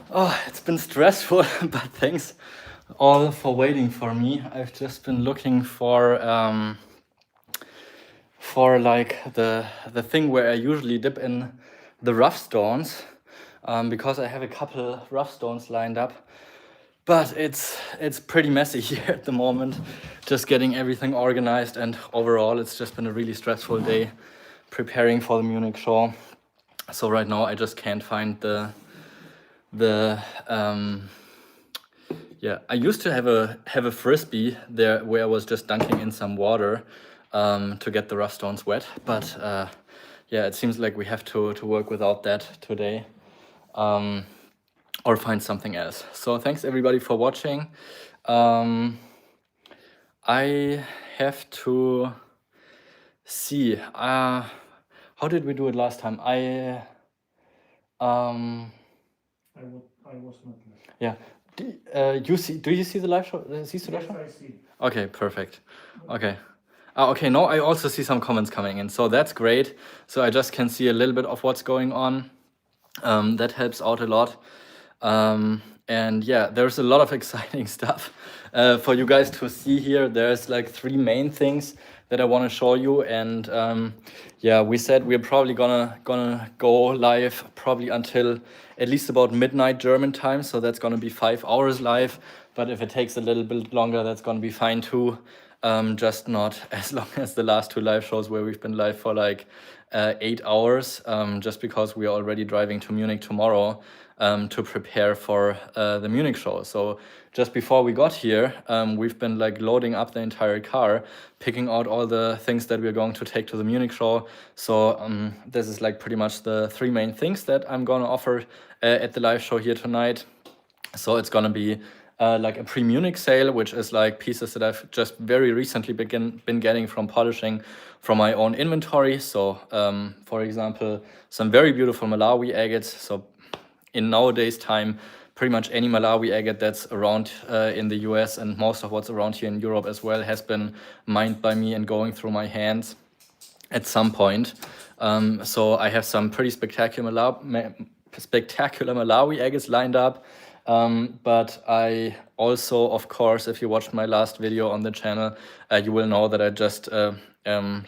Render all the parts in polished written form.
Oh, it's been stressful, but thanks all for waiting for me. I've just been looking for like the thing where I usually dip in the rough stones, because I have a couple rough stones lined up. But it's pretty messy here at the moment, just getting everything organized, and overall it's just been a really stressful day preparing for the Munich show. So right now I just can't find the yeah, I used to have a frisbee there where I was just dunking in some water to get the rough stones wet, but yeah, it seems like we have to work without that today, or find something else. So thanks everybody for watching. I have to see. How did we do it last time? Um, I was not there. yeah. Do you see the live show? Siehst du das Yes, schon? I see. Okay, perfect. Okay. Okay, no, I also see some comments coming in, so that's great. So I just can see a little bit of what's going on. That helps out a lot. And yeah, there's a lot of exciting stuff for you guys to see here. There's like 3 main things that I want to show you, and yeah, we said we're probably gonna go live probably until at least about midnight German time, so that's gonna be 5 hours live. But if it takes a little bit longer, that's gonna be fine too. Just not as long as the last 2 live shows where we've been live for like 8 hours, just because we are already driving to Munich tomorrow to prepare for the Munich show. So just before we got here, we've been like loading up the entire car, picking out all the things that we're going to take to the Munich show. So this is like pretty much the 3 main things that I'm gonna offer at the live show here tonight. So it's gonna be like a pre-Munich sale, which is like pieces that I've just very recently been getting from polishing from my own inventory. So for example, some very beautiful Malawi agates. So in nowadays time, pretty much any Malawi agate that's around in the US, and most of what's around here in Europe as well, has been mined by me and going through my hands at some point. So I have some pretty spectacular Malawi agates lined up. But I also, of course, if you watched my last video on the channel, you will know that I just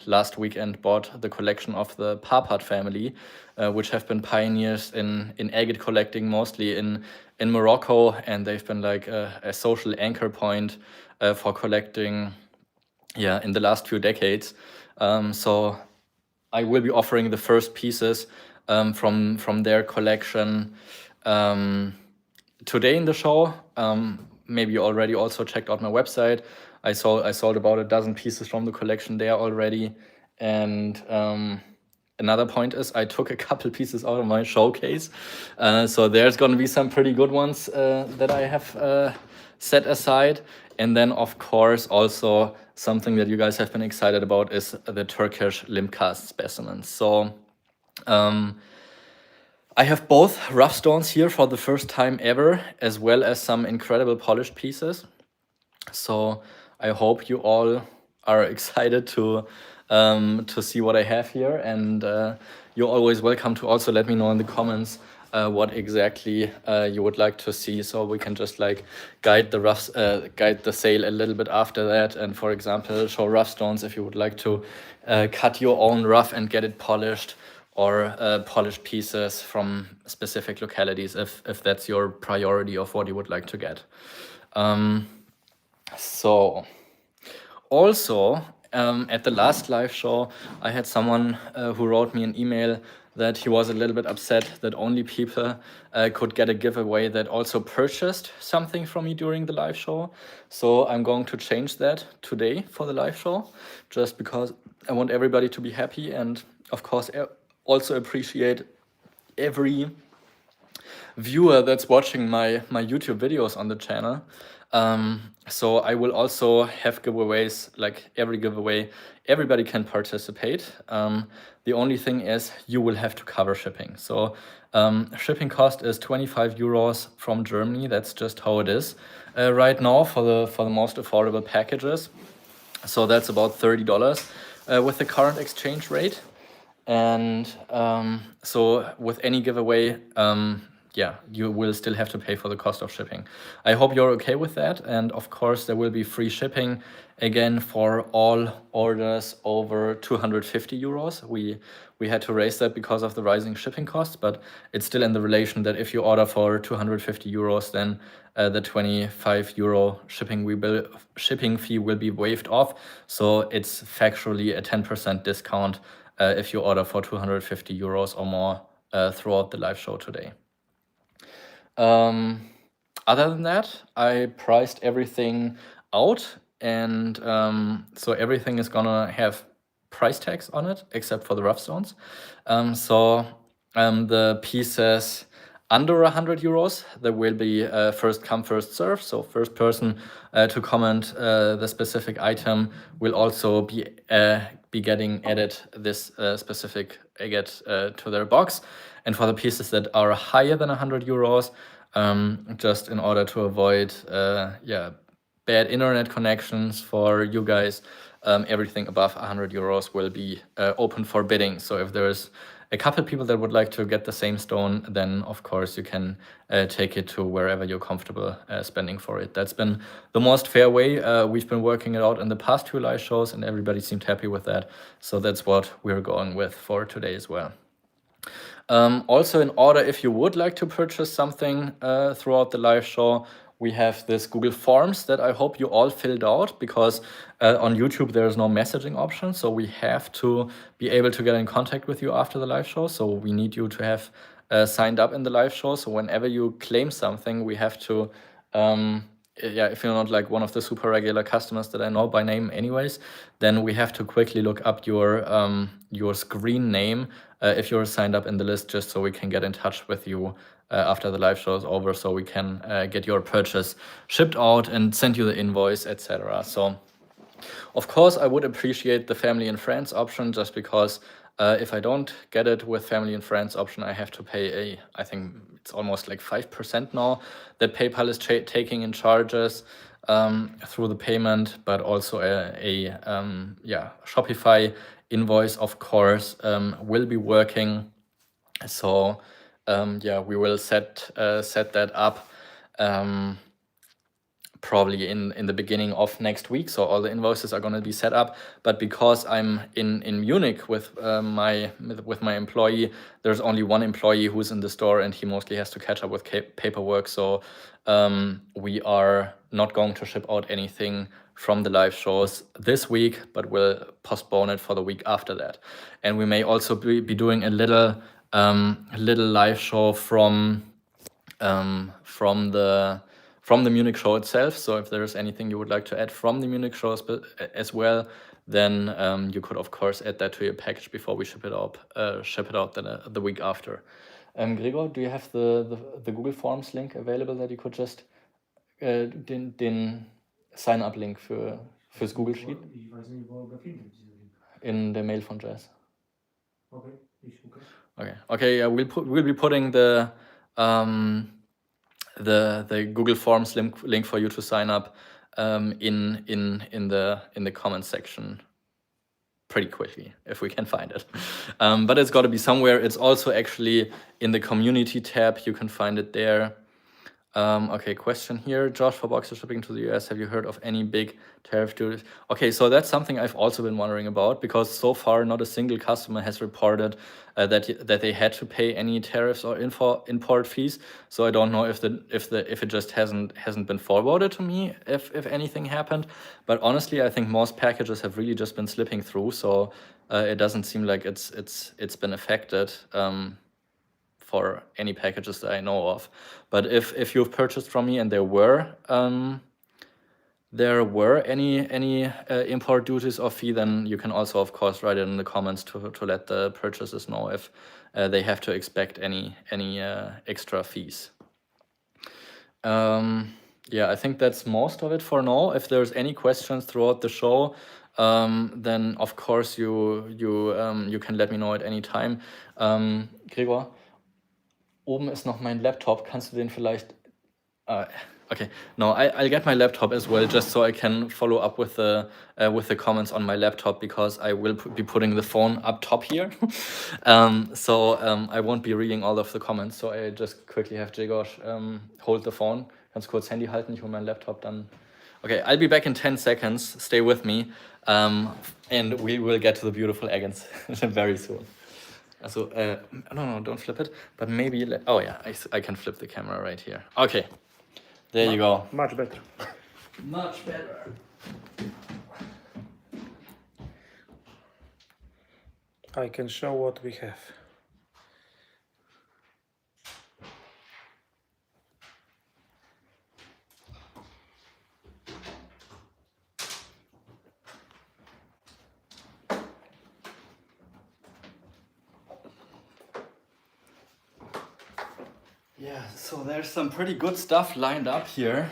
last weekend bought the collection of the Papat family, which have been pioneers in agate collecting, mostly in Morocco, and they've been like a social anchor point for collecting, yeah, in the last few decades. So I will be offering the first pieces from their collection today in the show. Maybe you already also checked out my website. I sold about a dozen pieces from the collection there already. And another point is I took a couple pieces out of my showcase. So there's going to be some pretty good ones that I have set aside. And then, of course, also something that you guys have been excited about is the Turkish limb-cast specimens. So I have both rough stones here for the first time ever, as well as some incredible polished pieces. So I hope you all are excited to see what I have here, and you're always welcome to also let me know in the comments what exactly you would like to see, so we can just like guide the sale a little bit after that, and for example show rough stones if you would like to cut your own rough and get it polished, or polished pieces from specific localities if that's your priority of what you would like to get. So also at the last live show, I had someone who wrote me an email that he was a little bit upset that only people could get a giveaway that also purchased something from me during the live show. So I'm going to change that today for the live show, just because I want everybody to be happy, and of course also appreciate every viewer that's watching my YouTube videos on the channel. So I will also have giveaways, like every giveaway, everybody can participate. The only thing is you will have to cover shipping. So shipping cost is 25 euros from Germany. That's just how it is right now for the most affordable packages. So that's about $30 with the current exchange rate. And so with any giveaway, yeah, you will still have to pay for the cost of shipping. I hope you're okay with that. And of course, there will be free shipping again for all orders over 250 euros. We had to raise that because of the rising shipping costs, but it's still in the relation that if you order for 250 euros, then the 25 euro shipping fee will be waived off. So it's factually a 10% discount if you order for 250 euros or more throughout the live show today. Other than that, I priced everything out, and so everything is gonna have price tags on it, except for the rough stones. The pieces under 100 euros, there will be first come, first serve. So first person to comment the specific item will also be getting added this specific agate to their box. And for the pieces that are higher than 100 euros, just in order to avoid bad internet connections for you guys, everything above 100 euros will be open for bidding. So if there's a couple people that would like to get the same stone, then of course you can take it to wherever you're comfortable spending for it. That's been the most fair way. We've been working it out in the past 2 live shows, and everybody seemed happy with that. So that's what we're going with for today as well. Also, in order, if you would like to purchase something throughout the live show, we have this Google Forms that I hope you all filled out, because on YouTube there is no messaging option, so we have to be able to get in contact with you after the live show. So we need you to have signed up in the live show. So whenever you claim something, we have to if you're not like one of the super regular customers that I know by name anyways, then we have to quickly look up your screen name if you're signed up in the list, just so we can get in touch with you after the live show is over, so we can get your purchase shipped out and send you the invoice, etc. So of course I would appreciate the family and friends option, just because if I don't get it with family and friends option, I have to pay I think it's almost like 5% now that PayPal is taking in charges through the payment, but also a Shopify invoice, of course, will be working. So we will set that up probably in the beginning of next week. So all the invoices are going to be set up. But because I'm in Munich with my employee, there's only one employee who's in the store, and he mostly has to catch up with paperwork. So we are not going to ship out anything from the live shows this week, but we'll postpone it for the week after that. And we may also be doing a little live show from the Munich show itself. So if there's anything you would like to add from the Munich show as well, then you could of course add that to your package before we ship it out the week after. Gregor, do you have the Google Forms link available that you could just den Sign-up-Link fürs Google Sheet Ich weiß nicht, wo er befindet dieser Link. in der Mail von Jazz? Okay, ich gucke. Okay, yeah, we'll be putting the Google Forms link for you to sign up in the comment section pretty quickly if we can find it. But it's got to be somewhere. It's also actually in the community tab. You can find it there. Okay, question here. Josh, for boxer shipping to the US, have you heard of any big tariff duties? Okay, so that's something I've also been wondering about, because so far not a single customer has reported that they had to pay any tariffs or import fees. So I don't know if it just hasn't been forwarded to me if anything happened. But honestly, I think most packages have really just been slipping through. So it doesn't seem like it's been affected. For any packages that I know of. But if you've purchased from me and there were any import duties or fee, then you can also of course write it in the comments to let the purchasers know if they have to expect any extra fees. I think that's most of it for now. If there's any questions throughout the show, then of course you can let me know at any time. Gregor, oben ist noch mein Laptop. Kannst du den vielleicht... Okay, no, I'll get my laptop as well, just so I can follow up with the comments on my laptop, because I will be putting the phone up top here. So I won't be reading all of the comments. So I just quickly have Jigos hold the phone. Ganz kurz Handy halten, ich hole meinen Laptop dann. Okay, I'll be back in 10 seconds. Stay with me, and we will get to the beautiful agates very soon. Also, no, don't flip it. But maybe, oh yeah, I can flip the camera right here. Okay. There you go. Much better. Much better. I can show what we have. Yeah, so there's some pretty good stuff lined up here.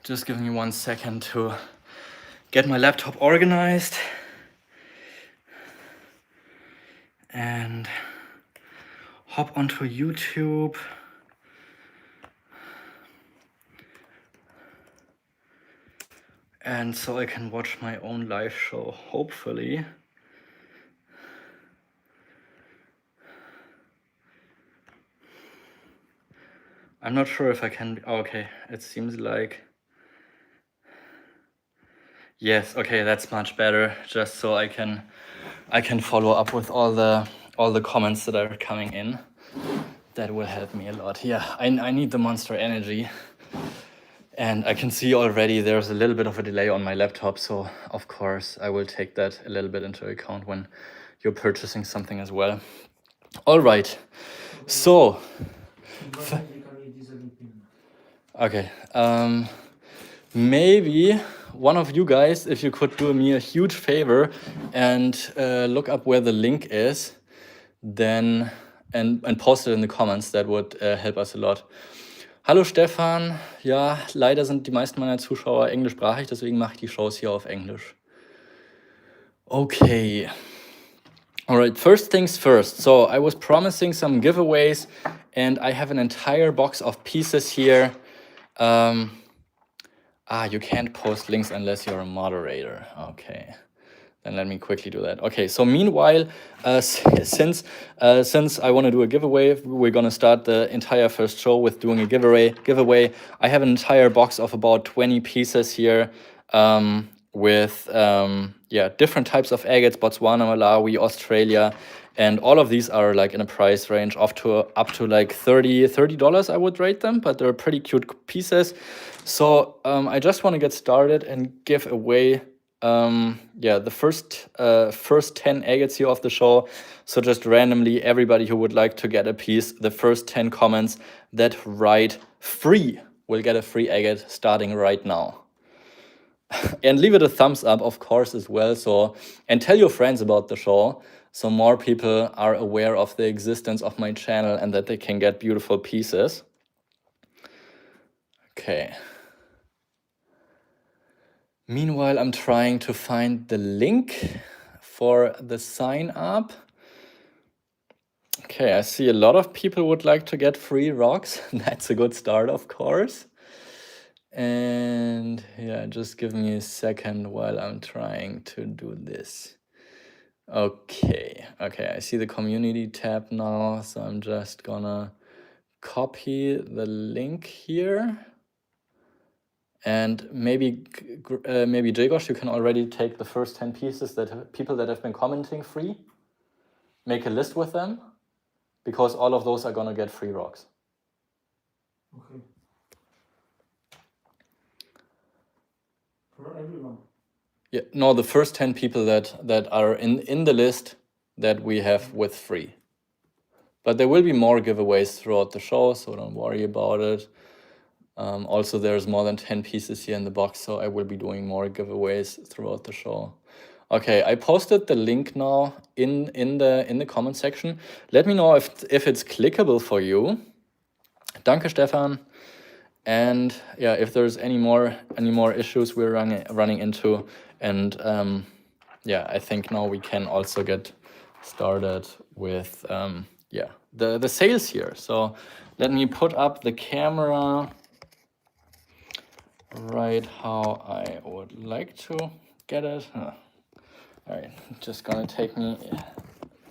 Just give me 1 second to get my laptop organized and hop onto YouTube. And so I can watch my own live show, hopefully. I'm not sure if I can. Okay, it seems like. Yes, okay, that's much better. Just so I can follow up with all the comments that are coming in. That will help me a lot. Yeah, I need the Monster Energy. And I can see already there's a little bit of a delay on my laptop, so of course I will take that a little bit into account when you're purchasing something as well. All right, so okay, maybe one of you guys, if you could do me a huge favor and look up where the link is, then and post it in the comments, that would help us a lot. Hallo Stefan, ja, leider sind die meisten meiner Zuschauer englischsprachig, deswegen mache ich die Shows hier auf Englisch. Okay. Alright, first things first. So I was promising some giveaways and I have an entire box of pieces here. You can't post links unless you're a moderator. Okay. Then let me quickly do that. Okay, so meanwhile, since I want to do a giveaway, we're going to start the entire first show with doing a giveaway. I have an entire box of about 20 pieces here with different types of agates, Botswana, Malawi, Australia, and all of these are like in a price range up to like $30 I would rate them, but they're pretty cute pieces. So I just want to get started and give away the first 10 agates here of the show. So just randomly, everybody who would like to get a piece, the first 10 comments that write free will get a free agate starting right now. And leave it a thumbs up, of course, as well. So, and tell your friends about the show, so more people are aware of the existence of my channel and that they can get beautiful pieces. Okay. Meanwhile, I'm trying to find the link for the sign up. Okay, I see a lot of people would like to get free rocks. That's a good start, of course. And yeah, just give me a second while I'm trying to do this. Okay, I see the community tab now, so I'm just gonna copy the link here. And maybe Jagos, you can already take the first 10 pieces that people that have been commenting free, make a list with them, because all of those are gonna get free rocks. Okay. For everyone. Yeah, no, the first 10 people that are in the list that we have with free. But there will be more giveaways throughout the show, so don't worry about it. Also, there's more than 10 pieces here in the box, so I will be doing more giveaways throughout the show. Okay, I posted the link now in the comment section. Let me know if it's clickable for you. Danke, Stefan. And yeah, if there's any more issues we're running into, and I think now we can also get started with the sales here. So let me put up the camera right how I would like to get it. All right, just gonna take me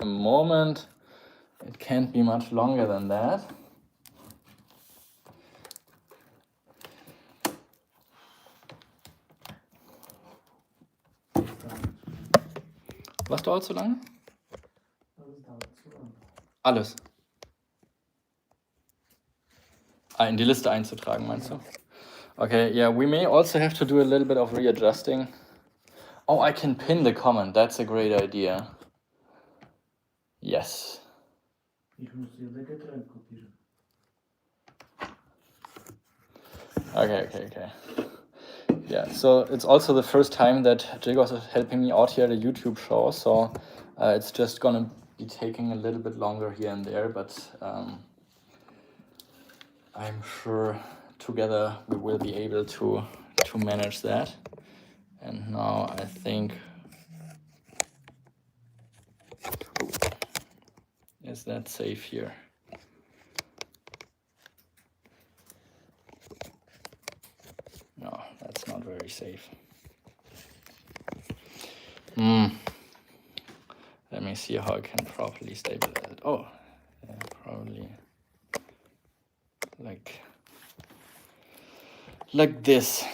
a moment. It can't be much longer than that. Was dauert so lange? Alles. In die Liste einzutragen, meinst du? Okay, yeah, we may also have to do a little bit of readjusting. Oh, I can pin the comment. That's a great idea. Yes. Okay. Yeah, so it's also the first time that Jigos is helping me out here at a YouTube show, so it's just gonna be taking a little bit longer here and there, but I'm sure together we will be able to manage that. And now I think, is that safe here? No, that's not very safe. Let me see how I can properly stabilize it. Oh, yeah, probably like this.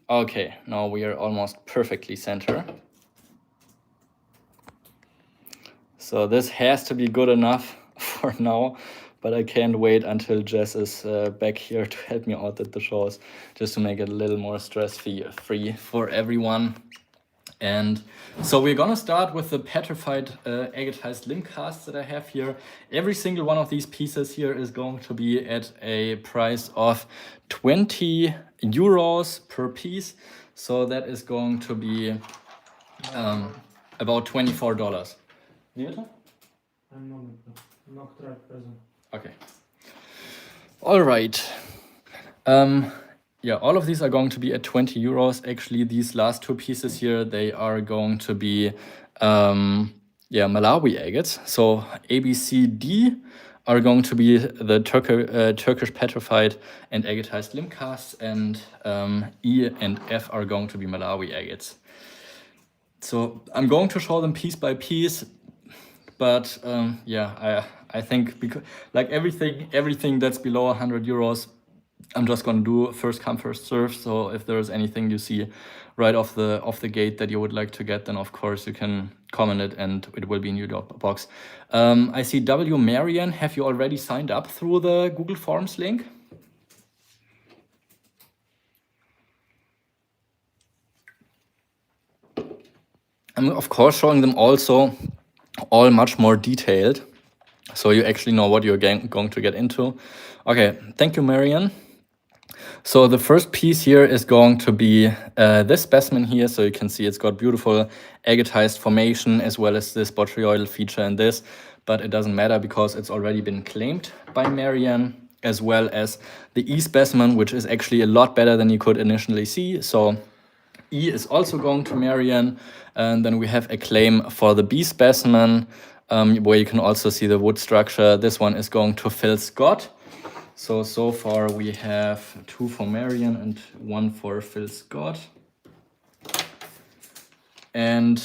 Okay, now we are almost perfectly center. So this has to be good enough for now, but I can't wait until Jess is back here to help me out at the shows, just to make it a little more stress-free for everyone. And so we're gonna start with the petrified agatized limb casts that I have here. Every single one of these pieces here is going to be at a price of 20 euros per piece. So that is going to be about $24. Wie bitte? Ein Moment noch drei present. Okay. All right. Yeah, all of these are going to be at 20 euros. Actually, these last two pieces here, they are going to be Malawi agates. So A, B, C, D are going to be the Turkish petrified and agatized limb casts, and E and F are going to be Malawi agates. So I'm going to show them piece by piece, but I think because like everything that's below 100 euros, I'm just gonna do first come first serve. So if there's anything you see right off the gate that you would like to get, then of course you can comment it and it will be in your box. I see W Marian. Have you already signed up through the Google Forms link? I'm of course showing them also all much more detailed, so you actually know what you're going to get into. Okay, thank you, Marian. So the first piece here is going to be this specimen here. So you can see it's got beautiful agatized formation as well as this botryoidal feature in this, but it doesn't matter because it's already been claimed by Marian, as well as the E specimen, which is actually a lot better than you could initially see. So E is also going to Marian, and then we have a claim for the B specimen, where you can also see the wood structure. This one is going to Phil Scott. So far we have 2 for Marian and 1 for Phil Scott. And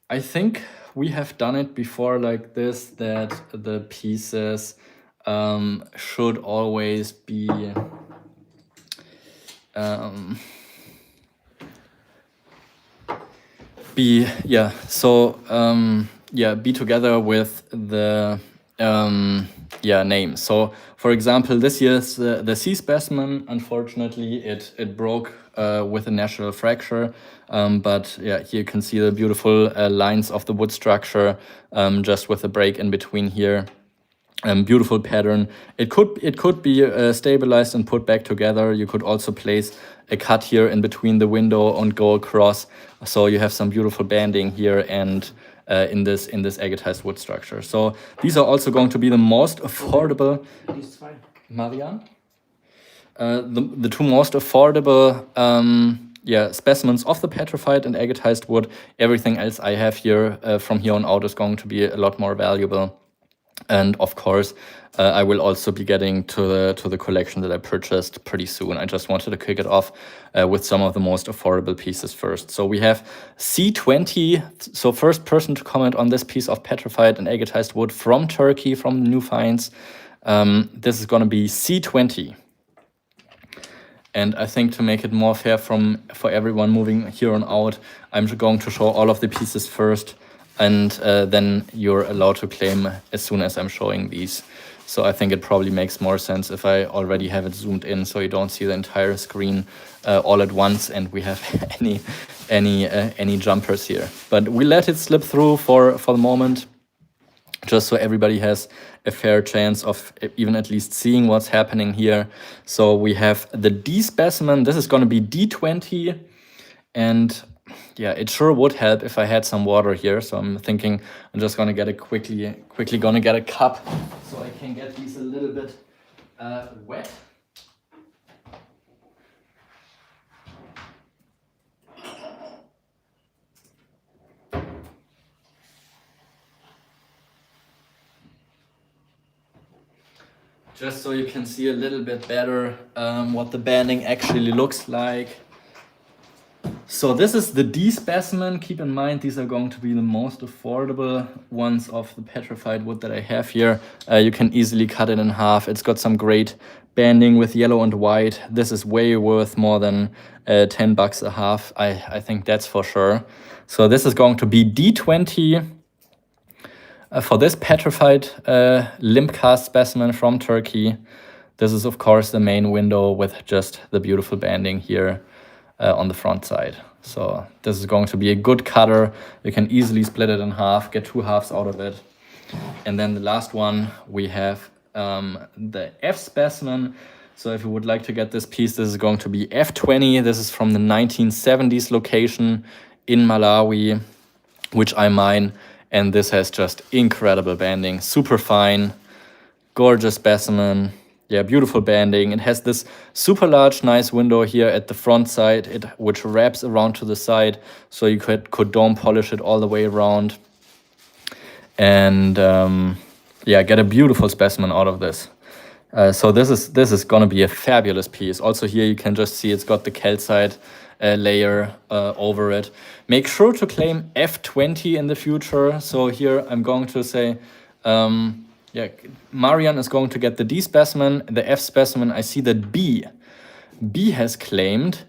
I think we have done it before like this, that the pieces should always be be together with the name. So for example, this year's the C specimen, unfortunately it broke with a natural fracture, but yeah, here you can see the beautiful lines of the wood structure, just with a break in between here. Beautiful pattern. It could be stabilized and put back together. You could also place a cut here in between the window and go across, so you have some beautiful banding here and in this agatized wood structure. So these are also going to be the most affordable. Marian, the 2 most affordable specimens of the petrified and agatized wood. Everything else I have here from here on out is going to be a lot more valuable. And of course, I will also be getting to the collection that I purchased pretty soon. I just wanted to kick it off with some of the most affordable pieces first. So we have C20. So first person to comment on this piece of petrified and agatized wood from Turkey, from the new finds. This is going to be C20. And I think to make it more fair for everyone moving here on out, I'm going to show all of the pieces first, and then you're allowed to claim as soon as I'm showing these. So I think it probably makes more sense if I already have it zoomed in, so you don't see the entire screen all at once, and we have any jumpers here. But we let it slip through for the moment, just so everybody has a fair chance of even at least seeing what's happening here. So we have the D specimen. This is going to be D20. And yeah, it sure would help if I had some water here. So I'm thinking I'm just going to get a quickly going to get a cup so I can get these a little bit wet. Just so you can see a little bit better what the banding actually looks like. So this is the D specimen. Keep in mind, these are going to be the most affordable ones of the petrified wood that I have here. You can easily cut it in half. It's got some great banding with yellow and white. This is way worth more than 10 bucks a half. I think that's for sure. So this is going to be D20. For this petrified limb cast specimen from Turkey. This is of course the main window with just the beautiful banding here on the front side. So this is going to be a good cutter. You can easily split it in half, get 2 halves out of it. And then the last one, we have the F specimen. So if you would like to get this piece, this is going to be F20. This is from the 1970s location in Malawi, which I mine. And this has just incredible banding, super fine, gorgeous specimen. Yeah, beautiful banding. It has this super large, nice window here at the front side, which wraps around to the side, so you could dome polish it all the way around. And yeah, get a beautiful specimen out of this. So this is gonna be a fabulous piece. Also here you can just see it's got the calcite layer over it. Make sure to claim F20 in the future. So here I'm going to say, yeah, Marian is going to get the D specimen, the F specimen. I see that B has claimed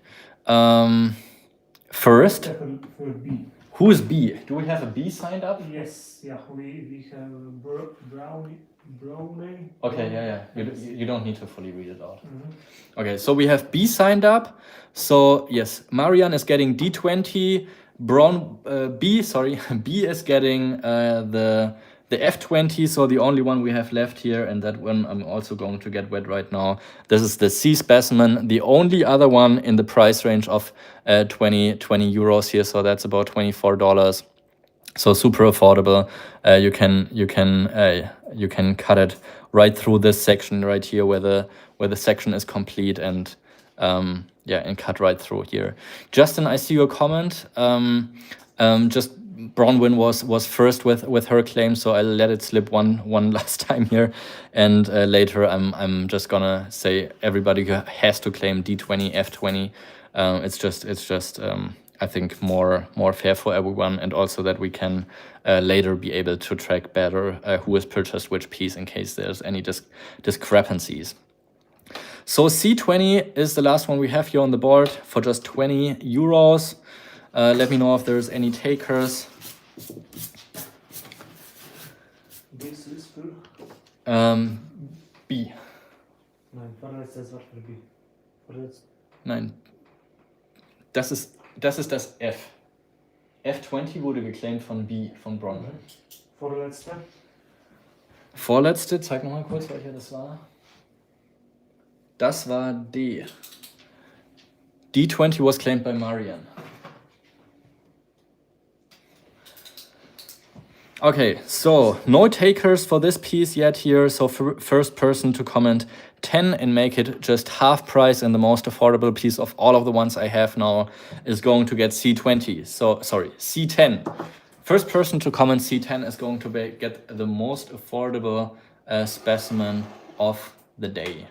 first. For B. Who is B? Do we have a B signed up? Yes, yeah, we have Brownie. Okay, yeah. You don't need to fully read it out. Mm-hmm. Okay, so we have B signed up. So yes, Marian is getting D20. B is getting the F20. So the only one we have left here, and that one I'm also going to get wet right now. This is the C specimen, the only other one in the price range of 20 euros here. So that's about $24. So super affordable. You can cut it right through this section right here where the section is complete, and yeah, and cut right through here. Justin, I see your comment. Just Bronwyn was first with her claim, so I'll let it slip one last time here, and later I'm just gonna say everybody has to claim D20, F20. It's just I think more fair for everyone, and also that we can later be able to track better who has purchased which piece in case there's any discrepancies. So C20 is the last one we have here on the board for just 20 euros. Let me know if there's any takers. This is für B. Nein, vorletztes war für B. Nein. Das ist das F. F20 wurde geclaimed von B, von Bronwyn. Vorletzte? Vorletzte, zeig nochmal kurz, welcher das war. Das war D. D20 was claimed by Marian. Okay, so no takers for this piece yet here. So first person to comment 10 and make it just half price, and the most affordable piece of all of the ones I have now is going to get C20. So sorry, C10 First person to comment C10 is going to get the most affordable specimen of the day.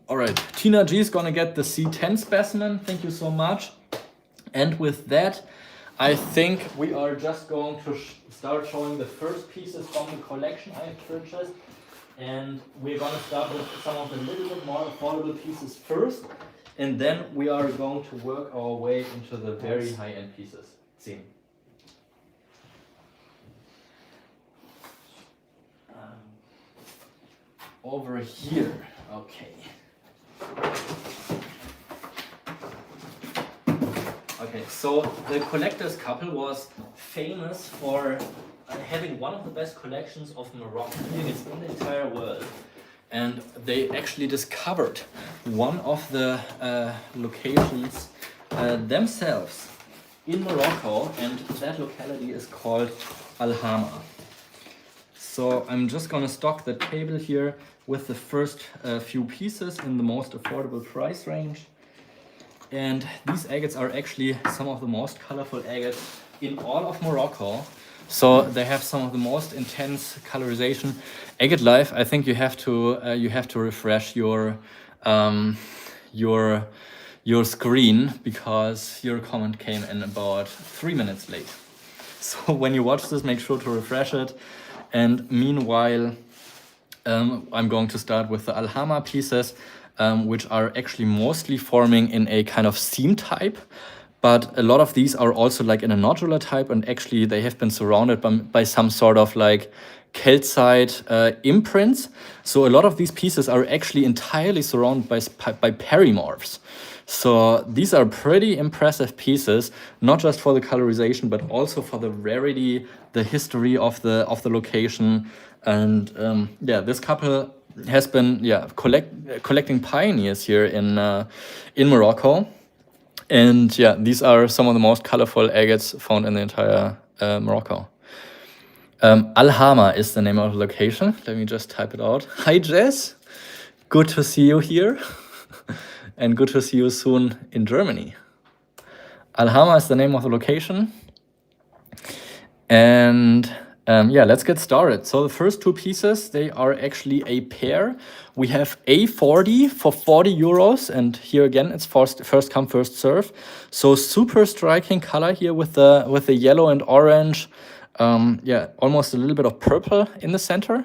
All right, Tina G is gonna get the C10 specimen. Thank you so much. And with that, I think we are just going to start showing the first pieces from the collection I have purchased. And we're gonna start with some of the little bit more affordable pieces first. And then we are going to work our way into the very high-end pieces. See. Over here, okay. Okay, so the collector's couple was famous for having one of the best collections of Moroccan agates in the entire world. And they actually discovered one of the locations themselves in Morocco, and that locality is called Alama. So I'm just gonna stock the table here with the first few pieces in the most affordable price range. And these agates are actually some of the most colorful agates in all of Morocco. So they have some of the most intense colorization. Agate Life, I think you have to refresh your screen because your comment came in about 3 minutes late. So when you watch this, make sure to refresh it. And meanwhile, I'm going to start with the Alhama pieces, which are actually mostly forming in a kind of seam type. But a lot of these are also like in a nodular type, and actually they have been surrounded by some sort of like calcite imprints. So a lot of these pieces are actually entirely surrounded by perimorphs. So these are pretty impressive pieces, not just for the colorization, but also for the rarity, the history of the location. And yeah, this couple has been collecting pioneers here in Morocco. And yeah, these are some of the most colorful agates found in the entire Morocco. Alhama is the name of the location. Let me just type it out. Hi, Jess. Good to see you here. And good to see you soon in Germany. Alhama is the name of the location. And yeah, let's get started. So the first two pieces, they are actually a pair. We have A40 for 40 euros. And here again, it's first come, first serve. So super striking color here with the yellow and orange. Yeah, almost a little bit of purple in the center.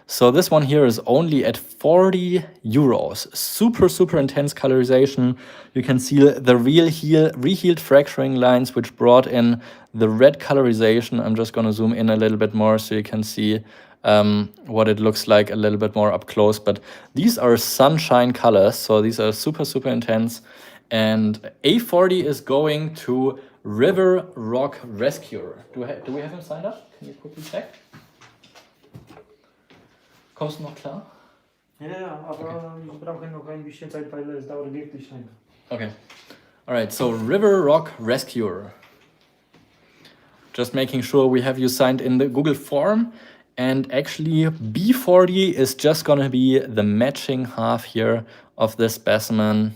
So this one here is only at 40 euros. Super, super intense colorization. You can see the rehealed fracturing lines, which brought in the red colorization. I'm just going to zoom in a little bit more so you can see what it looks like a little bit more up close. But these are sunshine colors, so these are super, super intense. And A40 is going to River Rock Rescuer. Do we have him signed up? Can you quickly check? Kommst du noch klar? Ja, aber ich brauche noch ein bisschen Zeit, weil es dauert wirklich lang. Okay. All right, so River Rock Rescuer. Just making sure we have you signed in the Google form. And actually, B40 is just going to be the matching half here of this specimen.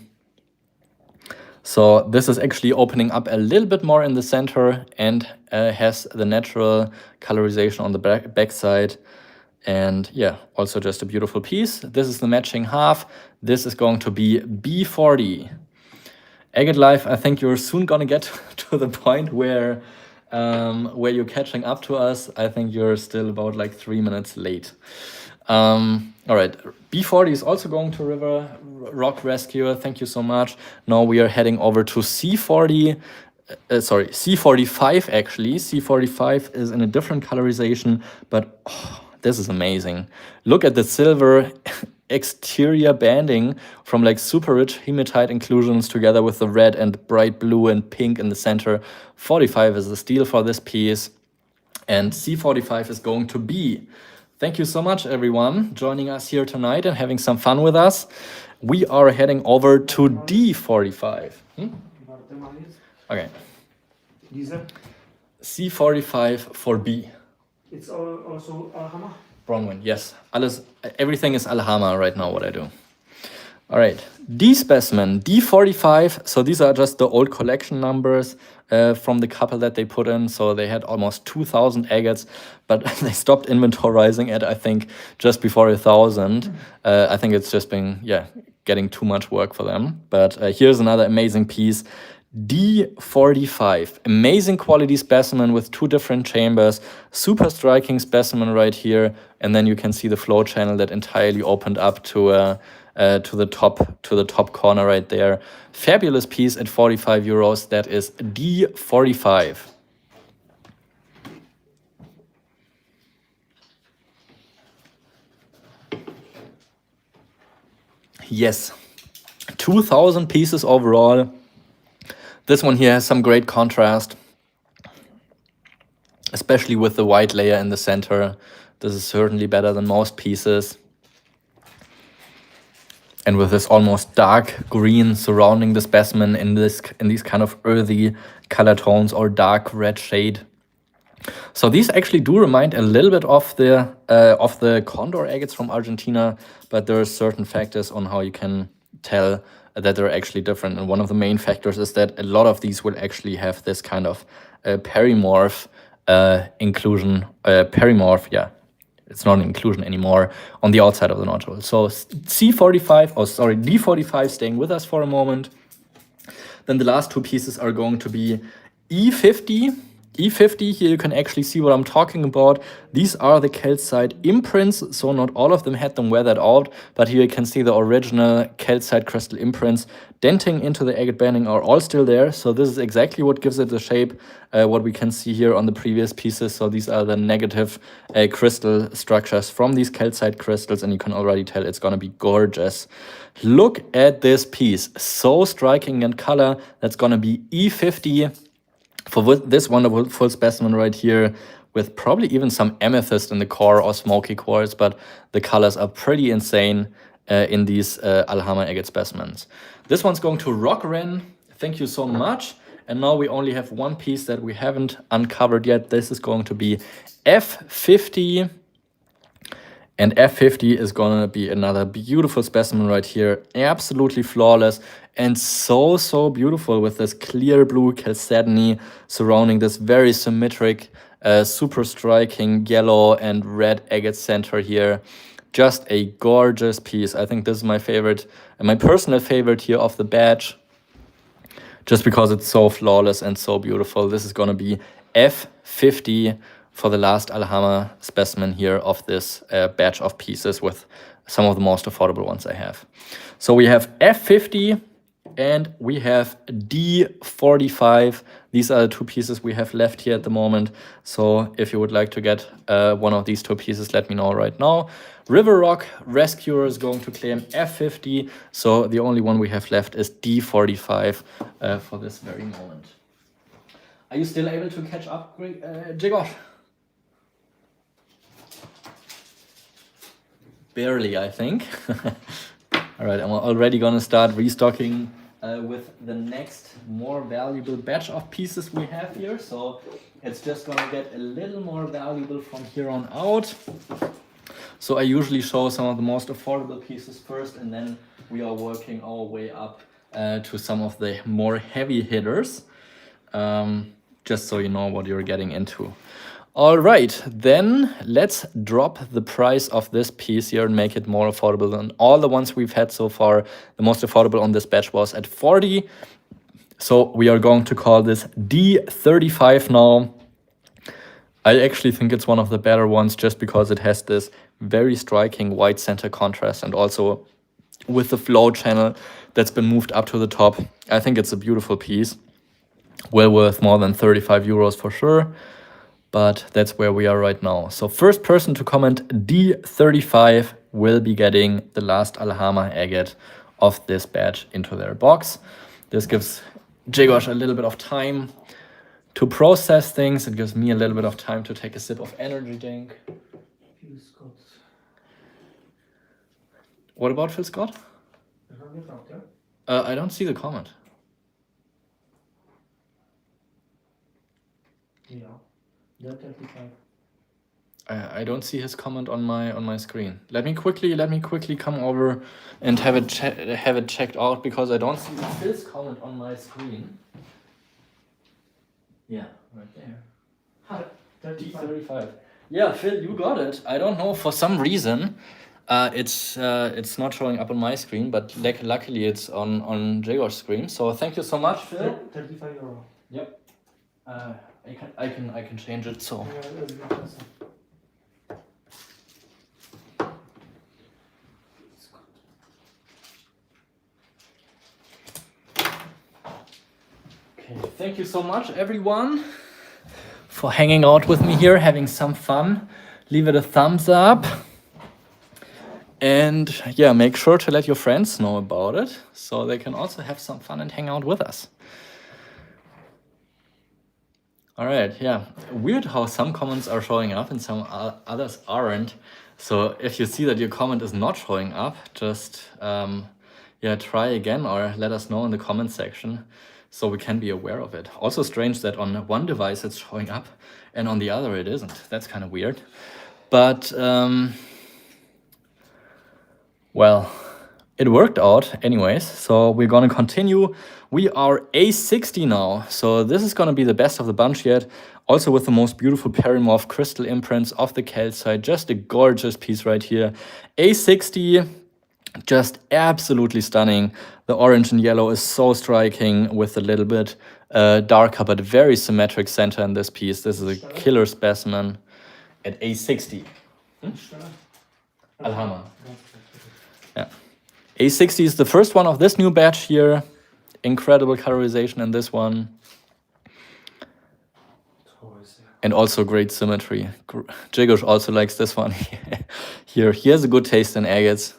So this is actually opening up a little bit more in the center and has the natural colorization on the back side. And yeah, also just a beautiful piece. This is the matching half. This is going to be B40. Agate Life, I think you're soon gonna get to the point where you're catching up to us. I think you're still about like 3 minutes late. All right, B40 is also going to River Rock Rescuer. Thank you so much. Now we are heading over to C40. Sorry, C45 actually. C45 is in a different colorization, but oh, this is amazing. Look at the silver exterior banding from like super rich hematite inclusions together with the red and bright blue and pink in the center. 45 is the steal for this piece. And C45 is going to be. Thank you so much, everyone, joining us here tonight and having some fun with us. We are heading over to D45. Okay. C45 for B. It's also Alhama? Bronwyn, yes. Everything is Alhama right now, what I do. All right, D specimen, D45. So these are just the old collection numbers from the couple that they put in. So they had almost 2,000 agates, but they stopped inventorizing at, I think, just before 1,000. I think it's just been, getting too much work for them. But here's another amazing piece. D45, amazing quality specimen with 2 different chambers, super striking specimen right here, and then you can see the flow channel that entirely opened up to the top corner right there. Fabulous piece at 45 euros. That is D45. Yes, 2,000 pieces overall. This one here has some great contrast, especially with the white layer in the center. This is certainly better than most pieces. And with this almost dark green surrounding the specimen in these kind of earthy color tones or dark red shade. So these actually do remind a little bit of the condor agates from Argentina, but there are certain factors on how you can tell that they're actually different. And one of the main factors is that a lot of these will actually have this kind of perimorph inclusion, perimorph, it's not an inclusion anymore on the outside of the nodule. So D45 staying with us for a moment. Then the last 2 pieces are going to be E50. E50, here you can actually see what I'm talking about. These are the calcite imprints, so not all of them had them weathered out, but here you can see the original calcite crystal imprints denting into the agate banding are all still there. So this is exactly what gives it the shape, what we can see here on the previous pieces. So these are the negative crystal structures from these calcite crystals, and you can already tell it's gonna be gorgeous. Look at this piece, so striking in color. That's gonna be E50. For this wonderful full specimen right here, with probably even some amethyst in the core or smoky quartz, but the colors are pretty insane in these Alama agate specimens. This one's going to Rock Ren. Thank you so much. And now we only have one piece that we haven't uncovered yet. This is going to be F50. And F50 is gonna be another beautiful specimen right here. Absolutely flawless and so beautiful with this clear blue chalcedony surrounding this very symmetric, super striking yellow and red agate center here. Just a gorgeous piece. I think this is my favorite, my personal favorite here of the batch, just because it's so flawless and so beautiful. This is gonna be F50 for the last Alama specimen here of this batch of pieces, with some of the most affordable ones I have. So we have F50 and we have D45. These are the 2 pieces we have left here at the moment. So if you would like to get one of these 2 pieces, let me know right now. River Rock Rescuer is going to claim F50. So the only one we have left is D45 for this very moment. Are you still able to catch up, Jigosh? Barely, I think. All right, I'm already gonna start restocking with the next more valuable batch of pieces we have here. So it's just gonna get a little more valuable from here on out. So I usually show some of the most affordable pieces first, and then we are working our way up to some of the more heavy hitters, just so you know what you're getting into. All right, then let's drop the price of this piece here and make it more affordable than all the ones we've had so far. The most affordable on this batch was at 40. So we are going to call this D35 now. I actually think it's one of the better ones just because it has this very striking white center contrast, and also with the flow channel that's been moved up to the top. I think it's a beautiful piece. Well worth more than 35 euros for sure. But that's where we are right now. So first person to comment D35 will be getting the last Alama agate of this batch into their box. This gives Jigosh a little bit of time to process things. It gives me a little bit of time to take a sip of energy drink. Phil Scott. What about Phil Scott? I don't see the comment. Yeah. D35. I don't see his comment on my screen. Let me quickly come over and have it checked out, because I don't see Phil's comment on my screen. Yeah, right there. Huh, 35. D35. Yeah, Phil, you got it. I don't know, for some reason, it's not showing up on my screen, but luckily it's on Gregor's screen. So thank you so much, Phil. 35 euro. Yep. I can change it. So Yeah, that's good. okay, thank you so much, everyone, for hanging out with me here, having some fun. Leave it a thumbs up. And yeah, make sure to let your friends know about it, so they can also have some fun and hang out with us. All right, yeah. Weird how some comments are showing up and some others aren't. So if you see that your comment is not showing up, just yeah, try again or let us know in the comment section so we can be aware of it. Also strange that on one device it's showing up and on the other it isn't. That's kind of weird. But well, it worked out anyways, so we're gonna continue. We are A60 now, so this is gonna be the best of the bunch yet. Also with the most beautiful perimorph crystal imprints of the calcite, just a gorgeous piece right here. A60, just absolutely stunning. The orange and yellow is so striking with a little bit darker but very symmetric center in this piece. This is a killer specimen at A60. Alama. Yeah. A60 is the first one of this new batch here. Incredible colorization in this one. And also great symmetry. Jigosh also likes this one here. He has a good taste in agates.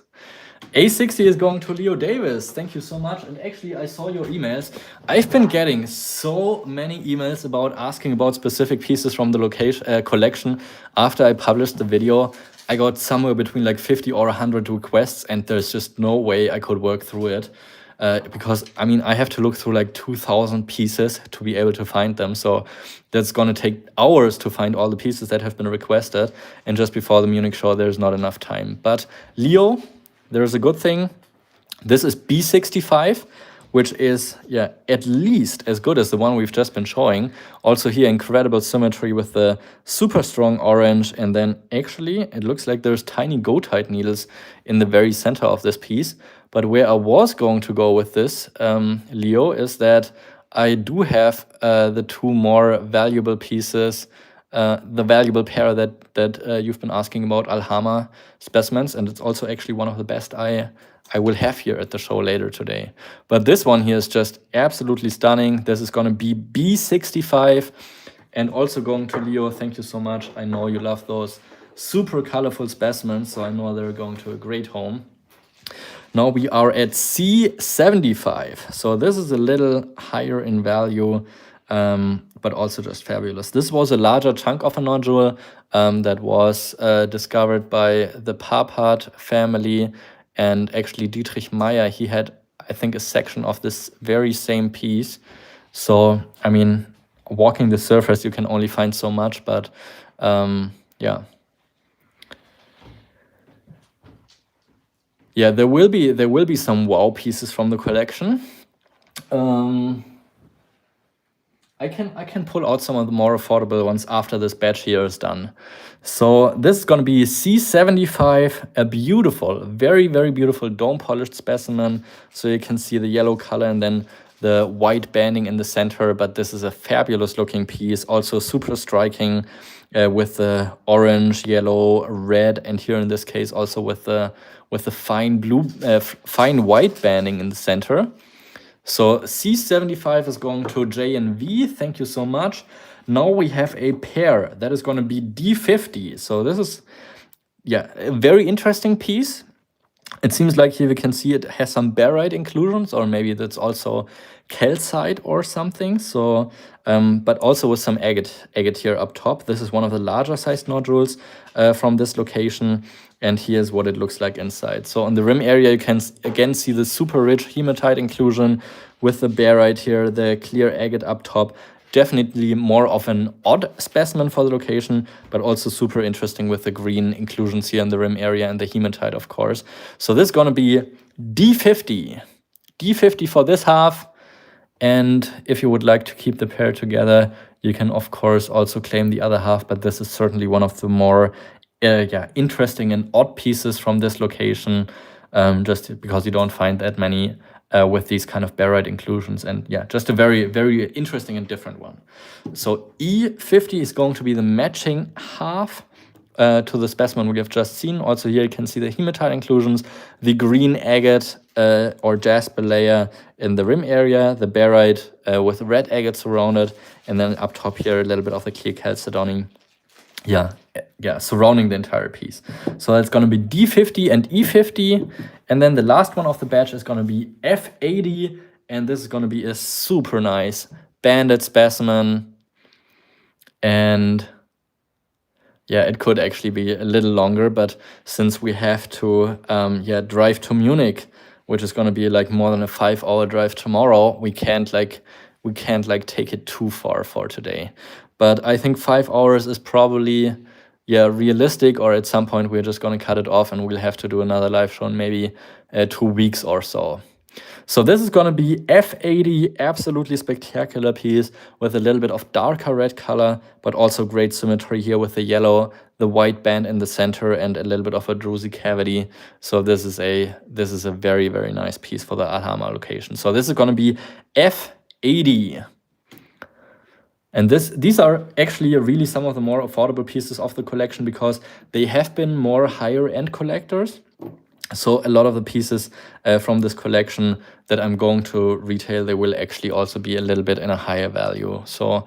A60 is going to Leo Davis. Thank you so much. And actually, I saw your emails. I've been getting so many emails about asking about specific pieces from the collection. After I published the video, I got somewhere between like 50 or 100 requests, and there's just no way I could work through it. Because, I mean, I have to look through like 2,000 pieces to be able to find them. So that's going to take hours to find all the pieces that have been requested. And just before the Munich show, there's not enough time. But Leo, there's a good thing. This is B65, which is, yeah, at least as good as the one we've just been showing. Also here, incredible symmetry with the super strong orange. And then actually, it looks like there's tiny goethite needles in the very center of this piece. But where I was going to go with this, Leo, is that I do have the two more valuable pieces, the valuable pair that you've been asking about, Alama specimens, and it's also actually one of the best I will have here at the show later today. But this one here is just absolutely stunning. This is going to be B65, and also going to Leo. Thank you so much. I know you love those super colorful specimens, so I know they're going to a great home. Now we are at C75. So this is a little higher in value, but also just fabulous. This was a larger chunk of a nodule that was discovered by the Papart family, and actually Dietrich Meyer, he had, I think, a section of this very same piece. So, I mean, walking the surface, you can only find so much, but yeah. Yeah, there will be some wow pieces from the collection. I can pull out some of the more affordable ones after this batch here is done. So this is going to be C75, a beautiful, very, very beautiful dome polished specimen. So you can see the yellow color and then the white banding in the center, but this is a fabulous looking piece, also super striking with the orange, yellow, red, and here in this case also with the fine blue, fine white banding in the center. So C75 is going to J and V. Thank you so much. Now we have a pair that is going to be D50. So this is, yeah, a very interesting piece. It seems like here we can see it has some barite inclusions, or maybe that's also calcite or something. So, but also with some agate here up top. This is one of the larger sized nodules from this location. And here's what it looks like inside. So on the rim area, you can again see the super rich hematite inclusion with the barite here, the clear agate up top. definitely more of an odd specimen for the location, but also super interesting with the green inclusions here in the rim area and the hematite, of course. So this is going to be D50. D50 for this half. And if you would like to keep the pair together, you can, of course, also claim the other half. But this is certainly one of the more interesting and odd pieces from this location, just because you don't find that many with these kind of barite inclusions. And yeah, just a very, very interesting and different one. So E50 is going to be the matching half to the specimen we have just seen. Also here you can see the hematite inclusions, the green agate or jasper layer in the rim area, the barite with red agate surrounded, and then up top here a little bit of the clear chalcedony. Yeah, surrounding the entire piece. So that's going to be D50 and E50. And then the last one of the batch is going to be F80. And this is going to be a super nice banded specimen. And yeah, it could actually be a little longer, but since we have to drive to Munich, which is going to be like more than a 5-hour drive tomorrow, we can't take it too far for today. But I think 5 hours is probably realistic, or at some point we're just going to cut it off and we'll have to do another live show in maybe 2 weeks or so. So this is going to be F80, absolutely spectacular piece with a little bit of darker red color, but also great symmetry here with the yellow, the white band in the center, and a little bit of a druzy cavity. So this is a very, very nice piece for the Alama location. So this is going to be F80. And these are actually really some of the more affordable pieces of the collection because they have been more higher end collectors. So a lot of the pieces from this collection that I'm going to retail, they will actually also be a little bit in a higher value. So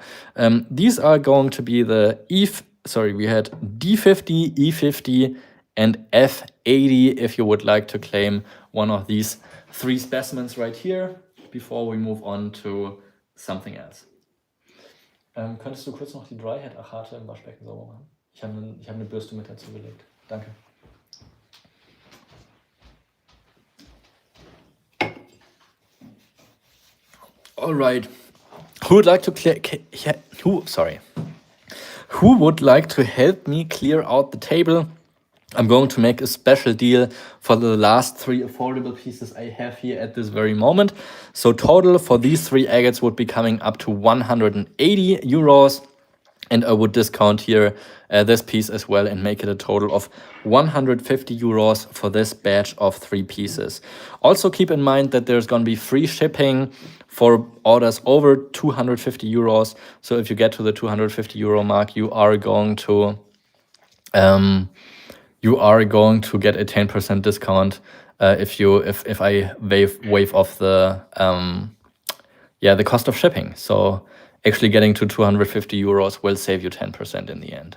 these are going to be the we had D50, E50, and F80 if you would like to claim one of these 3 specimens right here before we move on to something else. Könntest du kurz noch die Dryhead Agate im Waschbecken sauber machen? Ich habe eine Bürste mit dazu gelegt. Danke. All right. Who would like to Who would like to help me clear out the table? I'm going to make a special deal for the last 3 affordable pieces I have here at this very moment. So total for these 3 agates would be coming up to 180 euros. And I would discount here this piece as well and make it a total of 150 euros for this batch of 3 pieces. Also keep in mind that there's going to be free shipping for orders over 250 euros. So if you get to the 250 euro mark, you are going to get a 10% discount if I waive off the cost of shipping. So actually getting to 250 euros will save you 10% in the end.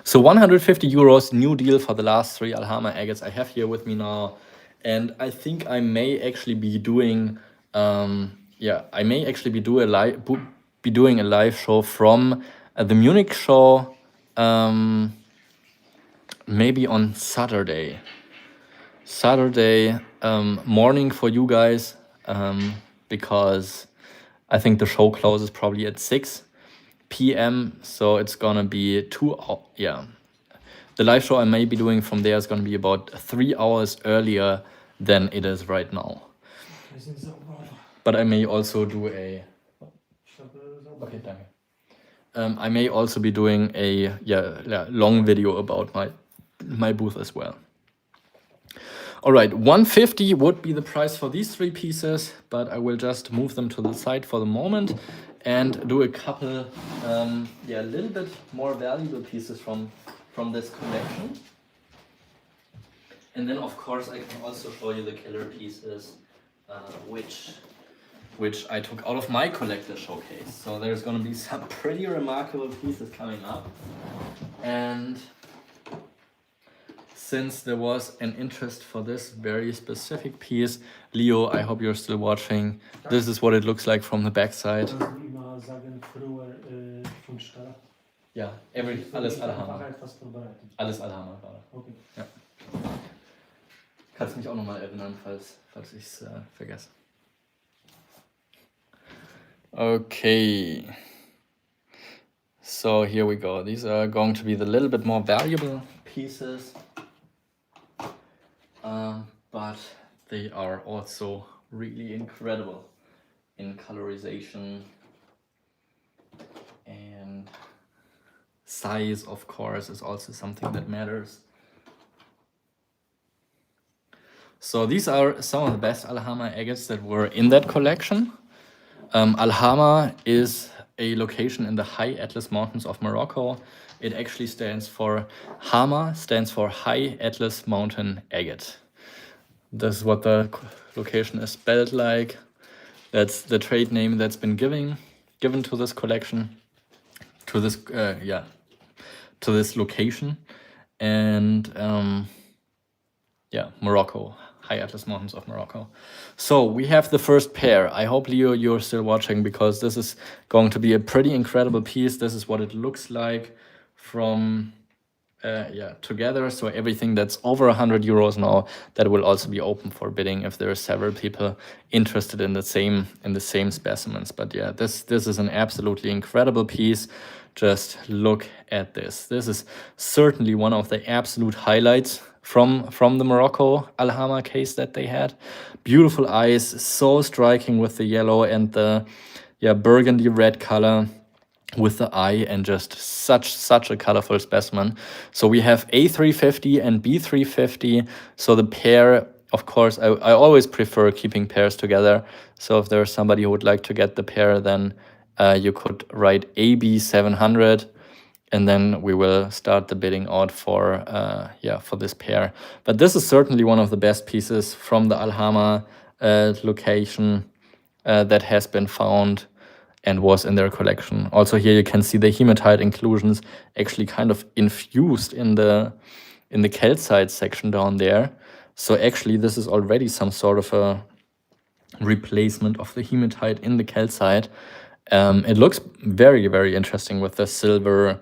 So 150 euros, new deal for the last 3 Alama agates I have here with me now. And I think I may actually be doing doing a live show from the Munich show maybe on Saturday morning for you guys, because I think the show closes probably at 6 p.m. So it's gonna be the live show I may be doing from there is gonna be about 3 hours earlier than it is right now. But I may also do a I may also be doing a long video about my booth as well. All right, 150 would be the price for these 3 pieces, but I will just move them to the side for the moment and do a couple a little bit more valuable pieces from this collection. And then of course I can also show you the killer pieces which I took out of my collector showcase. So there's going to be some pretty remarkable pieces coming up. And since there was an interest for this very specific piece, Leo, I hope you're still watching. This is what it looks like from the backside. Ja, alles Alama. Alles Alama gerade. Okay. Ja. Kannst mich auch nochmal erinnern, falls ich es vergesse. Okay. So here we go. These are going to be the little bit more valuable pieces. But they are also really incredible in colorization and size, of course, is also something that matters. So these are some of the best Alama agates that were in that collection. Alhama is a location in the high Atlas Mountains of Morocco. It actually stands for Hama, stands for High Atlas Mountain Agate. This is what the location is spelled like. That's the trade name that's been given to this collection, to this to this location, and Morocco, High Atlas Mountains of Morocco. So we have the first pair. I hope, Leo, you're still watching, because this is going to be a pretty incredible piece. This is what it looks like from together. So everything that's over 100 euros now, that will also be open for bidding if there are several people interested in the same specimens. But yeah, this is an absolutely incredible piece. Just look at this. This is certainly one of the absolute highlights from the Morocco Alhama case that they had. Beautiful eyes, so striking with the yellow and the burgundy red color with the eye, and just such a colorful specimen. So we have A350 and B350. So the pair, of course, I always prefer keeping pairs together. So if there's somebody who would like to get the pair, then you could write AB700, and then we will start the bidding out for this pair. But this is certainly one of the best pieces from the Alhama location that has been found and was in their collection. Also here you can see the hematite inclusions actually kind of infused in the calcite section down there. So actually this is already some sort of a replacement of the hematite in the calcite. It looks very, very interesting with the silver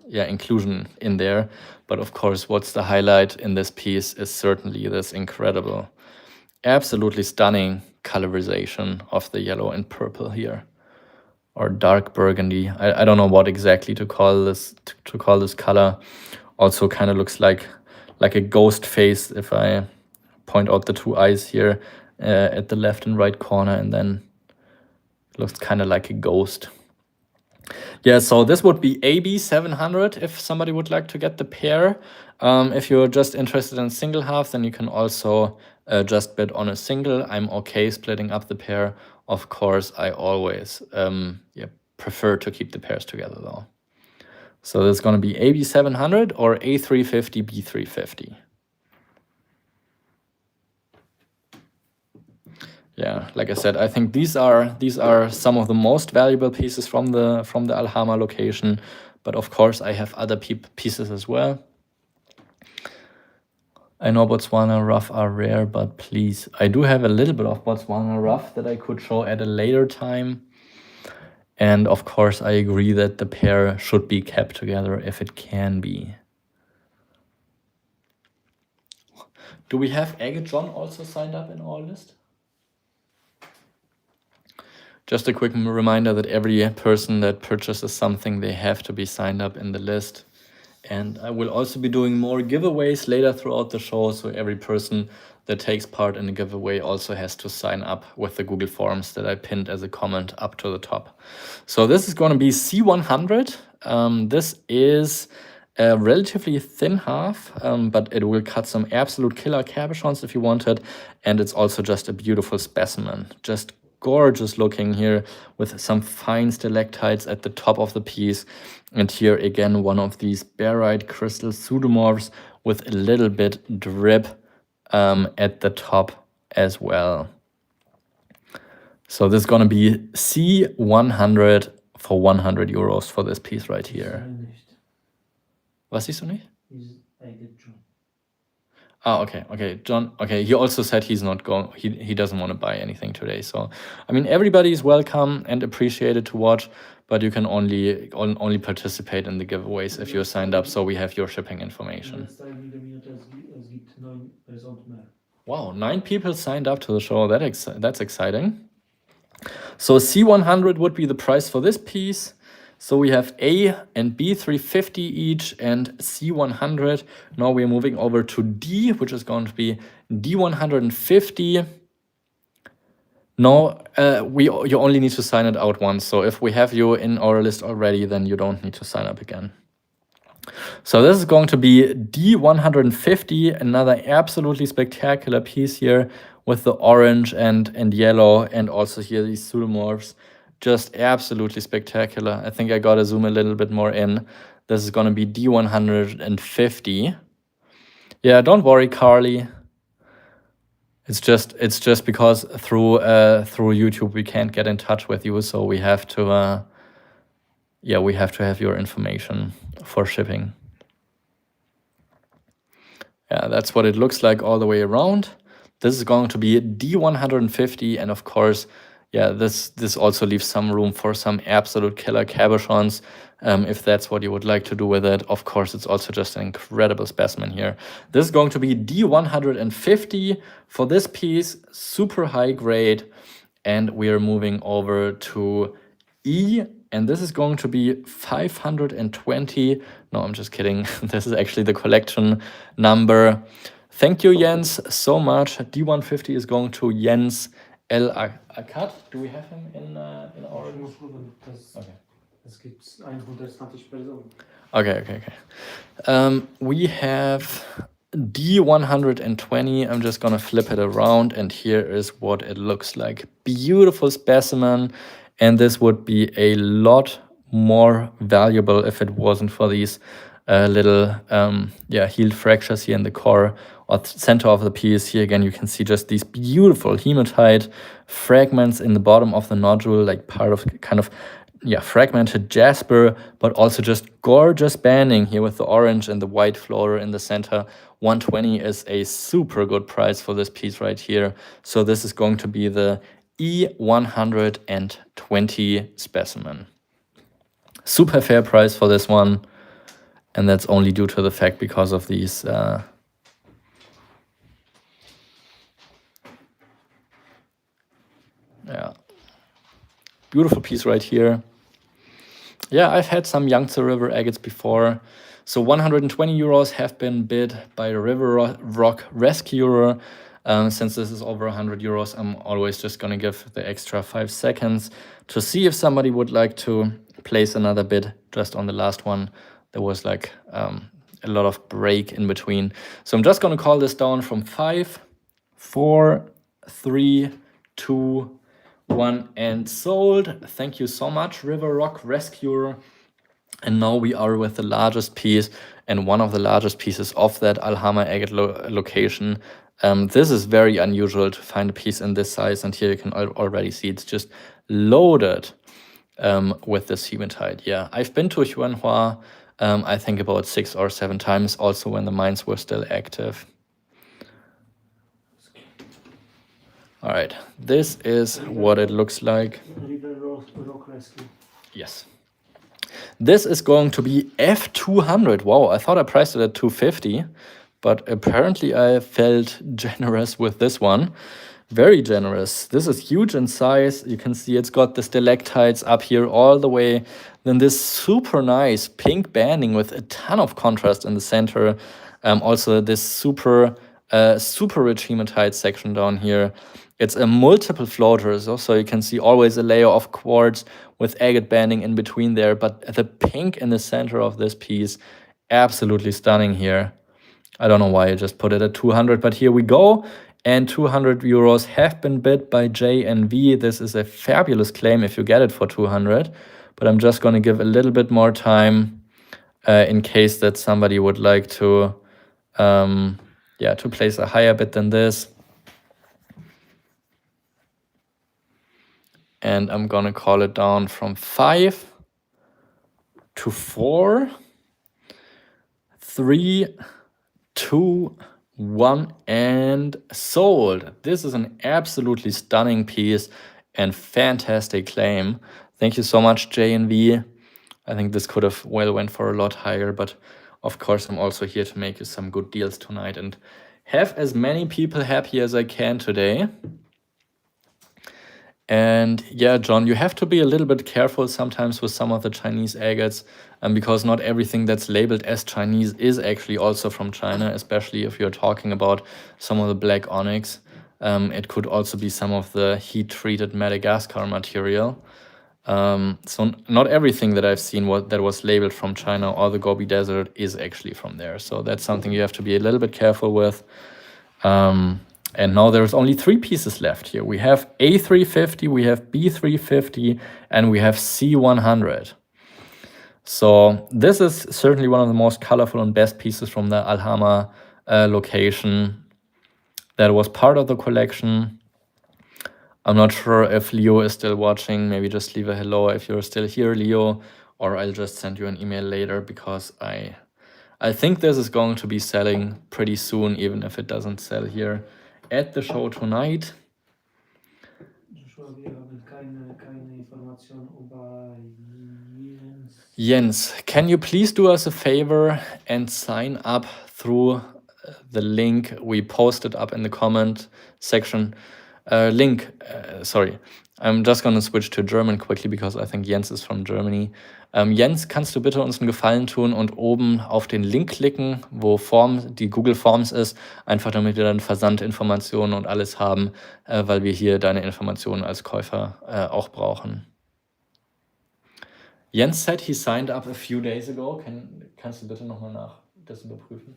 inclusion in there. But of course, what's the highlight in this piece is certainly this incredible, absolutely stunning colorization of the yellow and purple here, or dark burgundy. I don't know what exactly to call this color. Also kind of looks like a ghost face if I point out the two eyes here at the left and right corner, and then looks kind of like a ghost. Yeah, so this would be AB700 if somebody would like to get the pair. If you're just interested in single half, then you can also just bid on a single. I'm okay splitting up the pair. Of course, I always prefer to keep the pairs together though. So there's going to be AB700 or A350, B350. Yeah, like I said, I think these are some of the most valuable pieces from the Alhama location. But of course, I have other pieces as well. I know Botswana rough are rare, but please, I do have a little bit of Botswana rough that I could show at a later time. And of course, I agree that the pair should be kept together if it can be. Do we have Agate John also signed up in our list? Just a quick reminder that every person that purchases something, they have to be signed up in the list. And I will also be doing more giveaways later throughout the show. So every person that takes part in the giveaway also has to sign up with the Google Forms that I pinned as a comment up to the top. So this is going to be C100. This is a relatively thin half, but it will cut some absolute killer cabochons if you want it. And it's also just a beautiful specimen. Just gorgeous looking here with some fine stalactites at the top of the piece. And here again, one of these barite crystal pseudomorphs with a little bit drip at the top as well. So this is going to be C100 for 100 euros for this piece right here. Was siehst du nicht? Okay, John. Okay, he also said he's not going. He doesn't want to buy anything today. So, I mean, everybody is welcome and appreciated to watch, but you can only participate in the giveaways if you're signed up. So we have your shipping information. Wow, 9 people signed up to the show. That's exciting. So C100 would be the price for this piece. So we have A and B 350 each and C100. Now we're moving over to D, which is going to be D150. No, you only need to sign it out once. So if we have you in our list already, then you don't need to sign up again. So this is going to be D150, another absolutely spectacular piece here with the orange and yellow, and also here these pseudomorphs. Just absolutely spectacular. I think I gotta zoom a little bit more in. This is gonna be D150. Yeah, don't worry, Carly. It's just because through YouTube we can't get in touch with you, so we have to we have to have your information for shipping. Yeah, that's what it looks like all the way around. This is going to be D150, and of course, yeah, this also leaves some room for some absolute killer cabochons, if that's what you would like to do with it. Of course, it's also just an incredible specimen here. This is going to be D150 for this piece, super high grade, and we are moving over to E, and this is going to be 520. No, I'm just kidding. This is actually the collection number. Thank you, Jens, so much. D150 is going to Jens L. Agate. Do we have him in our... Okay. Es gibt 120 Personen. Okay. We have D120. I'm just gonna flip it around, and here is what it looks like. Beautiful specimen, and this would be a lot more valuable if it wasn't for these little healed fractures here in the core or center of the piece. Here again, you can see just these beautiful hematite fragments in the bottom of the nodule, like part of kind of fragmented jasper, but also just gorgeous banding here with the orange and the white flower in the center. 120 is a super good price for this piece right here. So this is going to be the E120 specimen. Super fair price for this one. And that's only due to the fact because of these beautiful piece right here. Yeah, I've had some Yangtze River agates before. So 120 euros have been bid by a River Rock Rescuer. Since this is over 100 euros, I'm always just gonna give the extra 5 seconds to see if somebody would like to place another bid. Just on the last one, there was like a lot of break in between. So I'm just gonna call this down from 5, 4, 3, 2, 1, and sold. Thank you so much, River Rock Rescuer. And now we are with the largest piece and one of the largest pieces of that Alama agate location. This is very unusual to find a piece in this size, and here you can already see it's just loaded with this hematite. Yeah, I've been to Yuanhua, I think about 6 or 7 times, also when the mines were still active. All right, this is what it looks like. River Rock Rescue. Yes. This is going to be F200. Wow, I thought I priced it at 250, but apparently I felt generous with this one. Very generous. This is huge in size. You can see it's got the stalactites up here all the way. Then this super nice pink banding with a ton of contrast in the center. Also this super rich hematite section down here. It's a multiple floater, so you can see always a layer of quartz with agate banding in between there, but the pink in the center of this piece, absolutely stunning here. I don't know why I just put it at 200, but here we go. And 200 euros have been bid by J and V. This is a fabulous claim if you get it for 200, but I'm just gonna give a little bit more time in case that somebody would like to, to place a higher bid than this. And I'm gonna call it down from 5 to 4, 3, 2, 1, and sold. This is an absolutely stunning piece and fantastic claim. Thank you so much, J and V. I think this could have well went for a lot higher, but of course I'm also here to make you some good deals tonight and have as many people happy as I can today. And yeah, John, you have to be a little bit careful sometimes with some of the Chinese agates, because not everything that's labeled as Chinese is actually also from China, especially if you're talking about some of the black onyx. It could also be some of the heat-treated Madagascar material. So not everything that I've seen that was labeled from China or the Gobi Desert is actually from there. So that's something you have to be a little bit careful with. And now there's only 3 pieces left here. We have A350, we have B350, and we have C100. So this is certainly one of the most colorful and best pieces from the Alama location that was part of the collection. I'm not sure if Leo is still watching. Maybe just leave a hello if you're still here, Leo, or I'll just send you an email later, because I think this is going to be selling pretty soon, even if it doesn't sell here at the show tonight. Jens, can you please do us a favor and sign up through the link we posted up in the comment section? Sorry, I'm just gonna switch to German quickly because I think Jens is from Germany. Jens, kannst du bitte uns einen Gefallen tun und oben auf den Link klicken, wo die Google Forms ist, einfach damit wir dann Versandinformationen und alles haben, weil wir hier deine Informationen als Käufer auch brauchen. Jens said he signed up a few days ago. Kannst du bitte nochmal das überprüfen?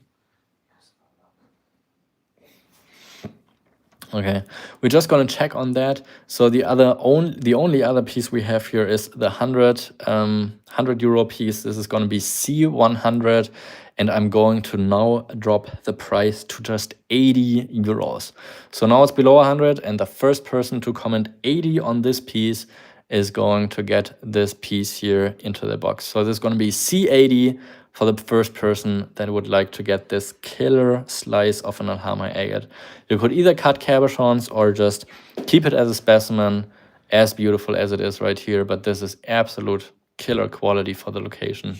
Okay, we're just gonna check on that. So the only other piece we have here is the 100 euro piece. This is gonna be C100, and I'm going to now drop the price to just 80 euros. So now it's below 100, and the first person to comment 80 on this piece is going to get this piece here into the box. So this is gonna be C80 for the first person that would like to get this killer slice of an Alama agate. You could either cut cabochons or just keep it as a specimen, as beautiful as it is right here, but this is absolute killer quality for the location.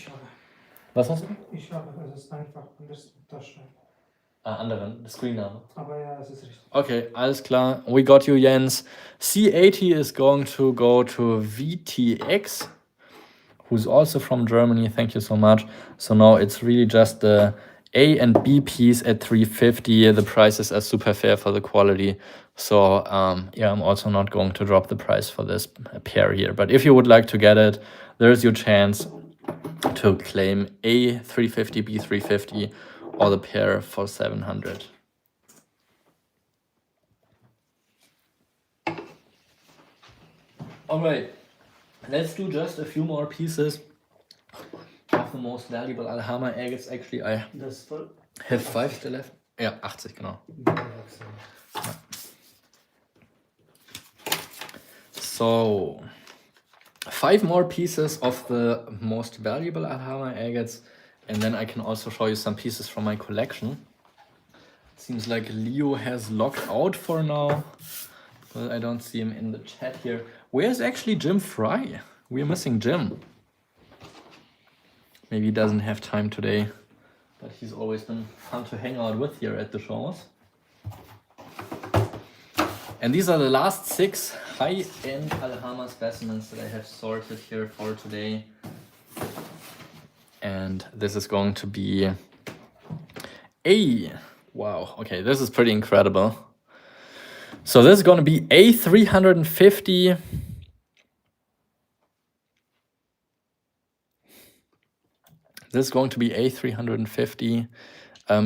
Was hast du? Ich habe, es ist einfach anders Tasche. Anderen, Screenname. Aber ja, es ist richtig. Okay, alles klar. We got you, Jens. C80 is going to go to VTX, who's also from Germany. Thank you so much. So now it's really just the A and B piece at 350. The prices are super fair for the quality. So yeah, I'm also not going to drop the price for this pair here. But if you would like to get it, there's your chance to claim A350, B350, or the pair for 700. All right. Let's do just a few more pieces of the most valuable Alama agates. Actually, I have 5 still left. Ja, 80, genau. So, 5 more pieces of the most valuable Alama agates, and then I can also show you some pieces from my collection. It seems like Leo has logged out for now. Well, I don't see him in the chat here. Where's actually Jim Fry? We're missing Jim. Maybe he doesn't have time today, but he's always been fun to hang out with here at the shows. And these are the last 6 high-end Alama specimens that I have sorted here for today. And this is going to be wow, okay, this is pretty incredible. So this is going to be A350. This is going to be A350.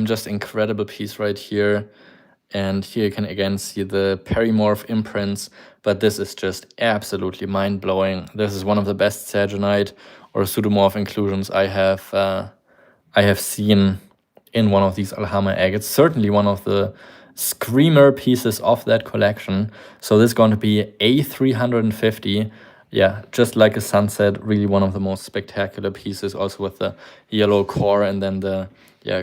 Just incredible piece right here. And here you can again see the perimorph imprints, but this is just absolutely mind-blowing. This is one of the best saginite or pseudomorph inclusions I have seen in one of these Alama agates. Certainly one of the screamer pieces of that collection. So this is going to be A350. Yeah, just like a sunset, really one of the most spectacular pieces, also with the yellow core and then the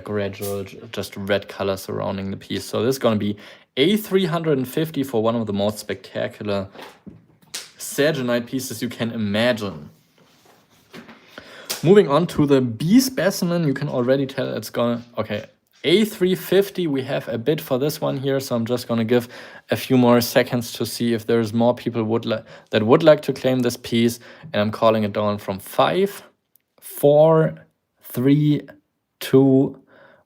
gradual just red color surrounding the piece. So this is going to be A350 for one of the most spectacular saginite pieces you can imagine. Moving on to the B specimen, you can already tell it's gonna, okay, A350, we have a bid for this one here, so I'm just gonna give a few more seconds to see if there's more people that would like to claim this piece, and I'm calling it down from 5, 4, 3, 2,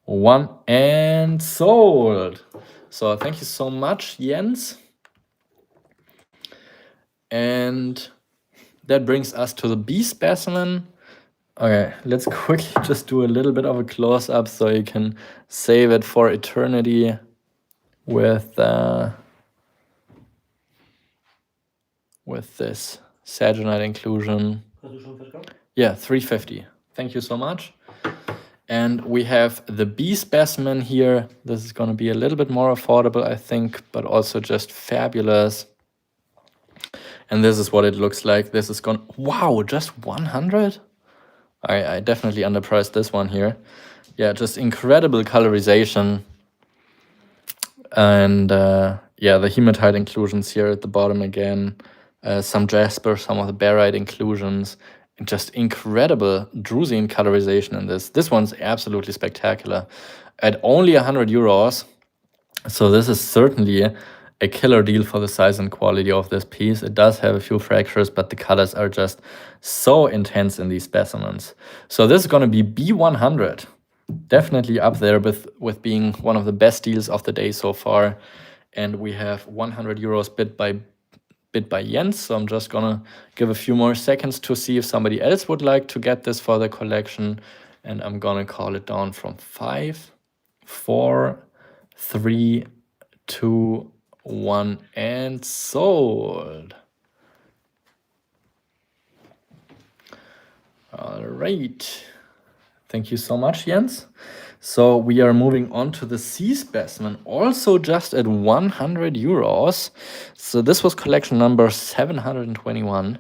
1, and sold. So thank you so much, Jens. And that brings us to the B specimen. Okay, let's quickly just do a little bit of a close-up so you can save it for eternity with this Saginite inclusion. Yeah, 350. Thank you so much. And we have the B specimen here. This is going to be a little bit more affordable, I think, but also just fabulous. And this is what it looks like. This is gone. Wow, just 100? I definitely underpriced this one here. Yeah, just incredible colorization. And yeah, the hematite inclusions here at the bottom again. Some jasper, some of the barite inclusions. Just incredible drusian colorization in this. This one's absolutely spectacular. At only 100 euros. So this is certainly a killer deal for the size and quality of this piece. It does have a few fractures, but the colors are just so intense in these specimens. So this is going to be B100. Definitely up there with being one of the best deals of the day so far. And we have 100 euros bid by Jens. So I'm just gonna give a few more seconds to see if somebody else would like to get this for the collection. And I'm gonna call it down from 5, 4, 3, 2, 1, and sold. All right. Thank you so much, Jens. So we are moving on to the C specimen, also just at 100 euros. So this was collection number 721,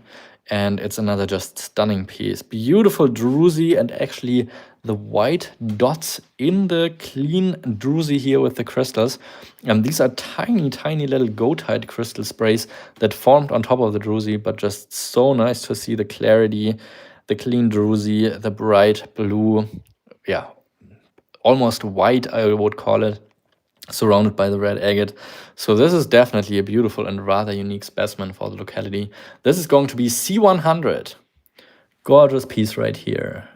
and it's another just stunning piece. Beautiful druzy, and actually the white dots in the clean druzy here with the crystals. And these are tiny, tiny little goethite crystal sprays that formed on top of the druzy, but just so nice to see the clarity, the clean druzy, the bright blue, yeah, almost white, I would call it, surrounded by the red agate. So this is definitely a beautiful and rather unique specimen for the locality. This is going to be C100. Gorgeous piece right here.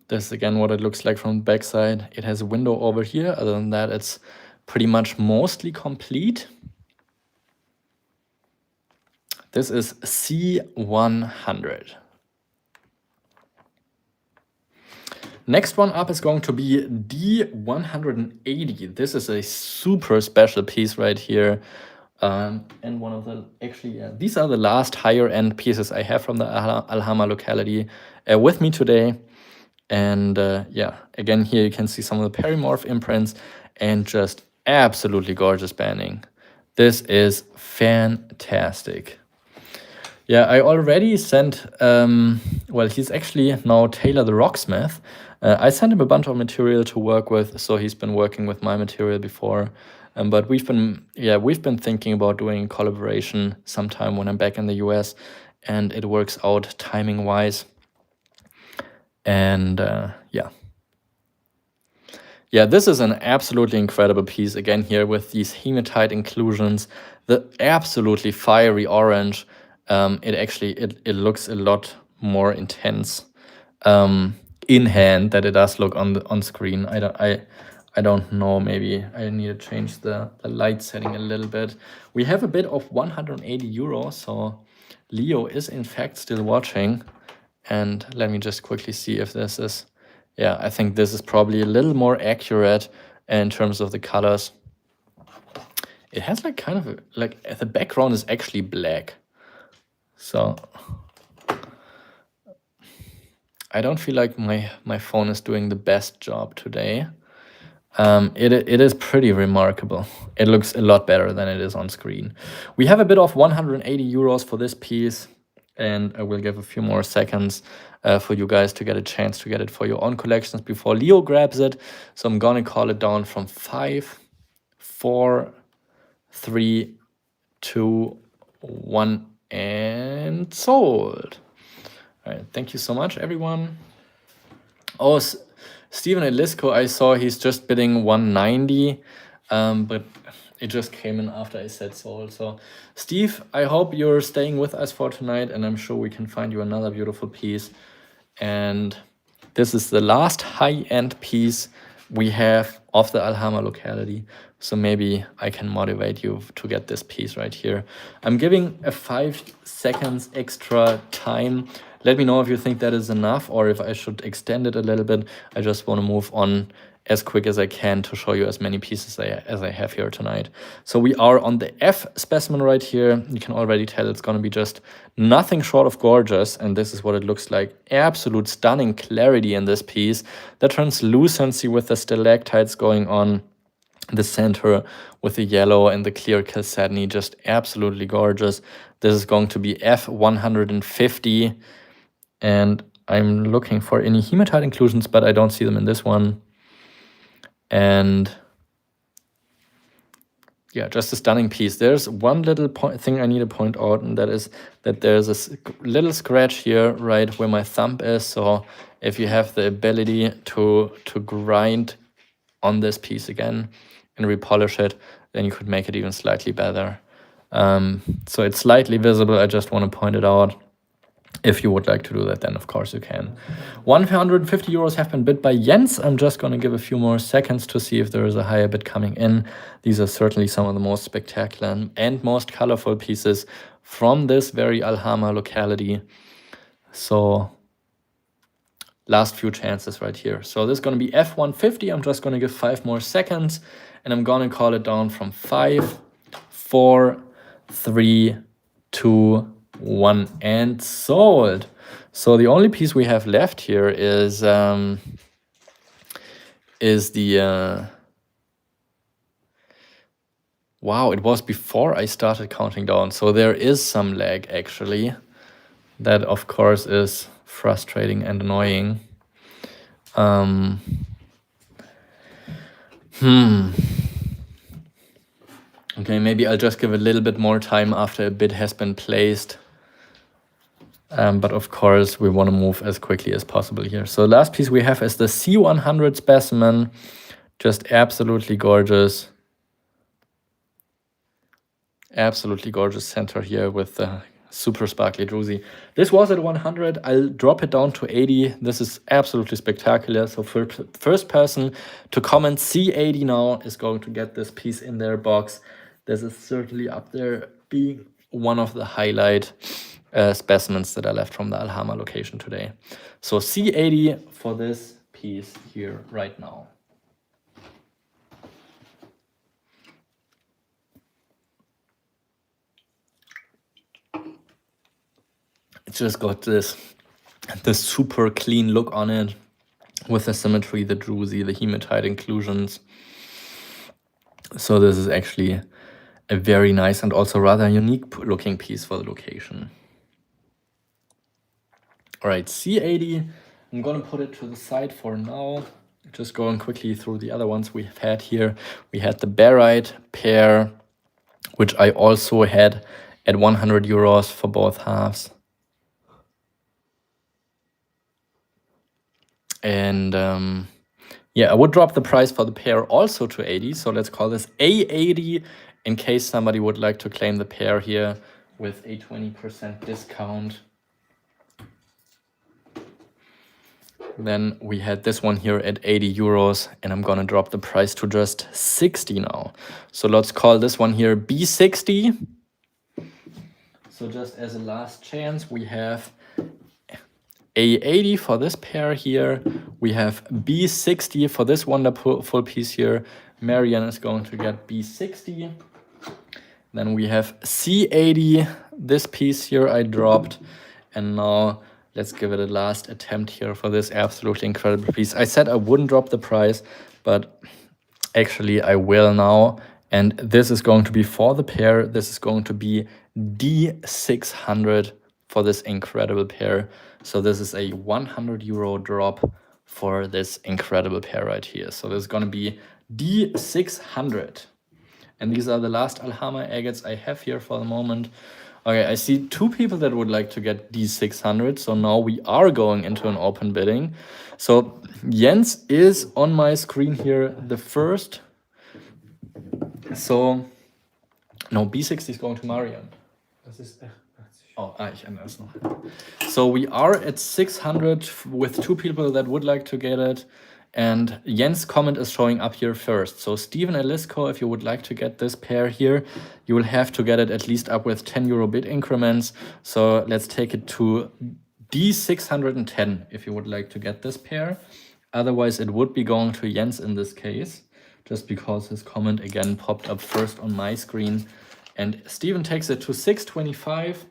This is again what it looks like from the backside. It has a window over here. Other than that, it's pretty much mostly complete. This is C100. Next one up is going to be D180. This is a super special piece right here. And one of the, actually, these are the last higher end pieces I have from the Alama locality with me today. And yeah, again, here you can see some of the perimorph imprints and just absolutely gorgeous banding. This is fantastic. Yeah, I already sent, well, he's actually now Taylor the Rocksmith. I sent him a bunch of material to work with, so he's been working with my material before. But we've been thinking about doing a collaboration sometime when I'm back in the US, and it works out timing wise. And yeah. Yeah, this is an absolutely incredible piece again here with these hematite inclusions, the absolutely fiery orange. It looks a lot more intense in hand than it does look on screen. I don't know, maybe I need to change the light setting a little bit. We have a bid of 180 euros, so Leo is in fact still watching. And let me just quickly see if this is, yeah, I think this is probably a little more accurate in terms of the colors. It has like kind of like the background is actually black. So I don't feel like my phone is doing the best job today. It is pretty remarkable. It looks a lot better than it is on screen. We have a bid of 180 euros for this piece, and I will give a few more seconds for you guys to get a chance to get it for your own collections before Leo grabs it. So I'm gonna call it down from 5, 4, 3, 2, 1, and sold. All right, thank you so much, everyone. Oh, Steven Elisco, I saw he's just bidding 190, but it just came in after I said sold. So, Steve, I hope you're staying with us for tonight, and I'm sure we can find you another beautiful piece. And this is the last high-end piece we have of the Alhama locality. So maybe I can motivate you to get this piece right here. I'm giving a 5 seconds extra time. Let me know if you think that is enough or if I should extend it a little bit. I just want to move on as quick as I can to show you as many pieces as I have here tonight. So we are on the F specimen right here. You can already tell it's going to be just nothing short of gorgeous, and this is what it looks like. Absolute stunning clarity in this piece. The translucency with the stalactites going on the center with the yellow and the clear chalcedony, just absolutely gorgeous. This is going to be F150, and I'm looking for any hematite inclusions, but I don't see them in this one. And yeah, just a stunning piece. There's one little thing I need to point out, and that is that there's a little scratch here right where my thumb is. So if you have the ability to grind on this piece again and repolish it, then you could make it even slightly better. So it's slightly visible. I just want to point it out. If you would like to do that, then of course you can. 150 euros have been bid by Jens. I'm just going to give a few more seconds to see if there is a higher bid coming in. These are certainly some of the most spectacular and most colorful pieces from this very Alhama locality. So last few chances right here. So this is going to be F150. I'm just going to give 5 more seconds, and I'm going to call it down from 5, 4, 3, 2, 1, and sold. So the only piece we have left here is the wow, it was before I started counting down, so there is some lag actually. That of course is frustrating and annoying. Okay, maybe I'll just give a little bit more time after a bid has been placed. But of course, we want to move as quickly as possible here. So last piece we have is the C100 specimen. Just absolutely gorgeous. Absolutely gorgeous center here with the super sparkly druzy. This was at 100. I'll drop it down to 80. This is absolutely spectacular. So for first person to comment C80 now is going to get this piece in their box. This is certainly up there being one of the highlight specimens that I left from the Alhama location today. So C80 for this piece here right now. It's just got this super clean look on it with the symmetry, the druzy, the hematite inclusions. So this is actually a very nice and also rather unique looking piece for the location. All right, C80, I'm going to put it to the side for now. Just going quickly through the other ones we've had here. We had the barite pair, which I also had at 100 euros for both halves. And yeah, I would drop the price for the pair also to 80. So let's call this A80 in case somebody would like to claim the pair here with a 20% discount. Then we had this one here at 80 euros, and I'm going to drop the price to just 60 now. So let's call this one here B60. So just as a last chance, we have A80 for this pair here. We have B60 for this wonderful piece here. Marianne is going to get B60. Then we have C80, this piece here I dropped. And now let's give it a last attempt here for this absolutely incredible piece. I said I wouldn't drop the price, but actually I will now. And this is going to be for the pair. This is going to be D600 for this incredible pair. So this is a 100 euro drop for this incredible pair right here. So this is going to be D600. And these are the last Alama agates I have here for the moment. Okay, I see 2 people that would like to get these 600. So now we are going into an open bidding. So Jens is on my screen here, the first. So, no, B60 is going to Marian. Das ist echt 80. Oh, ich ändere es noch. So we are at 600 with 2 people that would like to get it. And Jens' comment is showing up here first. So Steven and Lisco, if you would like to get this pair here, you will have to get it at least up with 10 euro bid increments. So let's take it to D610 if you would like to get this pair. Otherwise, it would be going to Jens in this case, just because his comment again popped up first on my screen. And Steven takes it to 625.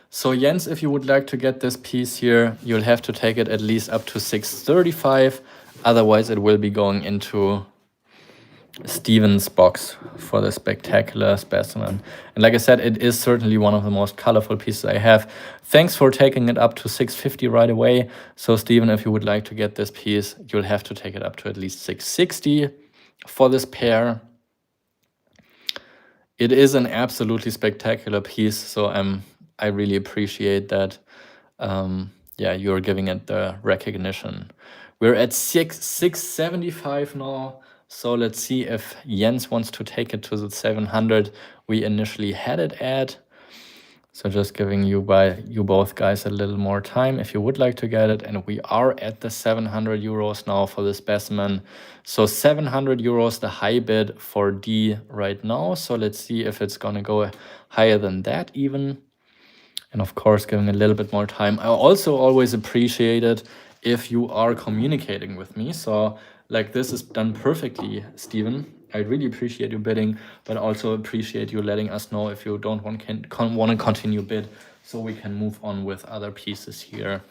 So Jens, if you would like to get this piece here, you'll have to take it at least up to 635. Otherwise, it will be going into Steven's box for the spectacular specimen. And like I said, it is certainly one of the most colorful pieces I have. Thanks for taking it up to 650 right away. So Steven, if you would like to get this piece, you'll have to take it up to at least 660 for this pair. It is an absolutely spectacular piece, so I really appreciate that. Yeah, you're giving it the recognition. We're at 675 now. So let's see if Jens wants to take it to the 700 we initially had it at. So just giving you both guys a little more time if you would like to get it. And we are at the 700 euros now for the specimen. So 700 euros, the high bid for D right now. So let's see if it's gonna go higher than that even. And of course, giving a little bit more time. I also always appreciate it if you are communicating with me. So like this is done perfectly, Steven. I really appreciate you bidding, but also appreciate you letting us know if you don't want to continue bid, so we can move on with other pieces here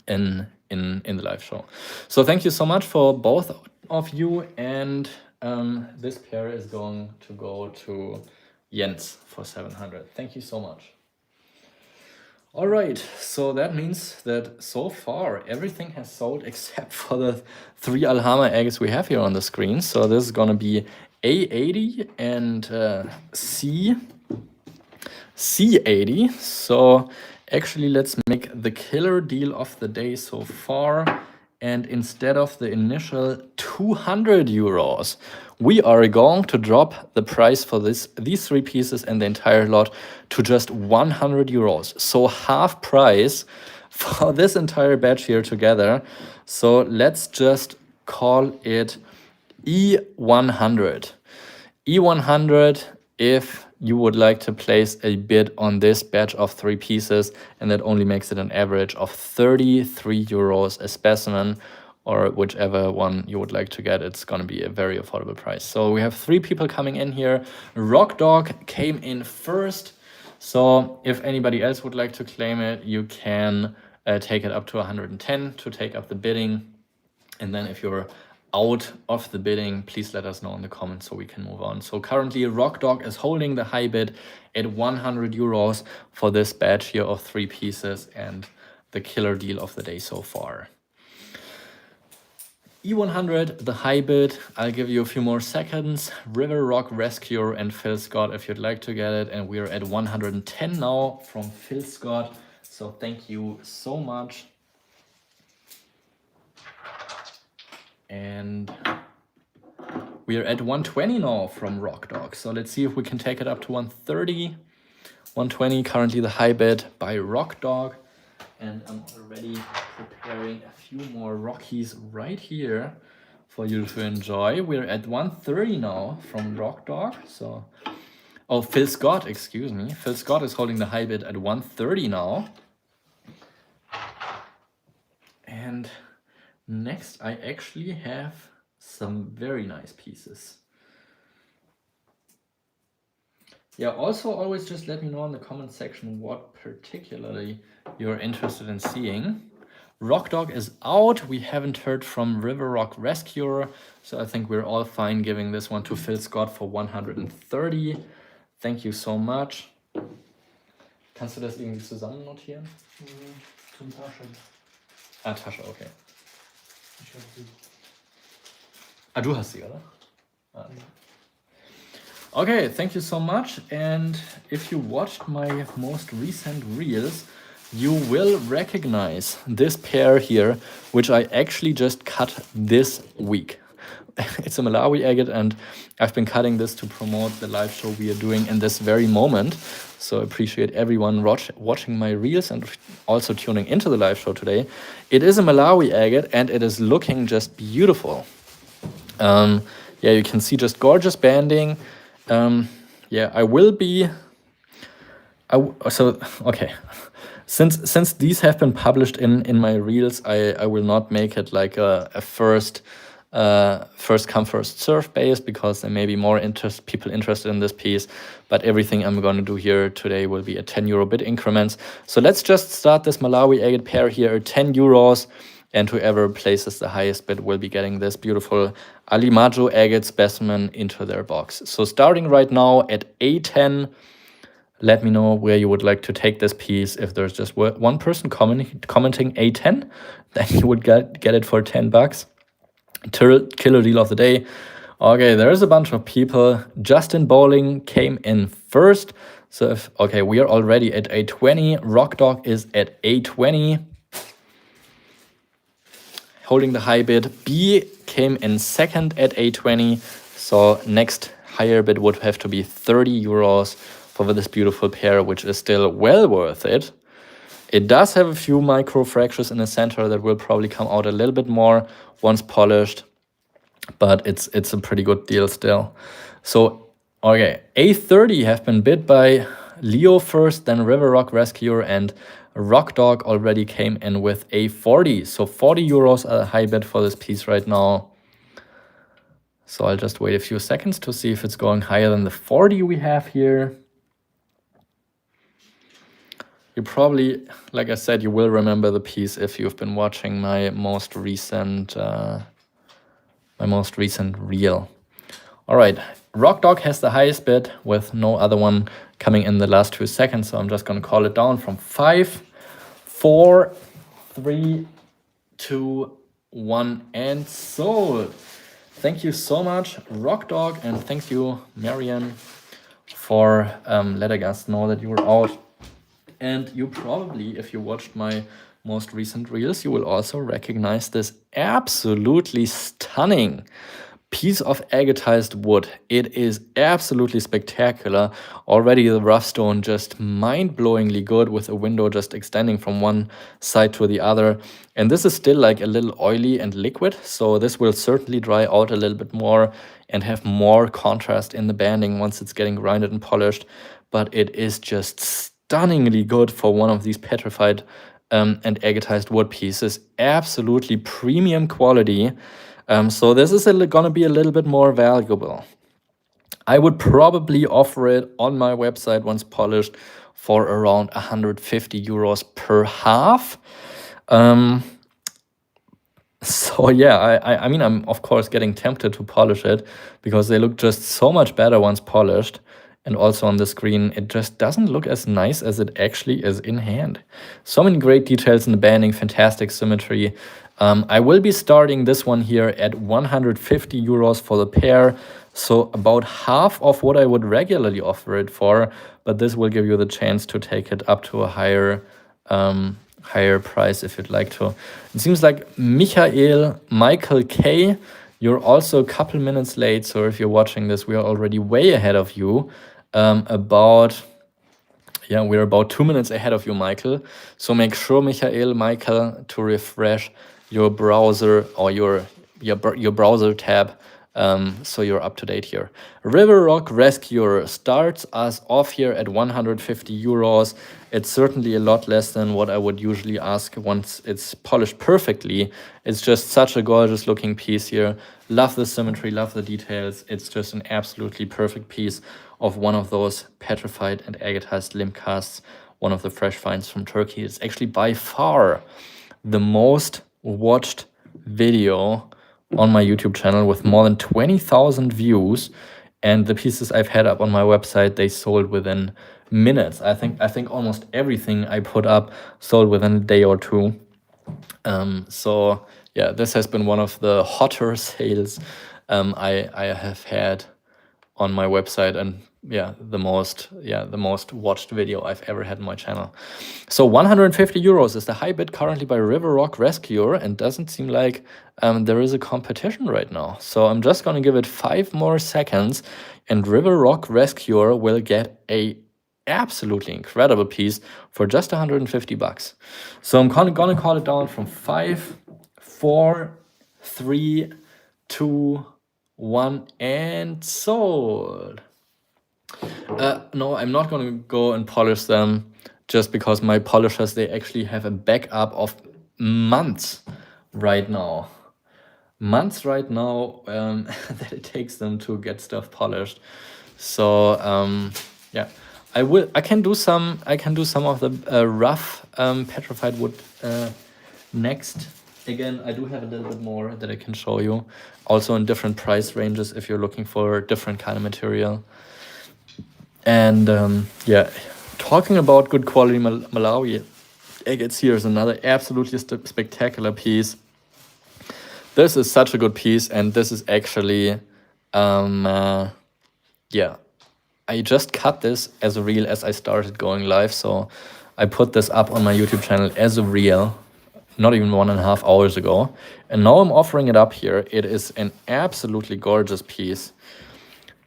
in the live show. So thank you so much for both of you, and this pair is going to go to Jens for 700. Thank you so much. All right, so that means that so far everything has sold except for the 3 Alama agates we have here on the screen. So this is gonna be A80 and C80. So actually let's make the killer deal of the day so far. And instead of the initial 200 euros, we are going to drop the price for these 3 pieces and the entire lot to just 100 euros. So half price for this entire batch here together. So let's just call it E100. E100 if you would like to place a bid on this batch of 3 pieces, and that only makes it an average of 33 euros a specimen, or whichever one you would like to get. It's going to be a very affordable price. So we have 3 people coming in here. Rock Dog came in first. So if anybody else would like to claim it, you can take it up to 110 to take up the bidding. And then if you're out of the bidding, please let us know in the comments so we can move on. So currently Rock Dog is holding the high bid at 100 euros for this batch here of 3 pieces and the killer deal of the day so far. E100, the high bid, I'll give you a few more seconds. River Rock Rescuer and Phil Scott if you'd like to get it. And we're at 110 now from Phil Scott. So thank you so much. And we are at 120 now from Rock Dog. So let's see if we can take it up to 130. 120, currently the high bid by Rock Dog. And I'm already preparing a few more Rockies right here for you to enjoy. We're at 130 now from Rock Dog. So, oh, Phil Scott, excuse me. Phil Scott is holding the high bid at 130 now. And next, I actually have some very nice pieces. Yeah, also always just let me know in the comment section what particularly you're interested in seeing. Rock Dog is out. We haven't heard from River Rock Rescuer, so I think we're all fine giving this one to Phil Scott for 130. Thank you so much. Kannst du das irgendwie zusammen notieren? Zum Tasche. Ah, Tasche, okay. Ich hab sie. Ah, du hast sie, oder? Ah. Okay, thank you so much. And if you watched my most recent reels, you will recognize this pair here, which I actually just cut this week. It's a Malawi agate, and I've been cutting this to promote the live show we are doing in this very moment. So I appreciate everyone watching my reels and also tuning into the live show today. It is a Malawi agate, and it is looking just beautiful. Yeah, you can see just gorgeous banding. Yeah, I will be. Okay. Since these have been published in my reels, I will not make it like a first come first serve base, because there may be more people interested in this piece. But everything I'm going to do here today will be at 10 euro bid increments. So let's just start this Malawi agate pair here at 10 euros. And whoever places the highest bid will be getting this beautiful Alama agate specimen into their box. So starting right now at A10, let me know where you would like to take this piece. If there's just one person commenting A10, then you would get it for 10 bucks. Killer deal of the day. Okay, there's a bunch of people. Justin Bowling came in first. So we are already at A20. Rock Dog is at A20. Holding the high bid. B came in second at A20. So next higher bid would have to be 30 euros for this beautiful pair, which is still well worth it. It does have a few micro fractures in the center that will probably come out a little bit more once polished, but it's a pretty good deal still. So, okay, A30 have been bid by Leo first, then River Rock Rescuer, and Rock Dog already came in with A40. So 40 euros a high bid for this piece right now. So I'll just wait a few seconds to see if it's going higher than the 40 we have here. You probably, like I said, you will remember the piece if you've been watching my most recent reel. All right, Rock Dog has the highest bid with no other one coming in the last 2 seconds. So I'm just going to call it down from 5, 4, 3, 2, 1, and sold. Thank you so much, Rock Dog, and thank you, Marianne, for letting us know that you were out. And you probably, if you watched my most recent reels, you will also recognize this absolutely stunning piece of agatized wood. It is absolutely spectacular. Already the rough stone just mind-blowingly good, with a window just extending from one side to the other. And this is still like a little oily and liquid, so this will certainly dry out a little bit more and have more contrast in the banding once it's getting grinded and polished. But it is just stunningly good for one of these petrified and agatized wood pieces. Absolutely premium quality. So this is gonna be a little bit more valuable. I would probably offer it on my website once polished for around 150 euros per half. So yeah, I mean, I'm of course getting tempted to polish it because they look just so much better once polished. And also on the screen, it just doesn't look as nice as it actually is in hand. So many great details in the banding, fantastic symmetry. I will be starting this one here at 150 euros for the pair. So about half of what I would regularly offer it for, but this will give you the chance to take it up to a higher price if you'd like to. It seems like Michael K, you're also a couple minutes late. So if you're watching this, we are already way ahead of you. We're about 2 minutes ahead of you, Michael. So make sure, Michael, to refresh your browser or your browser tab, so you're up to date here. River Rock Rescuer starts us off here at 150 euros. It's certainly a lot less than what I would usually ask once it's polished perfectly. It's just such a gorgeous looking piece here. Love the symmetry, love the details. It's just an absolutely perfect piece of one of those petrified and agatized limb casts, one of the fresh finds from Turkey. It's actually by far the most watched video on my YouTube channel with more than 20,000 views. And the pieces I've had up on my website, they sold within minutes. I think almost everything I put up sold within a day or two. So yeah, this has been one of the hotter sales I have had on my website, and yeah, the most watched video I've ever had on my channel. So 150 euros is the high bid currently by River Rock Rescuer, and doesn't seem like there is a competition right now. So I'm just gonna give it 5 more seconds, and River Rock Rescuer will get a absolutely incredible piece for just 150 bucks. So I'm gonna call it down from 5, 4, 3, 2, 1, and sold. No, I'm not gonna go and polish them, just because my polishers, they actually have a backup of months right now. That it takes them to get stuff polished. So yeah, I can do some of the rough petrified wood next. Again, I do have a little bit more that I can show you, also in different price ranges if you're looking for different kind of material. And yeah, talking about good quality Malawi agates, here is another absolutely spectacular piece. This is such a good piece, and this is actually, yeah, I just cut this as a reel as I started going live, so I put this up on my YouTube channel as a reel, not even 1.5 hours ago, and now I'm offering it up here. It is an absolutely gorgeous piece.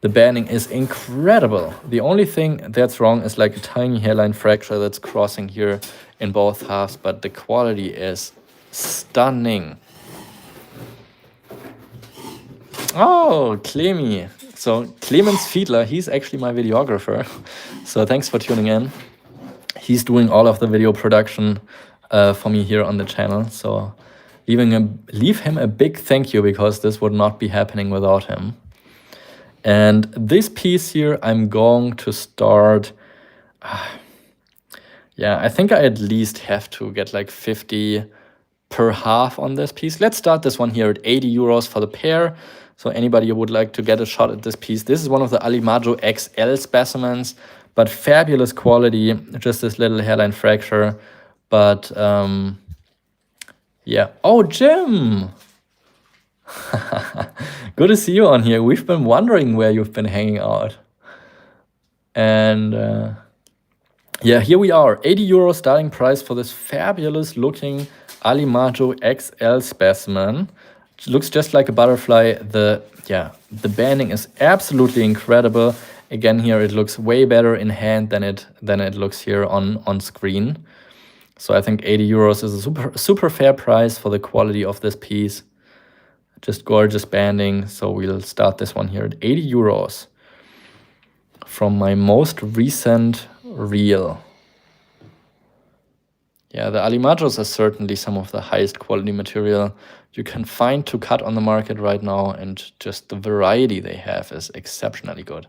The banding is incredible. The only thing that's wrong is like a tiny hairline fracture that's crossing here in both halves, but the quality is stunning. Oh, Clemi. So Clemens Fiedler, he's actually my videographer. So thanks for tuning in. He's doing all of the video production for me here on the channel. So leave him a big thank you, because this would not be happening without him. And this piece here, I'm going to start. Yeah, I think I at least have to get like 50 per half on this piece. Let's start this one here at 80 euros for the pair. So anybody who would like to get a shot at this piece, this is one of the Alama XL specimens, but fabulous quality, just this little hairline fracture. But yeah. Oh, Jim! Good to see you on here. We've been wondering where you've been hanging out. And yeah, here we are. 80 euro starting price for this fabulous looking Alama XL specimen. It looks just like a butterfly. The banding is absolutely incredible. Again, here it looks way better in hand than it looks here on screen. So I think 80 euros is a super fair price for the quality of this piece. Just gorgeous banding. So we'll start this one here at 80 euros from my most recent reel. Yeah, the Alimajos are certainly some of the highest quality material you can find to cut on the market right now, and just the variety they have is exceptionally good.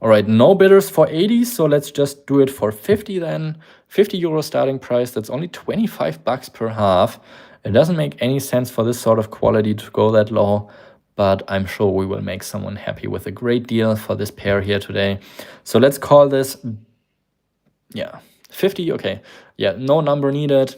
All right, no bidders for 80, so let's just do it for 50 then. 50 euro starting price, that's only 25 bucks per half. It doesn't make any sense for this sort of quality to go that low, but I'm sure we will make someone happy with a great deal for this pair here today. So let's call this, yeah, 50, okay. Yeah, no number needed.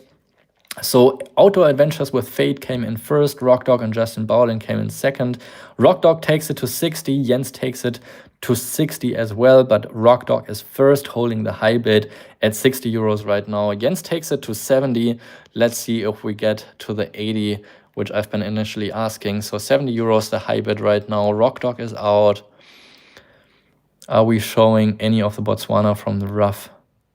So Outdoor Adventures with Fate came in first, Rock Dog and Justin Bowling came in second. Rock Dog takes it to 60, Jens takes it to 60 as well, but Rock Dog is first, holding the high bid at 60 euros right now. Jens takes it to 70. Let's see if we get to the 80, which I've been initially asking. So 70 euros the high bid right now. Rock Dog is out. Are we showing any of the Botswana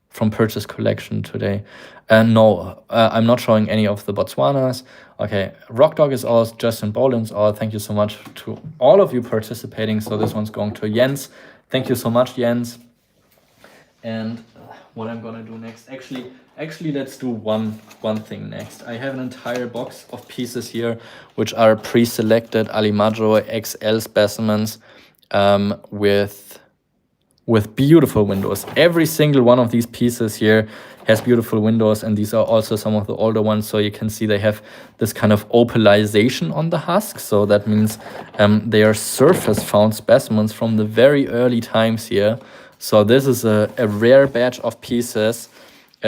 from purchase collection today? No, I'm not showing any of the Botswanas. Okay, Rock Dog is out, Justin Boland's out. Thank you so much to all of you participating. So this one's going to Jens. Thank you so much, Jens. And what I'm gonna do next, actually let's do one thing next. I have an entire box of pieces here, which are pre-selected Alimajo XL specimens with beautiful windows. Every single one of these pieces here has beautiful windows, and these are also some of the older ones. So you can see they have this kind of opalization on the husk. So that means they are surface found specimens from the very early times here. So this is a rare batch of pieces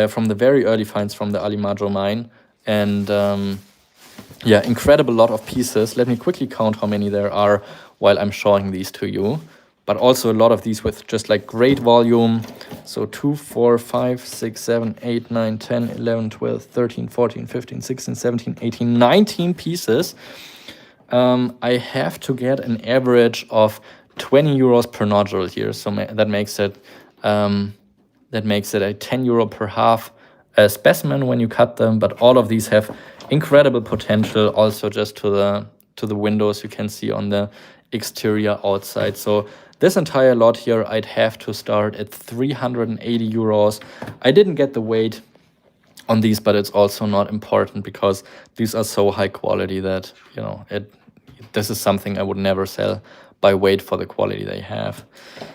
from the very early finds from the Alimajo mine. And yeah, incredible lot of pieces. Let me quickly count how many there are while I'm showing these to you. but also a lot of these with just like great volume. So 2, 4, 5, 6, 7, 8, 9, 10, 11, 12, 13, 14, 15, 16, 17, 18, 19 pieces. I have to get an average of 20 euros per nodule here. So that makes it a 10 euro per half specimen when you cut them. But all of these have incredible potential. Also, just to the windows you can see on the exterior outside. So this entire lot here, I'd have to start at 380 euros. I didn't get the weight on these, but it's also not important because these are so high quality that, you know, this is something I would never sell by weight for the quality they have.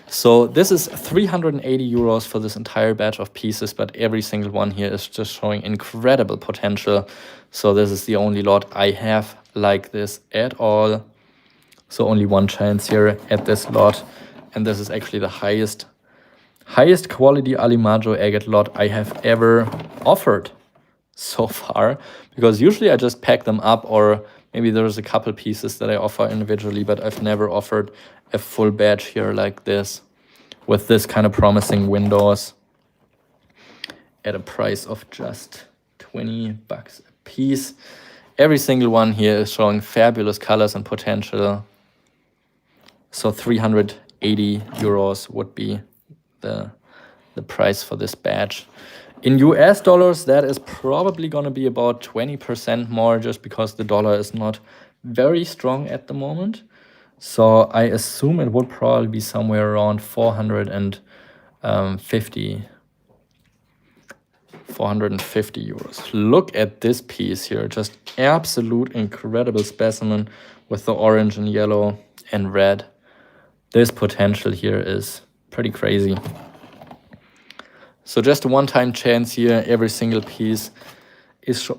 So this is 380 euros for this entire batch of pieces, but every single one here is just showing incredible potential. So this is the only lot I have like this at all. So only one chance here at this lot. And this is actually the highest quality Alimaggio agate lot I have ever offered so far, because usually I just pack them up, or maybe there's a couple pieces that I offer individually, but I've never offered a full batch here like this with this kind of promising windows at a price of just 20 bucks a piece. Every single one here is showing fabulous colors and potential. So 380 euros would be the price for this batch. In US dollars, that is probably going to be about 20% more, just because the dollar is not very strong at the moment. So I assume it would probably be somewhere around 450 euros. Look at this piece here, just absolute incredible specimen with the orange and yellow and red. This potential here is pretty crazy. So just a one-time chance here. Every single piece is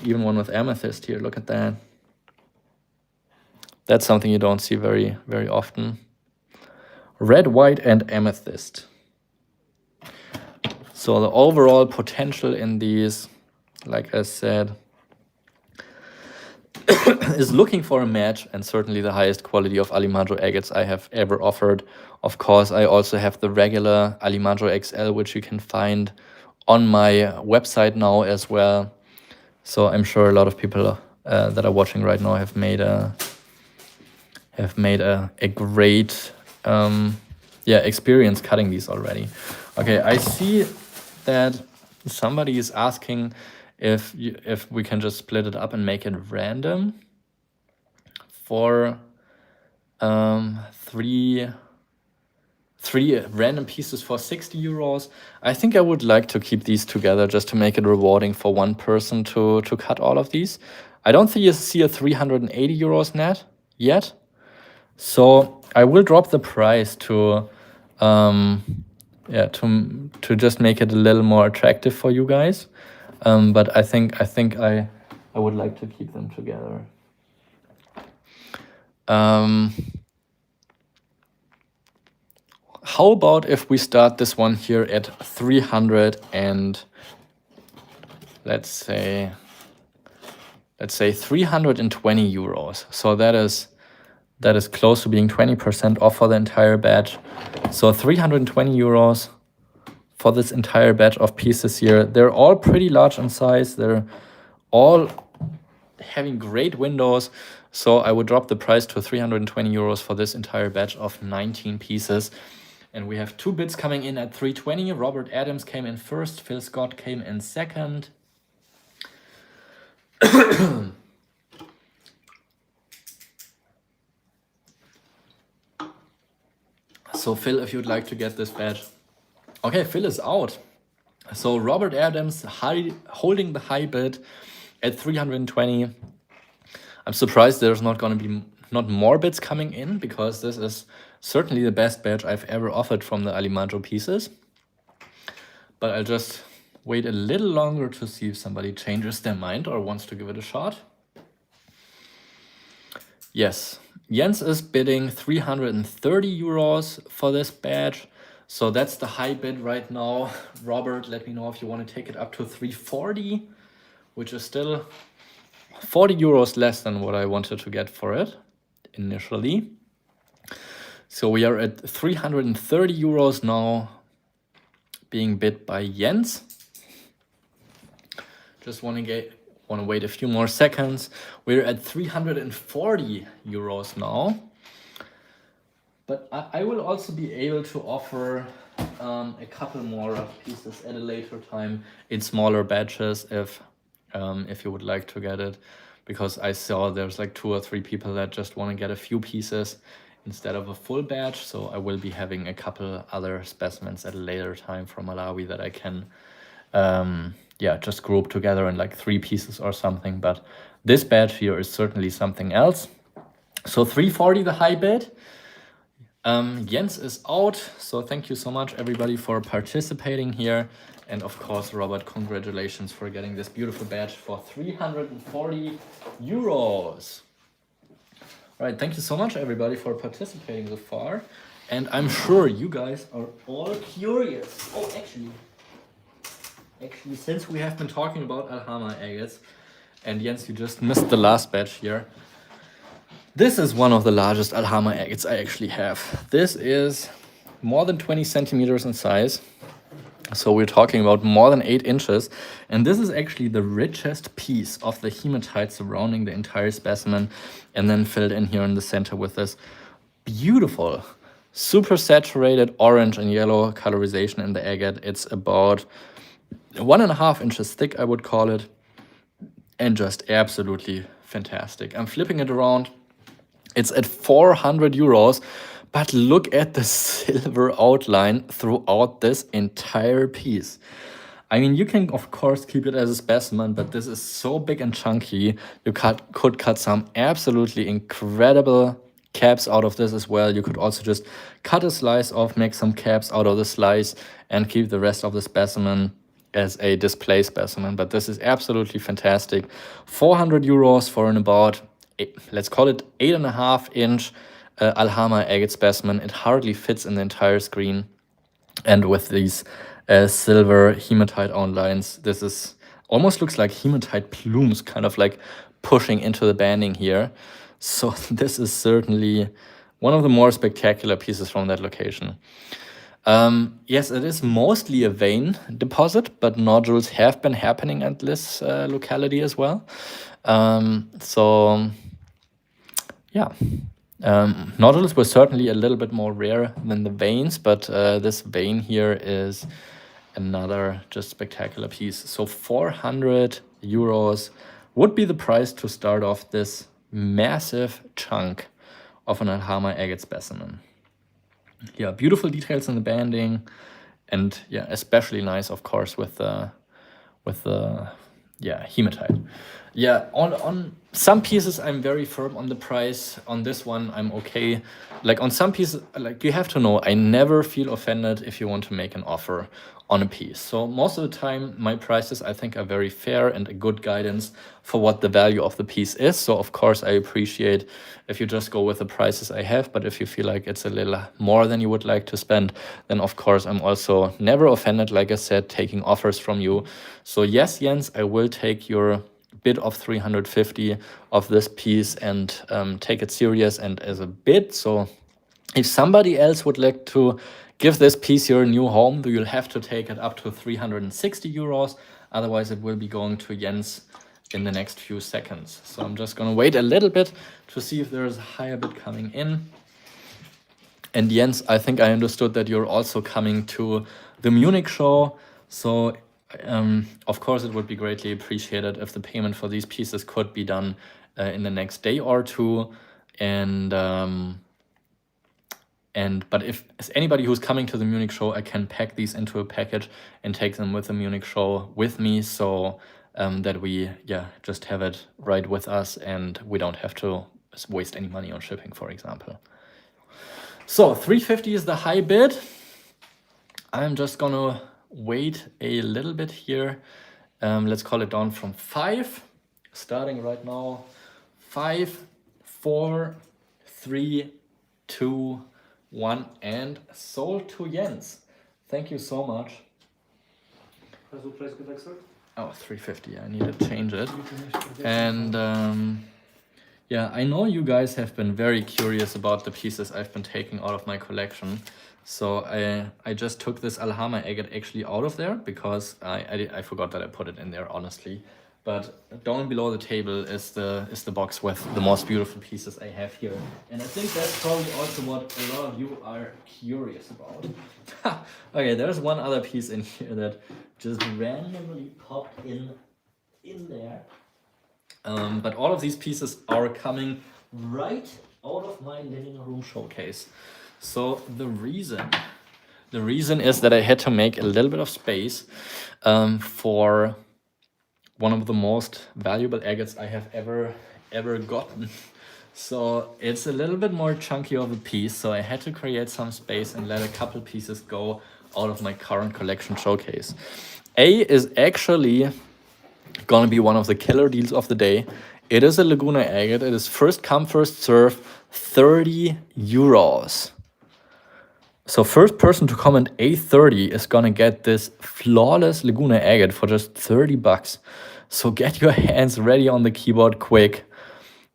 even one with amethyst here. Look at that. That's something you don't see very, very often. Red, white, and amethyst. So the overall potential in these, like I said, is looking for a match, and certainly the highest quality of Alimaggio agates I have ever offered. Of course, I also have the regular Alimaggio XL, which you can find on my website now as well. So I'm sure a lot of people that are watching right now have made a great experience cutting these already. Okay, I see that somebody is asking if we can just split it up and make it random for three random pieces for 60 euros. I think I would like to keep these together just to make it rewarding for one person to cut all of these. I don't see a 380 euros net yet, so I will drop the price to just make it a little more attractive for you guys. But I think I would like to keep them together. How about if we start this one here at 300 and let's say 320 euros. So that is close to being 20% off for the entire batch. So 320 euros for this entire batch of pieces here. They're all pretty large in size. They're all having great windows. So I would drop the price to 320 euros for this entire batch of 19 pieces. And we have two bids coming in at 320. Robert Adams came in first. Phil Scott came in second. So Phil, if you'd like to get this badge. Okay, Phil is out. So Robert Adams holding the high bid at 320. I'm surprised there's not going to be more bids coming in, because this is certainly the best badge I've ever offered from the Alimaggio pieces. But I'll just wait a little longer to see if somebody changes their mind or wants to give it a shot. Yes, Jens is bidding 330 euros for this badge. So that's the high bid right now. Robert, let me know if you want to take it up to 340, which is still 40 euros less than what I wanted to get for it initially. So we are at 330 euros now, being bid by Jens. Just want to wait a few more seconds. We're at 340 euros now. But I will also be able to offer a couple more pieces at a later time in smaller batches if you would like to get it, because I saw there's like 2 or 3 people that just want to get a few pieces instead of a full batch. So I will be having a couple other specimens at a later time from Malawi that I can just group together in like 3 pieces or something. But this batch here is certainly something else. So 340 the high bid. Jens is out, so thank you so much everybody for participating here. And of course, Robert, congratulations for getting this beautiful badge for 340 euros. All right, thank you so much everybody for participating so far. And I'm sure you guys are all curious. Oh, actually, since we have been talking about Alama agates, and Jens, you just missed the last batch here. This is one of the largest Alama agates I actually have. This is more than 20 centimeters in size. So we're talking about more than 8 inches. And this is actually the richest piece of the hematite surrounding the entire specimen, and then filled in here in the center with this beautiful, super saturated orange and yellow colorization in the agate. It's about 1.5 inches thick, I would call it, and just absolutely fantastic. I'm flipping it around. It's at 400 euros, but look at the silver outline throughout this entire piece. I mean, you can of course keep it as a specimen, but this is so big and chunky. You could cut some absolutely incredible caps out of this as well. You could also just cut a slice off, make some caps out of the slice, and keep the rest of the specimen as a display specimen. But this is absolutely fantastic. 400 euros for an about, let's call it 8.5 inch Alama agate specimen. It hardly fits in the entire screen. And with these silver hematite outlines, this is almost looks like hematite plumes kind of like pushing into the banding here. So this is certainly one of the more spectacular pieces from that location. Yes, it is mostly a vein deposit, but nodules have been happening at this locality as well. Nodules were certainly a little bit more rare than the veins, but this vein here is another just spectacular piece. So 400 euros would be the price to start off this massive chunk of an Alama agate specimen. Yeah, beautiful details in the banding, and yeah, especially nice, of course, with the hematite. Yeah, on some pieces I'm very firm on the price. On this one I'm okay. Like on some pieces, like you have to know, I never feel offended if you want to make an offer on a piece. So most of the time my prices I think are very fair and a good guidance for what the value of the piece is. So of course I appreciate if you just go with the prices I have, but if you feel like it's a little more than you would like to spend, then of course I'm also never offended, like I said, taking offers from you. So yes, Jens, I will take your bid of 350 of this piece and take it serious and as a bid. So if somebody else would like to give this piece your new home, you'll have to take it up to 360 euros. Otherwise it will be going to Jens in the next few seconds. So I'm just gonna wait a little bit to see if there is a higher bid coming in. And Jens, I think I understood that you're also coming to the Munich show. So of course, it would be greatly appreciated if the payment for these pieces could be done in the next day or two. But if anybody who's coming to the Munich show, I can pack these into a package and take them with the Munich show with me, so that we just have it right with us and we don't have to waste any money on shipping, for example. So 350 is the high bid. I'm just gonna wait a little bit here. Let's call it down from 5, starting right now. 5, 4, 3, 2, 1, and sold to Jens. Thank you so much. Hast du Preis gewechselt? Oh, 350, I need to change it. And Yeah, I know you guys have been very curious about the pieces I've been taking out of my collection. So I just took this Alama agate actually out of there because I forgot that I put it in there, honestly. But down below the table is the box with the most beautiful pieces I have here. And I think that's probably also what a lot of you are curious about. Okay, there's one other piece in here that just randomly popped in there. But all of these pieces are coming right out of my living room showcase. So the reason is that I had to make a little bit of space for one of the most valuable agates I have ever gotten. So it's a little bit more chunky of a piece, so I had to create some space and let a couple pieces go out of my current collection showcase. A is actually gonna be one of the killer deals of the day. It is a Laguna agate. It is first come, first serve, 30 euros. So first person to comment A30 is gonna get this flawless Laguna agate for just 30 bucks. So get your hands ready on the keyboard quick,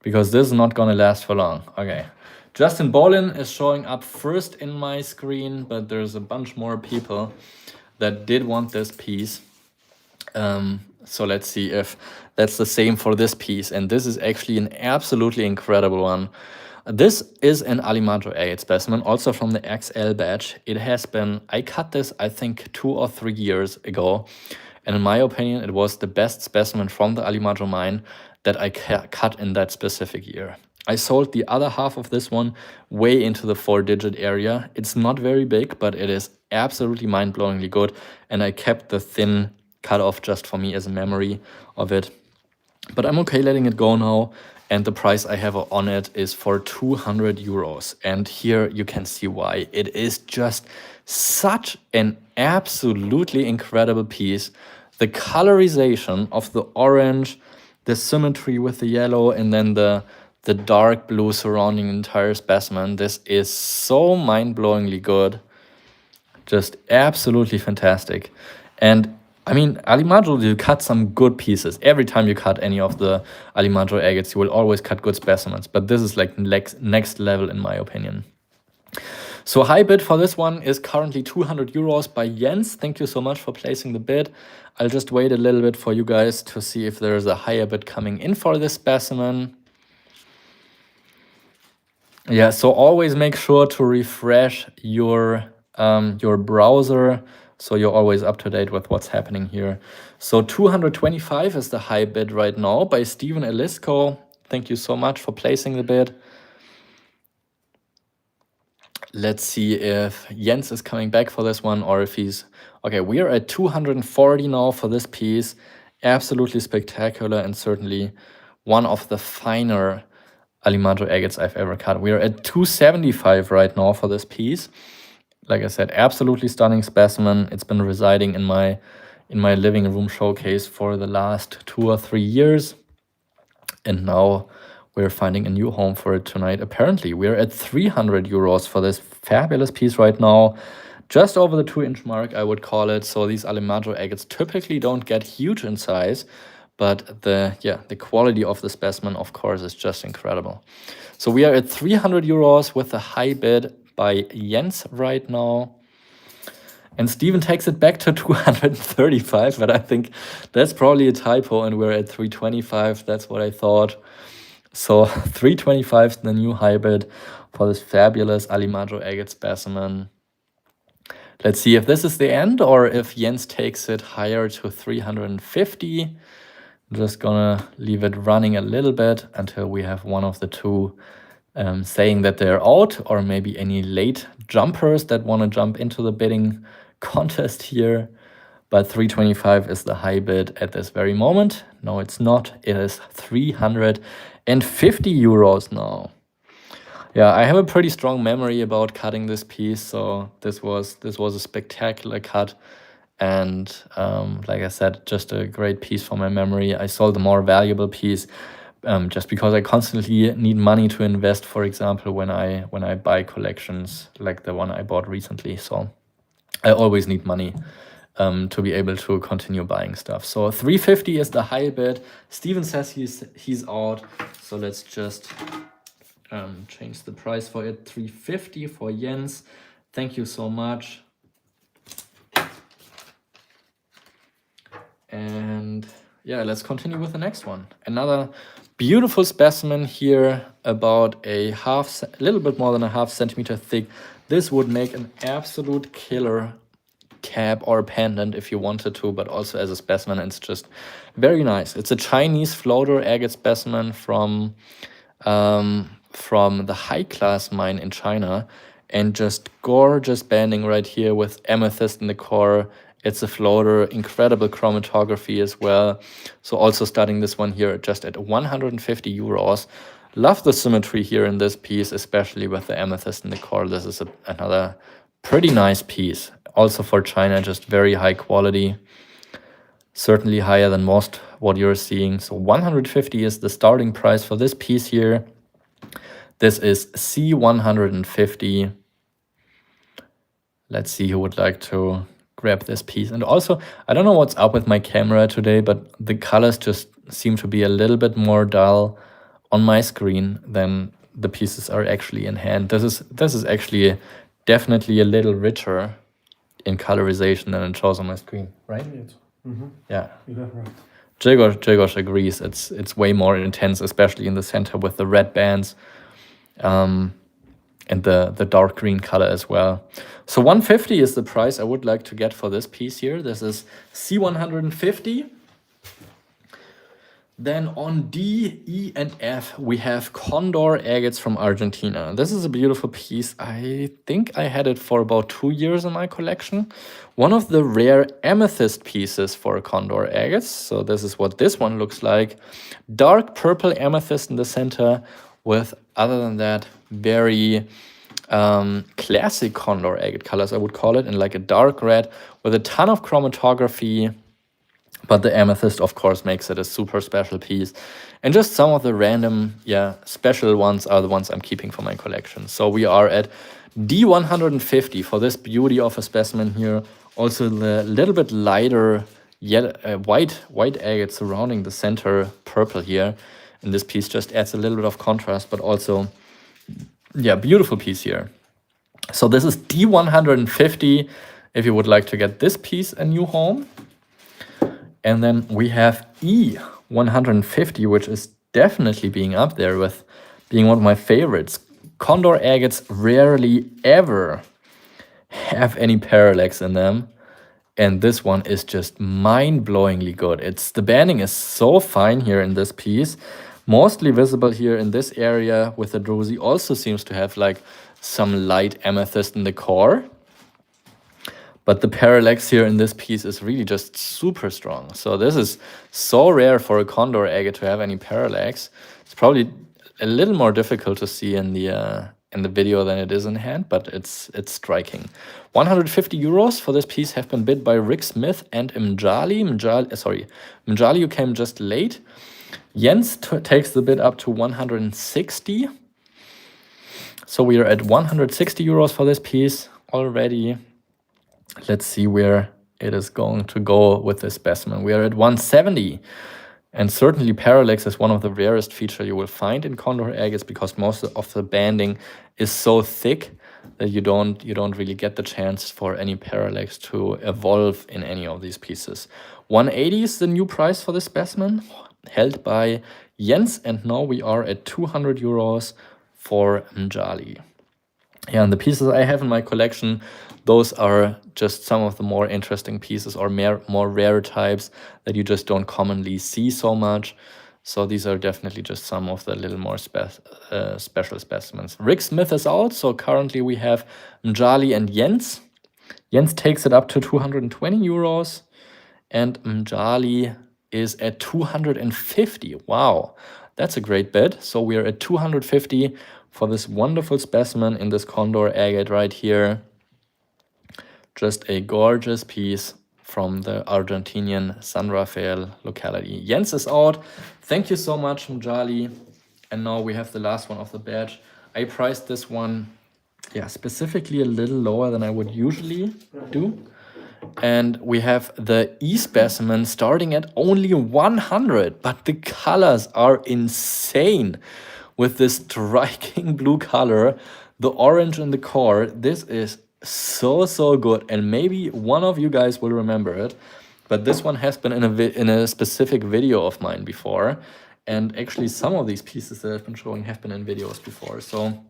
because this is not gonna last for long. Okay. Justin Bolin is showing up first in my screen, but there's a bunch more people that did want this piece. So let's see if that's the same for this piece. And this is actually an absolutely incredible one. This is an Alimadro agate specimen, also from the XL batch. It has been, I cut this, I think, 2 or 3 years ago. And in my opinion, it was the best specimen from the Alimadro mine that I cut in that specific year. I sold the other half of this one way into the 4-digit area. It's not very big, but it is absolutely mind-blowingly good. And I kept the thin cut off just for me as a memory of it. But I'm okay letting it go now. And the price I have on it is for 200 euros. And here you can see why. It is just such an absolutely incredible piece. The colorization of the orange, the symmetry with the yellow, and then the dark blue surrounding the entire specimen. This is so mind-blowingly good. Just absolutely fantastic. And I mean, Alimadro, you cut some good pieces. Every time you cut any of the Alimadro agates, you will always cut good specimens. But this is like next level in my opinion. So high bid for this one is currently 200 euros by Jens. Thank you so much for placing the bid. I'll just wait a little bit for you guys to see if there's a higher bid coming in for this specimen. Yeah, so always make sure to refresh your browser so you're always up to date with what's happening here. So 225 is the high bid right now by Steven Elisco. Thank you so much for placing the bid. Let's see if Jens is coming back for this one or if he's... Okay, we are at 240 now for this piece. Absolutely spectacular and certainly one of the finer Alimadro agates I've ever cut. We are at 275 right now for this piece. Like I said, absolutely stunning specimen. It's been residing in my living room showcase for the last 2 or 3 years. And now we're finding a new home for it tonight. Apparently, we're at 300 euros for this fabulous piece right now. Just over the 2-inch mark, I would call it. So these Alimadro agates typically don't get huge in size, but the quality of the specimen, of course, is just incredible. So we are at 300 euros with a high bid by Jens right now. And Steven takes it back to 235, but I think that's probably a typo, and we're at 325. That's what I thought. So 325 is the new high bid for this fabulous Alimadro agate specimen. Let's see if this is the end or if Jens takes it higher to 350. I'm just gonna leave it running a little bit until we have one of the two saying that they're out, or maybe any late jumpers that want to jump into the bidding contest here. But 325 is the high bid at this very moment. No, it's not. It is 350 euros now. Yeah, I have a pretty strong memory about cutting this piece, so this was a spectacular cut. And like I said, just a great piece for my memory. I sold the more valuable piece just because I constantly need money to invest, for example, when I buy collections like the one I bought recently. So I always need money to be able to continue buying stuff. So 350 is the high bid. Steven says he's out. So let's just change the price for it. 350 for Jens. Thank you so much. And yeah, let's continue with the next one. Another beautiful specimen here, about a little bit more than a half centimeter thick. This would make an absolute killer cap or pendant if you wanted to, but also as a specimen, it's just very nice. It's a Chinese floater agate specimen from the high class mine in China, and just gorgeous banding right here with amethyst in the core. It's a floater, incredible chromatography as well. So also starting this one here just at 150 euros. Love the symmetry here in this piece, especially with the amethyst in the core. This is another pretty nice piece. Also for China, just very high quality. Certainly higher than most what you're seeing. So 150 is the starting price for this piece here. This is C150. Let's see who would like to grab this piece. And also, I don't know what's up with my camera today, but the colors just seem to be a little bit more dull on my screen than the pieces are actually in hand. This is actually definitely a little richer in colorization than it shows on my screen, right? Yes. Mm-hmm. Yeah. You have right. Jigos agrees. It's way more intense, especially in the center with the red bands, and the dark green color as well. So 150 is the price I would like to get for this piece here. This is C150. Then on D, E, and F, we have Condor agates from Argentina. This is a beautiful piece. I think I had it for about 2 years in my collection. One of the rare amethyst pieces for Condor agates. So this is what this one looks like. Dark purple amethyst in the center with, other than that, very classic Condor agate colors, I would call it, in like a dark red with a ton of chromatography. But the amethyst, of course, makes it a super special piece. And just some of the random, special ones are the ones I'm keeping for my collection. So we are at D150 for this beauty of a specimen here. Also the little bit lighter white agate surrounding the center purple here. And this piece just adds a little bit of contrast, but also, beautiful piece here. So this is D150 if you would like to get this piece a new home. And then we have E150, which is definitely being up there with being one of my favorites. Condor agates rarely ever have any parallax in them. And this one is just mind-blowingly good. The banding is so fine here in this piece. Mostly visible here in this area with the druzy. Also seems to have like some light amethyst in the core. But the parallax here in this piece is really just super strong. So this is so rare for a Condor agate to have any parallax. It's probably a little more difficult to see in the video than it is in hand, but it's striking. 150 euros for this piece have been bid by Rick Smith and Mjali. Mjali, you came just late. Jens takes the bid up to 160. So we are at 160 euros for this piece already. Let's see where it is going to go with this specimen. We are at 170. And certainly parallax is one of the rarest features you will find in Condor agates, because most of the banding is so thick that you don't really get the chance for any parallax to evolve in any of these pieces. 180 is the new price for this specimen, held by Jens, and now we are at 200 euros for Mjali. Yeah, and the pieces I have in my collection, those are just some of the more interesting pieces or more rare types that you just don't commonly see so much. So these are definitely just some of the little more special specimens. Rick Smith is out, so currently we have Mjali and Jens. Jens takes it up to 220 euros and Mjali is at 250. Wow, that's a great bid. So we are at 250 for this wonderful specimen in this Condor agate right here. Just a gorgeous piece from the Argentinian San Rafael locality. Jens is out. Thank you so much, Mjali. And now we have the last one of the batch. I priced this one, specifically a little lower than I would usually do. And we have the E specimen starting at only 100, but the colors are insane with this striking blue color, the orange in the core. This is so good, and maybe one of you guys will remember it, but this one has been in a specific video of mine before, and actually some of these pieces that I've been showing have been in videos before. So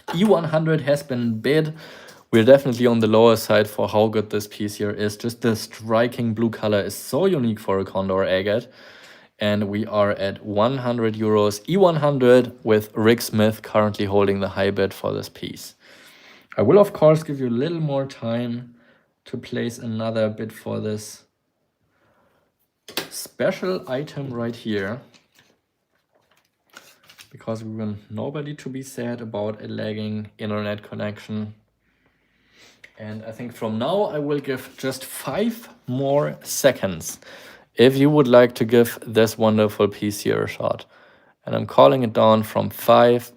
E100 has been bid. We're definitely on the lower side for how good this piece here is. Just the striking blue color is so unique for a Condor agate. And we are at 100 euros E100 with Rick Smith currently holding the high bid for this piece. I will of course give you a little more time to place another bid for this special item right here, because we want nobody to be sad about a lagging internet connection. And I think from now I will give just 5 more seconds if you would like to give this wonderful piece here a shot. And I'm calling it down from 5,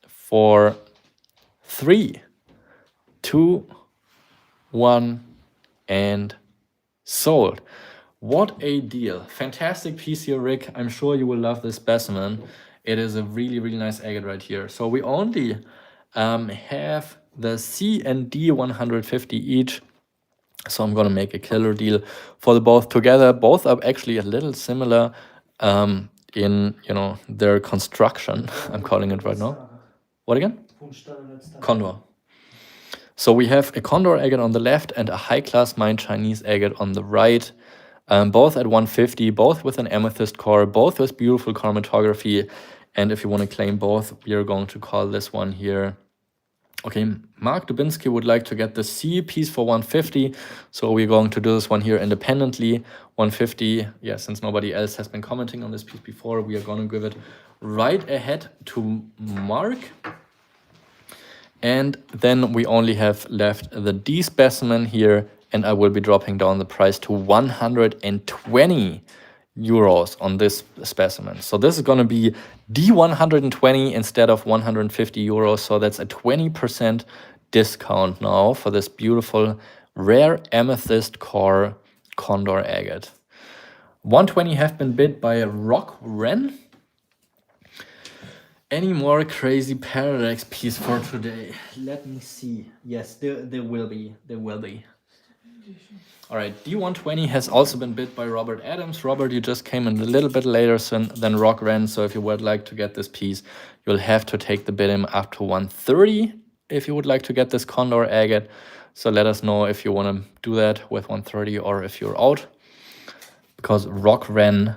4, 3, 2, 1, and sold. What a deal. Fantastic piece here, Rick. I'm sure you will love this specimen. It is a really nice agate right here. So we only have the C and D 150 each. So I'm gonna make a killer deal for the both together. Both are actually a little similar in, you know, their construction. I'm calling it right now. What again? Condor. So we have a Condor agate on the left and a high-class mine Chinese agate on the right. Both at 150, both with an amethyst core, both with beautiful chromatography. And if you want to claim both, we are going to call this one here. Okay, Mark Dubinsky would like to get the C piece for 150. So we're going to do this one here independently. 150, yeah, since nobody else has been commenting on this piece before, we are going to give it right ahead to Mark. And then we only have left the D specimen here, and I will be dropping down the price to 120 euros on this specimen. So this is going to be D120 instead of 150 euros. So that's a 20% discount now for this beautiful rare amethyst core Condor agate. 120 have been bid by Rock Wren. Any more crazy parallax piece for today? Let me see. Yes, there will be. There will be. All right, D120 has also been bid by Robert Adams. Robert, you just came in a little bit later than Rock Wren, so if you would like to get this piece, you'll have to take the bid in up to 130 if you would like to get this Condor agate. So let us know if you want to do that with 130 or if you're out, because Rock Wren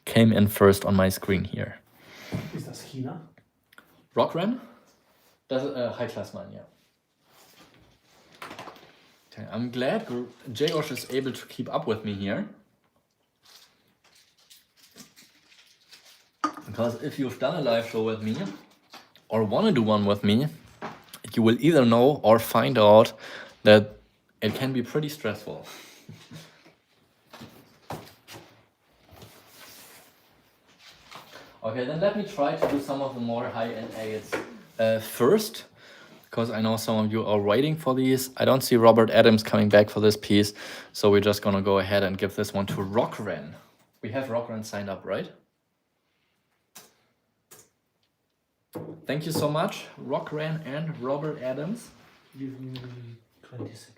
came in first on my screen here. Is das China? Rock Wren? That's a high-class mine, yeah. Okay, I'm glad Jagosh is able to keep up with me here. Because if you've done a live show with me, or want to do one with me, you will either know or find out that it can be pretty stressful. Okay, then let me try to do some of the more high-end agates first, because I know some of you are waiting for these. I don't see Robert Adams coming back for this piece, so we're just gonna go ahead and give this one to Rock Wren. We have Rock Wren signed up, right? Thank you so much, Rock Wren and Robert Adams. Give me 20 seconds.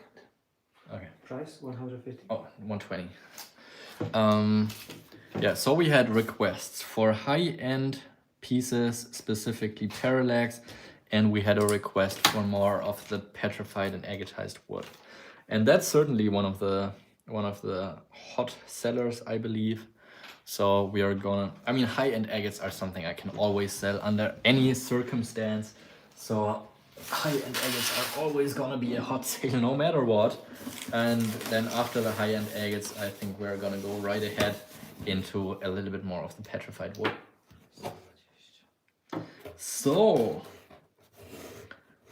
Okay. Price 150. Oh, 120. Yeah, so we had requests for high-end pieces, specifically parallax, and we had a request for more of the petrified and agatized wood. And that's certainly one of the hot sellers, I believe. So we are gonna, I mean, high-end agates are something I can always sell under any circumstance. So high-end agates are always gonna be a hot sale no matter what. And then after the high-end agates, I think we're gonna go right ahead into a little bit more of the petrified wood. So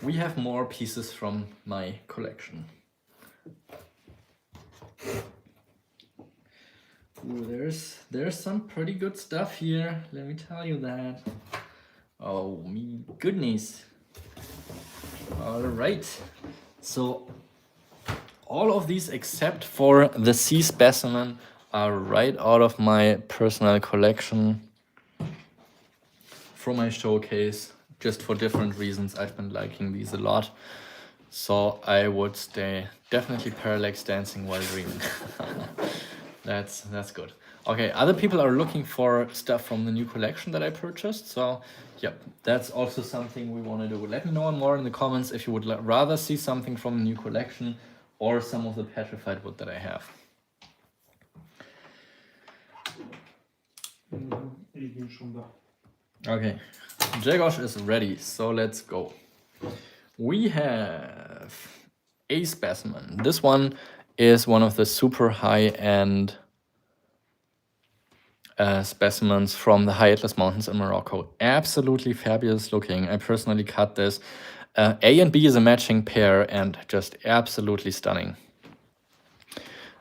we have more pieces from my collection. Ooh, there's some pretty good stuff here, let me tell you that. Oh me goodness. All right, so all of these except for the C specimen are right out of my personal collection from my showcase, just for different reasons. I've been liking these a lot. So I would stay definitely parallax dancing while dreaming. That's good. Okay, other people are looking for stuff from the new collection that I purchased. So yeah, that's also something we want to do. Let me know more in the comments if you would rather see something from the new collection or some of the petrified wood that I have. Okay, Jagosh is ready, so let's go. We have a specimen. This one is one of the super high-end specimens from the High Atlas Mountains in Morocco. Absolutely fabulous looking. I personally cut this. A and B is a matching pair and just absolutely stunning.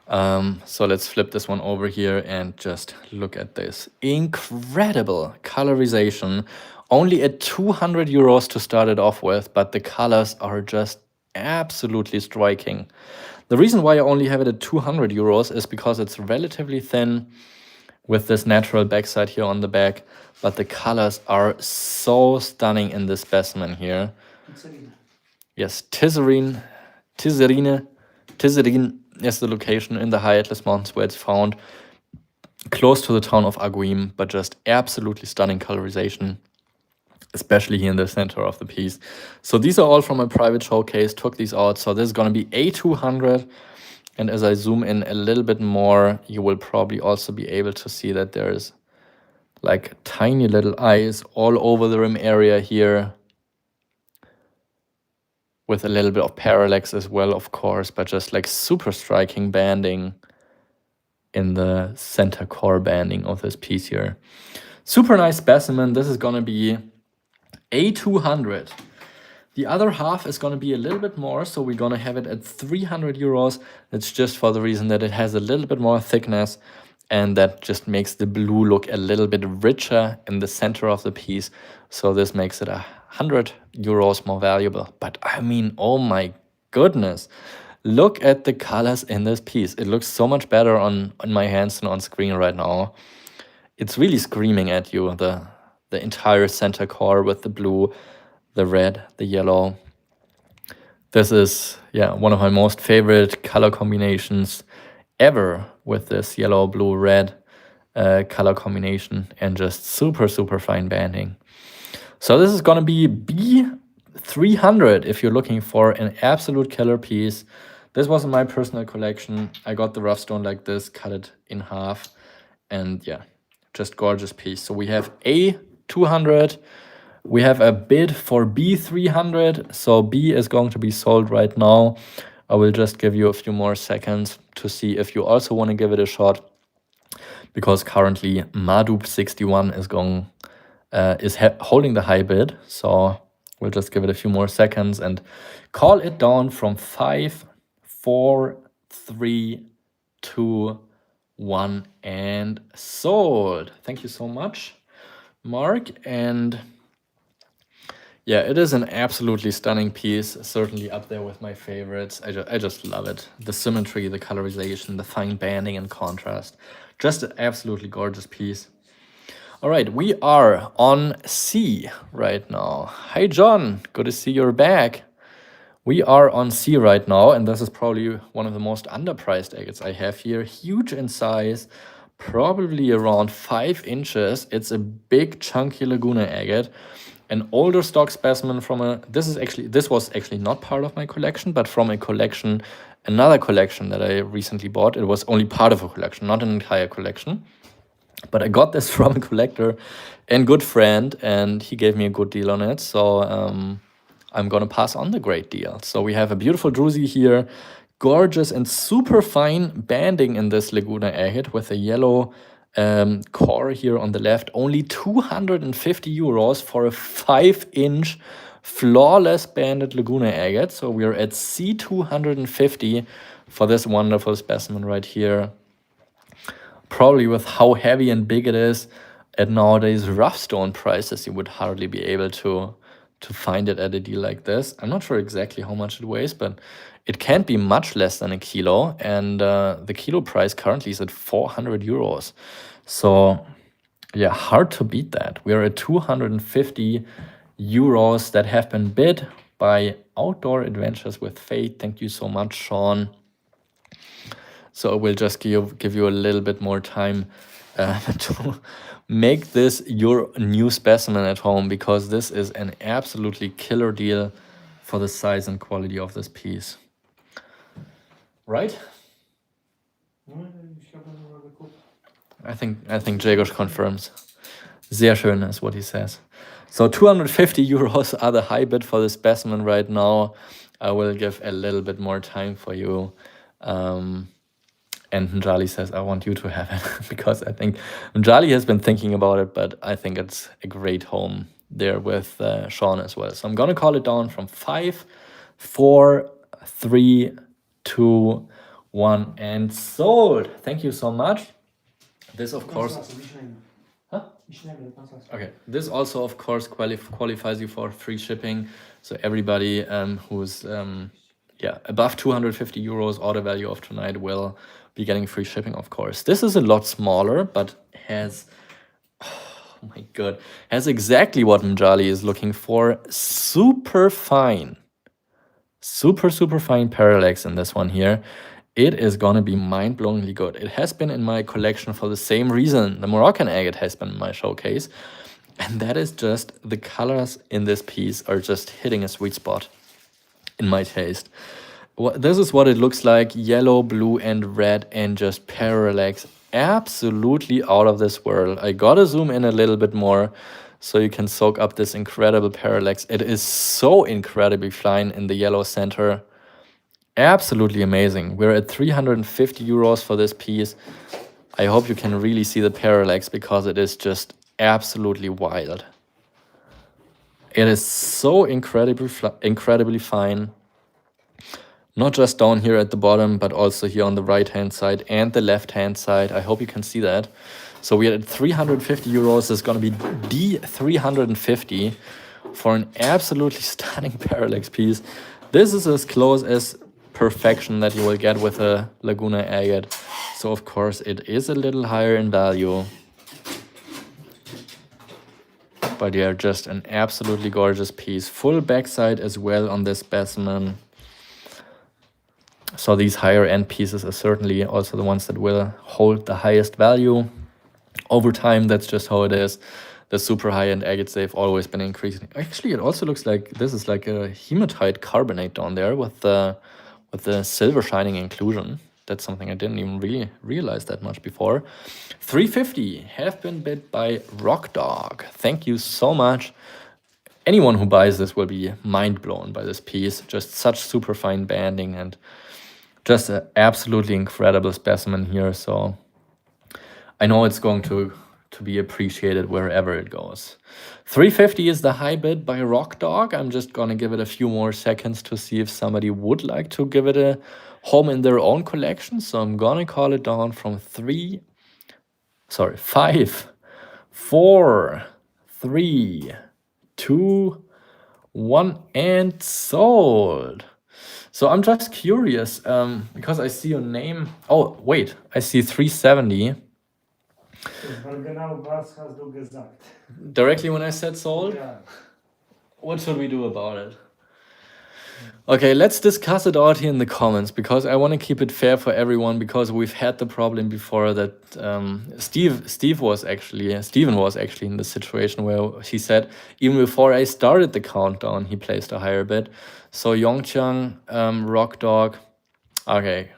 So let's flip this one over here and just look at this. Incredible colorization. Only at 200 euros to start it off with, but the colors are just absolutely striking. The reason why I only have it at 200 euros is because it's relatively thin with this natural backside here on the back, but the colors are so stunning in this specimen here. Yes, Tizerine is the location in the High Atlas Mountains where it's found, close to the town of Aguim, but just absolutely stunning colorization, especially here in the center of the piece. So these are all from a private showcase, took these out. So this is going to be A200. And as I zoom in a little bit more, you will probably also be able to see that there's like tiny little eyes all over the rim area here, with a little bit of parallax as well, of course, but just like super striking banding in the center core banding of this piece here. Super nice specimen. This is going to be A200. The other half is going to be a little bit more, so we're going to have it at 300 euros. That's just for the reason that it has a little bit more thickness, and that just makes the blue look a little bit richer in the center of the piece. So this makes it 100 euros more valuable. But I mean, oh my goodness, look at the colors in this piece. It looks so much better on my hands than on screen right now. It's really screaming at you, the entire center core with the blue, the red, the yellow. This is, yeah, one of my most favorite color combinations ever, with this yellow, blue, red color combination, and just super, super fine banding. So this is going to be B300 if you're looking for an absolute killer piece. This was in my personal collection. I got the rough stone like this, cut it in half, and yeah, just gorgeous piece. So we have A200. We have a bid for B300, so B is going to be sold right now. I will just give you a few more seconds to see if you also want to give it a shot, because currently Madub61 is holding the high bid. So we'll just give it a few more seconds and call it down from 5, 4, 3, 2, 1, and sold. Thank you so much, Mark. And yeah, it is an absolutely stunning piece, certainly up there with my favorites. I just love it. The symmetry, the colorization, the fine banding and contrast. Just an absolutely gorgeous piece. All right, we are on C right now. Hi, John. Good to see you're back. We are on C right now, and this is probably one of the most underpriced agates I have here. Huge in size, probably around 5 inches. It's a big, chunky Laguna agate. An older stock specimen from this was actually not part of my collection, but from a collection, another collection that I recently bought. It was only part of a collection, not an entire collection. But I got this from a collector and good friend, and he gave me a good deal on it. So I'm going to pass on the great deal. So we have a beautiful druzy here, gorgeous and super fine banding in this Laguna agate with a yellow core here on the left. Only 250 euros for a 5-inch flawless banded Laguna agate. So we're at C250 for this wonderful specimen right here. Probably with how heavy and big it is, at nowadays rough stone prices, you would hardly be able to to find it at a deal like this. I'm not sure exactly how much it weighs, but it can't be much less than a kilo. And the kilo price currently is at 400 euros. So yeah, hard to beat that. We are at 250 euros that have been bid by Outdoor Adventures with Faith. Thank you so much, Sean. So I will just give you a little bit more time to make this your new specimen at home, because this is an absolutely killer deal for the size and quality of this piece. Right? I think Jagos confirms. Sehr schön is what he says. So 250 euros are the high bid for the specimen right now. I will give a little bit more time for you. And Njali says, I want you to have it because I think Njali has been thinking about it, but I think it's a great home there with Sean as well. So I'm going to call it down from 5, 4, 3, 2, 1, and sold. Thank you so much. This, of course... Huh? Okay. This also, of course, qualifies you for free shipping. So everybody who's above 250 euros order value of tonight will be getting free shipping, of course. This is a lot smaller, but has, oh my god, has exactly what Mjali is looking for. Super fine. Super fine parallax in this one here. It is gonna be mind-blowingly good. It has been in my collection for the same reason the Moroccan agate has been in my showcase. And that is just the colors in this piece are just hitting a sweet spot in my taste. This is what it looks like, yellow, blue, and red, and just parallax. Absolutely out of this world. I gotta zoom in a little bit more so you can soak up this incredible parallax. It is so incredibly fine in the yellow center. Absolutely amazing. We're at 350 euros for this piece. I hope you can really see the parallax because it is just absolutely wild. It is so incredibly fine. Not just down here at the bottom, but also here on the right-hand side and the left-hand side. I hope you can see that. So we're at 350 euros. It's going to be D350 for an absolutely stunning parallax piece. This is as close as perfection that you will get with a Laguna agate. So of course it is a little higher in value. But they are just an absolutely gorgeous piece. Full backside as well on this specimen. So these higher end pieces are certainly also the ones that will hold the highest value. Over time, that's just how it is. The super high end agates, they've always been increasing. Actually, it also looks like this is like a hematite carbonate down there with the silver shining inclusion. That's something I didn't even really realize that much before. 350 have been bid by Rock Dog. Thank you so much. Anyone who buys this will be mind blown by this piece. Just such super fine banding and just an absolutely incredible specimen here. So I know it's going to be appreciated wherever it goes. 350 is the high bid by Rock Dog. I'm just going to give it a few more seconds to see if somebody would like to give it a home in their own collection. So I'm going to call it down from 5, 4, 3, 2, 1, and sold. So I'm just curious because I see your name. Oh, wait, I see 370. Directly when I said sold? Yeah. What should we do about it? Okay, let's discuss it out here in the comments because I want to keep it fair for everyone because we've had the problem before that Steven was actually in the situation where he said even before I started the countdown he placed a higher bid. So Yongchang, Rock Dog, okay.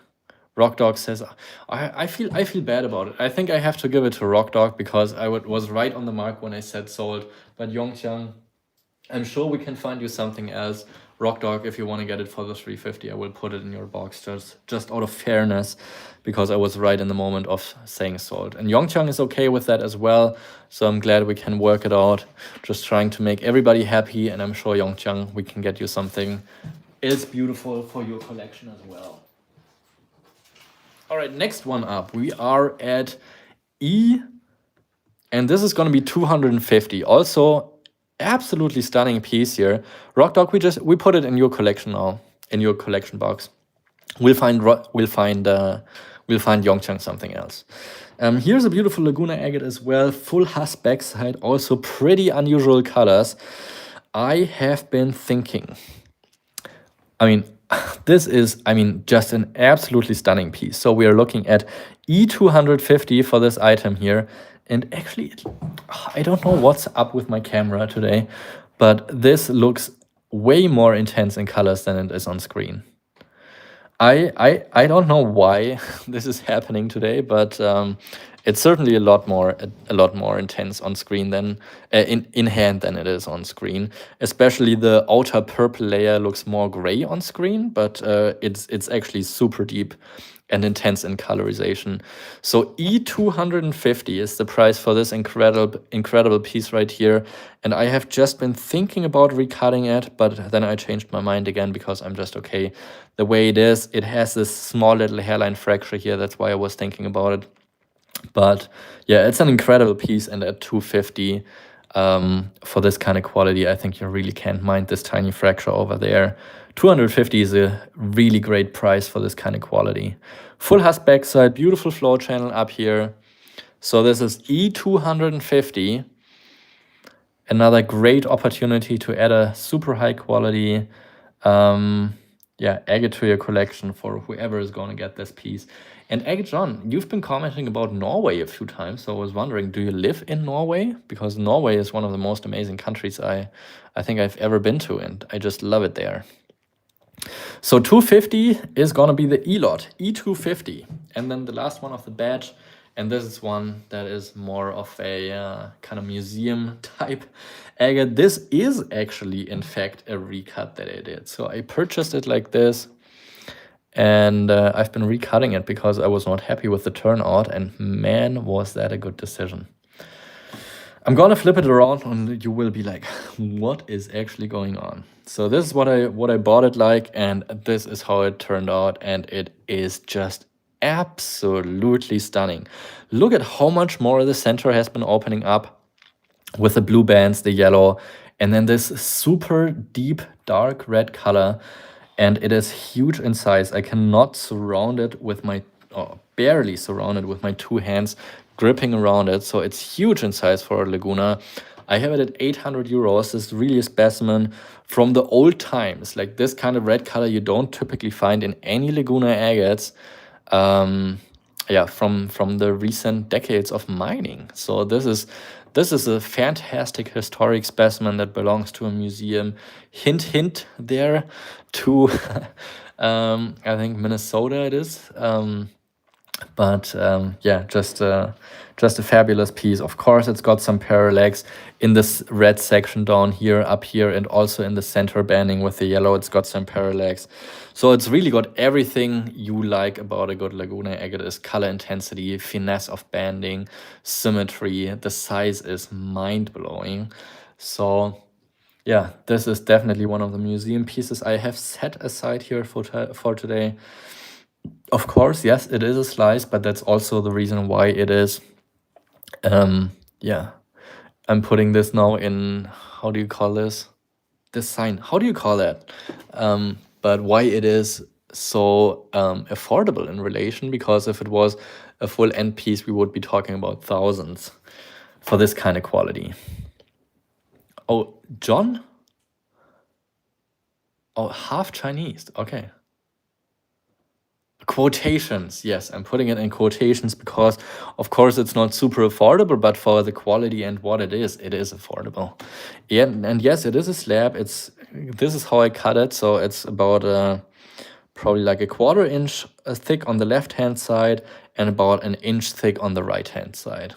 Rock Dog says, I feel bad about it. I think I have to give it to Rock Dog because I was right on the mark when I said sold. But Yongchang, I'm sure we can find you something else. Rock Dog, if you want to get it for the 350, I will put it in your box just out of fairness because I was right in the moment of saying sold. And Yongchang is okay with that as well. So I'm glad we can work it out. Just trying to make everybody happy. And I'm sure Yongchang, we can get you something else beautiful for your collection as well. All right, next one up. We are at E, and this is going to be 250. Also, absolutely stunning piece here. Rock Dog, we put it in your collection now, in your collection box. We'll find Yongchang something else. Here's a beautiful Laguna agate as well, full husk backside, also pretty unusual colors. I have been thinking, I mean, this is, just an absolutely stunning piece. So we are looking at E250 for this item here. And actually, I don't know what's up with my camera today, but this looks way more intense in colors than it is on screen. I don't know why this is happening today, but it's certainly a lot more intense on screen than in hand than it is on screen. Especially the outer purple layer looks more gray on screen, but it's actually super deep and intense in colorization. So E250 is the price for this incredible piece right here. And I have just been thinking about recutting it, but then I changed my mind again because I'm just okay the way it is. It has this small little hairline fracture here. That's why I was thinking about it. But yeah, it's an incredible piece, and at 250 for this kind of quality, I think you really can't mind this tiny fracture over there. 250 is a really great price for this kind of quality. Full husk backside, beautiful flow channel up here. So this is E250. Another great opportunity to add a super high quality agate to your collection for whoever is going to get this piece. And Agate John, you've been commenting about Norway a few times, so I was wondering, do you live in Norway? Because Norway is one of the most amazing countries I think I've ever been to, and I just love it there. So 250 is going to be the E-lot, E250. And then the last one of the batch, and this is one that is more of a kind of museum type agate. This is actually, in fact, a recut that I did. So I purchased it like this, and I've been recutting it because I was not happy with the turnout, and man, was that a good decision. I'm gonna flip it around and you will be like, what is actually going on? So this is what I bought it like, and this is how it turned out, and it is just absolutely stunning. Look at how much more the center has been opening up with the blue bands, the yellow, and then this super deep dark red color, and it is huge in size. I cannot surround it with my, barely surround it with my two hands gripping around it, so it's huge in size for a Laguna. I have it at 800 euros. This is really a specimen from the old times. Like this kind of red color you don't typically find in any Laguna agates. From the recent decades of mining. So this is a fantastic historic specimen that belongs to a museum. Hint, hint there to, I think Minnesota it is. Just a fabulous piece. Of course, it's got some parallax in this red section down here, up here, and also in the center banding with the yellow. It's got some parallax. So it's really got everything you like about a good Laguna agate: is color intensity, finesse of banding, symmetry. The size is mind-blowing. So yeah, this is definitely one of the museum pieces I have set aside here for today. Of course, yes, it is a slice, but that's also the reason why it is. I'm putting this now in, how do you call this? This sign, how do you call that? But why it is so affordable in relation, because if it was a full end piece, we would be talking about thousands for this kind of quality. Oh, John? Oh, half Chinese, okay. Quotations, yes, I'm putting it in quotations because, of course, it's not super affordable, but for the quality and what it is affordable. Yeah, and yes, it is a slab. This is how I cut it, so it's about probably like a 1/4 inch thick on the left-hand side and about 1 inch thick on the right-hand side.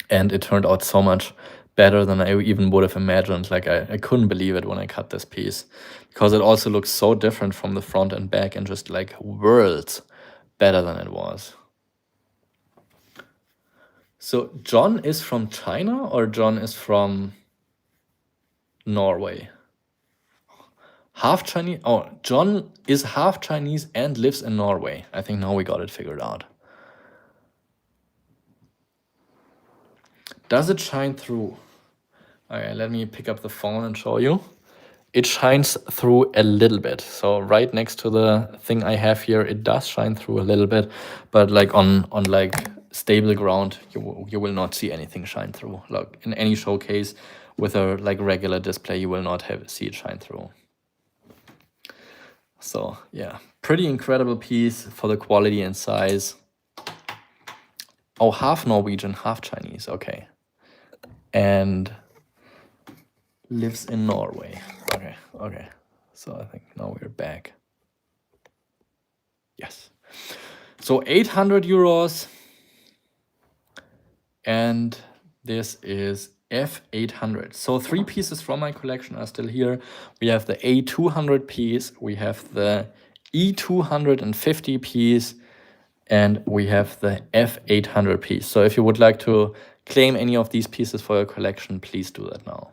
And it turned out so much better than I even would have imagined. Like I couldn't believe it when I cut this piece, because it also looks so different from the front and back, and just like worlds better than it was. So John is from China or John is from Norway? Half Chinese. Oh, John is half Chinese and lives in Norway. I think now we got it figured out. Does it shine through? Okay, let me pick up the phone and show you. It shines through a little bit. So right next to the thing I have here, it does shine through a little bit, but like on like stable ground, you will not see anything shine through. Like in any showcase with a like regular display, you will not see it shine through. So yeah, pretty incredible piece for the quality and size. Oh, half Norwegian, half Chinese. Okay, and lives in Norway. Okay, okay. So I think now we're back. Yes. So 800 euros. And this is F800. So 3 pieces from my collection are still here. We have the A200 piece, we have the E250 piece, and we have the F800 piece. So if you would like to claim any of these pieces for your collection, please do that now.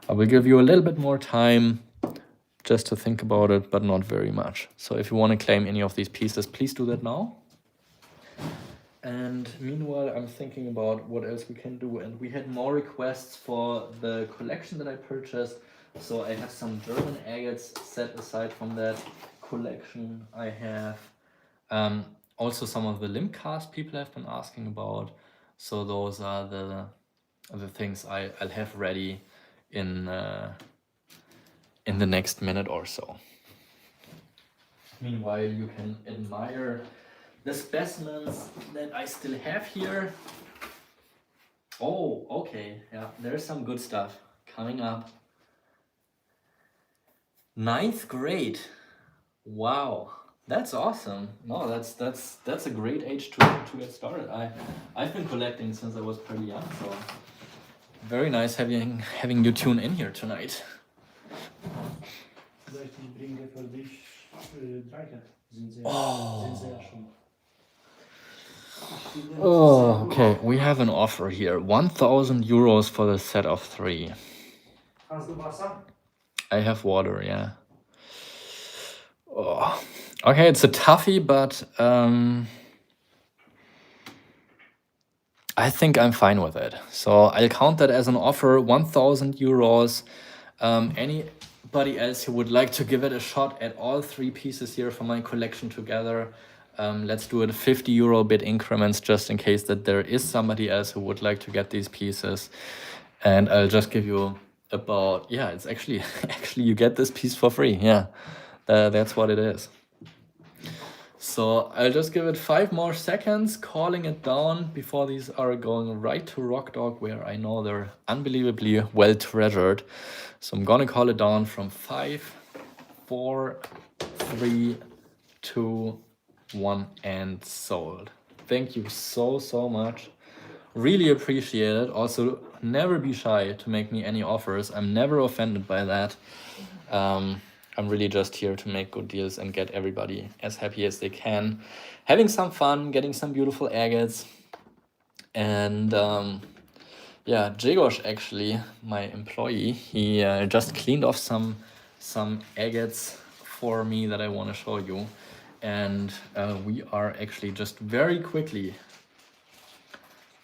I will give you a little bit more time just to think about it, but not very much. So if you want to claim any of these pieces, please do that now. And meanwhile, I'm thinking about what else we can do. And we had more requests for the collection that I purchased. So I have some German agates set aside from that collection. I have also some of the limb cast people have been asking about. So those are the things I'll have ready in the next minute or so. Meanwhile, you can admire the specimens that I still have here. Oh, okay, yeah, there's some good stuff coming up. 9th grade. Wow, that's awesome. No, that's a great age to get started. I've been collecting since I was pretty young, so very nice having you tune in here tonight. Oh, okay. We have an offer here. 1,000 euros for the set of 3. I have water, yeah. Oh. Okay, it's a toughie, but I think I'm fine with it. So I'll count that as an offer, 1,000 euros. Anybody else who would like to give it a shot at all 3 pieces here from my collection together, let's do it 50 euro bid increments just in case that there is somebody else who would like to get these pieces. And I'll just give you about, yeah, it's actually you get this piece for free. Yeah, that's what it is. So I'll just give it 5 more seconds, calling it down before these are going right to Rock Dog, where I know they're unbelievably well treasured. So I'm gonna call it down from 5, 4, 3, 2, 1, and sold. Thank you so much. Really appreciate it. Also, never be shy to make me any offers. I'm never offended by that. I'm really just here to make good deals and get everybody as happy as they can. Having some fun, getting some beautiful agates. And yeah, Jegos, actually, my employee, he just cleaned off some agates for me that I want to show you. And we are actually just very quickly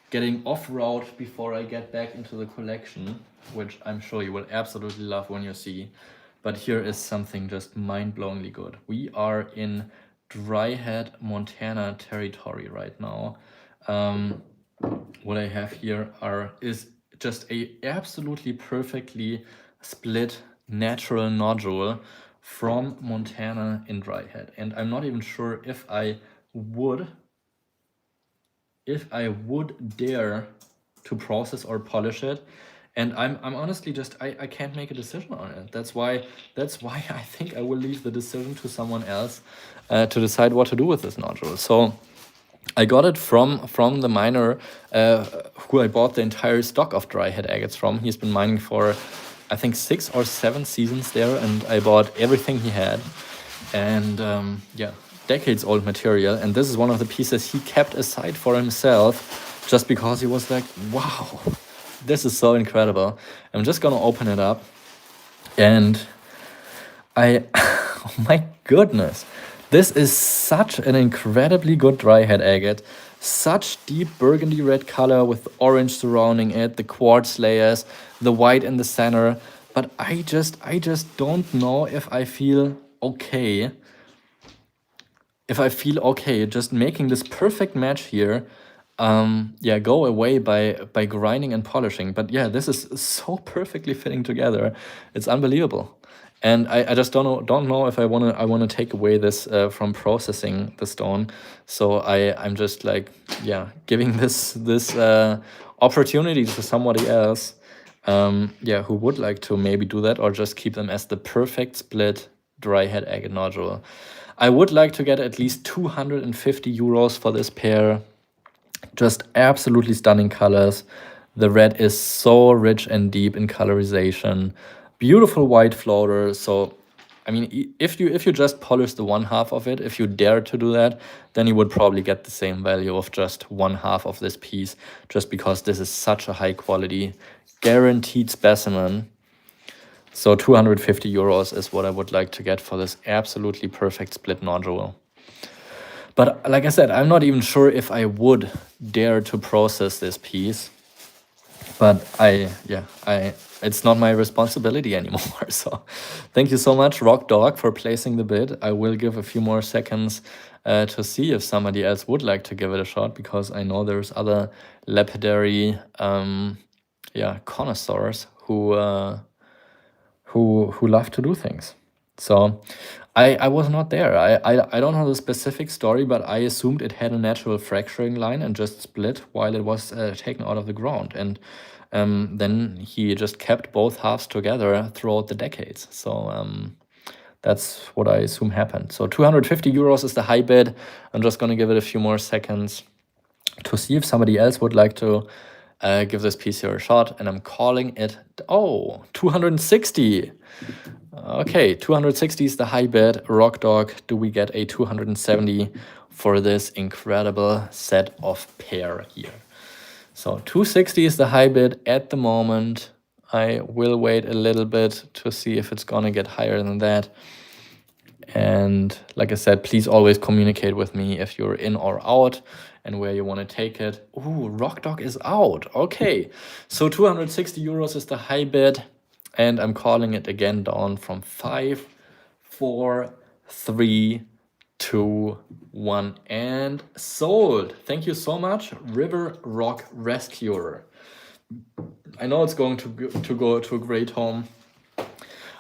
getting off route before I get back into the collection, which I'm sure you will absolutely love when you see. But here is something just mind-blowingly good. We are in Dryhead, Montana territory right now. What I have here is just a absolutely perfectly split natural nodule from Montana in Dryhead. And I'm not even sure if I would dare to process or polish it. And I'm honestly just I can't make a decision on it. That's why I think I will leave the decision to someone else to decide what to do with this nodule. So I got it from the miner who I bought the entire stock of Dryhead agates from. He's been mining for I think 6 or 7 seasons there, and I bought everything he had. And yeah, decades old material. And this is one of the pieces he kept aside for himself just because he was like, wow, this is so incredible. I'm just gonna open it up, and oh my goodness, this is such an incredibly good Dryhead agate. Such deep burgundy red color with orange surrounding it, the quartz layers, the white in the center. But I just don't know if I feel okay. If I feel okay, just making this perfect match here, yeah, go away by grinding and polishing. But yeah, this is so perfectly fitting together. It's unbelievable. And I just don't know if I wanna take away this from processing the stone. So I'm just like, yeah, giving this opportunity to somebody else, yeah, who would like to maybe do that, or just keep them as the perfect split dry head agate nodule. I would like to get at least 250 euros for this pair. Just absolutely stunning colors. The red is so rich and deep in colorization. Beautiful white floater. So, I mean, if you just polish the one half of it, if you dare to do that, then you would probably get the same value of just one half of this piece, just because this is such a high quality, guaranteed specimen. So 250 euros is what I would like to get for this absolutely perfect split nodule. But like I said, I'm not even sure if I would dare to process this piece. But it's not my responsibility anymore. So thank you so much, Rock Dog, for placing the bid. I will give a few more seconds to see if somebody else would like to give it a shot, because I know there's other lapidary connoisseurs who love to do things. So I was not there. I don't know the specific story, but I assumed it had a natural fracturing line and just split while it was taken out of the ground. And then he just kept both halves together throughout the decades. So that's what I assume happened. So 250 euros is the high bid. I'm just going to give it a few more seconds to see if somebody else would like to give this piece here a shot. And I'm calling it, 260. Okay, 260 is the high bid. Rock Dog, do we get a 270 for this incredible set of pair here? So 260 is the high bid at the moment. I will wait a little bit to see if it's gonna get higher than that. And like I said, please always communicate with me if you're in or out and where you want to take it. Ooh, Rock Dog is out. Okay, so 260 euros is the high bid. And I'm calling it again down from 5, 4, 3, 2, 1, and sold. Thank you so much, River Rock Rescuer. I know it's going to go to a great home.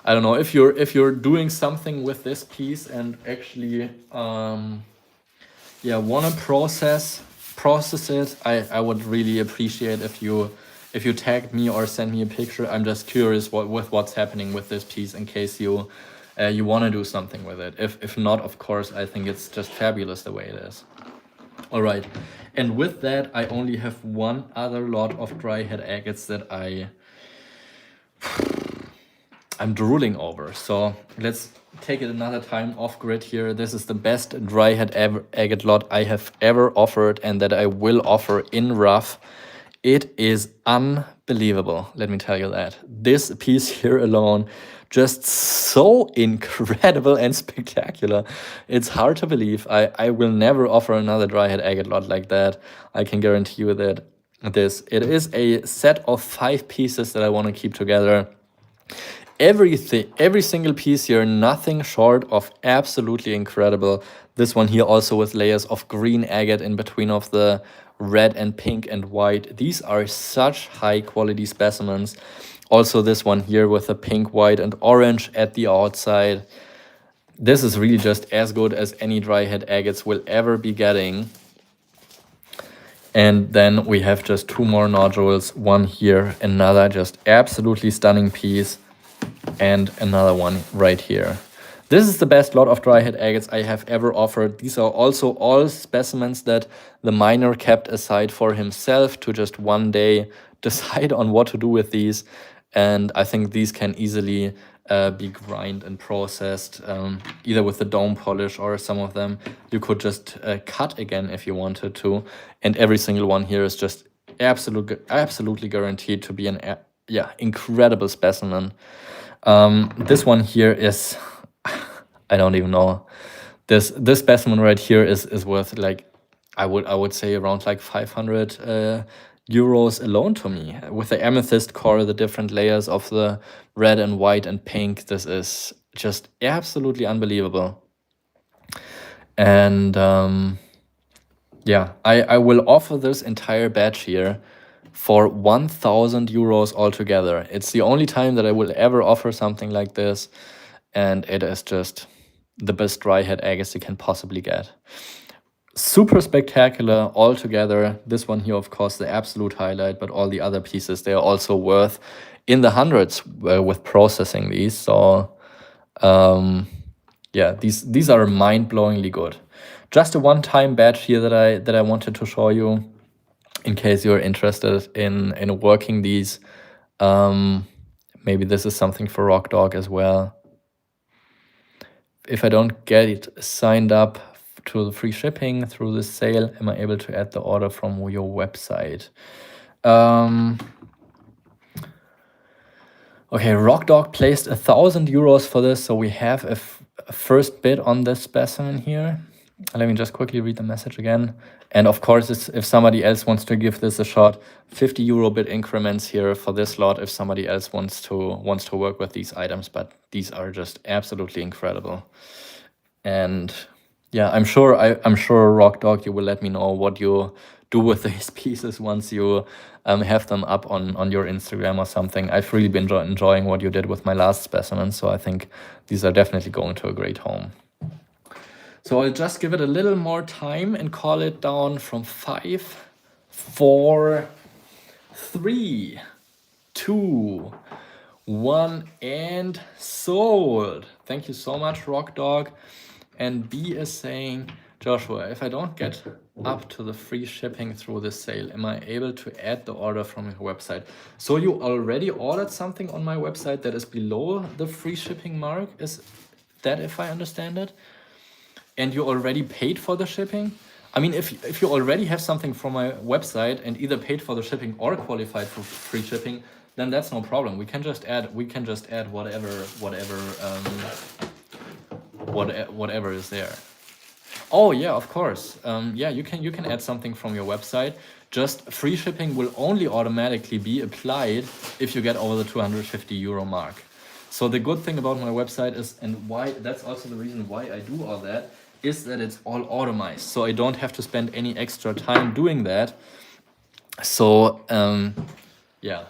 I don't know if you're doing something with this piece and actually wanna process it. I would really appreciate if you tag me or send me a picture. I'm just curious what's happening with this piece in case you want to do something with it. If not, of course, I think it's just fabulous the way it is. All right, and with that, I only have one other lot of dry head agates that I'm drooling over. So let's take it another time off grid here. This is the best dry head agate lot I have ever offered and that I will offer in rough. It is unbelievable, let me tell you that. This piece here alone, just so incredible and spectacular. It's hard to believe. I will never offer another dry head agate lot like that. I can guarantee you that it is a set of 5 pieces that I want to keep together. Every single piece here, nothing short of absolutely incredible. This one here also with layers of green agate in between of the red and pink and white. These are such high quality specimens. Also this one here with the pink, white and orange at the outside. This is really just as good as any dry head agates will ever be getting. And then we have just 2 more nodules. One here, another just absolutely stunning piece. And another one right here. This is the best lot of dry head agates I have ever offered. These are also all specimens that the miner kept aside for himself to just one day decide on what to do with these. And I think these can easily be grind and processed either with the dome polish, or some of them you could just cut again if you wanted to. And every single one here is just absolutely guaranteed to be an incredible specimen. This one here is, I don't even know. This specimen right here is worth like I would say around like 500 euros alone to me. With the amethyst core, the different layers of the red and white and pink, this is just absolutely unbelievable. And yeah, I will offer this entire batch here for 1,000 euros altogether. It's the only time that I will ever offer something like this, and it is just the best dry head agates you can possibly get. Super spectacular altogether. This one here, of course, the absolute highlight, but all the other pieces, they are also worth in the hundreds with processing these. So yeah, these are mind-blowingly good. Just a one-time batch here that I wanted to show you in case you're interested in working these. Maybe this is something for Rock Dog as well. If I don't get it signed up to the free shipping through this sale, am I able to add the order from your website? Okay, Rock Dog placed 1,000 euros for this, so we have a first bid on this specimen here. Let me just quickly read the message again. And of course, if somebody else wants to give this a shot, 50 euro bid increments here for this lot if somebody else wants to work with these items, but these are just absolutely incredible. And yeah, I'm sure Rock Dog, you will let me know what you do with these pieces once you have them up on your Instagram or something. I've really been enjoying what you did with my last specimen, so I think these are definitely going to a great home. So I'll just give it a little more time and call it down from 5, 4, 3, 2, 1, and sold. Thank you so much, Rock Dog. And B is saying, Joshua, if I don't get up to the free shipping through the sale, am I able to add the order from your website? So you already ordered something on my website that is below the free shipping mark? Is that, if I understand it? And you already paid for the shipping? I mean, if you already have something from my website and either paid for the shipping or qualified for free shipping, then that's no problem. We can just add whatever is there. Oh yeah, of course. Yeah, you can add something from your website. Just free shipping will only automatically be applied if you get over the 250 euro mark. So the good thing about my website is, and why that's also the reason why I do all that, is that it's all automized. So I don't have to spend any extra time doing that. So yeah.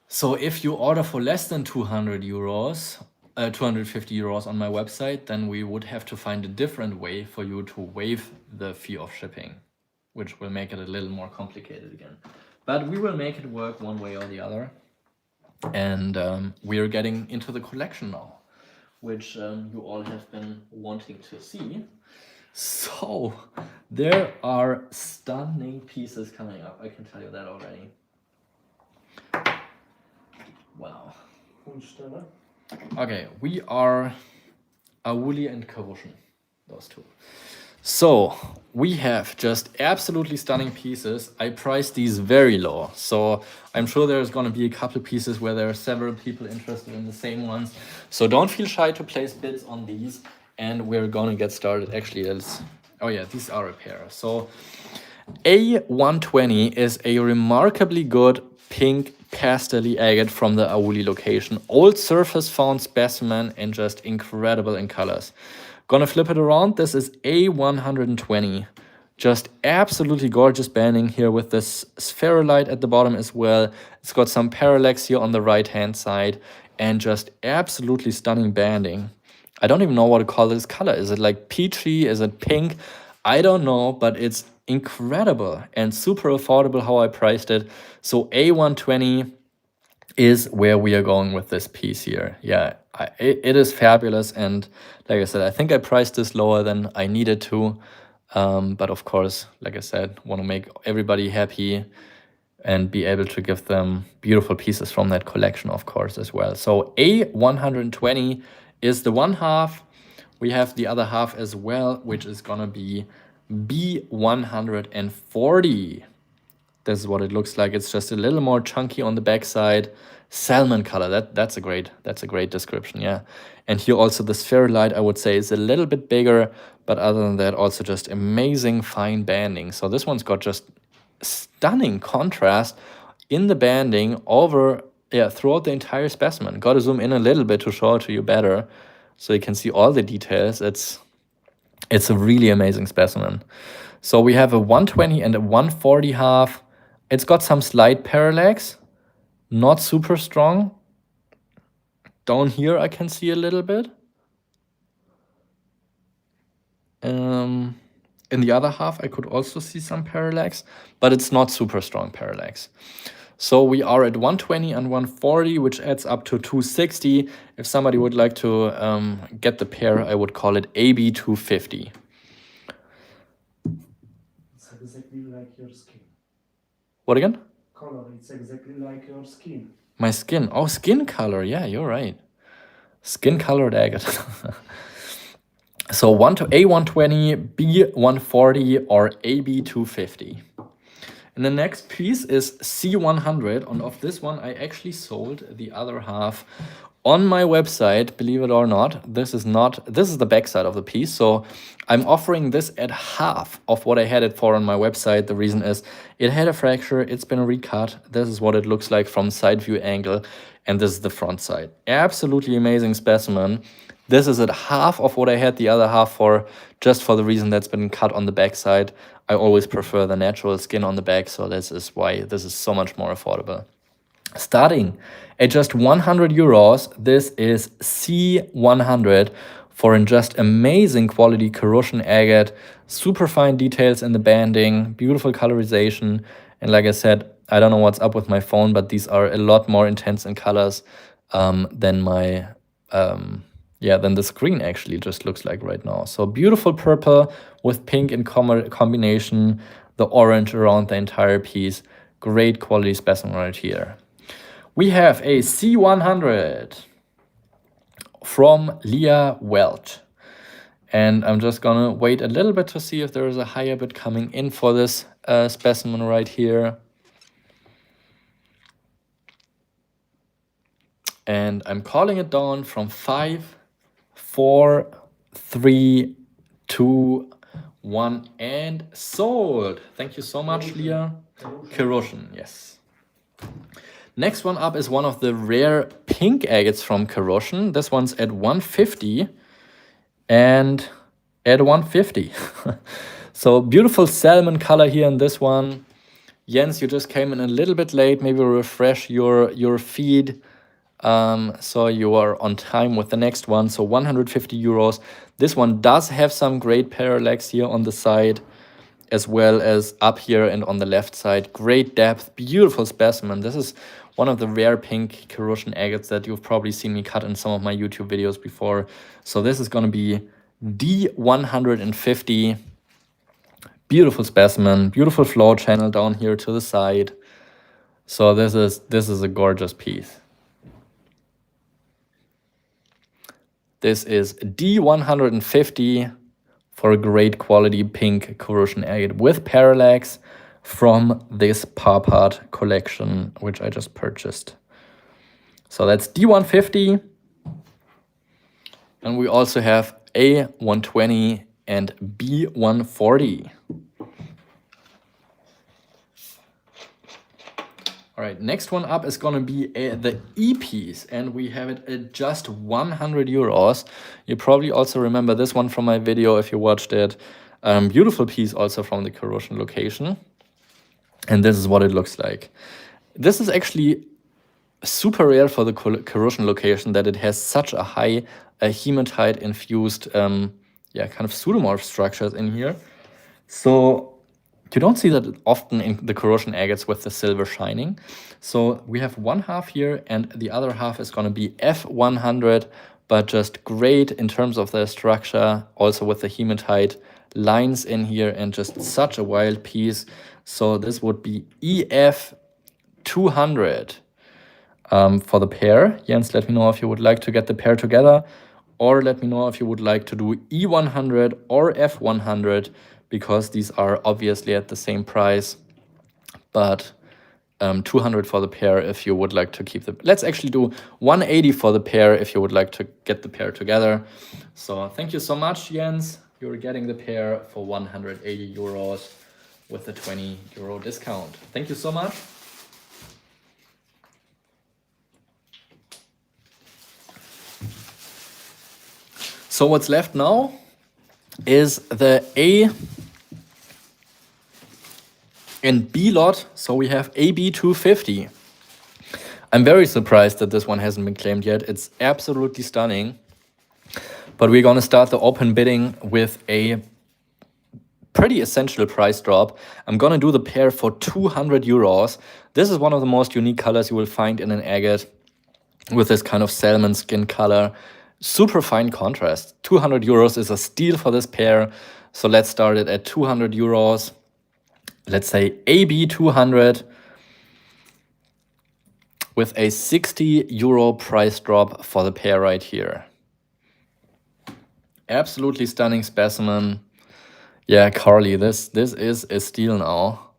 So if you order for less than 200 euros, 250 euros on my website, then we would have to find a different way for you to waive the fee of shipping, which will make it a little more complicated again. But we will make it work one way or the other. And we are getting into the collection now, which you all have been wanting to see. So there are stunning pieces coming up, I can tell you that already. Wow. Okay, we are Awuli and Kawushin, those two. So we have just absolutely stunning pieces. I priced these very low, so I'm sure there's going to be a couple pieces where there are several people interested in the same ones. So don't feel shy to place bids on these, and we're going to get started. Actually, oh yeah, these are a pair. So A120 is a remarkably good pink pastel-y agate from the Awuli location. Old surface found specimen and just incredible in colors. Gonna flip it around. This is A120. Just absolutely gorgeous banding here with this spherulite at the bottom as well. It's got some parallax here on the right hand side and just absolutely stunning banding. I don't even know what to call this color. Is it like peachy? Is it pink? I don't know, but it's incredible and super affordable how I priced it. So A120 is where we are going with this piece here. Yeah, it is fabulous. And like I said, I think I priced this lower than I needed to. But of course, like I said, want to make everybody happy and be able to give them beautiful pieces from that collection, of course, as well. So A120 is the one half. We have the other half as well, which is gonna be B140. This is what it looks like. It's just a little more chunky on the backside. Salmon color, that's a great description, yeah. And here also the spherulite, I would say, is a little bit bigger, but other than that, also just amazing fine banding. So this one's got just stunning contrast in the banding over, yeah, throughout the entire specimen. Got to zoom in a little bit to show it to you better, so you can see all the details. It's a really amazing specimen. So we have a 120 and a 140 half. It's got some slight parallax, not super strong. Down here I can see a little bit. In the other half I could also see some parallax, but it's not super strong parallax. So we are at 120 and 140, which adds up to 260. If somebody would like to get the pair, I would call it AB 250. It's exactly like your skin. What again? Color, it's exactly like your skin. My skin. Oh, skin color. Yeah, you're right. Skin colored agate. So A120, B140, or AB250. And the next piece is C100. And of this one, I actually sold the other half on my website, believe it or not. This is the backside of the piece. So I'm offering this at half of what I had it for on my website. The reason is it had a fracture, it's been recut. This is what it looks like from side view angle. And this is the front side. Absolutely amazing specimen. This is at half of what I had the other half for, just for the reason that's been cut on the back side. I always prefer the natural skin on the back, so this is why this is so much more affordable. Starting at just 100 euros, this is C100 for in just amazing quality corrosion agate, super fine details in the banding, beautiful colorization, and like I said, I don't know what's up with my phone, but these are a lot more intense in colors than my than the screen actually just looks like right now. So beautiful purple with pink in combination, the orange around the entire piece. Great quality specimen right here. We have a C100 from Leah Welch. And I'm just gonna wait a little bit to see if there is a higher bid coming in for this specimen right here. And I'm calling it down from 5, 4, 3, 2, 1, and sold. Thank you so much, Leah. Corrosion, yes. Next one up is one of the rare pink agates from Corrosion. This one's at 150 and at 150. So beautiful salmon color here in this one. Jens, you just came in a little bit late. Maybe refresh your feed. So you are on time with the next one. So 150 euros. This one does have some great parallax here on the side, as well as up here and on the left side. Great depth, beautiful specimen. This is one of the rare pink corrosion agates that you've probably seen me cut in some of my YouTube videos before. So this is going to be D150. Beautiful specimen, beautiful flow channel down here to the side. So this is a gorgeous piece. This is D150 for a great quality pink corrosion agate with parallax from this Parpart collection, which I just purchased. So that's D150. And we also have A120 and B140. All right, next one up is going to be the E piece, and we have it at just 100 euros. You probably also remember this one from my video if you watched it. Beautiful piece also from the corrosion location. And this is what it looks like. This is actually super rare for the corrosion location that it has such a high hematite infused kind of pseudomorph structures in here. So you don't see that often in the corrosion agates with the silver shining. So we have one half here and the other half is going to be F100, but just great in terms of the structure, also with the hematite lines in here and just such a wild piece. So this would be EF200 for the pair. Jens, let me know if you would like to get the pair together, or let me know if you would like to do E100 or F100, because these are obviously at the same price. but 200 for the pair if you would like to keep the... Let's actually do 180 for the pair if you would like to get the pair together. So thank you so much, Jens. You're getting the pair for 180 euros with a 20 euro discount. Thank you so much. So what's left now is the A and B lot. So we have AB 250. I'm very surprised that this one hasn't been claimed yet. It's absolutely stunning. But we're going to start the open bidding with a pretty essential price drop. I'm going to do the pair for 200 euros. This is one of the most unique colors you will find in an agate, with this kind of salmon skin color. Super fine contrast. 200 euros is a steal for this pair. So let's start it at 200 euros. Let's say AB 200 with a 60 euro price drop for the pair right here. Absolutely stunning specimen. Yeah, Carly, this is a steal now.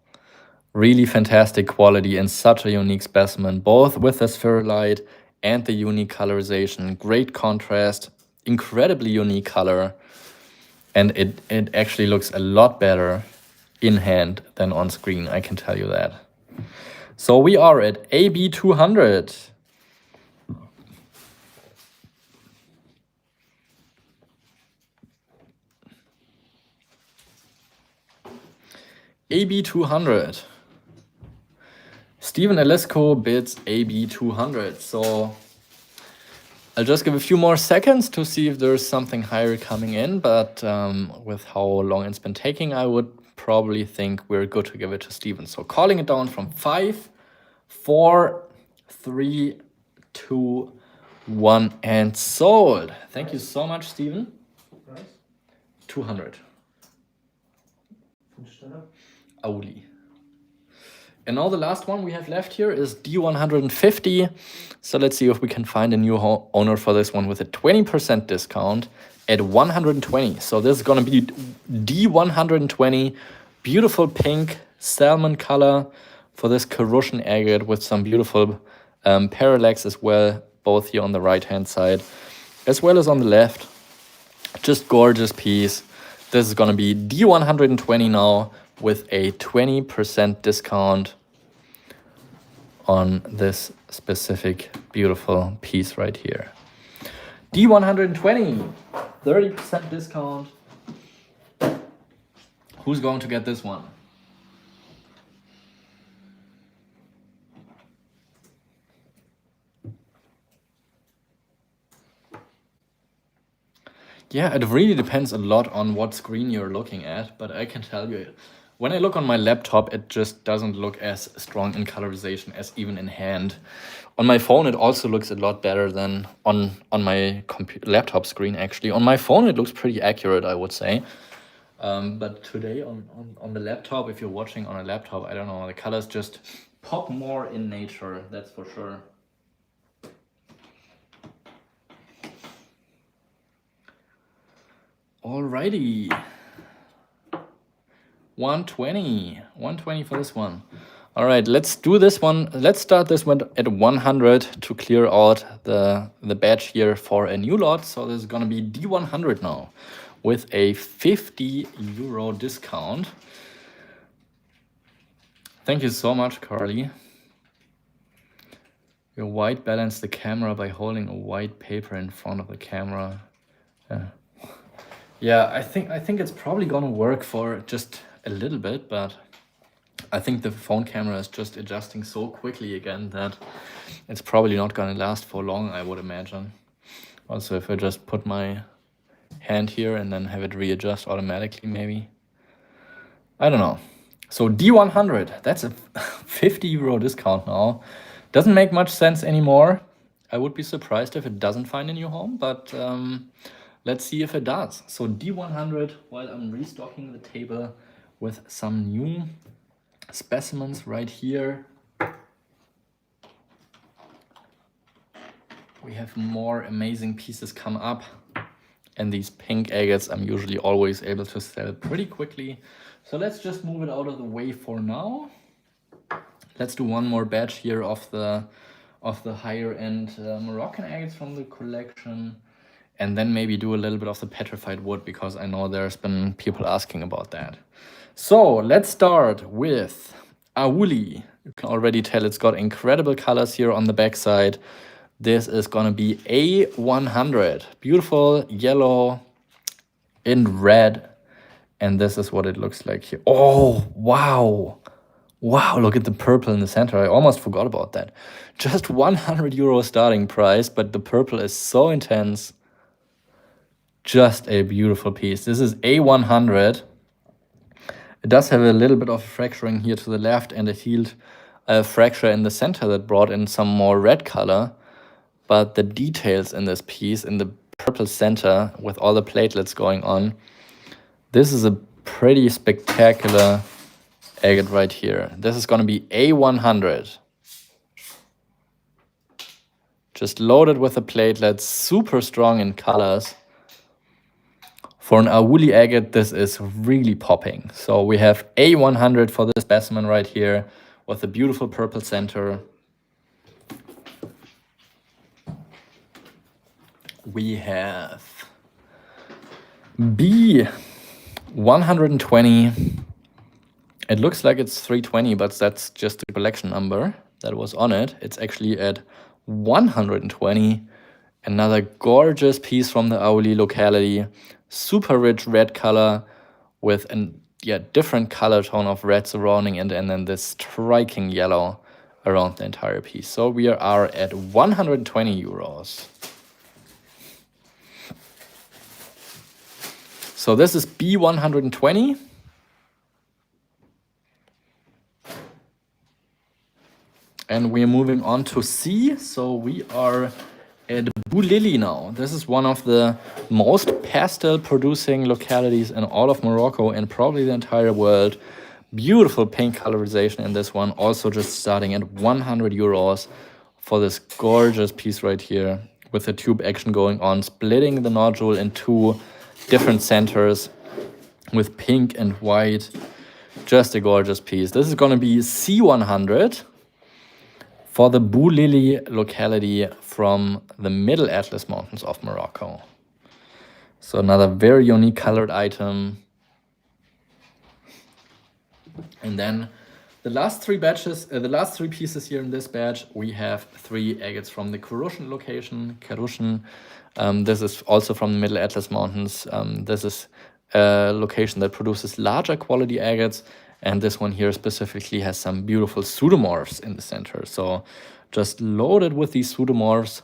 Really fantastic quality and such a unique specimen, both with the spherulite and the unique colorization. Great contrast, incredibly unique color, and it actually looks a lot better in hand than on screen, I can tell you that. So we are at AB 200. AB 200. Steven Elisco bids AB 200. So I'll just give a few more seconds to see if there's something higher coming in, but with how long it's been taking, I would probably think we're good to give it to Steven. So calling it down from 5, 4, 3, 2, 1, and sold. Thank you so much, Steven. Price? 200. Fundstelle. Auli. And now the last one we have left here is D150. So let's see if we can find a new owner for this one with a 20% discount at 120. So this is going to be D120. Beautiful pink salmon color for this Corrosion agate with some beautiful parallax as well, both here on the right hand side as well as on the left. Just gorgeous piece. This is going to be D120 now with a 20% discount on this specific beautiful piece right here. D120, 30% discount. Who's going to get this one? Yeah, it really depends a lot on what screen you're looking at, but I can tell you, when I look on my laptop, it just doesn't look as strong in colorization as even in hand. On my phone, it also looks a lot better than on my laptop screen, actually. On my phone, it looks pretty accurate, I would say. But today on the laptop, if you're watching on a laptop, I don't know, the colors just pop more in nature, that's for sure. Alrighty. 120 for this one. All right, let's do this one. Let's start this one at 100 to clear out the batch here for a new lot. So this is gonna be D100 now with a 50 euro discount. Thank you so much, Carly. You white balance the camera by holding a white paper in front of the camera. Yeah, I think it's probably gonna work for just a little bit, but I think the phone camera is just adjusting so quickly again that it's probably not gonna last for long, I would imagine. Also, if I just put my hand here and then have it readjust automatically, maybe. I don't know. So D100, that's a 50 euro discount now. Doesn't make much sense anymore. I would be surprised if it doesn't find a new home, but let's see if it does. So D100, while I'm restocking the table with some new specimens right here. We have more amazing pieces come up. And these pink agates, I'm usually always able to sell pretty quickly. So let's just move it out of the way for now. Let's do one more batch here of the higher end Moroccan agates from the collection, and then maybe do a little bit of the petrified wood, because I know there's been people asking about that. So let's start with Auli. You can already tell it's got incredible colors here on the backside. This is gonna be A100. Beautiful yellow in red. And this is what it looks like here. Oh, wow. Wow, look at the purple in the center. I almost forgot about that. Just 100 euro starting price, but the purple is so intense. Just a beautiful piece. This is A100. It does have a little bit of fracturing here to the left and a healed fracture in the center that brought in some more red color. But the details in this piece, in the purple center with all the platelets going on, this is a pretty spectacular agate right here. This is going to be A100. Just loaded with the platelets, super strong in colors. For an Auli agate, this is really popping. So we have A100 for this specimen right here with a beautiful purple center. We have B120. It looks like it's 320, but that's just the collection number that was on it. It's actually at 120. Another gorgeous piece from the Auli locality. Super rich red color with a different color tone of red surrounding it, and then this striking yellow around the entire piece. So we are at 120 euros. So this is B120. And we're moving on to C. So we are at Boulili now. This is one of the most pastel producing localities in all of Morocco and probably the entire world. Beautiful pink colorization in this one. Also just starting at 100 euros for this gorgeous piece right here with the tube action going on, splitting the nodule in two different centers with pink and white. Just a gorgeous piece. This is going to be C100 for the Boulili locality from the Middle Atlas Mountains of Morocco. So another very unique colored item. And then the last three batches, the last three pieces here in this batch, we have three agates from the Karushan location. This is also from the Middle Atlas Mountains. This is a location that produces larger quality agates. And this one here specifically has some beautiful pseudomorphs in the center. So just loaded with these pseudomorphs.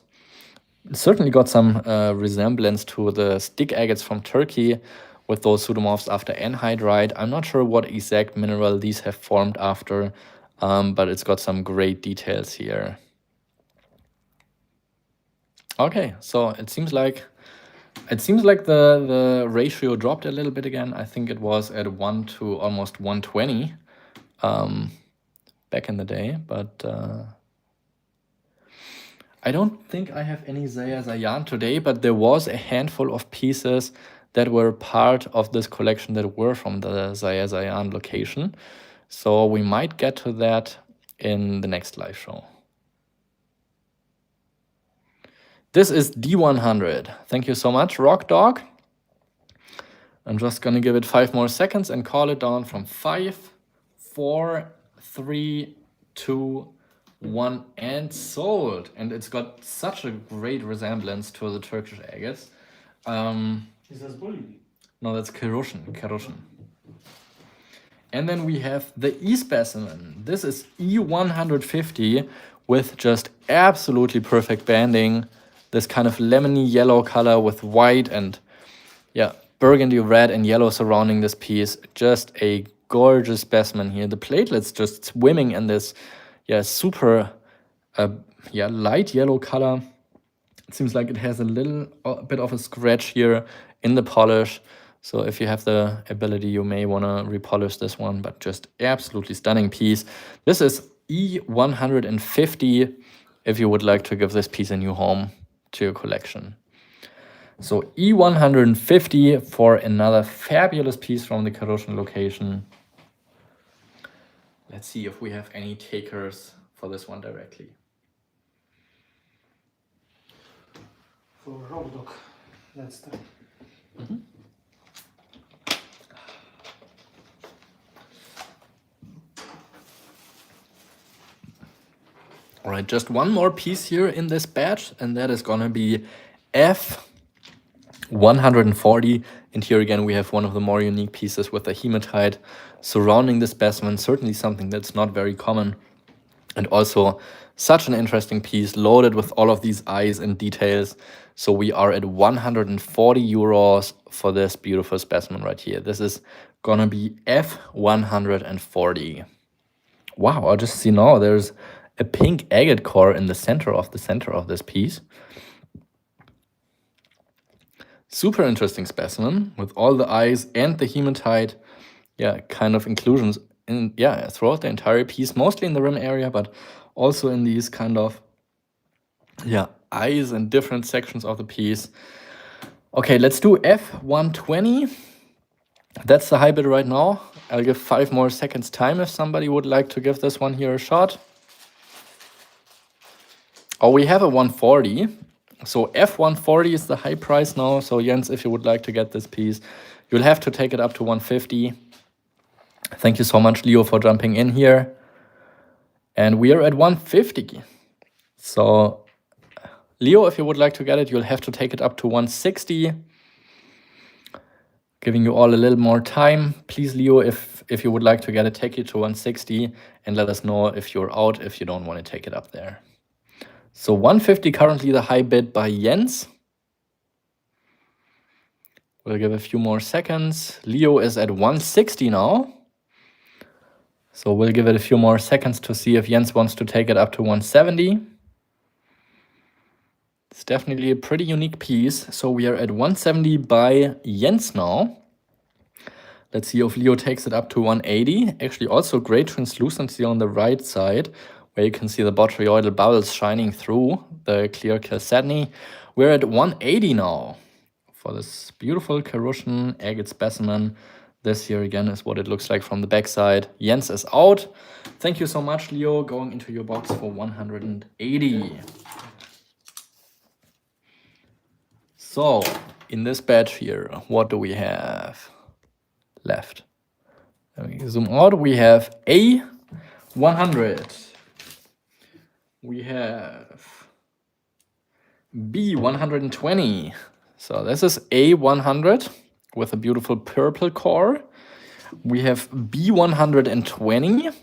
Certainly got some resemblance to the stick agates from Turkey with those pseudomorphs after anhydrite. I'm not sure what exact mineral these have formed after, but it's got some great details here. Okay, so it seems like the ratio dropped a little bit again. I think it was at 1 to almost 120 back in the day, but I don't think I have any Zaya Zayan today, but there was a handful of pieces that were part of this collection that were from the Zaya Zayan location. So we might get to that in the next live show. This is D100. Thank you so much, Rock Dog. I'm just gonna give it 5 more seconds and call it down from 5, 4, 3, 2, 1, and sold. And it's got such a great resemblance to the Turkish agates. Is that Bolivia? No, that's Karushan. And then we have the E specimen. This is E150 with just absolutely perfect banding. This kind of lemony yellow color with white and burgundy red and yellow surrounding this piece. Just a gorgeous specimen here. The platelets just swimming in this super light yellow color. It seems like it has a little bit of a scratch here in the polish. So if you have the ability, you may want to repolish this one, but just absolutely stunning piece. This is E150 if you would like to give this piece a new home to your collection. So E150 for another fabulous piece from the Karushan location. Let's see if we have any takers for this one directly. For rock dog, that's the... All right, just one more piece here in this batch, and that is gonna be F140. And here again, we have one of the more unique pieces with the hematite surrounding the specimen, certainly something that's not very common. And also such an interesting piece loaded with all of these eyes and details. So we are at 140 euros for this beautiful specimen right here. This is gonna be F140. Wow, I just see now there's a pink agate core in the center of this piece. Super interesting specimen with all the eyes and the hematite, kind of inclusions in, throughout the entire piece, mostly in the rim area, but also in these kind of, eyes and different sections of the piece. Okay, let's do F120. That's the high bid right now. I'll give 5 more seconds time if somebody would like to give this one here a shot. Oh, we have a 140. So F140 is the high price now. So Jens, if you would like to get this piece, you'll have to take it up to 150. Thank you so much, Leo, for jumping in here. And we are at 150. So Leo, if you would like to get it, you'll have to take it up to 160. Giving you all a little more time. Please, Leo, if you would like to get it, take it to 160 and let us know if you're out, if you don't want to take it up there. So 150 currently the high bid by Jens. We'll give a few more seconds. Leo is at 160 now. So we'll give it a few more seconds to see if Jens wants to take it up to 170. It's definitely a pretty unique piece. So we are at 170 by Jens now. Let's see if Leo takes it up to 180. Actually also great translucency on the right side, where you can see the botryoidal bubbles shining through the clear chalcedony. We're at 180 now for this beautiful Carushan agate specimen. This here again is what it looks like from the backside. Jens is out. Thank you so much, Leo, going into your box for 180. So in this batch here, what do we have left? Let me zoom out. We have A100. We have B120. So this is A100 with a beautiful purple core. We have B120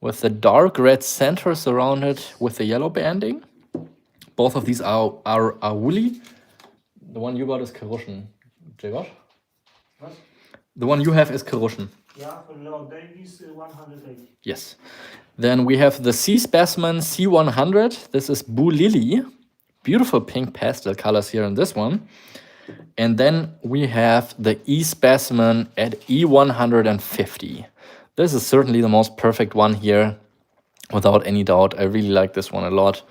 with the dark red center surrounded with the yellow banding. Both of these are woolly. The one you got is Carushan. Jagosh? What? The one you have is Carushan. Yeah, for Leon Davies, 180. Yes. Then we have the C specimen C100. This is Boo Lily. Beautiful pink pastel colors here in this one. And then we have the E specimen at E150. This is certainly the most perfect one here, without any doubt. I really like this one a lot.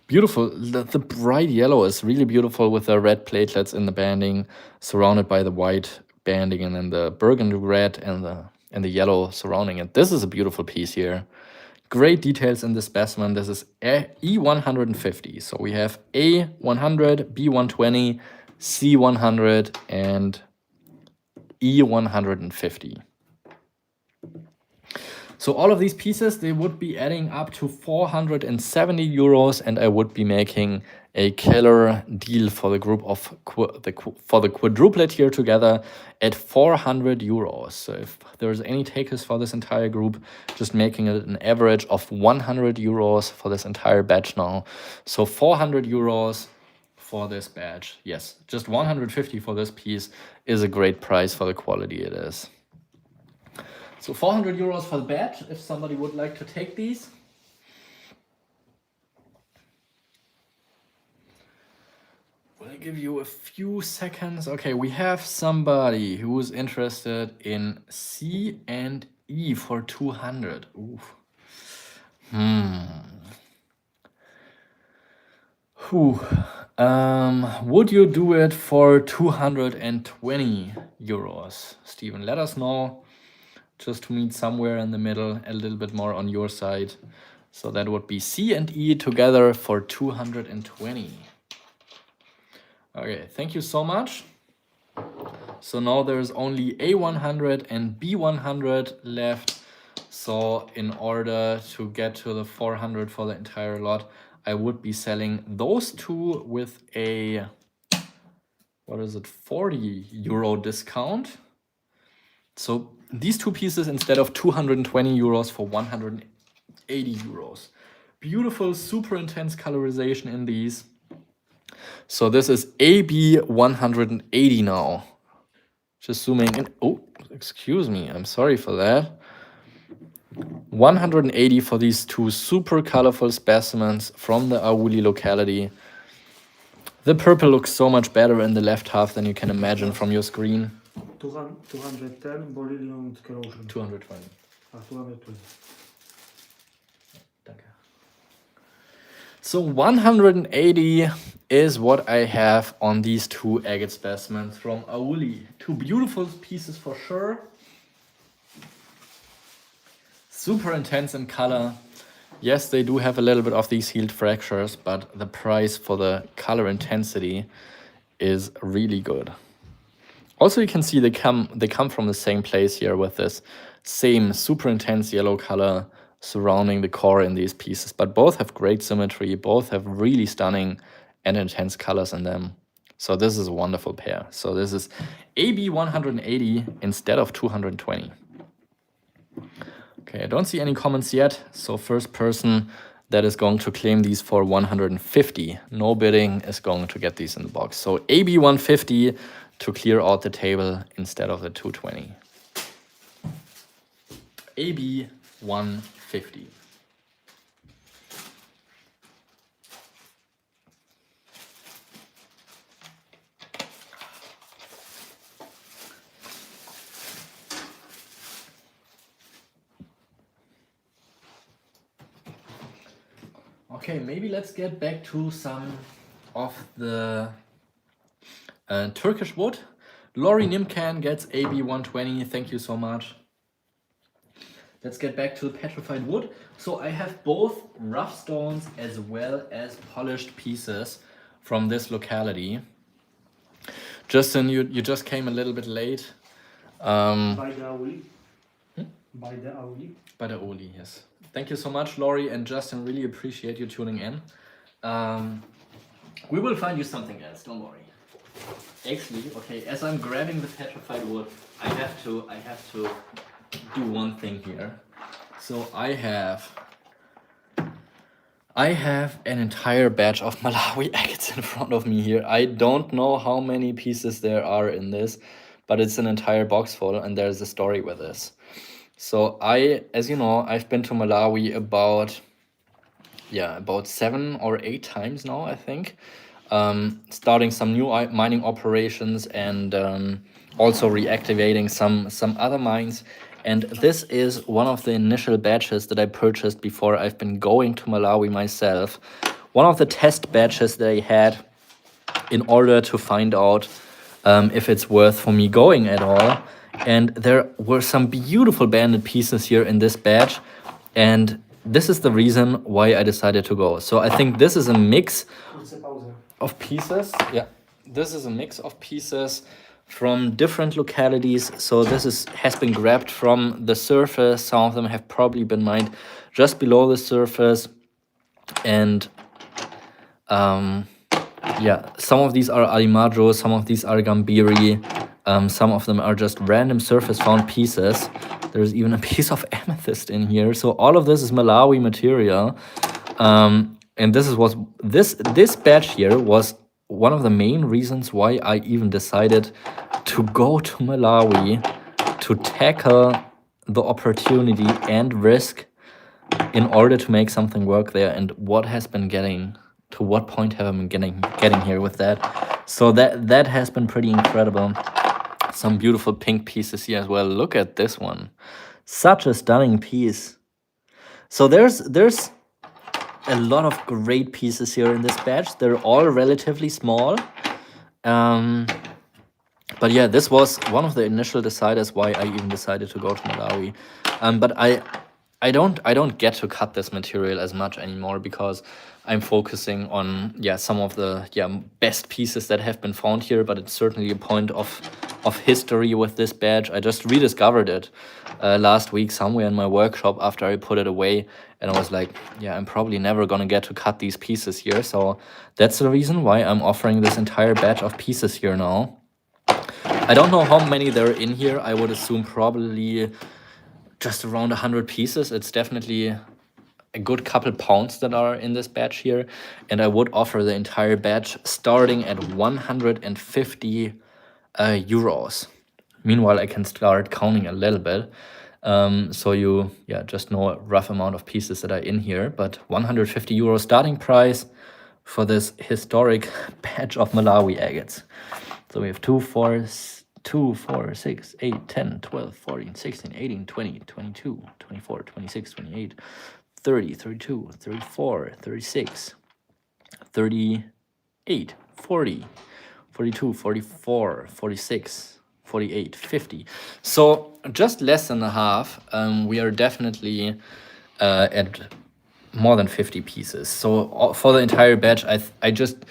Beautiful. The bright yellow is really beautiful with the red platelets in the banding, surrounded by the white banding, and then the burgundy red and the yellow surrounding it. This is a beautiful piece here. Great details in this specimen. This is E150. So we have A100, B120, C100, and E150. So all of these pieces, they would be adding up to 470 euros, and I would be making a killer deal for the group of for the quadruplet here together at 400 euros. So if there's any takers for this entire group, just making it an average of 100 euros for this entire batch now. So 400 euros for this batch. Yes, just 150 for this piece is a great price for the quality it is. So 400 euros for the batch, if somebody would like to take these. We'll give you a few seconds. Okay, we have somebody who's interested in C and E for 200. Oof. Would you do it for 220 euros? Steven, let us know. just to meet somewhere in the middle, a little bit more on your side. So that would be C and E together for 220. Okay, thank you so much. So now there's only A100 and B100 left. So in order to get to the 400 for the entire lot, I would be selling those two with a, what is it, 40 euro discount. So these two pieces instead of 220 euros for 180 euros. Beautiful, super intense colorization in these. So this is AB 180 now. Just zooming in. Oh, excuse me. I'm sorry for that. 180 for these two super colorful specimens from the Auli locality. The purple looks so much better in the left half than you can imagine from your screen. 210 Bolivia and corrosion. 220. 220. Danke. So 180 is what I have on these two agate specimens from Auli. Two beautiful pieces for sure. Super intense in color. Yes, they do have a little bit of these healed fractures, but the price for the color intensity is really good. Also, you can see they come from the same place here with this same super intense yellow color surrounding the core in these pieces. But both have great symmetry, both have really stunning and intense colors in them. So this is a wonderful pair. So this is AB 180 instead of 220. Okay, I don't see any comments yet. So first person that is going to claim these for 150. No bidding is going to get these in the box. So AB 150 to clear out the table instead of the 220. AB 150. Okay, maybe let's get back to some of the Turkish wood. Lori Nimcan gets AB 120. Thank you so much. Let's get back to the petrified wood. So I have both rough stones as well as polished pieces from this locality. Justin, you just came a little bit late. By the Auli. By the Auli. By the Auli, yes. Thank you so much, Lori and Justin. Really appreciate you tuning in. We will find you something else, don't worry. Actually, okay, as I'm grabbing the petrified wood, I have to do one thing here. So I have an entire batch of Malawi agates in front of me here. I don't know how many pieces there are in this, but it's an entire box full, and there's a story with this. So as you know, I've been to Malawi about 7 or 8 times now, I think. Starting some new mining operations and also reactivating some other mines. And this is one of the initial batches that I purchased before I've been going to Malawi myself. One of the test batches that I had in order to find out if it's worth for me going at all. And there were some beautiful banded pieces here in this batch. And this is the reason why I decided to go. So I think this is a mix of pieces. Yeah, this is a mix of pieces from different localities. So this has been grabbed from the surface. Some of them have probably been mined just below the surface. And some of these are Alimadro, some of these are Gambiri. Some of them are just random surface found pieces. There's even a piece of amethyst in here. So all of this is Malawi material. And this batch here was one of the main reasons why I even decided to go to Malawi to tackle the opportunity and risk in order to make something work there. And what point have I been getting here with that? So that has been pretty incredible. Some beautiful pink pieces here as well. Look at this one. Such a stunning piece. So there's a lot of great pieces here in this batch. They're all relatively small. But yeah, this was one of the initial deciders why I even decided to go to Malawi. But I don't get to cut this material as much anymore because I'm focusing on some of the best pieces that have been found here. But it's certainly a point of history with this badge. I just rediscovered it last week somewhere in my workshop after I put it away, and I was like, yeah, I'm probably never gonna get to cut these pieces here. So that's the reason why I'm offering this entire batch of pieces here now. I don't know how many there are in here. I would assume probably just around 100 pieces. It's definitely a good couple pounds that are in this batch here. And I would offer the entire batch starting at 150 euros. Meanwhile, I can start counting a little bit. So you just know a rough amount of pieces that are in here. But 150 euro starting price for this historic batch of Malawi agates. So we have 2, 4, 6, 8, 10, 12, 14, 16, 18, 20, 22, 24, 26, 28, 30, 32, 34, 36, 38, 40, 42, 44, 46, 48, 50. So just less than a half. We are definitely at more than 50 pieces. So for the entire batch, I just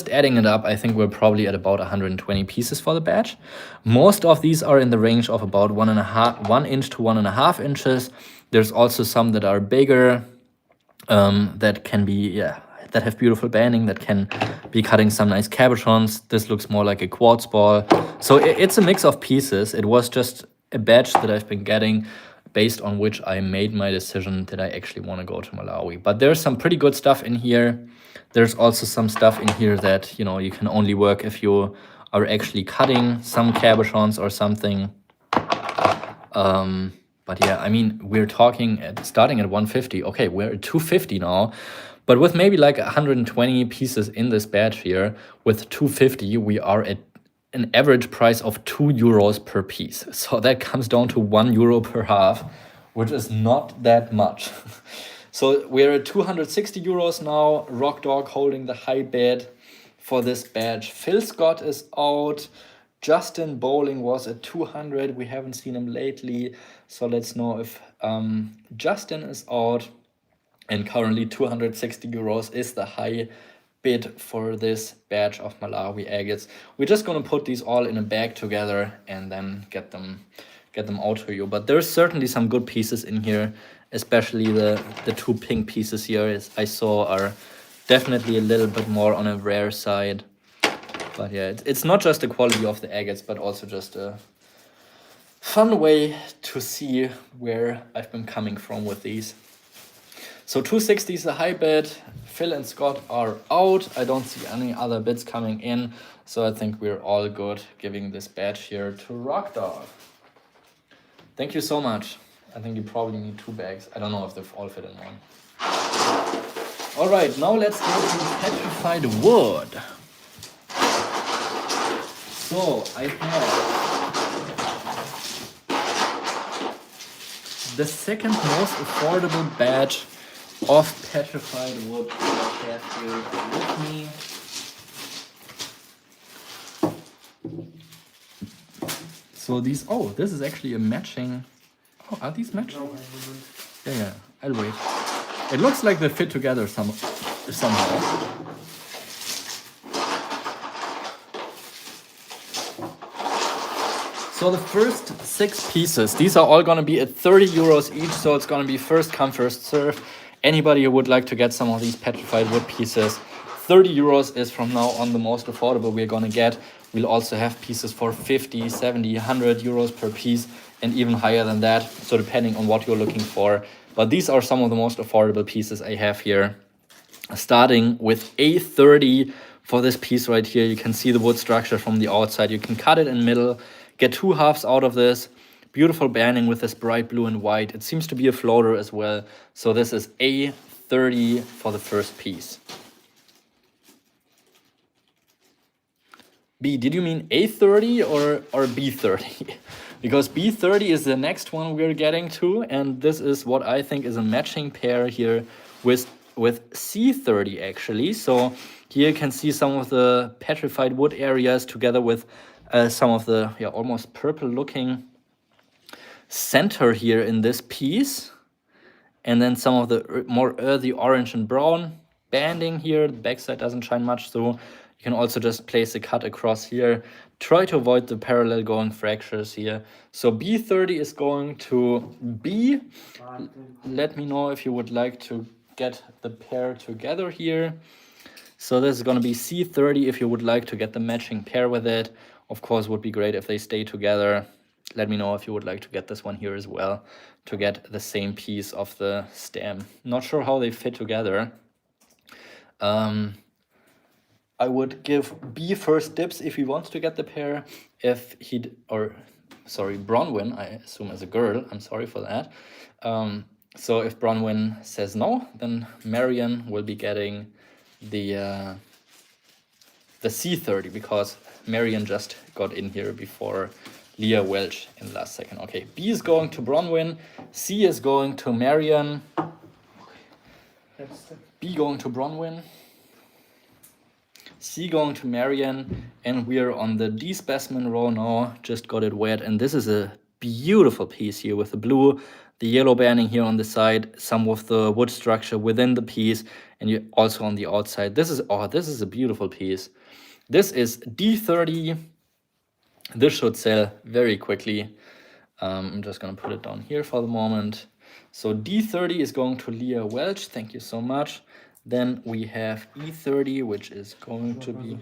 adding it up, I think we're probably at about 120 pieces for the batch. Most of these are in the range of about 1 inch to 1.5 inches. There's also some that are bigger, that can be that have beautiful banding, that can be cutting some nice cabochons. This looks more like a quartz ball. So it's a mix of pieces. It was just a batch that I've been getting, based on which I made my decision that I actually want to go to Malawi. But there's some pretty good stuff in here. There's also some stuff in here that, you know, you can only work if you are actually cutting some cabochons or something. But yeah, I mean, we're talking starting at 150. Okay, we're at 250 now. But with maybe like 120 pieces in this batch here, with 250, we are at an average price of 2 euros per piece. So that comes down to 1 euro per half, which is not that much. So we're at 260 euros now. Rock Dog holding the high bid for this batch. Phil Scott is out. Justin Bowling was at 200. We haven't seen him lately. So let's know if Justin is out. And currently 260 euros is the high bid for this batch of Malawi agates. We're just gonna put these all in a bag together and then get them out to you. But there's certainly some good pieces in here, especially the 2 pink pieces here, as I saw, are definitely a little bit more on a rare side. But yeah, it's not just the quality of the agates, but also just a fun way to see where I've been coming from with these. So 260 is the high bid. Phil and Scott are out. I don't see any other bids coming in. So I think we're all good giving this badge here to Rock Dog. Thank you so much. I think you probably need 2 bags. I don't know if they've all fit in one. All right, now let's go to petrified wood. So I have the second most affordable batch of petrified wood that I have here with me. So these, this is actually a matching. Oh, are these matching? Yeah, I'll wait. It looks like they fit together somehow. So the first 6 pieces, these are all gonna be at 30 euros each, so it's gonna be first come, first serve. Anybody who would like to get some of these petrified wood pieces, 30 euros is from now on the most affordable we're gonna get. We'll also have pieces for 50, 70, 100 euros per piece, and even higher than that, so depending on what you're looking for. But these are some of the most affordable pieces I have here. Starting with A30 for this piece right here. You can see the wood structure from the outside. You can cut it in the middle, get 2 halves out of this. Beautiful banding with this bright blue and white. It seems to be a floater as well. So this is A30 for the first piece. B, did you mean A30 or B30? Because B30 is the next one we're getting to, and this is what I think is a matching pair here with C30 actually. So here you can see some of the petrified wood areas together with some of the almost purple looking center here in this piece, and then some of the more earthy orange and brown banding here. The backside doesn't shine much, so you can also just place a cut across here. Try to avoid the parallel going fractures here. So B30 is going to B. Let me know if you would like to get the pair together here. So this is going to be C30 if you would like to get the matching pair with it. Of course, would be great if they stay together. Let me know if you would like to get this one here as well, to get the same piece of the stem. Not sure how they fit together. I would give B first dibs if he wants to get the pair. If he'd, or sorry, Bronwyn, I assume as a girl, I'm sorry for that. So if Bronwyn says no, then Marion will be getting the C30, because Marion just got in here before Leah Welch in the last second. Okay, B is going to Bronwyn, C is going to Marion, B going to Bronwyn, C going to Marion, and we're on the D specimen row now. Just got it wet, and this is a beautiful piece here with the blue, the yellow banding here on the side, some of the wood structure within the piece, and you also on the outside. This is a beautiful piece. This is D30. This should sell very quickly. I'm just gonna put it down here for the moment. So D30 is going to Leah Welch. Thank you so much. Then we have E30, which is going to be...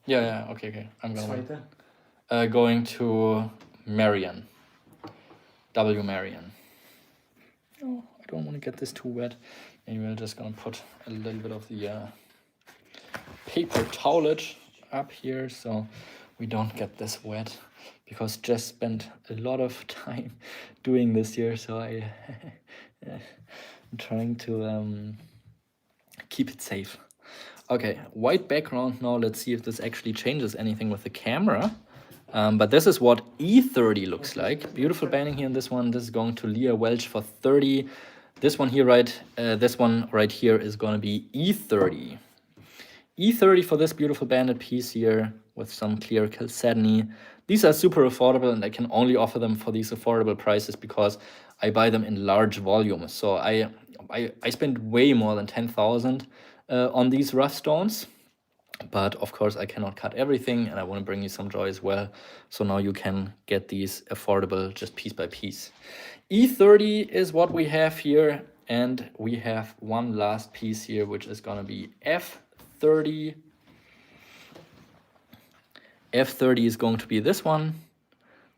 Yeah, okay. I'm gonna going to Marion. W Marion. Oh, I don't want to get this too wet. Maybe we're just gonna put a little bit of the paper towelage up here so we don't get this wet, because Jess spent a lot of time doing this here, so I'm trying to keep it safe. Okay, white background now. Let's see if this actually changes anything with the camera. But this is what E30 looks like. Beautiful banding here in this one. This is going to Leah Welch for 30. This one here right here is going to be E30. E30 for this beautiful banded piece here with some clear chalcedony. These are super affordable, and I can only offer them for these affordable prices because I buy them in large volumes. So I spend way more than 10,000 on these rough stones. But of course I cannot cut everything, and I want to bring you some joy as well. So now you can get these affordable just piece by piece. E30 is what we have here, and we have one last piece here, which is going to be F30. F30 is going to be this one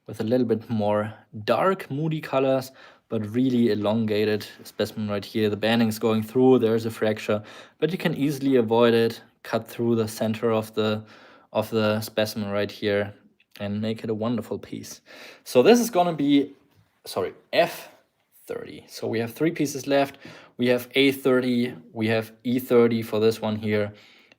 with a little bit more dark, moody colors, but really elongated specimen right here. The banding is going through, there's a fracture, but you can easily avoid it. Cut through the center of the specimen right here and make it a wonderful piece. So this is going to be, sorry, F30. So we have 3 pieces left. We have A30, we have E30 for this one here,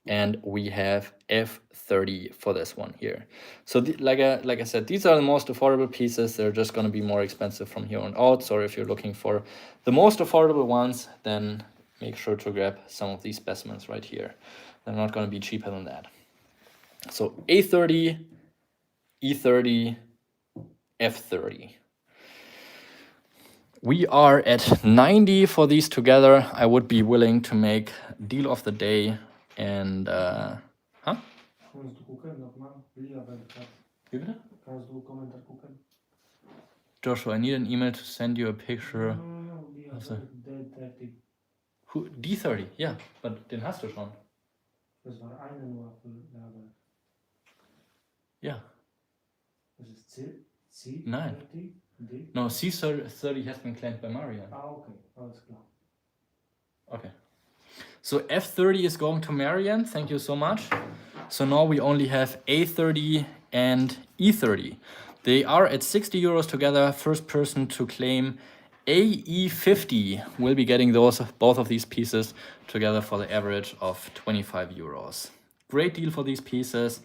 and we have F30 for this one here. So like I said, these are the most affordable pieces. They're just going to be more expensive from here on out. So if you're looking for the most affordable ones, then make sure to grab some of these specimens right here. They're not going to be cheaper than that. So A30, E30, F30. We are at 90 for these together. I would be willing to make deal of the day and Joshua, I need an email to send you a picture of the D30, ja, but den hast du schon. Das war eine nur für Lager. Ja. Das ist C? Nein. D? No, C30 has been claimed by Marian. Okay, alles klar. Okay. So F30 is going to Marian, thank you so much. So now we only have A30 and E30. They are at 60 euros together. First person to claim AE50 will be getting both of these pieces together for the average of 25 euros. Great deal for these pieces.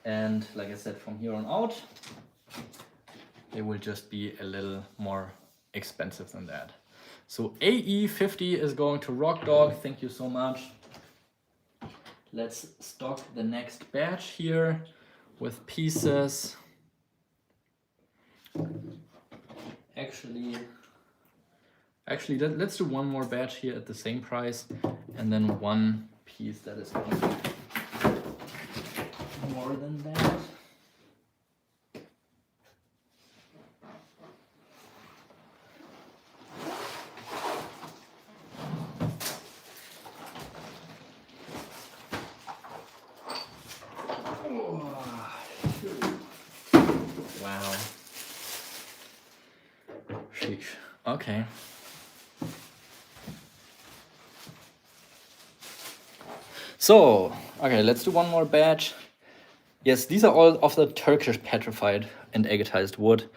And like I said, from here on out, they will just be a little more expensive than that. So AE50 is going to Rock Dog. Thank you so much. Let's stock the next batch here. with pieces. Actually, let's do one more batch here at the same price, and then one piece that is going to be more than that. Wow. Sheesh. Okay. So, okay, let's do one more batch. Yes, these are all of the Turkish petrified and agatized wood.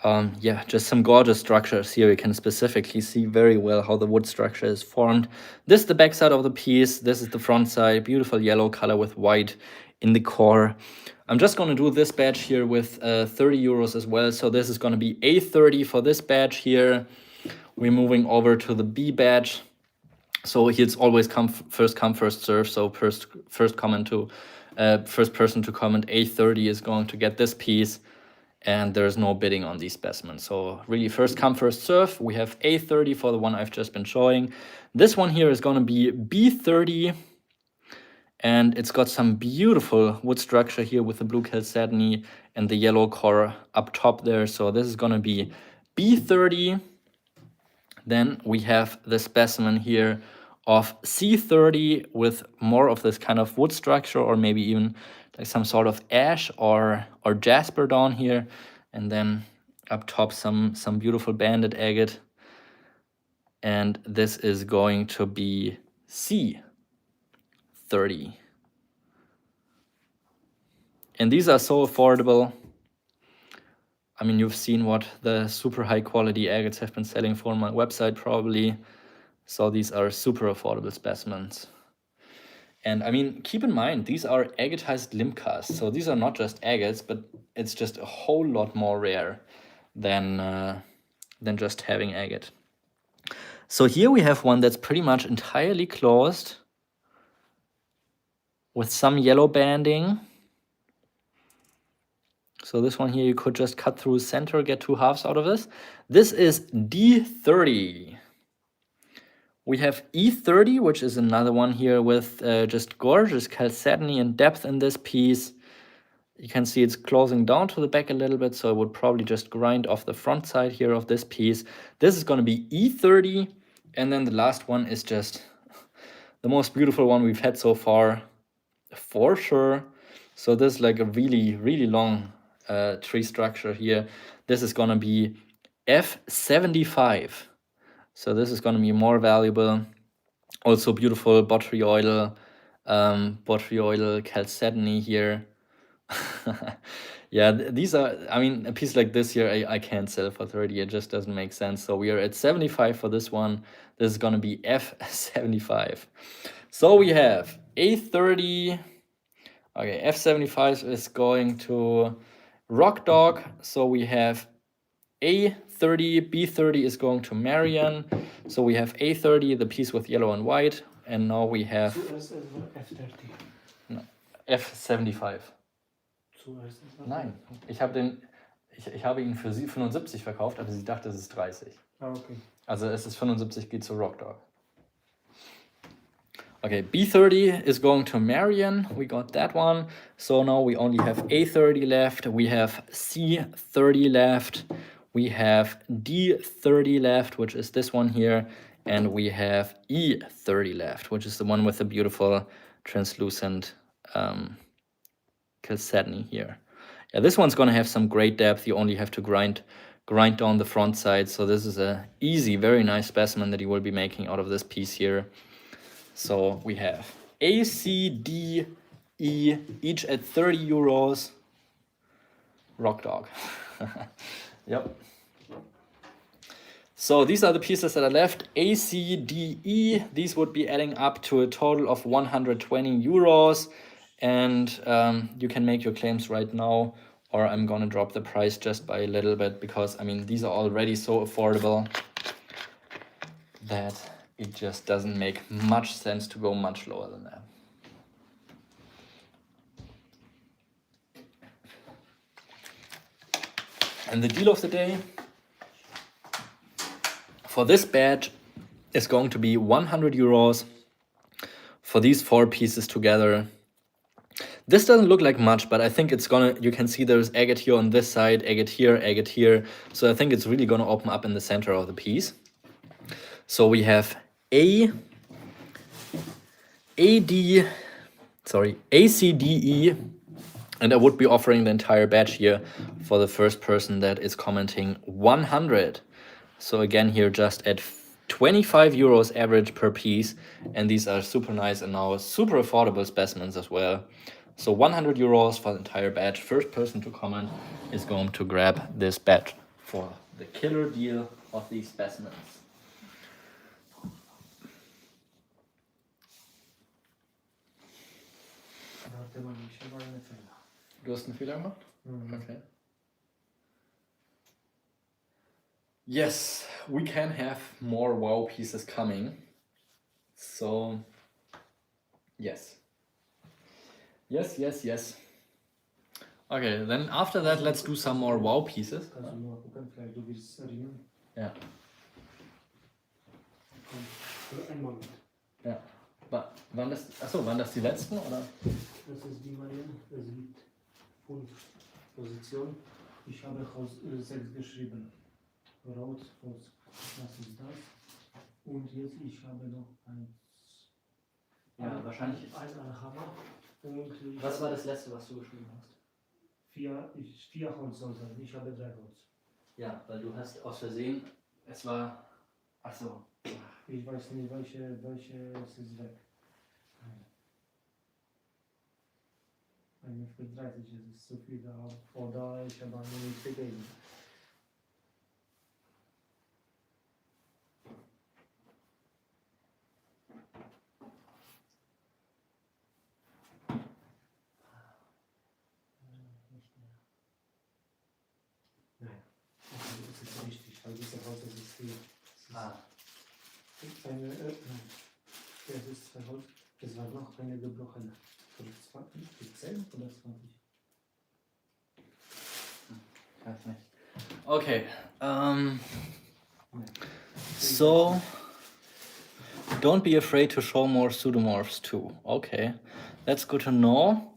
Yeah, just some gorgeous structures here. You can specifically see very well how the wood structure is formed. This is the back side of the piece. This is the front side. Beautiful yellow color with white in the core. I'm just going to do this batch here with 30 euros as well. So this is going to be A30 for this batch here. We're moving over to the B batch. So here it's always first come, first serve. So first person to comment A30 is going to get this piece, and there's no bidding on these specimens. So really first come, first serve. We have A30 for the one I've just been showing. This one here is going to be B30, and it's got some beautiful wood structure here with the blue chalcedony and the yellow core up top there. So this is going to be B30. Then we have the specimen here of C30 with more of this kind of wood structure, or maybe even like some sort of ash or jasper down here. And then up top some beautiful banded agate. And this is going to be C30. And these are so affordable. I mean, you've seen what the super high quality agates have been selling for on my website probably. So these are super affordable specimens. And I mean, keep in mind, these are agatized limb casts. So these are not just agates, but it's just a whole lot more rare than just having agate. So here we have one that's pretty much entirely closed with some yellow banding. So this one here, you could just cut through center, get two halves out of this. This is D30. We have E30, which is another one here with just gorgeous chalcedony and depth in this piece. You can see it's closing down to the back a little bit, so it would probably just grind off the front side here of this piece. This is going to be E30, and then the last one is just the most beautiful one we've had so far, for sure. So this is like a really, really long tree structure here. This is going to be F75. So this is going to be more valuable. Also beautiful botryoidal chalcedony here. Yeah, these are, I mean, a piece like this here, I can't sell for 30. It just doesn't make sense. So we are at 75 for this one. This is going to be F75. So we have A30. Okay, F75 is going to Rock Dog. So we have A30, B30 is going to Marian. So we have A30, the piece with yellow and white. And now we have F30. no, F75. Nein, ich habe ihn für sie 75 verkauft, aber sie dachte, es ist 30. Ah, okay. Also es ist 75, geht zu Rock Dog. Okay, B30 is going to Marian. We got that one. So now we only have A30 left. We have C30 left. We have D30 left, which is this one here. And we have E30 left, which is the one with the beautiful translucent chalcedony here. Yeah, this one's going to have some great depth. You only have to grind down the front side. So this is a easy, very nice specimen that you will be making out of this piece here. So we have A, C, D, E, each at 30 euros. Rock Dog. Yep. So these are the pieces that are left. A, C, D, E. These would be adding up to a total of 120 euros. And you can make your claims right now, or I'm going to drop the price just by a little bit because, I mean, these are already so affordable that it just doesn't make much sense to go much lower than that. And the deal of the day for this batch is going to be 100 euros for these 4 pieces together. This doesn't look like much, but I think it's gonna, you can see there's agate here on this side, agate here. So I think it's really gonna open up in the center of the piece. So we have ACDE, and I would be offering the entire batch here for the first person that is commenting 100. So again here just at 25 euros average per piece, and these are super nice and now super affordable specimens as well. So 100 euros for the entire batch. First person to comment is going to grab this batch for the killer deal of these specimens. Du hast einen Fehler gemacht? Okay. Yes, we can have more wow pieces coming. So, yes. Yes. Okay, then after that, let's do some more wow pieces. Ja. Ja. Waren das die letzten, oder? Das ist die Marianne, das liegt 5 Position. Ich habe 6 geschrieben. Rot, das ist das. Und jetzt ich habe noch eins. Ja, wahrscheinlich. Ein Alama. Und Was war das letzte, was du geschrieben hast? 4 Holz soll sein. Ich habe 3 Holz. Ja, weil du hast aus Versehen, es war. Achso. Ich weiß nicht, welche es ist weg. Eine für 30 ist zu viel da. Oder ich habe eine nicht gegeben. Weil diese Holz ist viel. Das ist 2 Holz. Es war noch eine gebrochene. 10 oder 20? Weiß nicht. Okay. So don't be afraid to show more pseudomorphs too. Okay, that's good to know.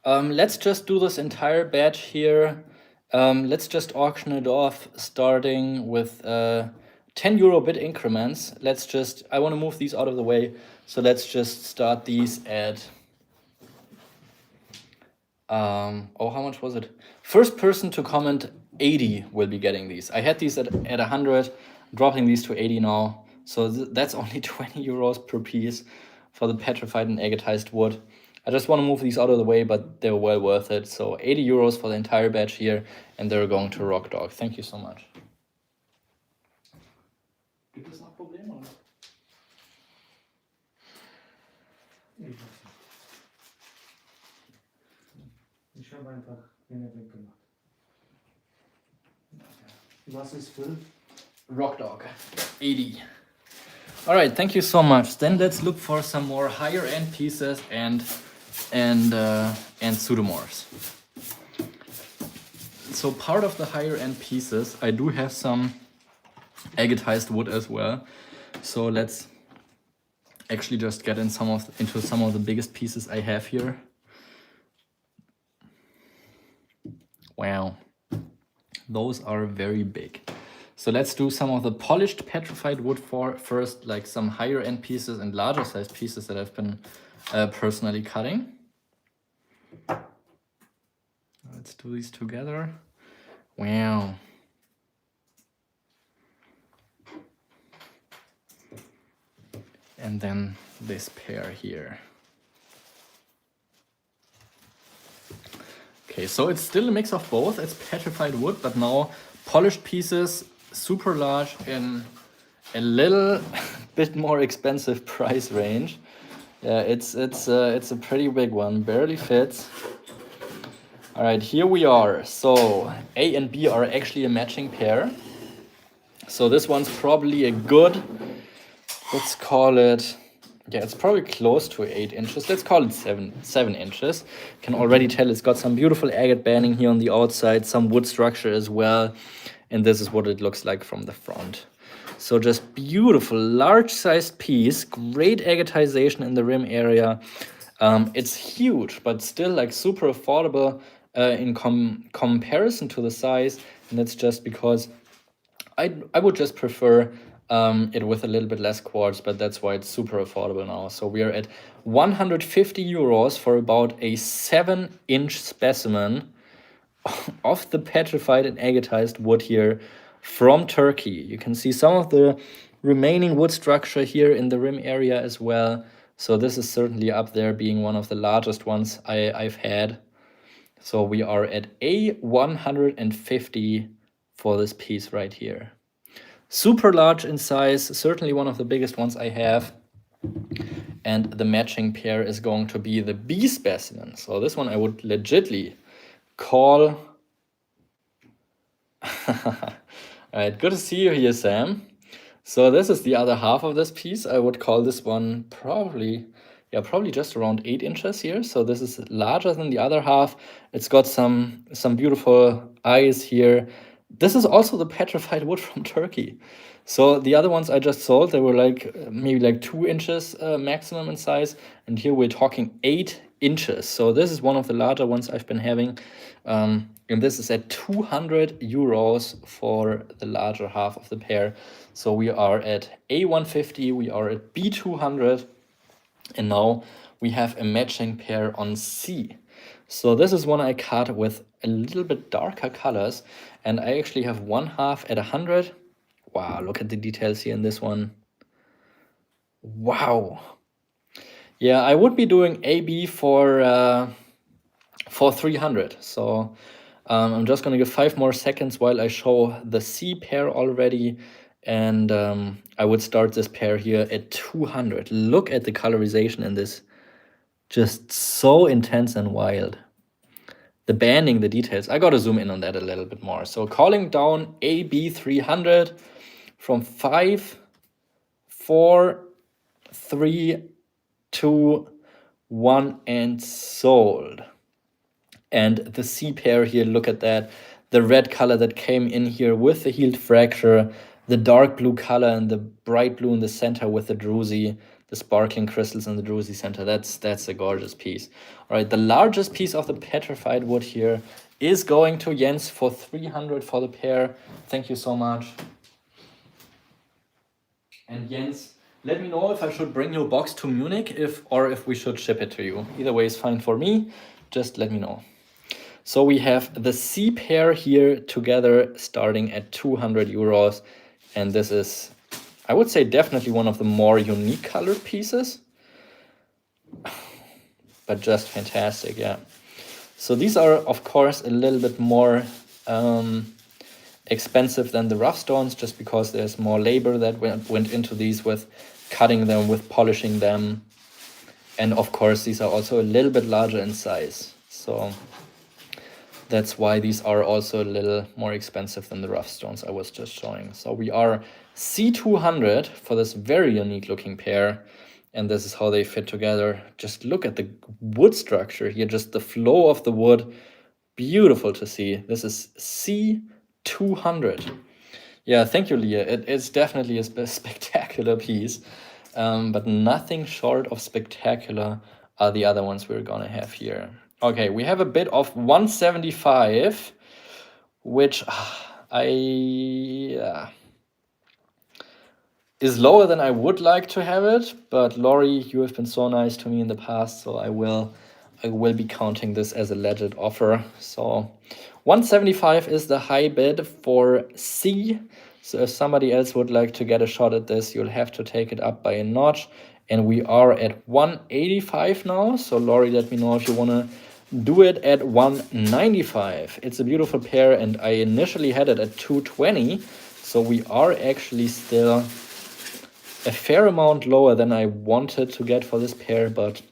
Let's just do this entire batch here. Let's just auction it off starting with 10 euro bit increments. I want to move these out of the way. So let's just start these at, how much was it? First person to comment 80 will be getting these. I had these at 100, dropping these to 80 now. So that's only 20 euros per piece for the petrified and agatized wood. I just want to move these out of the way, but they're well worth it. So 80 euros for the entire batch here, and they're going to Rock Dog. Thank you so much. Gibt es noch Probleme, oder? Ich habe einfach eine weggemacht. Was ist für? Rock Dog, 80. All right, thank you so much. Then let's look for some more higher end pieces and pseudomorphs. So part of the higher end pieces, I do have some agatized wood as well. So let's actually just get into some of the biggest pieces I have here. Wow, those are very big. So let's do some of the polished petrified wood first, like some higher end pieces and larger sized pieces that I've been personally cutting. Let's do these together. Wow. And then this pair here. Okay, so it's still a mix of both. It's petrified wood, but now polished pieces, super large in a little bit more expensive price range. Yeah, it's a pretty big one, barely fits. All right, here we are. So A and B are actually a matching pair. So this one's probably a good, let's call it, yeah, it's probably close to 8 inches. Let's call it 7 inches. Can already tell it's got some beautiful agate banding here on the outside, some wood structure as well. And this is what it looks like from the front. So just beautiful, large-sized piece, great agatization in the rim area. It's huge, but still like super affordable in comparison to the size. And that's just because I would just prefer it with a little bit less quartz, but that's why it's super affordable now. So we are at 150 euros for about a 7-inch specimen of the petrified and agatized wood here from Turkey. You can see some of the remaining wood structure here in the rim area as well. So this is certainly up there, being one of the largest ones I've had. So we are at a 150 for this piece right here. Super large in size, certainly one of the biggest ones I have. And the matching pair is going to be the B specimen. So this one I would legitly call... All right, good to see you here, Sam. So this is the other half of this piece. I would call this one probably just around 8 inches here. So this is larger than the other half. It's got some beautiful eyes here. This is also the petrified wood from Turkey. So the other ones I just sold, they were like maybe like 2 inches maximum in size. And here we're talking 8 inches. So this is one of the larger ones I've been having. And this is at 200 euros for the larger half of the pair. So we are at A150, we are at B200. And now we have a matching pair on C. So this is one I cut with a little bit darker colors. And I actually have one half at 100. Wow, look at the details here in this one. Wow. Yeah, I would be doing AB for 300. So I'm just going to give 5 more seconds while I show the C pair already. And I would start this pair here at 200. Look at the colorization in this. Just so intense and wild. The banding, the details. I got to zoom in on that a little bit more. So calling down AB 300 from 5, 4, 3, 2, 1, and sold. And the C pair here, look at that. The red color that came in here with the healed fracture, the dark blue color and the bright blue in the center with the druzy, the sparkling crystals in the druzy center. That's a gorgeous piece. All right, the largest piece of the petrified wood here is going to Jens for 300 for the pair. Thank you so much. And Jens, let me know if I should bring your box to Munich or if we should ship it to you. Either way is fine for me. Just let me know. So we have the C pair here together starting at 200 euros. And this is, I would say, definitely one of the more unique colored pieces. But just fantastic, yeah. So these are, of course, a little bit more expensive than the rough stones, just because there's more labor that went into these with cutting them, with polishing them. And of course, these are also a little bit larger in size. So that's why these are also a little more expensive than the rough stones I was just showing. So we are C200 for this very unique looking pair. And this is how they fit together. Just look at the wood structure here, just the flow of the wood. Beautiful to see. This is C200. Yeah, thank you, Leah. It's definitely a spectacular piece. But nothing short of spectacular are the other ones we're gonna have here. Okay, we have a bit of 175, which is lower than I would like to have it. But Laurie, you have been so nice to me in the past, so I will be counting this as a legit offer. So 175 is the high bid for C. So if somebody else would like to get a shot at this, you'll have to take it up by a notch. And we are at 185 now. So Laurie, let me know if you want to do it at 195. It's a beautiful pair, and I initially had it at 220. So we are actually still a fair amount lower than I wanted to get for this pair, but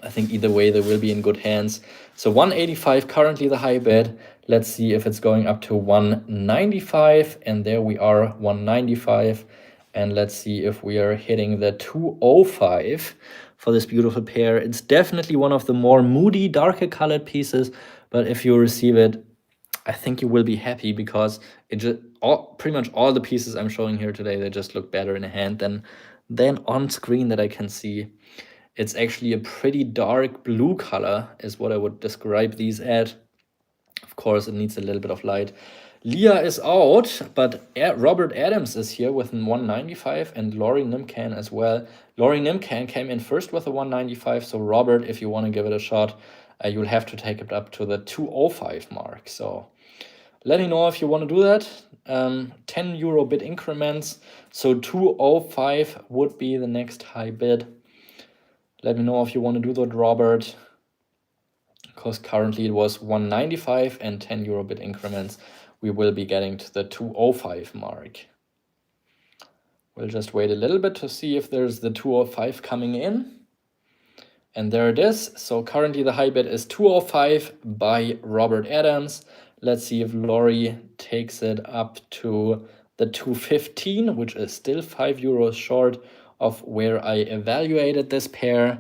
I think either way they will be in good hands. So 185 currently the high bid. Let's see if it's going up to 195, and there we are, 195. And let's see if we are hitting the 205 for this beautiful pair. It's definitely one of the more moody, darker colored pieces, but if you receive it, I think you will be happy, because it just pretty much all the pieces I'm showing here today, they just look better in a hand than on screen that I can see. It's actually a pretty dark blue color is what I would describe these at. Of course, it needs a little bit of light. Leah is out, but Robert Adams is here with a 195, and Laurie Nimcan as well. Laurie Nimcan came in first with a 195, so Robert, if you want to give it a shot, you'll have to take it up to the 205 mark. So let me know if you want to do that. 10 euro bid increments, so 205 would be the next high bid. Let me know if you want to do that, Robert, because currently it was 195 and 10 euro bid increments. We will be getting to the 205 mark. We'll just wait a little bit to see if there's the 205 coming in. And there it is. So currently the high bid is 205 by Robert Adams. Let's see if Laurie takes it up to the 215, which is still 5 euros short of where I evaluated this pair.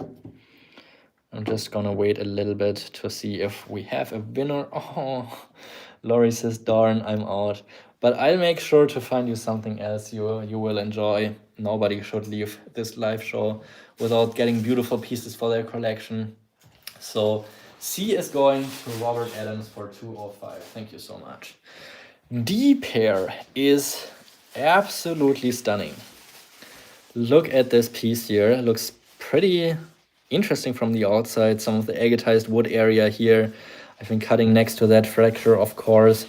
I'm just gonna wait a little bit to see if we have a winner. Oh, Laurie says, darn, I'm out. But I'll make sure to find you something else you will enjoy. Nobody should leave this live show without getting beautiful pieces for their collection. So C is going to Robert Adams for 205. Thank you so much. D pair is absolutely stunning. Look at this piece here. It looks pretty interesting from the outside. Some of the agatized wood area here. I've been cutting next to that fracture, of course.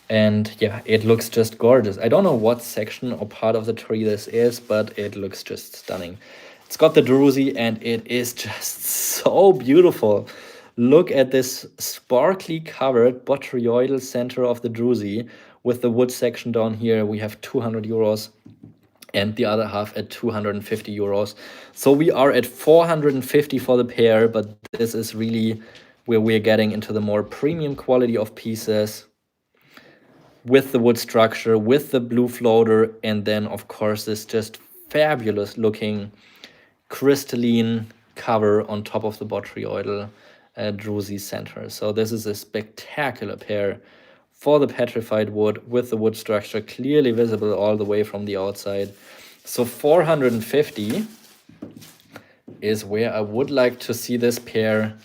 And yeah, it looks just gorgeous. I don't know what section or part of the tree this is, but it looks just stunning. It's got the druzy and it is just so beautiful. Look at this sparkly covered botryoidal center of the druzy with the wood section down here. We have 200 euros and the other half at 250 euros. So we are at 450 for the pair, but this is really where we're getting into the more premium quality of pieces with the wood structure, with the blue floater, and then of course this just fabulous looking crystalline cover on top of the botryoidal druzy center. So this is a spectacular pair for the petrified wood with the wood structure clearly visible all the way from the outside. So 450 is where I would like to see this pair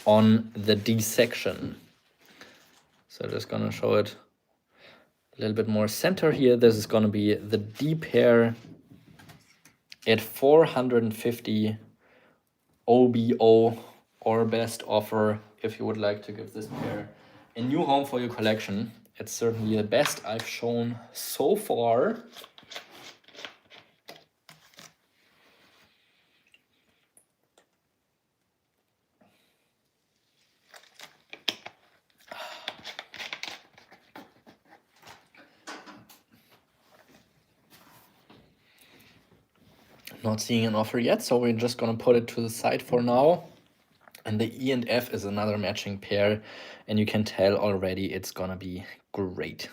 on the D section. So I'm just gonna show it a little bit more center here. This is gonna be the D pair at 450 OBO or best offer if you would like to give this pair a new home for your collection. It's certainly the best I've shown so far. Not seeing an offer yet, so we're just gonna put it to the side for now. And the E and F is another matching pair, and you can tell already it's gonna be great.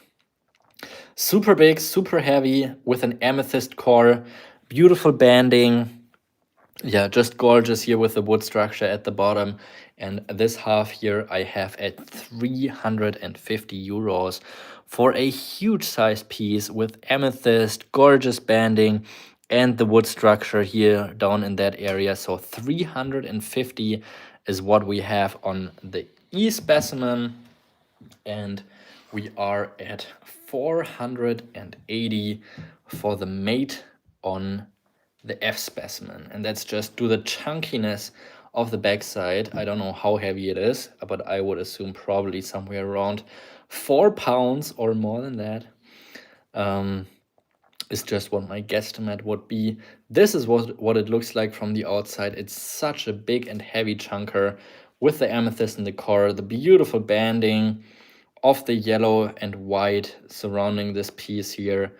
Super big, super heavy with an amethyst core, beautiful banding. Yeah, just gorgeous here with the wood structure at the bottom. And this half here I have at 350 euros for a huge size piece with amethyst, gorgeous banding, and the wood structure here down in that area. So 350 is what we have on the E specimen, and we are at 480 for the mate on the F specimen. And that's just due to the chunkiness of the backside. I don't know how heavy it is, but I would assume probably somewhere around 4 pounds or more than that. Is just what my guesstimate would be. This is what it looks like from the outside. It's such a big and heavy chunker with the amethyst in the core, the beautiful banding of the yellow and white surrounding this piece here,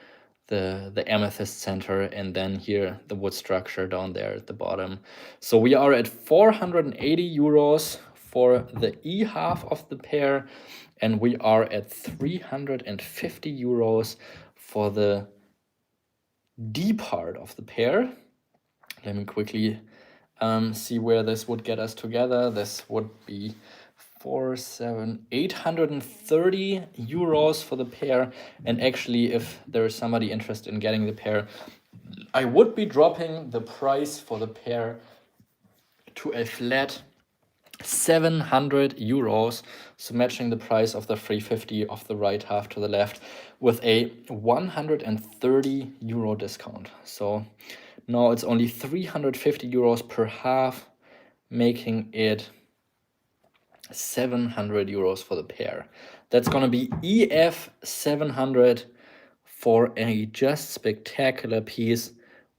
the amethyst center, and then here the wood structure down there at the bottom. So we are at 480 euros for the E half of the pair, and we are at 350 euros for the D part of the pair. Let me quickly see where this would get us together. This would be 830 euros for the pair. And actually, if there is somebody interested in getting the pair, I would be dropping the price for the pair to a flat 700 euros, so matching the price of the 350 of the right half to the left with a 130 euro discount. So now it's only 350 euros per half, making it 700 euros for the pair. That's gonna be EF 700 for a just spectacular piece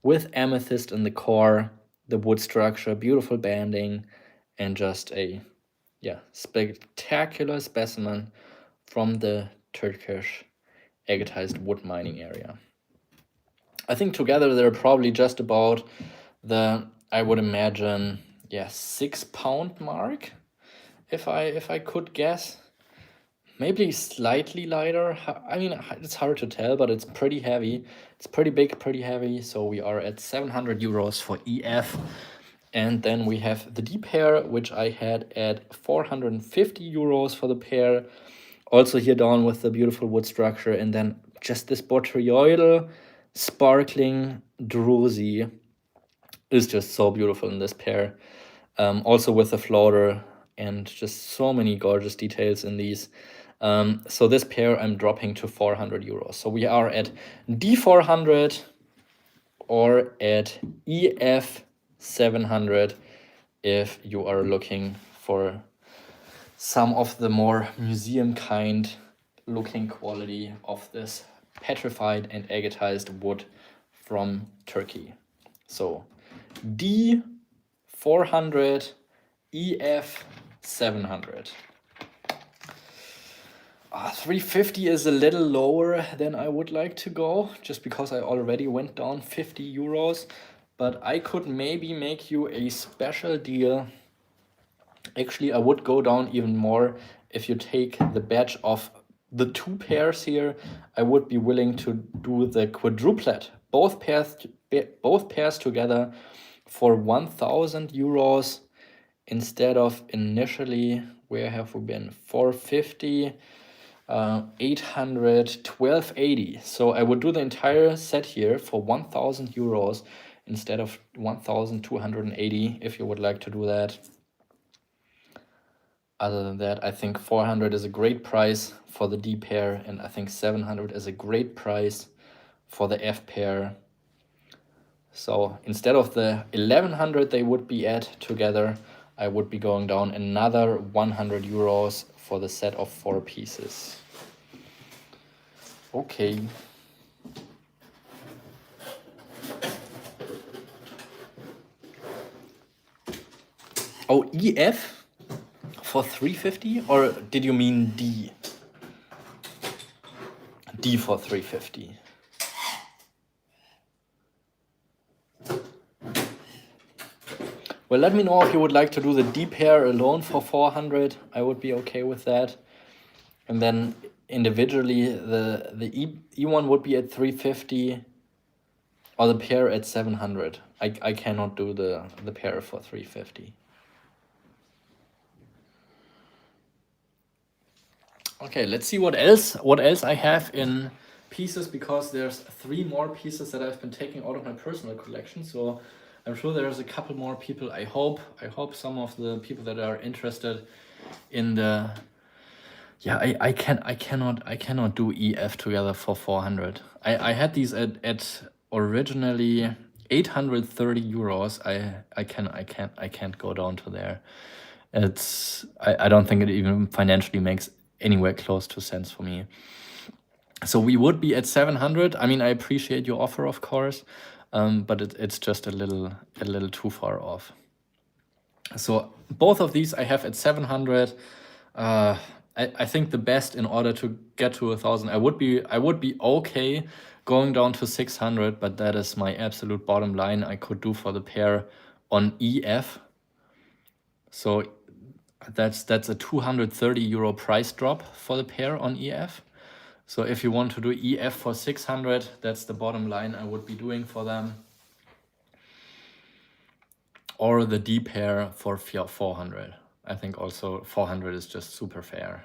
with amethyst in the core, the wood structure, beautiful banding, and just a spectacular specimen from the Turkish agatized wood mining area. I think together they're probably just about the, I would imagine, 6 pound mark, if I could guess. Maybe slightly lighter. I mean, it's hard to tell, but it's pretty heavy. It's pretty big, pretty heavy. So we are at 700 euros for EF. And then we have the D pair, which I had at 450 euros for the pair. Also here down with the beautiful wood structure. And then just this botryoidal sparkling druzy is just so beautiful in this pair. Also with the floater and just so many gorgeous details in these. So this pair I'm dropping to 400 euros. So we are at D400 or at EF 700 if you are looking for some of the more museum kind looking quality of this petrified and agatized wood from Turkey. So D400, EF 700. 350 is a little lower than I would like to go, just because I already went down 50 euros. But I could maybe make you a special deal. Actually, I would go down even more if you take the batch of the 2 pairs here. I would be willing to do the quadruplet, both pairs together for 1,000 euros instead of initially, where have we been, 450, 800, 1280. So I would do the entire set here for 1,000 euros instead of 1,280 if you would like to do that. Other than that, I think 400 is a great price for the D pair, and I think 700 is a great price for the F pair. So instead of the 1,100 they would be at together, I would be going down another 100 euros for the set of 4 pieces. Okay. Oh, EF for 350, or did you mean D? D for 350. Well, let me know if you would like to do the D pair alone for 400. I would be okay with that. And then individually, the E1 would be at 350, or the pair at 700. I cannot do the pair for 350. Okay, let's see what else I have in pieces, because there's 3 more pieces that I've been taking out of my personal collection. So I'm sure there's a couple more people. I hope some of the people that are interested in the I cannot do EF together for 400. I had these at originally 830 euros. I can't go down to there. I don't think it even financially makes anywhere close to sense for me. So we would be at 700. I mean, I appreciate your offer, of course, but it's just a little too far off. So both of these I have at 700. I think the best, in order to get to 1,000, I would be okay going down to 600, but that is my absolute bottom line I could do for the pair on EF. So that's a 230 euro price drop for the pair on EF. So if you want to do EF for 600, that's the bottom line I would be doing for them. Or the D pair for 400. I think also 400 is just super fair.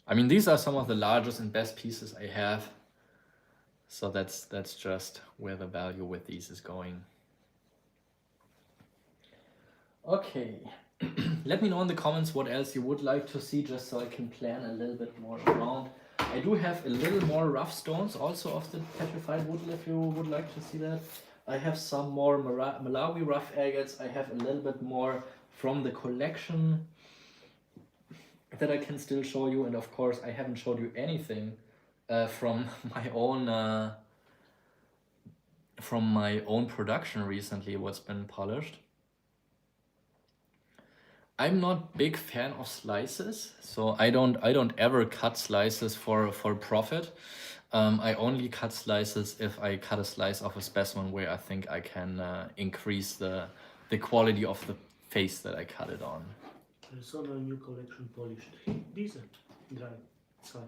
I mean, these are some of the largest and best pieces I have. So that's just where the value with these is going. Okay, let me know in the comments what else you would like to see, just so I can plan a little bit more around. I do have a little more rough stones also of the petrified wood, if you would like to see that. I have some more Malawi rough agates. I have a little bit more from the collection that I can still show you. And of course, I haven't showed you anything from my own production recently, what's been polished. I'm not big fan of slices, so I don't ever cut slices for profit. I only cut slices if I cut a slice of a specimen where I think I can increase the quality of the face that I cut it on. I saw a new collection polished. Decent. Dry. Zwei.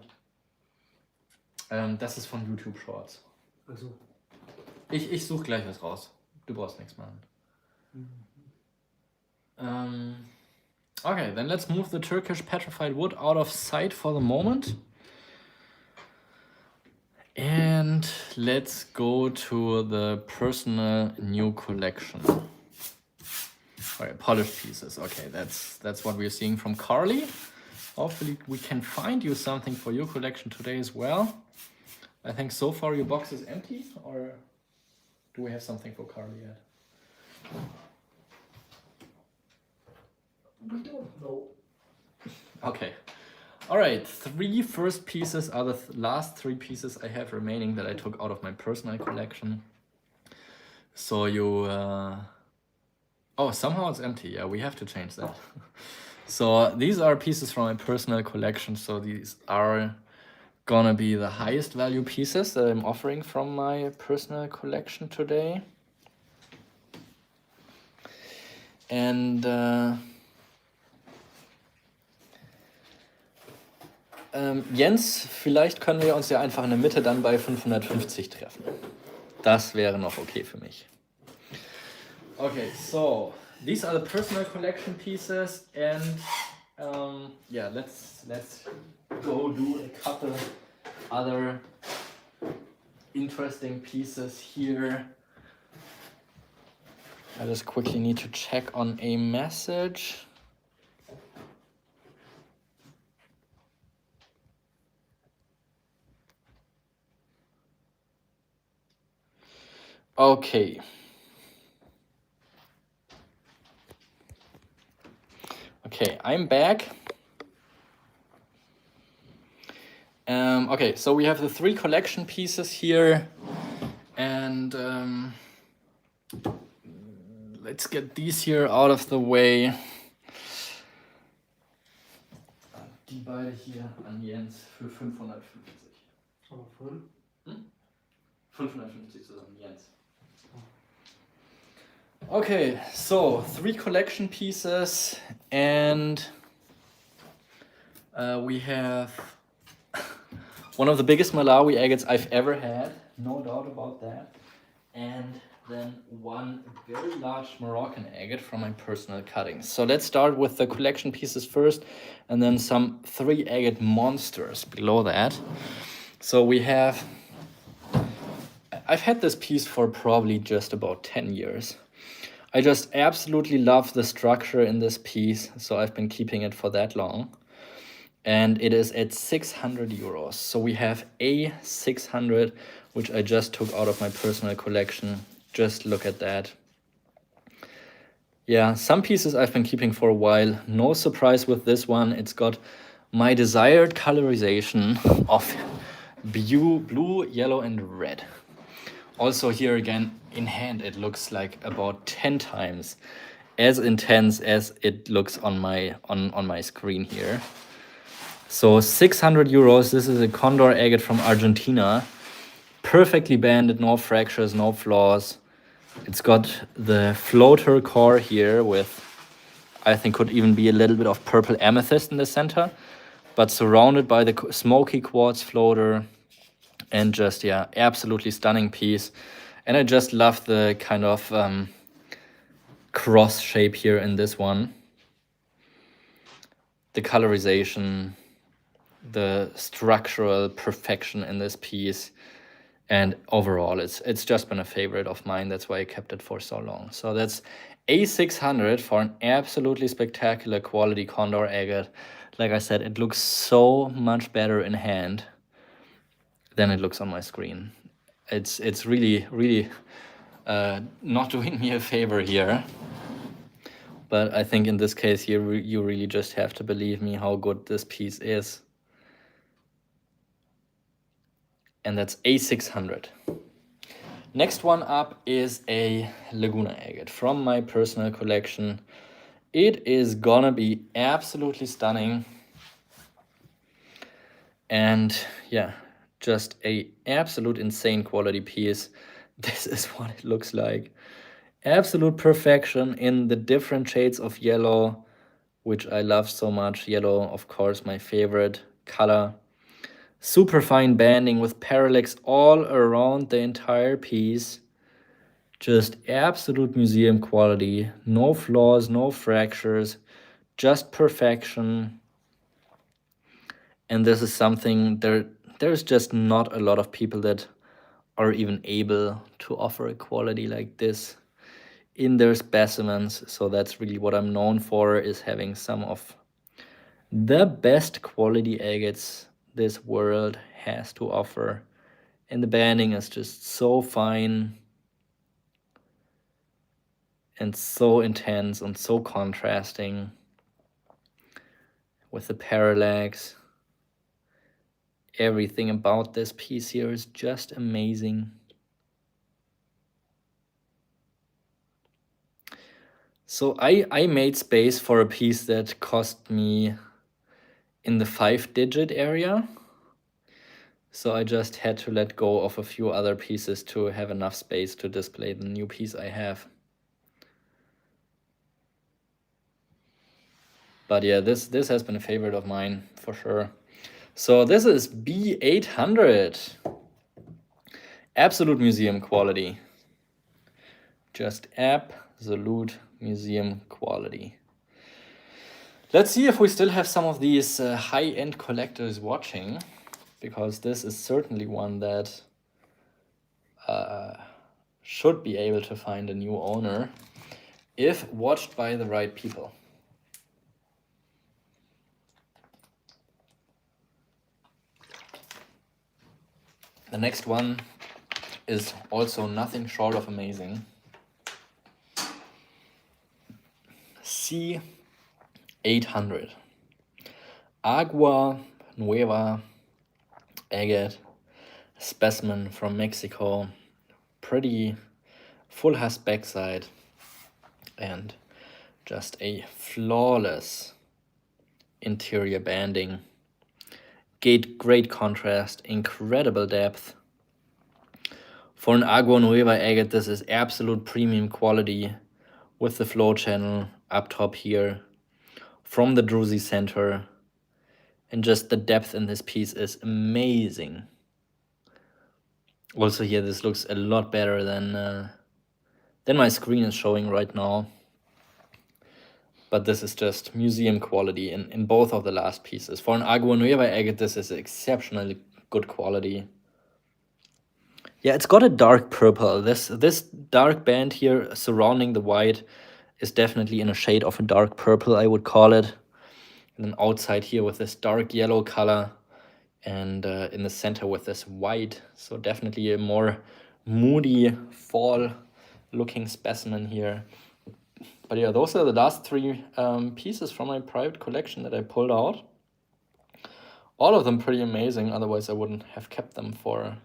Das ist von YouTube Shorts. Also. Ich suche gleich was raus. Du brauchst nichts machen. Okay, then let's move the Turkish petrified wood out of sight for the moment. And let's go to the personal new collection. Okay, polished pieces. Okay, that's what we're seeing from Carly. Hopefully we can find you something for your collection today as well. I think so far your box is empty, or do we have something for Carly yet? We don't know. Okay. All right, first pieces are the last 3 pieces I have remaining that I took out of my personal collection. So you... Oh, somehow it's empty. Yeah, we have to change that. So these are pieces from my personal collection. So these are gonna be the highest value pieces that I'm offering from my personal collection today. And... Jens, vielleicht können wir uns ja einfach in der Mitte dann bei 550 treffen. Das wäre noch okay für mich. Okay, so these are the personal collection pieces, and yeah, let's go do a couple other interesting pieces here. I just quickly need to check on a message. Okay. Okay, I'm back. Okay, so we have the 3 collection pieces here, and let's get these here out of the way. Die beide hier an Jens für 550. Aber voll? 550 zusammen, Jens. Okay, so 3 collection pieces, and we have one of the biggest Malawi agates I've ever had, no doubt about that, and then one very large Moroccan agate from my personal cuttings. So let's start with the collection pieces first, and then some 3 agate monsters below that. So we have... I've had this piece for probably just about 10 years. I just absolutely love the structure in this piece, so I've been keeping it for that long. And it is at 600 euros. So we have a 600, which I just took out of my personal collection. Just look at that. Yeah, some pieces I've been keeping for a while. No surprise with this one. It's got my desired colorization of blue, yellow, and red. Also here again, in hand, it looks like about 10 times as intense as it looks on my screen here. So 600 euros, this is a Condor agate from Argentina. Perfectly banded, no fractures, no flaws. It's got the floater core here with, I think, could even be a little bit of purple amethyst in the center. but surrounded by the smoky quartz floater, and just, yeah, absolutely stunning piece. And I just love the kind of cross shape here in this one. The colorization, the structural perfection in this piece, and overall it's just been a favorite of mine. That's why I kept it for so long. So that's A600 for an absolutely spectacular quality condor agate. Like I said, it looks so much better in hand than it looks on my screen. It's really not doing me a favor here. But I think in this case, you really just have to believe me how good this piece is. And that's A600. Next one up is a Laguna agate from my personal collection. It is gonna be absolutely stunning. And yeah, just a absolute insane quality piece. This is what it looks like. Absolute perfection in the different shades of yellow, which I love so much. Yellow, of course, my favorite color. Super fine banding with parallax all around the entire piece. Just absolute museum quality. No flaws, no fractures, just perfection. And this is something there's just not a lot of people that are even able to offer a quality like this in their specimens. So that's really what I'm known for, is having some of the best quality agates this world has to offer. And the banding is just so fine and so intense and so contrasting with the parallax. Everything about this piece here is just amazing. So I made space for a piece that cost me in the 5-digit area. So I just had to let go of a few other pieces to have enough space to display the new piece I have. But yeah, this has been a favorite of mine for sure. So this is B800. Absolute museum quality. Just absolute museum quality. Let's see if we still have some of these high-end collectors watching, because this is certainly one that should be able to find a new owner if watched by the right people. The next one is also nothing short of amazing. C800. Agua Nueva agate, specimen from Mexico. Pretty full hasp backside and just a flawless interior banding. Great contrast, incredible depth. For an Agua Nueva agate, this is absolute premium quality with the flow channel up top here from the druzy center. And just the depth in this piece is amazing. Also here, this looks a lot better than my screen is showing right now. But this is just museum quality in both of the last pieces. For an Agua Nueva agate, this is exceptionally good quality. Yeah, it's got a dark purple. This dark band here surrounding the white is definitely in a shade of a dark purple, I would call it. And then outside here with this dark yellow color, and in the center with this white. So definitely a more moody fall looking specimen here. But yeah, those are the last three pieces from my private collection that I pulled out. All of them pretty amazing, otherwise I wouldn't have kept them for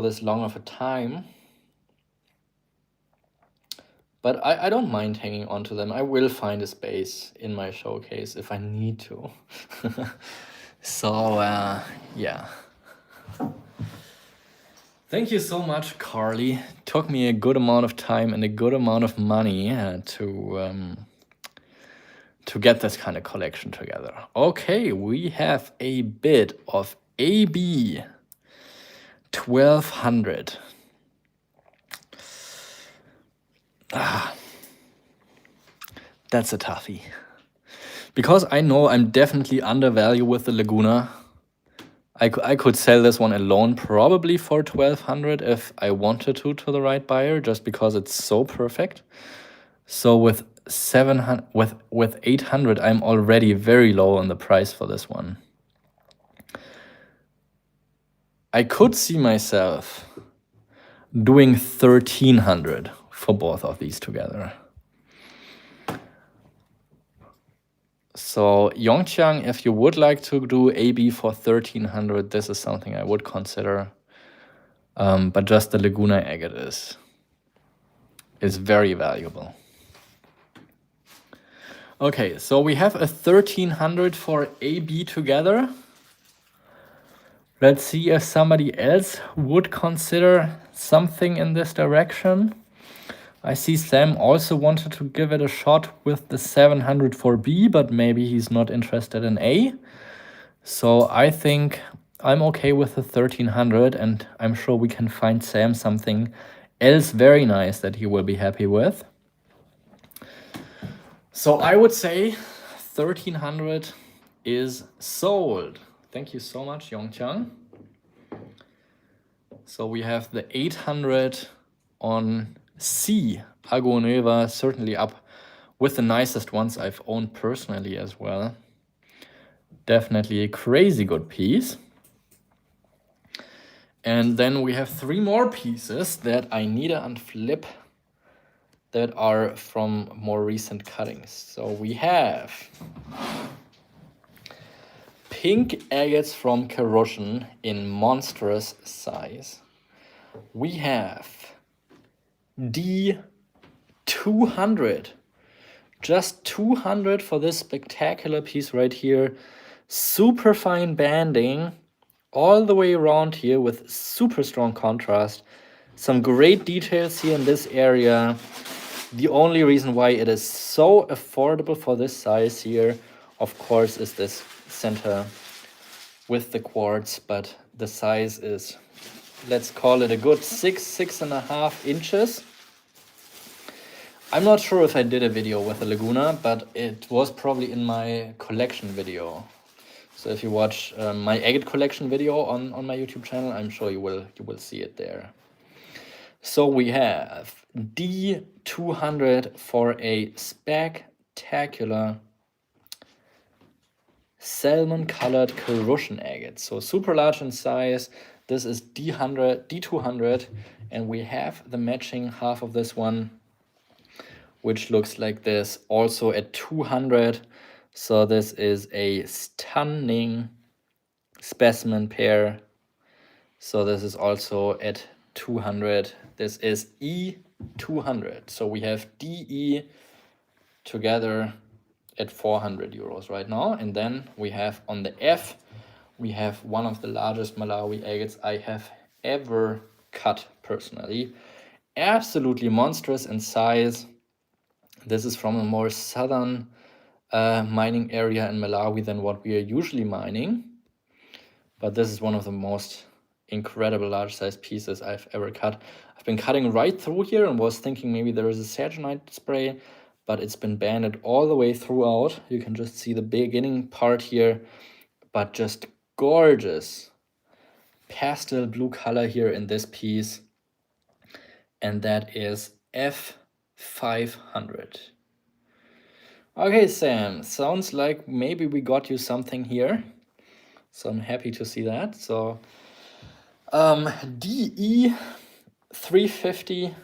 this long of a time. But I don't mind hanging on to them. I will find a space in my showcase if I need to. So, yeah. Thank you so much, Carly. Took me a good amount of time and a good amount of money to to get this kind of collection together. Okay, we have a bid of AB 1200. That's a toughie. Because I know I'm definitely undervalued with the Laguna. I could sell this one alone probably for 1200 if I wanted to the right buyer, just because it's so perfect. So with 700, with 800, I'm already very low on the price for this one. I could see myself doing 1300 for both of these together. So Yongqiang, if you would like to do AB for 1300, this is something I would consider. But just the Laguna agate is very valuable. Okay, so we have a 1300 for AB together. Let's see if somebody else would consider something in this direction. I see Sam also wanted to give it a shot with the 700 for B, but maybe he's not interested in A. So I think I'm okay with the 1300, and I'm sure we can find Sam something else very nice that he will be happy with. So I would say 1300 is sold. Thank you so much, Yongqiang. So we have the 800 on C. Agoneva, certainly up with the nicest ones I've owned personally as well. Definitely a crazy good piece. And then we have 3 more pieces that I need to unflip that are from more recent cuttings. So we have pink agates from Corrosion in monstrous size. We have D200. Just 200 for this spectacular piece right here. Super fine banding all the way around here with super strong contrast. Some great details here in this area. The only reason why it is so affordable for this size here, of course, is this center with the quartz, but the size is, let's call it a good 6.5 inches. I'm not sure if I did a video with the Laguna, but it was probably in my collection video. So if you watch my agate collection video on my YouTube channel, I'm sure you will see it there. So we have D200 for a spectacular salmon colored corrosion agate. So super large in size. This is D200, and we have the matching half of this one, which looks like this, also at 200. So this is a stunning specimen pair. So this is also at 200. This is E200. So we have DE together at 400 euros right now. And then we have on the F, we have one of the largest Malawi agates I have ever cut personally. Absolutely monstrous in size. This is from a more southern mining area in Malawi than what we are usually mining. But this is one of the most incredible large size pieces I've ever cut. I've been cutting right through here and was thinking maybe there is a sergenite spray, but it's been banded all the way throughout. You can just see the beginning part here, but just gorgeous pastel blue color here in this piece. And that is F500. Okay, Sam, sounds like maybe we got you something here. So I'm happy to see that. So DE 350,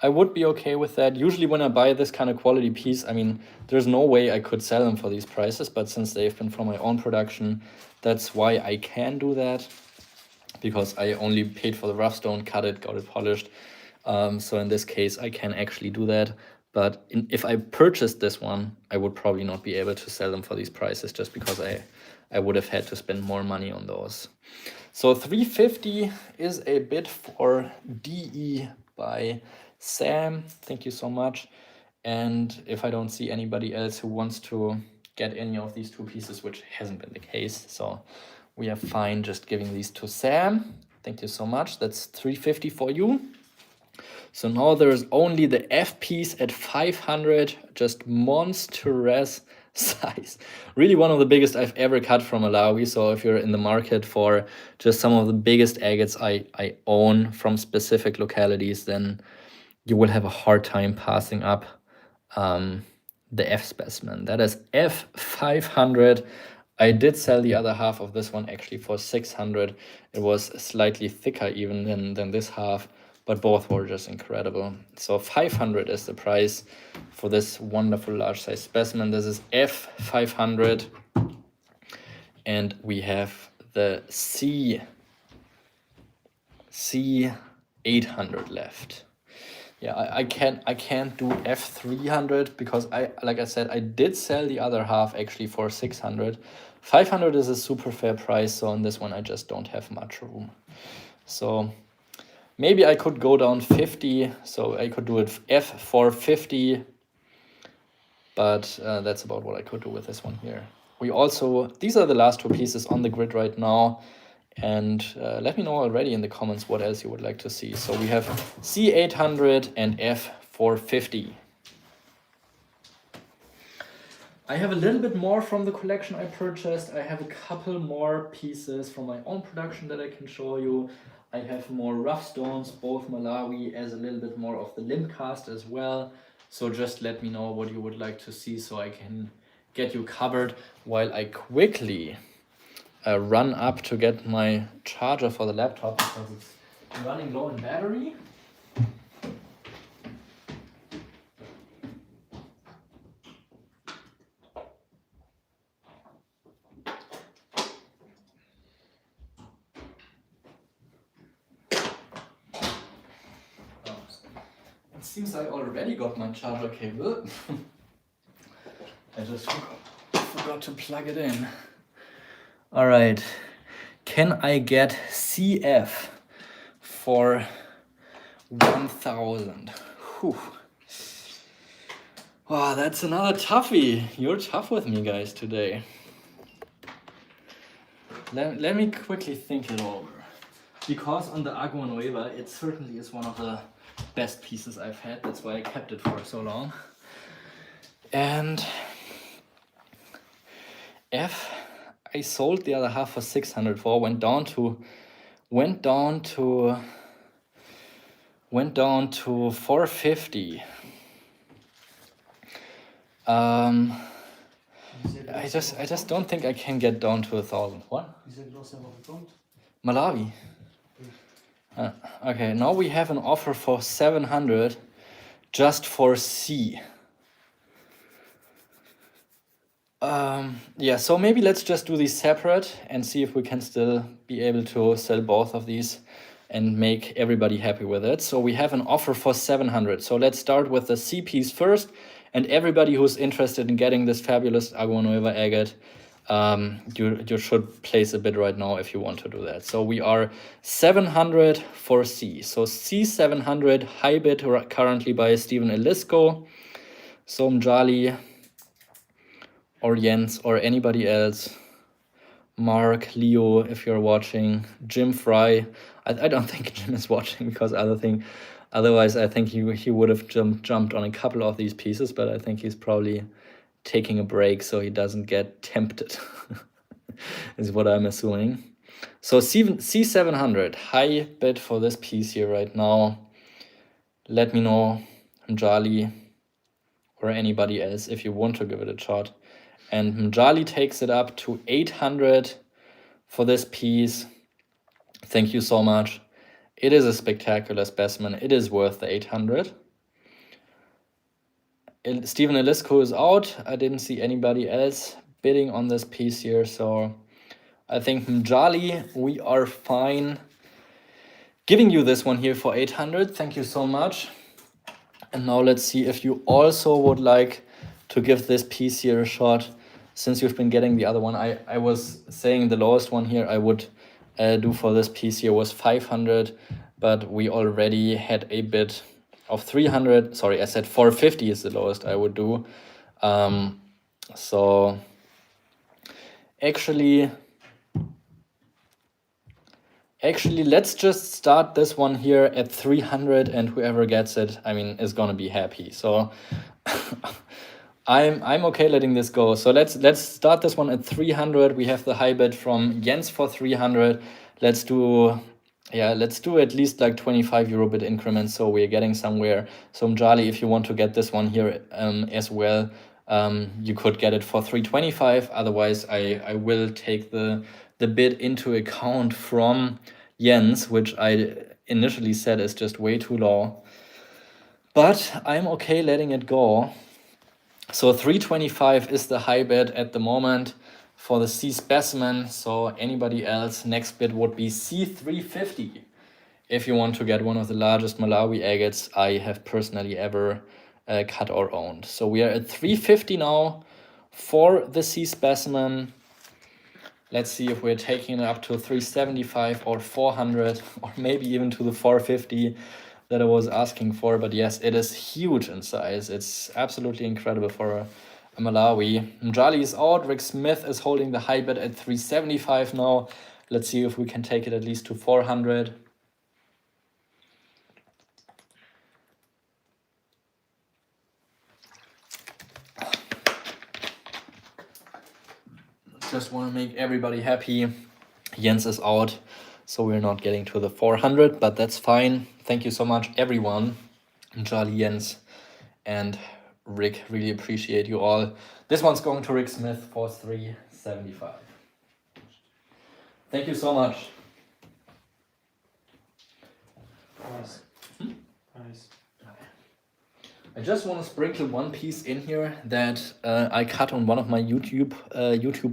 I would be okay with that. Usually when I buy this kind of quality piece, I mean, there's no way I could sell them for these prices, but since they've been from my own production, that's why I can do that, because I only paid for the rough stone, cut it, got it polished. So in this case, I can actually do that. But if I purchased this one, I would probably not be able to sell them for these prices, just because I would have had to spend more money on those. So 350 is a bid for DE by Sam. Thank you so much. And if I don't see anybody else who wants to get any of these two pieces, which hasn't been the case, so we are fine just giving these to Sam. Thank you so much. That's 350 for you. So now there is only the F piece at 500, just monstrous size. Really one of the biggest I've ever cut from Malawi. So if you're in the market for just some of the biggest agates I own from specific localities, then you will have a hard time passing up the F specimen. That is F500. I did sell the other half of this one actually for 600. It was slightly thicker even than this half, but both were just incredible. So 500 is the price for this wonderful large size specimen. This is F500. And we have the C800 left. Yeah, I can't do F300 because like I said, I did sell the other half actually for 600. 500 is a super fair price, so on this one I just don't have much room. So maybe I could go down 50, so I could do it F450, but that's about what I could do with this one here. These are the last two pieces on the grid right now. And let me know already in the comments what else you would like to see. So we have C800 and F450. I have a little bit more from the collection I purchased. I have a couple more pieces from my own production that I can show you. I have more rough stones, both Malawi as a little bit more of the limb cast as well. So just let me know what you would like to see so I can get you covered while I quickly run up to get my charger for the laptop because it's running low in battery. It seems I already got my charger cable. I just forgot to plug it in. All right, can I get CF for 1,000? Whew. Wow, that's another toughie. You're tough with me, guys, today. Let me quickly think it over. Because on the Agua Nueva, it certainly is one of the best pieces I've had. That's why I kept it for so long. And I sold the other half for 600 for, went down to 450. I just don't think I can get down to 1,000. What? Malawi. Okay, now we have an offer for 700 just for C. Yeah, so maybe let's just do these separate and see if we can still be able to sell both of these and make everybody happy with it. So we have an offer for 700. So let's start with the C piece first. And everybody who's interested in getting this fabulous Agua Nueva agate, you should place a bid right now if you want to do that. So we are 700 for C. So C700, high bid currently by Stephen Elisco, Somjali, or Jens, or anybody else. Mark, Leo, if you're watching, Jim Fry. I don't think Jim is watching because otherwise I think he would have jumped on a couple of these pieces, but I think he's probably taking a break so he doesn't get tempted, is what I'm assuming. So C700, high bid for this piece here right now. Let me know, Mjali, or anybody else, if you want to give it a shot. And Mjali takes it up to 800 for this piece. Thank you so much. It is a spectacular specimen. It is worth the 800. Stephen Elisco is out. I didn't see anybody else bidding on this piece here. So I think Mjali, we are fine giving you this one here for 800. Thank you so much. And now let's see if you also would like to give this piece here a shot. Since you've been getting the other one, I was saying the lowest one here I would do for this piece here was 500, but we already had a bid of 300. Sorry, I said 450 is the lowest I would do. So actually, let's just start this one here at 300, and whoever gets it, I mean, is gonna be happy. So I'm okay letting this go. So let's start this one at 300. We have the high bid from Jens for 300. Let's do at least like 25 euro bid increments, so we're getting somewhere. So Mjali, if you want to get this one here as well, you could get it for 325. Otherwise, I will take the bid into account from Jens, which I initially said is just way too low. But I'm okay letting it go. So 325 is the high bid at the moment for the C specimen. So anybody else, next bid would be C350. If you want to get one of the largest Malawi agates I have personally ever cut or owned. So we are at 350 now for the C specimen. Let's see if we're taking it up to 375 or 400 or maybe even to the 450 that I was asking for. But yes, it is huge in size. It's absolutely incredible for a Malawi. Mjali is out. Rick Smith is holding the high bid at 375 now. Let's see if we can take it at least to 400. Just want to make everybody happy. Jens is out, so we're not getting to the 400, but that's fine. Thank you so much, everyone. Charlie, Jens, and Rick. Really appreciate you all. This one's going to Rick Smith for 375. Thank you so much. Nice. Nice. I just want to sprinkle one piece in here that I cut on one of my YouTube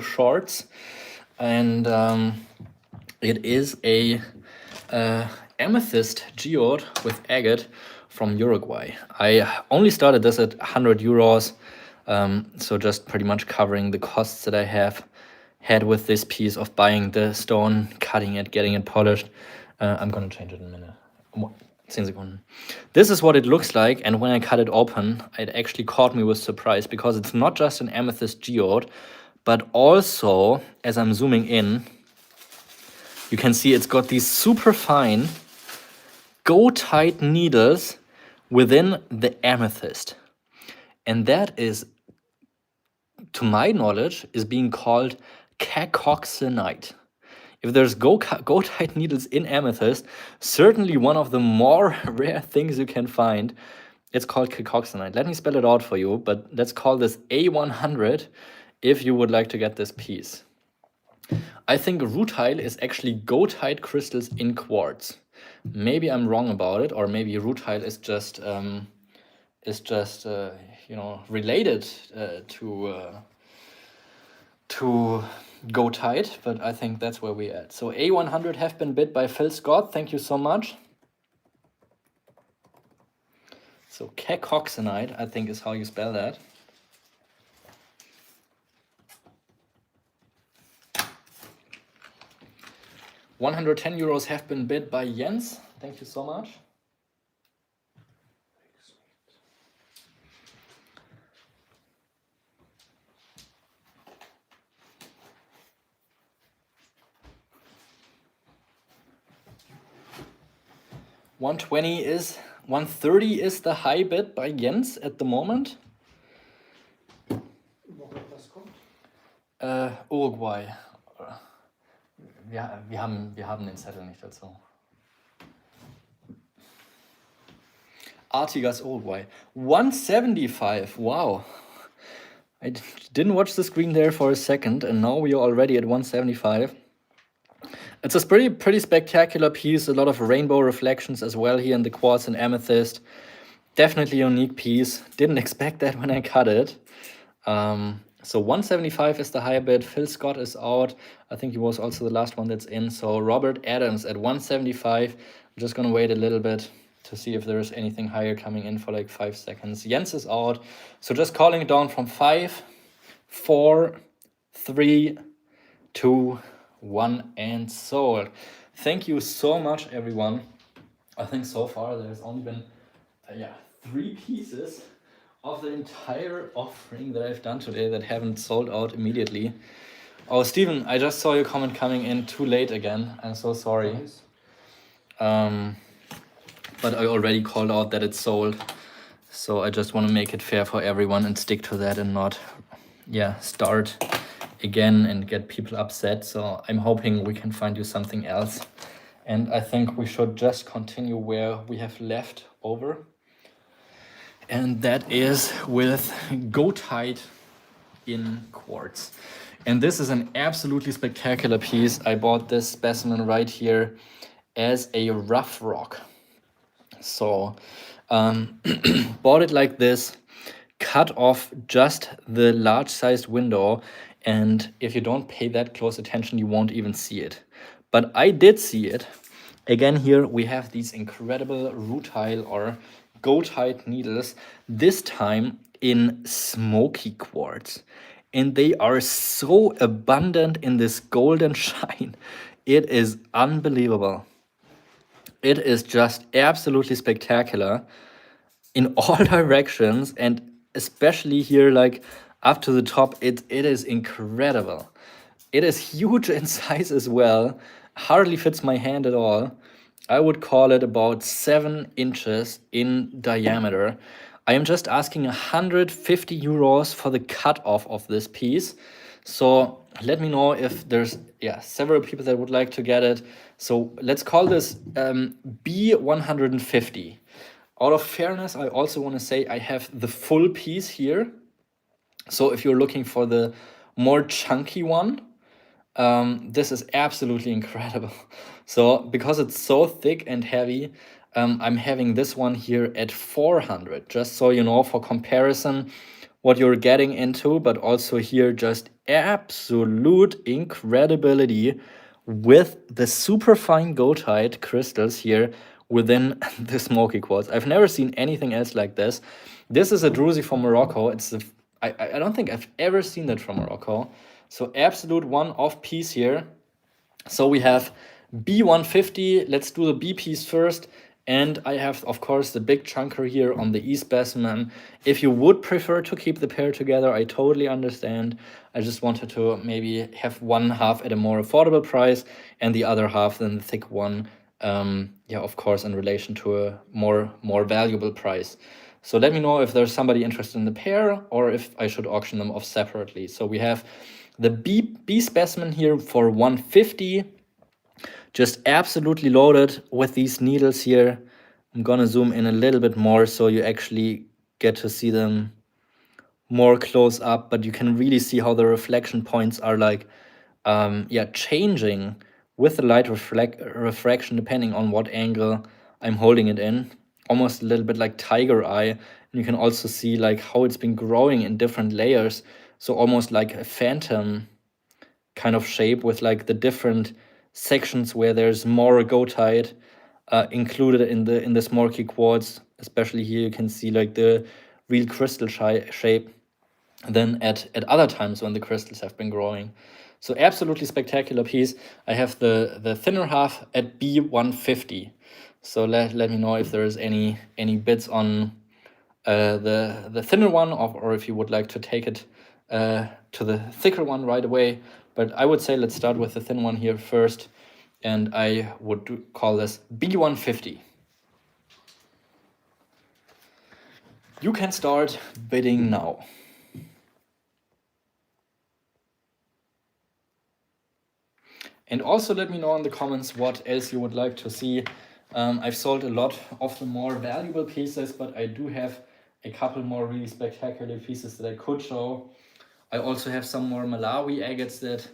shorts, and it is a amethyst geode with agate from Uruguay. I only started this at 100 euros, so just pretty much covering the costs that I have had with this piece of buying the stone, cutting it, getting it polished. I'm gonna change it in a minute. 10 sekunden. This is what it looks like, and when I cut it open, it actually caught me with surprise because it's not just an amethyst geode, but also, as I'm zooming in, you can see it's got these super fine go-tight needles within the amethyst. And that is, to my knowledge, is being called cacoxenite. If there's go-tight needles in amethyst, certainly one of the more rare things you can find, it's called cacoxenite. Let me spell it out for you, but let's call this A100 if you would like to get this piece. I think rutile is actually go-tight crystals in quartz. Maybe I'm wrong about it, or maybe rutile is just related to go tight, but I think that's where we're at. So A100 have been bid by Phil Scott. Thank you so much. So cacoxenite, I think is how you spell that. €110 have been bid by Jens. Thank you so much. $130 is the high bid by Jens at the moment. Uruguay. Wir haben den Zettel nicht dazu. Artigas Uruguay. 175. Wow. I didn't watch the screen there for a second, and now we are already at 175. It's a pretty spectacular piece. A lot of rainbow reflections as well here in the quartz and amethyst. Definitely a unique piece. Didn't expect that when I cut it. So 175 is the high bid. Phil Scott is out. I think he was also the last one that's in. So Robert Adams at 175. I'm just gonna wait a little bit to see if there's anything higher coming in for like 5 seconds. Jens is out. So just calling it down from 5, 4, 3, 2, 1, and sold. Thank you so much, everyone. I think so far there's only been yeah, 3 pieces of the entire offering that I've done today that haven't sold out immediately. Oh, Steven, I just saw your comment coming in too late again. I'm so sorry. Nice. But I already called out that it's sold. So I just want to make it fair for everyone and stick to that and not, yeah, start again and get people upset. So I'm hoping we can find you something else. And I think we should just continue where we have left over. And that is with goathide in quartz. And this is an absolutely spectacular piece. I bought this specimen right here as a rough rock. So bought it like this, cut off just the large sized window, and if you don't pay that close attention you won't even see it. But I did see it. Again, here we have these incredible rutile or goathide needles, this time in smoky quartz. And they are so abundant in this golden shine. It is unbelievable. It is just absolutely spectacular in all directions, and especially here, like up to the top, it is incredible. It is huge in size as well, hardly fits my hand at all. I would call it about 7 inches in diameter. I am just asking 150 euros for the cut off of this piece. So let me know if there's several people that would like to get it. So let's call this B150. Out of fairness, I also want to say I have the full piece here. So if you're looking for the more chunky one, this is absolutely incredible. So because it's so thick and heavy, I'm having this one here at 400, just so you know, for comparison what you're getting into, but also here just absolute incredibility with the super fine goathide crystals here within the smoky quartz. I've never seen anything else like this. This is a druzy from Morocco. It's I don't think I've ever seen that from Morocco. So absolute one-off piece here. So we have B150. Let's do the B piece first. And I have, of course, the big chunker here on the E specimen. If you would prefer to keep the pair together, I totally understand. I just wanted to maybe have one half at a more affordable price and the other half then the thick one, of course, in relation to a more valuable price. So let me know if there's somebody interested in the pair or if I should auction them off separately. So we have the B specimen here for 150. Just absolutely loaded with these needles here. I'm gonna zoom in a little bit more so you actually get to see them more close up, but you can really see how the reflection points are like, changing with the light refraction depending on what angle I'm holding it in. Almost a little bit like tiger eye. And you can also see like how it's been growing in different layers. So almost like a phantom kind of shape with like the different sections where there's more goathide included in the smoky quartz. Especially here you can see like the real crystal shape than at other times when the crystals have been growing. So absolutely spectacular piece. I have the thinner half at B150. So let me know if there is any bids on the thinner one, or if you would like to take it to the thicker one right away. But I would say let's start with the thin one here first, and I would call this B150. You can start bidding now. And also let me know in the comments what else you would like to see. I've sold a lot of the more valuable pieces, but I do have a couple more really spectacular pieces that I could show. I also have some more Malawi agates that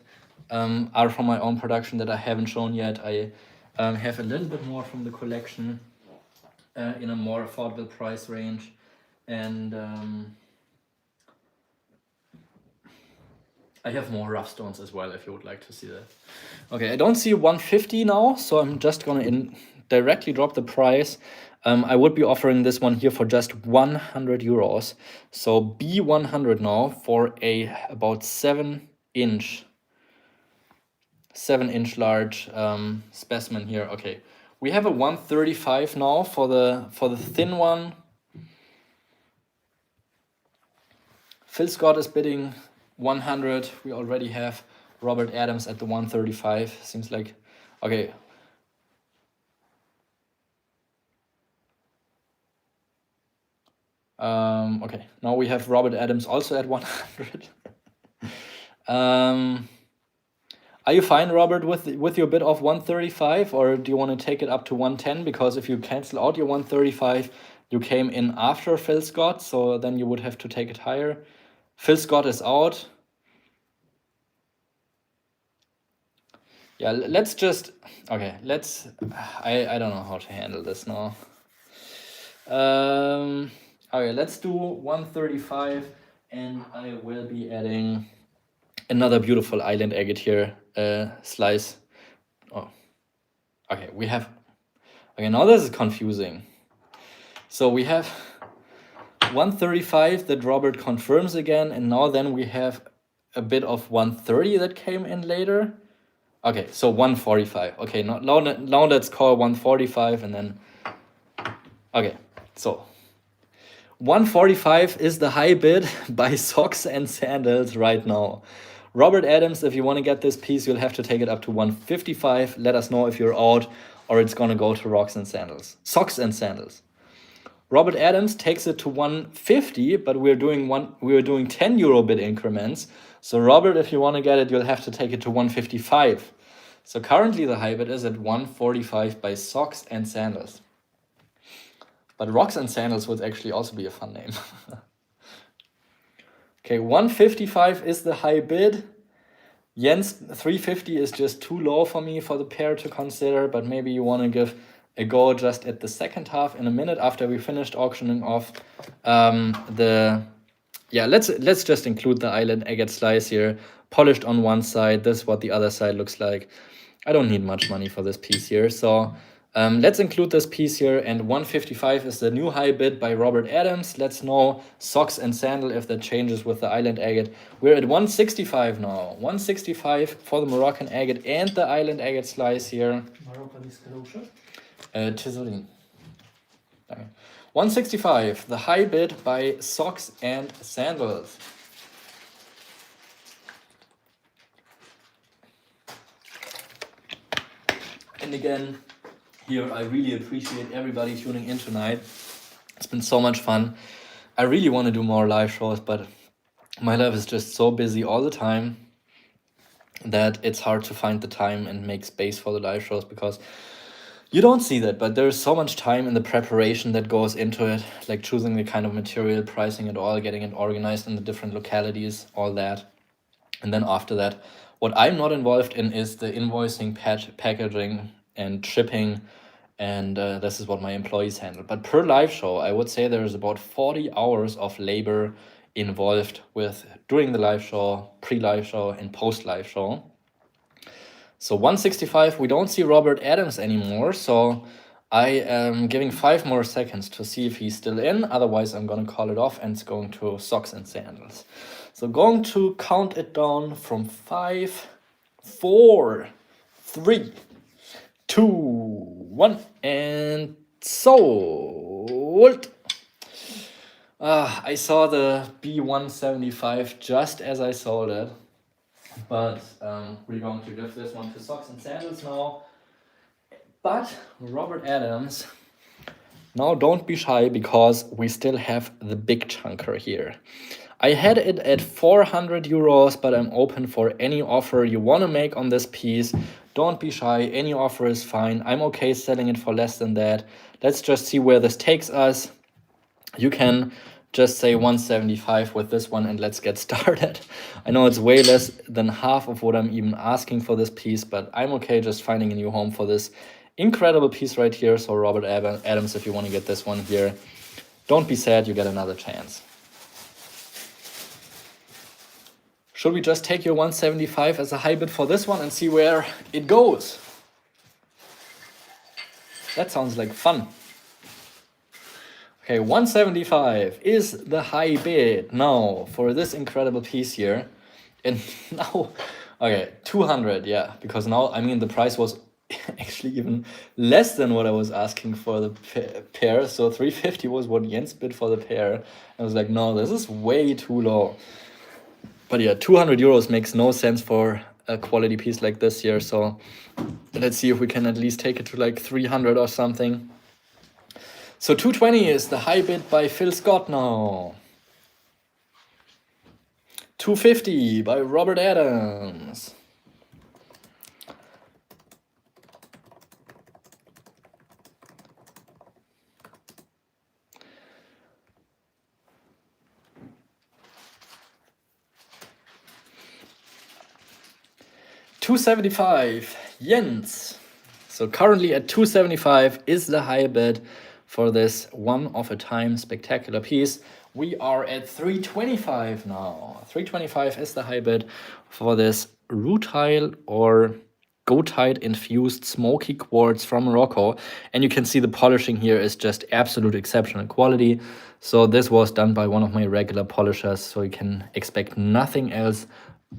are from my own production that I haven't shown yet. I have a little bit more from the collection in a more affordable price range. And I have more rough stones as well if you would like to see that. Okay, I don't see 150 now, so I'm just gonna directly drop the price. I would be offering this one here for just 100 euros. So B100 now for a about 7-inch large specimen here. Okay, we have a 135 now for the thin one. Phil Scott is bidding 100. We already have Robert Adams at the 135. Seems like, okay. Okay, now we have Robert Adams also at 100. Are you fine, Robert, with your bid of 135, or do you want to take it up to 110? Because if you cancel out your 135, you came in after Phil Scott, so then you would have to take it higher. Phil Scott is out. Yeah, let's just, okay, let's, I don't know how to handle this now. Okay, let's do 135, and I will be adding another beautiful island agate here, slice. Oh, okay, we have, okay, now this is confusing. So we have 135 that Robert confirms again, and now then we have a bit of 130 that came in later. Okay, so 145. Okay, now let's call 145 and then, okay, so 145 is the high bid by Socks and Sandals right now. Robert Adams, if you want to get this piece, you'll have to take it up to 155. Let us know if you're out or it's going to go to Rocks and Sandals. Socks and Sandals. Robert Adams takes it to 150, but we're doing 10 euro bid increments. So Robert, if you want to get it, you'll have to take it to 155. So currently the high bid is at 145 by Socks and Sandals. But Rocks and Sandals would actually also be a fun name. Okay, 155 is the high bid. Jens, 350 is just too low for me for the pair to consider, but maybe you want to give a go just at the second half in a minute after we finished auctioning off let's just include the island agate slice here, polished on one side. This is what the other side looks like. I don't need much money for this piece here, so let's include this piece here, and 155 is the new high bid by Robert Adams. Let's know Socks and Sandal if that changes with the island agate. We're at 165 now. 165 for the Moroccan agate and the island agate slice here. Moroccan is kosher? Tizorin. Okay. 165, the high bid by Socks and Sandals. And again, here I really appreciate everybody tuning in tonight. It's been so much fun. I really want to do more live shows, but my life is just so busy all the time that it's hard to find the time and make space for the live shows, because you don't see that, but there's so much time in the preparation that goes into it, like choosing the kind of material, pricing it all, getting it organized in the different localities, all that. And then after that, what I'm not involved in is the invoicing, packaging, and shipping, and this is what my employees handle. But per live show, I would say there's about 40 hours of labor involved with during the live show, pre-live show, and post-live show. So 165, we don't see Robert Adams anymore, so I am giving 5 more seconds to see if he's still in. Otherwise, I'm going to call it off, and it's going to Socks and Sandals. So going to count it down from 5, 4, 3, 2, 1, and sold. I saw the B175 just as I sold it. But we're going to give this one to Socks and Sandals now. But Robert Adams, now don't be shy, because we still have the big chunker here. I had it at 400 euros, but I'm open for any offer you want to make on this piece. Don't be shy, any offer is fine. I'm okay selling it for less than that. Let's just see where this takes us. You can just say 175 with this one, and let's get started. I know it's way less than half of what I'm even asking for this piece, but I'm okay just finding a new home for this incredible piece right here. So Robert Adams, if you want to get this one here, don't be sad, you get another chance. Should we just take your 175 as a high bid for this one and see where it goes? That sounds like fun. Okay, 175 is the high bid now for this incredible piece here. And now, okay, 200, yeah, because now, I mean, the price was actually even less than what I was asking for the pair. So 350 was what Jens bid for the pair. I was like, no, this is way too low. But yeah, 200 euros makes no sense for a quality piece like this here. So let's see if we can at least take it to like 300 or something. So 220 is the high bid by Phil Scott now. 250 by Robert Adams. $275, Jens. So currently at 275 is the high bid for this one-of-a-time spectacular piece. We are at 325 now. 325 is the high bid for this rutile or goethite infused smoky quartz from Morocco. And you can see the polishing here is just absolute exceptional quality. So this was done by one of my regular polishers, so you can expect nothing else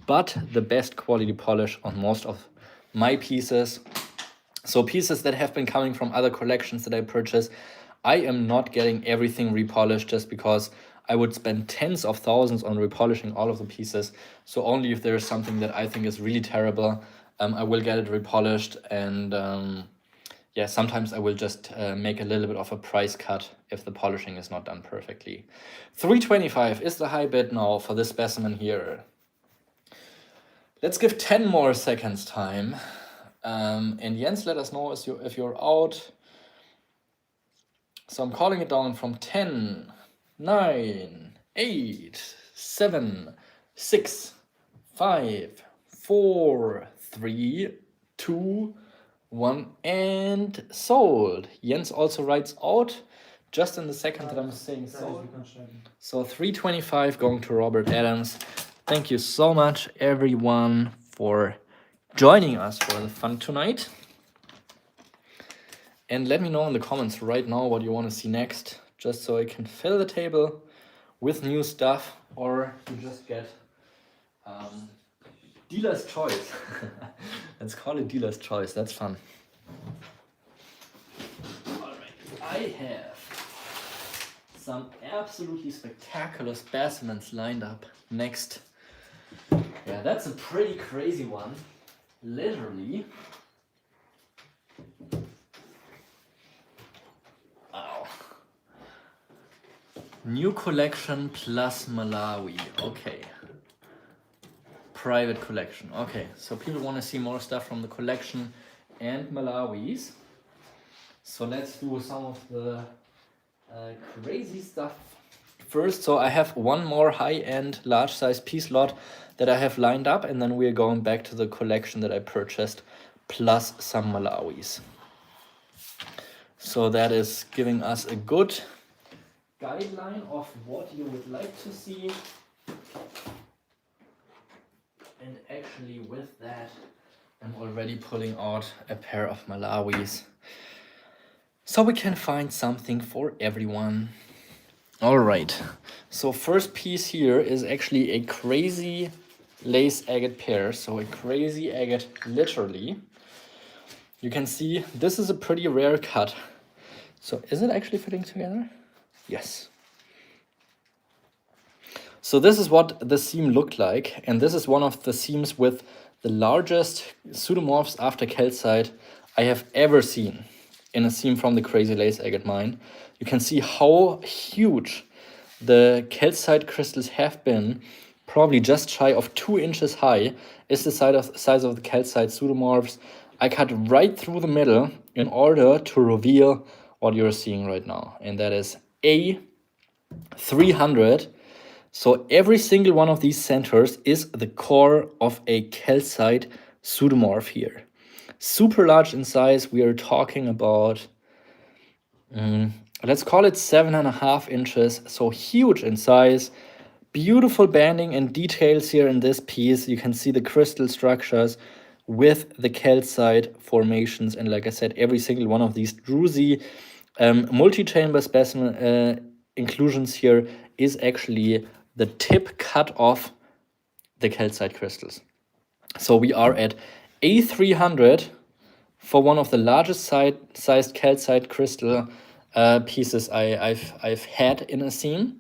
but the best quality polish on most of my pieces. So pieces that have been coming from other collections that I purchased, I am not getting everything repolished just because I would spend tens of thousands on repolishing all of the pieces. So only if there is something that I think is really terrible, I will get it repolished. And yeah, sometimes I will just make a little bit of a price cut if the polishing is not done perfectly. 325 is the high bid now for this specimen here. Let's give 10 more seconds time. And Jens, let us know if you're out. So I'm calling it down from 10, 9, 8, 7, 6, 5, 4, 3, 2, 1, and sold. Jens also writes out just in the second that I'm saying sold. So 325 going to Robert Adams. Thank you so much, everyone, for joining us for the fun tonight. And let me know in the comments right now what you want to see next, just so I can fill the table with new stuff, or you just get dealer's choice. Let's call it dealer's choice. That's fun. All right, I have some absolutely spectacular specimens lined up next. Yeah, that's a pretty crazy one. Literally. Wow. New collection plus Malawi. Okay. Private collection. Okay, so people want to see more stuff from the collection and Malawis. So let's do some of the crazy stuff first. So I have one more high-end large size piece lot that I have lined up, and then we're going back to the collection that I purchased plus some Malawis. So that is giving us a good guideline of what you would like to see. And actually with that, I'm already pulling out a pair of Malawis, so we can find something for everyone. All right, so first piece here is actually a crazy lace agate pair. So a crazy agate, literally. You can see this is a pretty rare cut. So is it actually fitting together? Yes. So this is what the seam looked like, and this is one of the seams with the largest pseudomorphs after calcite I have ever seen in a seam from the Crazy Lace Agate mine. You can see how huge the calcite crystals have been. Probably just shy of 2 inches high is the size of the calcite pseudomorphs. I cut right through the middle in order to reveal what you're seeing right now, and that is A300. So every single one of these centers is the core of a calcite pseudomorph here. Super large in size. We are talking about, let's call it 7.5 inches. So huge in size. Beautiful banding and details here in this piece. You can see the crystal structures with the calcite formations. And like I said, every single one of these druzy multi-chamber specimen inclusions here is actually the tip cut off the calcite crystals. So we are at A300 for one of the largest sized calcite crystal pieces I've had in a scene.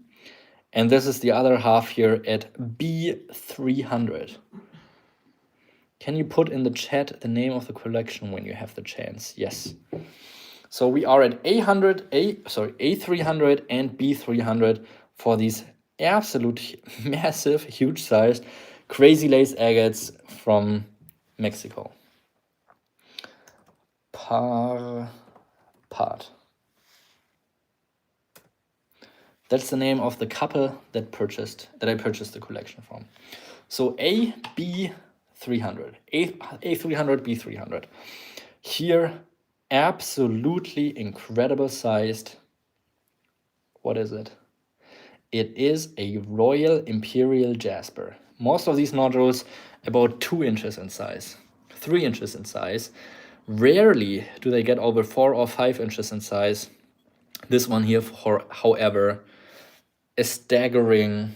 And this is the other half here at B300. Can you put in the chat the name of the collection when you have the chance? Yes. So we are at A300 and B300 for these absolute massive, huge sized, crazy lace agates from Mexico. Part. That's the name of the couple that I purchased the collection from. So A300, B300. Here, absolutely incredible sized. What is it? It is a Royal Imperial Jasper. Most of these nodules about 2 inches in size, 3 inches in size. Rarely do they get over 4 or 5 inches in size. This one here, however, a staggering,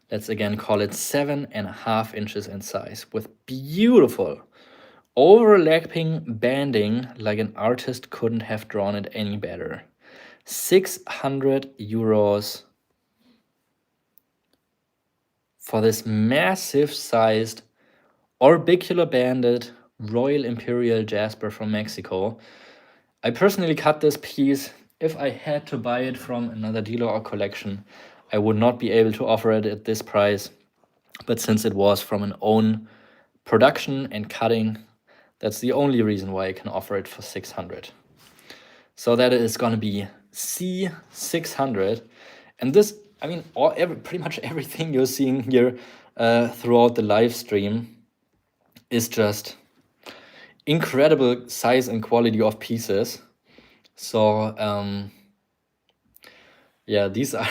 let's again call it 7.5 inches in size, with beautiful overlapping banding like an artist couldn't have drawn it any better. 600 euros for this massive sized orbicular banded Royal Imperial Jasper from Mexico. I personally cut this piece. If I had to buy it from another dealer or collection, I would not be able to offer it at this price. But since it was from an own production and cutting, that's the only reason why I can offer it for 600. So that is going to be C600. And this, I mean, pretty much everything you're seeing here throughout the live stream is just incredible size and quality of pieces. So yeah, these are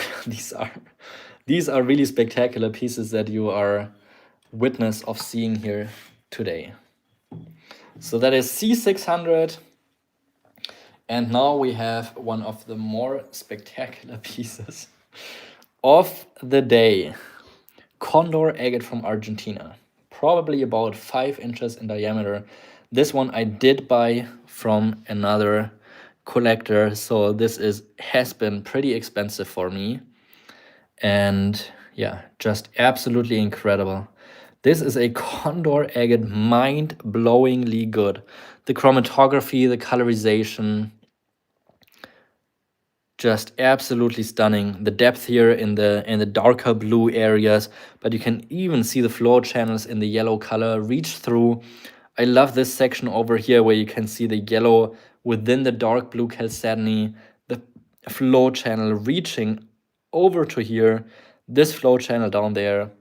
really spectacular pieces that you are witness of seeing here today. So that is C600. And now we have one of the more spectacular pieces of the day. Condor agate from Argentina. Probably about 5 inches in diameter. This one I did buy from another collector, so this has been pretty expensive for me. And yeah, just absolutely incredible. This is a Condor agate, mind-blowingly good. The chromatography, the colorization, just absolutely stunning. The depth here in the darker blue areas, but you can even see the flow channels in the yellow color reach through. I love this section over here where you can see the yellow within the dark blue chalcedony, the flow channel reaching over to here, this flow channel down there.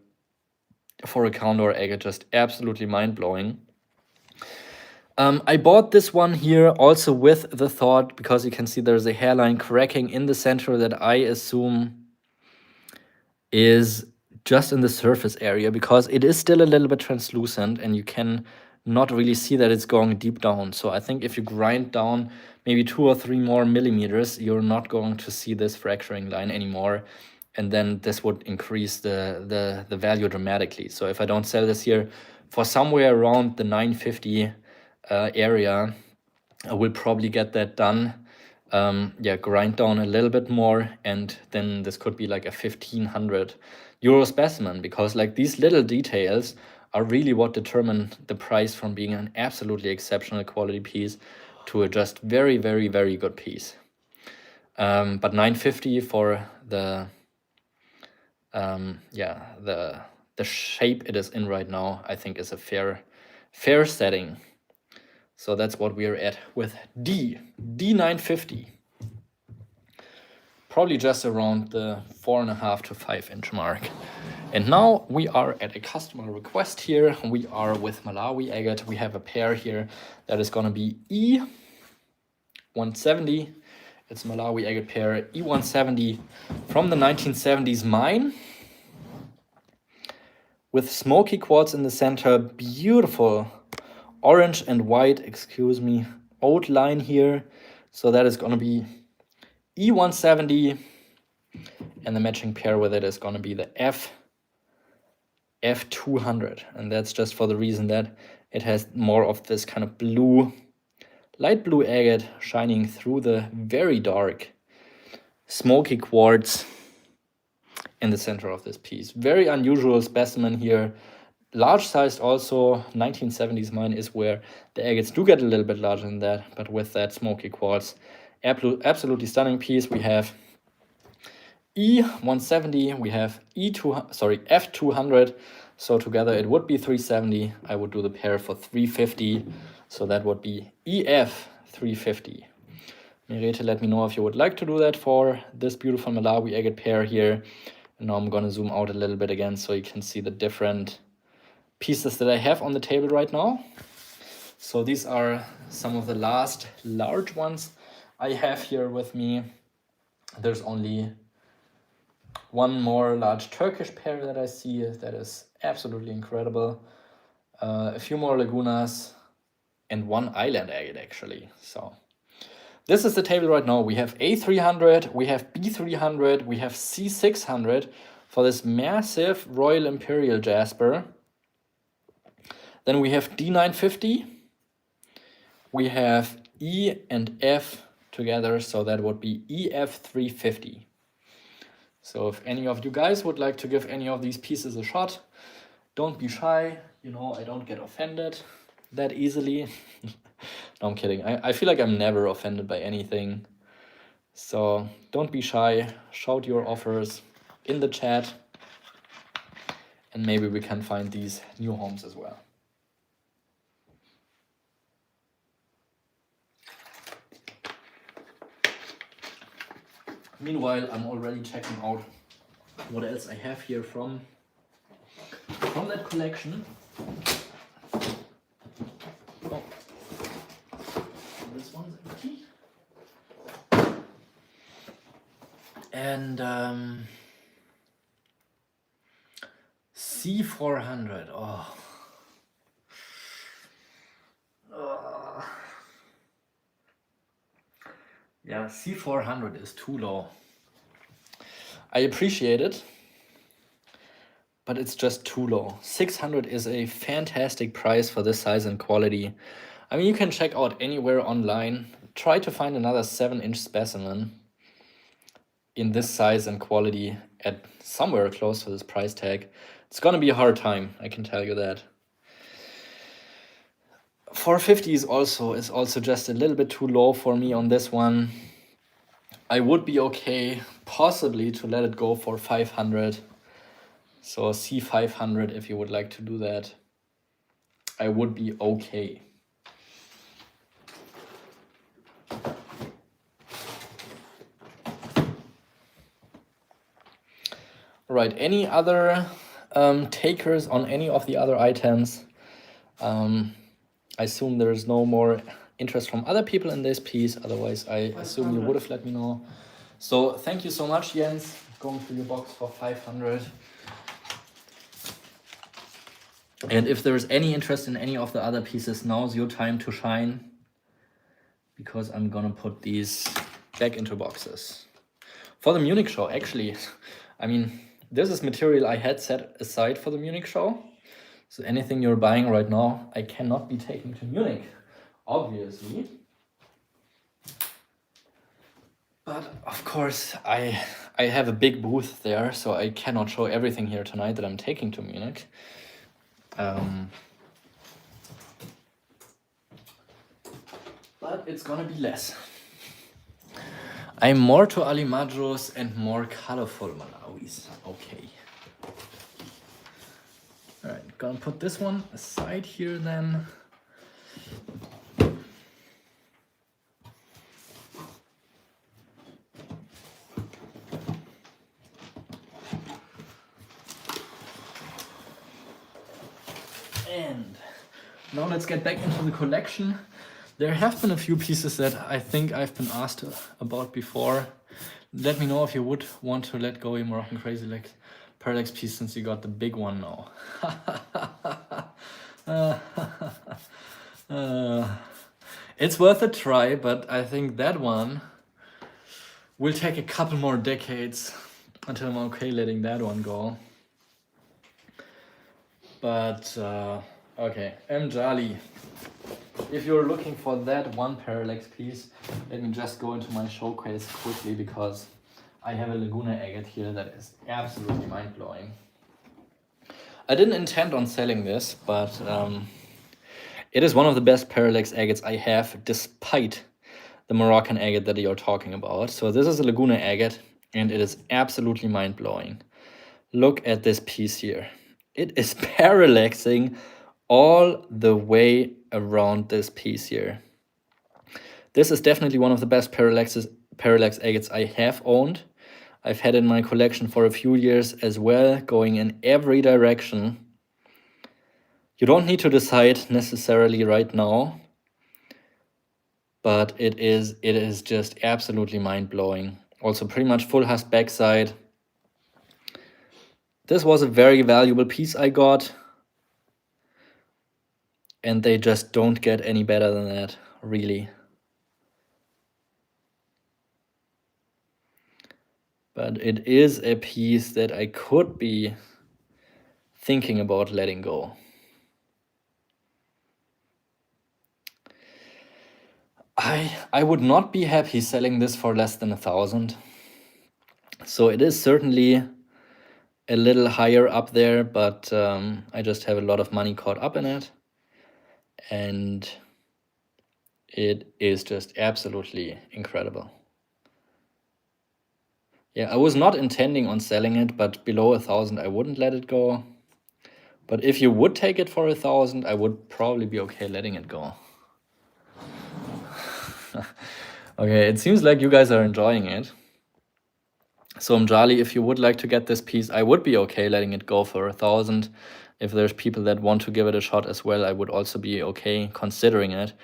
For a Condor agate, just absolutely mind-blowing. I bought this one here also with the thought, because you can see there's a hairline cracking in the center that I assume is just in the surface area, because it is still a little bit translucent and you can not really see that it's going deep down. So I think if you grind down maybe 2 or 3 more millimeters, you're not going to see this fracturing line anymore. And then this would increase the value dramatically. So if I don't sell this here for somewhere around the 950 area, I will probably get that done. Yeah, grind down a little bit more, and then this could be like a 1,500 euro specimen, because like these little details are really what determine the price from being an absolutely exceptional quality piece to a just very, very, very good piece. But 950 for the the shape it is in right now, I think is a fair setting. So that's what we're at with D950. Probably just around the 4.5 to 5 inch mark. And now we are at a customer request here. We are with Malawi agate. We have a pair here that is going to be E170. It's Malawi agate pair E170 from the 1970s mine, with smoky quartz in the center, beautiful orange and white, outline here. So that is going to be E170, and the matching pair with it is going to be the F200. And that's just for the reason that It has more of this kind of blue, light blue agate shining through the very dark, smoky quartz in the center of this piece. Very unusual specimen here. Large sized also. 1970s mine is where the agates do get a little bit larger than that, but with that smoky quartz. Absolutely stunning piece. We have E170, we have F200, so together it would be 370. I would do the pair for 350, so that would be EF350. Merete, let me know if you would like to do that for this beautiful Malawi agate pair here. And now I'm gonna zoom out a little bit again so you can see the different pieces that I have on the table right now. So these are some of the last large ones I have here with me. There's only one more large Turkish pair that I see that is absolutely incredible. A few more Lagunas and one island agate actually. So this is the table right now. We have A300, we have B300, we have C600 for this massive Royal Imperial Jasper. Then we have D950. We have E and F together, so that would be EF350. So if any of you guys would like to give any of these pieces a shot, don't be shy. You know, I don't get offended that easily. No, I'm kidding. I feel like I'm never offended by anything. So don't be shy. Shout your offers in the chat. And maybe we can find these new homes as well. Meanwhile, I'm already checking out what else I have here from that collection. Oh, this one's empty. And C400. Oh. Yeah, C400 is too low. I appreciate it, but it's just too low. 600 is a fantastic price for this size and quality. I mean, you can check out anywhere online. Try to find another 7-inch specimen in this size and quality at somewhere close to this price tag. It's gonna be a hard time, I can tell you that. 450 is also just a little bit too low for me on this one. I would be okay possibly to let it go for 500. So C500 if you would like to do that. I would be okay. All right, any other takers on any of the other items? I assume there is no more interest from other people in this piece. Otherwise, I assume you would have let me know. So thank you so much, Jens. Going through your box for 500. And if there is any interest in any of the other pieces, now's your time to shine. Because I'm gonna put these back into boxes. For the Munich show, actually, I mean, this is material I had set aside for the Munich show. So anything you're buying right now, I cannot be taking to Munich, obviously. But of course, I have a big booth there, so I cannot show everything here tonight that I'm taking to Munich. But it's gonna be less. I'm more to Alimadros and more colorful Malawis. Okay. Alright, gonna put this one aside here then. And now let's get back into the collection. There have been a few pieces that I think I've been asked about before. Let me know if you would want to let go your Moroccan Crazy Legs Parallax piece since you got the big one now. It's worth a try, but I think that one will take a couple more decades until I'm okay letting that one go. But Okay, Jali. If you're looking for that one parallax piece, let me just go into my showcase quickly because I have a Laguna agate here that is absolutely mind-blowing. I didn't intend on selling this, but it is one of the best parallax agates I have, despite the Moroccan agate that you're talking about. So this is a Laguna agate, and it is absolutely mind-blowing. Look at this piece here. It is parallaxing all the way around this piece here. This is definitely one of the best parallax agates I have owned. I've had in my collection for a few years as well, going in every direction. You don't need to decide necessarily right now, but it is just absolutely mind-blowing. Also pretty much full hasp backside. This was a very valuable piece I got, and they just don't get any better than that, really. But it is a piece that I could be thinking about letting go. I would not be happy selling this for less than 1,000. So it is certainly a little higher up there, but I just have a lot of money caught up in it. And it is just absolutely incredible. Yeah, I was not intending on selling it, but below 1,000 I wouldn't let it go. But if you would take it for 1,000, I would probably be okay letting it go. Okay, it seems like you guys are enjoying it. So Mjali, if you would like to get this piece, I would be okay letting it go for 1,000. If there's people that want to give it a shot as well, I would also be okay considering it.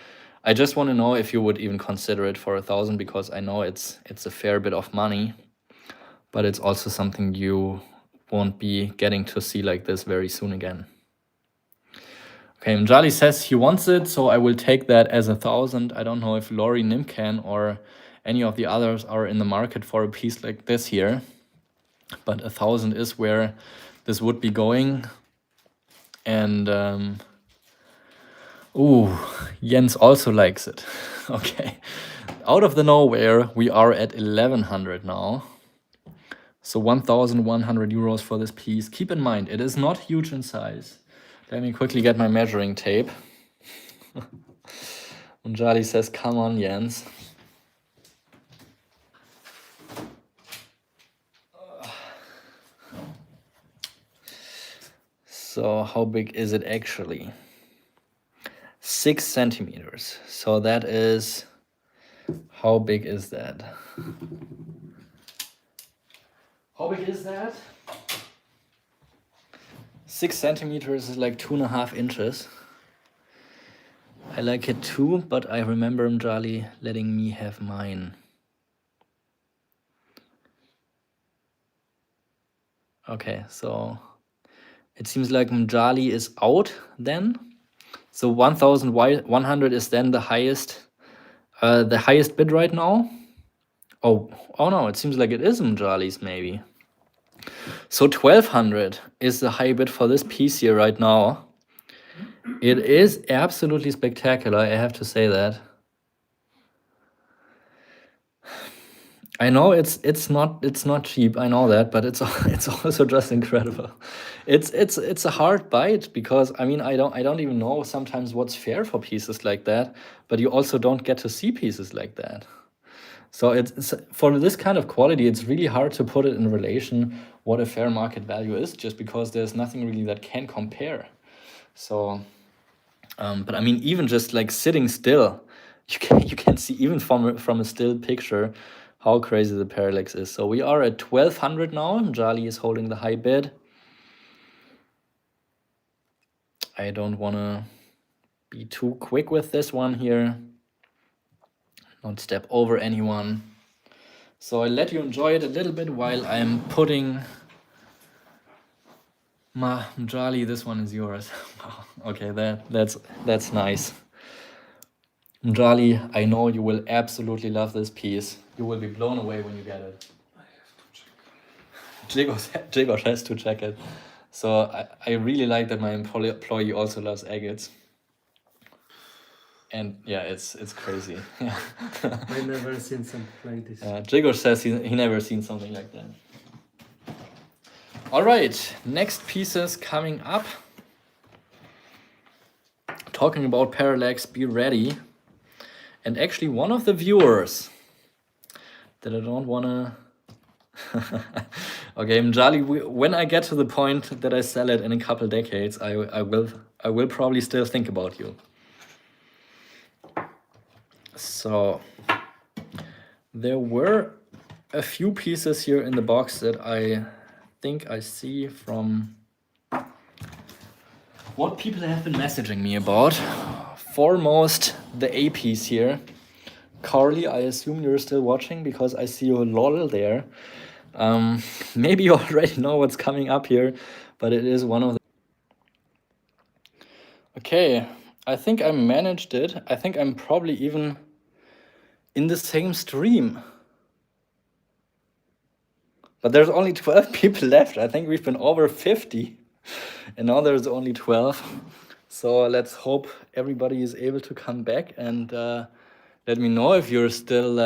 I just want to know if you would even consider it for 1,000, because I know it's a fair bit of money, but it's also something you won't be getting to see like this very soon again. Okay, Mjali says he wants it, so I will take that as 1,000. I don't know if Lori Nimcan or any of the others are in the market for a piece like this here, but 1,000 is where this would be going. And ooh, Jens also likes it. Okay, out of the nowhere, we are at 1,100 now. So 1,100 euros for this piece. Keep in mind, it is not huge in size. Let me quickly get my measuring tape. And Jali says, come on, Jens. So how big is it actually? 6 centimeters. So that is, how big is that? How big is that? 6 centimeters is like 2.5 inches. I like it too, but I remember Mjali letting me have mine. Okay, so it seems like Mjali is out then. So 1,100 is then the highest bid right now. Oh no, it seems like it is Mjali's maybe. So 1,200 is the high bid for this piece here right now. It is absolutely spectacular, I have to say that. I know it's not cheap, I know that, but it's also just incredible. It's a hard bite, because I mean I don't even know sometimes what's fair for pieces like that, but you also don't get to see pieces like that. So it's for this kind of quality, it's really hard to put it in relation what a fair market value is, just because there's nothing really that can compare. So but I mean, even just like sitting still, you can see even from a still picture how crazy the parallax is. So we are at 1,200 now. Jali is holding the high bid. I don't want to be too quick with this one here. Not step over anyone. So I'll let you enjoy it a little bit while I'm putting Jali, this one is yours. Okay, that's nice. Jali, I know you will absolutely love this piece. You will be blown away when you get it. I have to check. Jigos has to check it. So I really like that my employee also loves agates. And yeah, it's crazy. Yeah. I never seen something like this. Jigor says he never seen something like that. All right, next pieces coming up. Talking about parallax, be ready. And actually, one of the viewers that I don't wanna. Okay, Mjali, when I get to the point that I sell it in a couple decades, I will probably still think about you. So there were a few pieces here in the box that I think I see from what people have been messaging me about. Foremost, the A piece here. Carly, I assume you're still watching because I see your lol there. Maybe you already know what's coming up here, but it is one of the... Okay, I think I managed it. I think I'm probably even in the same stream. But there's only 12 people left. I think we've been over 50. And now there's only 12. So let's hope everybody is able to come back and let me know if you're still...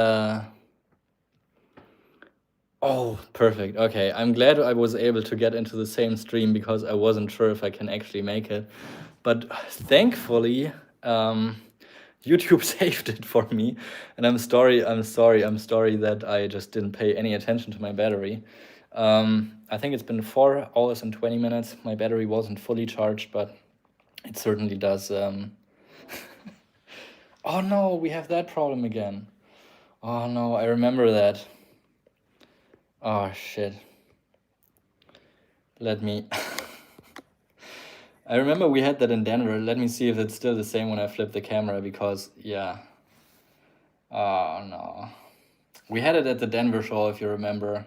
Oh, perfect. Okay, I'm glad I was able to get into the same stream because I wasn't sure if I can actually make it. But thankfully, YouTube saved it for me. And I'm sorry that I just didn't pay any attention to my battery. I think it's been 4 hours and 20 minutes. My battery wasn't fully charged, but it certainly does. Oh no, we have that problem again. Oh no, I remember that. Oh shit. Let me... I remember we had that in Denver. Let me see if it's still the same when I flip the camera because, yeah. Oh no. We had it at the Denver show, if you remember.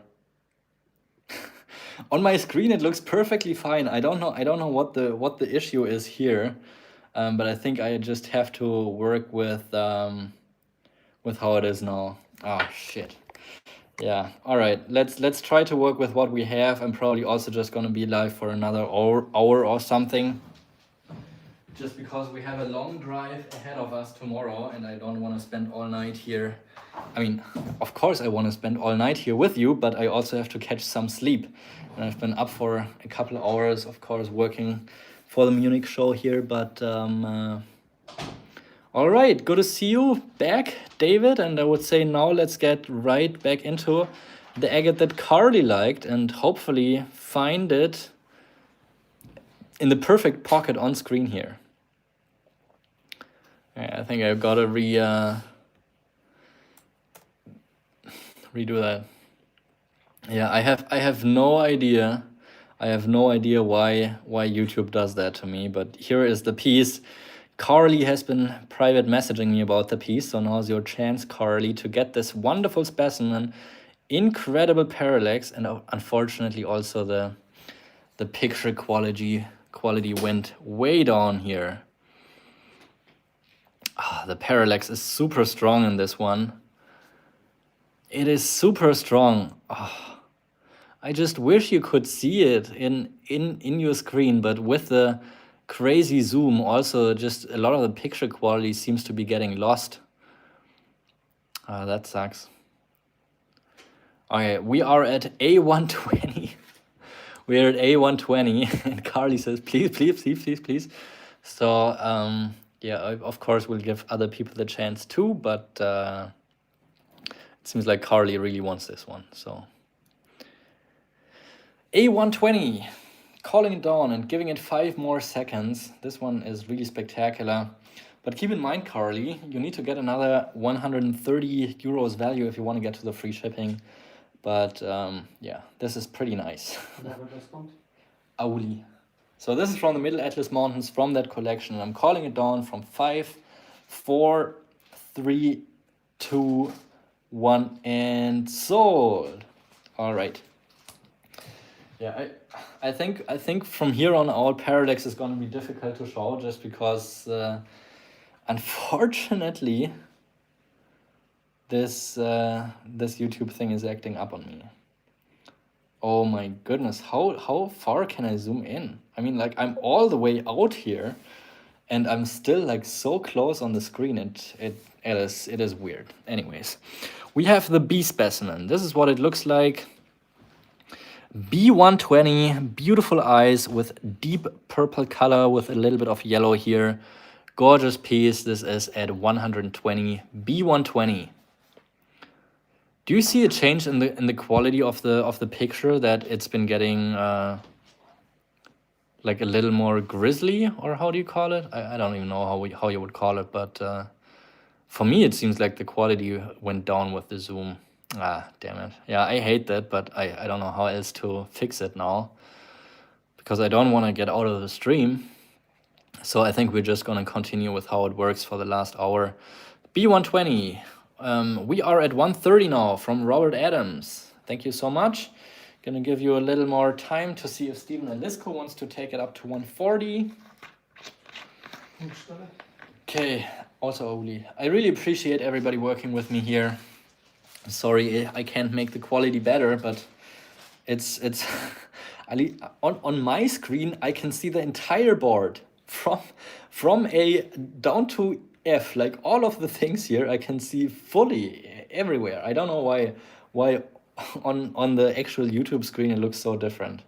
On my screen it looks perfectly fine. I don't know what the issue is here. But I think I just have to work with how it is now. Oh shit. Yeah, all right. Let's try to work with what we have. I'm probably also just gonna be live for another hour or something. Just because we have a long drive ahead of us tomorrow and I don't want to spend all night here. I mean, of course I want to spend all night here with you, but I also have to catch some sleep. And I've been up for a couple of hours, of course, working for the Munich show here, but all right, good to see you back, David. And I would say now let's get right back into the agate that Carly liked and hopefully find it in the perfect pocket on screen here. Yeah, I think I've got to redo that. Yeah, I have no idea. I have no idea why YouTube does that to me. But here is the piece. Carly has been private messaging me about the piece, so now's your chance, Carly, to get this wonderful specimen. Incredible parallax, and unfortunately also the picture quality went way down here. The parallax is super strong in this one. It is super strong. I just wish you could see it in your screen, but with the crazy zoom, also just a lot of the picture quality seems to be getting lost. That sucks. Okay, we are at A120. We are at A120, and Carly says, please. So, yeah, of course we'll give other people the chance too, but it seems like Carly really wants this one, so. A120, calling it down and giving it 5 more seconds. This one is really spectacular. But keep in mind, Carly, you need to get another 130 euros value if you want to get to the free shipping. But yeah, this is pretty nice. Auli. So this is from the Middle Atlas Mountains from that collection. And I'm calling it down from 5, 4, 3, 2, 1, and sold. All right. Yeah, I think from here on out parallax is going to be difficult to show just because unfortunately this YouTube thing is acting up on me. Oh my goodness, how far can I zoom in? I mean, like, I'm all the way out here, and I'm still like so close on the screen. It is weird. Anyways, we have the B specimen. This is what it looks like. B120, beautiful eyes with deep purple color with a little bit of yellow here. Gorgeous piece. This is at 120, B120. Do you see a change in the quality of the picture, that it's been getting like a little more grizzly, or how do you call it? I don't even know how you would call it, but for me it seems like the quality went down with the zoom. Ah, damn it. Yeah, I hate that, but I don't know how else to fix it now, because I don't want to get out of the stream. So I think we're just gonna continue with how it works for the last hour. B120. We are at 1:30 now from Robert Adams. Thank you so much. Gonna give you a little more time to see if Stephen Alisco wants to take it up to 140. Okay, also Uli. I really appreciate everybody working with me here. Sorry, I can't make the quality better, but it's on my screen I can see the entire board from A down to F, like all of the things here I can see fully everywhere. I don't know why on the actual YouTube screen it looks so different.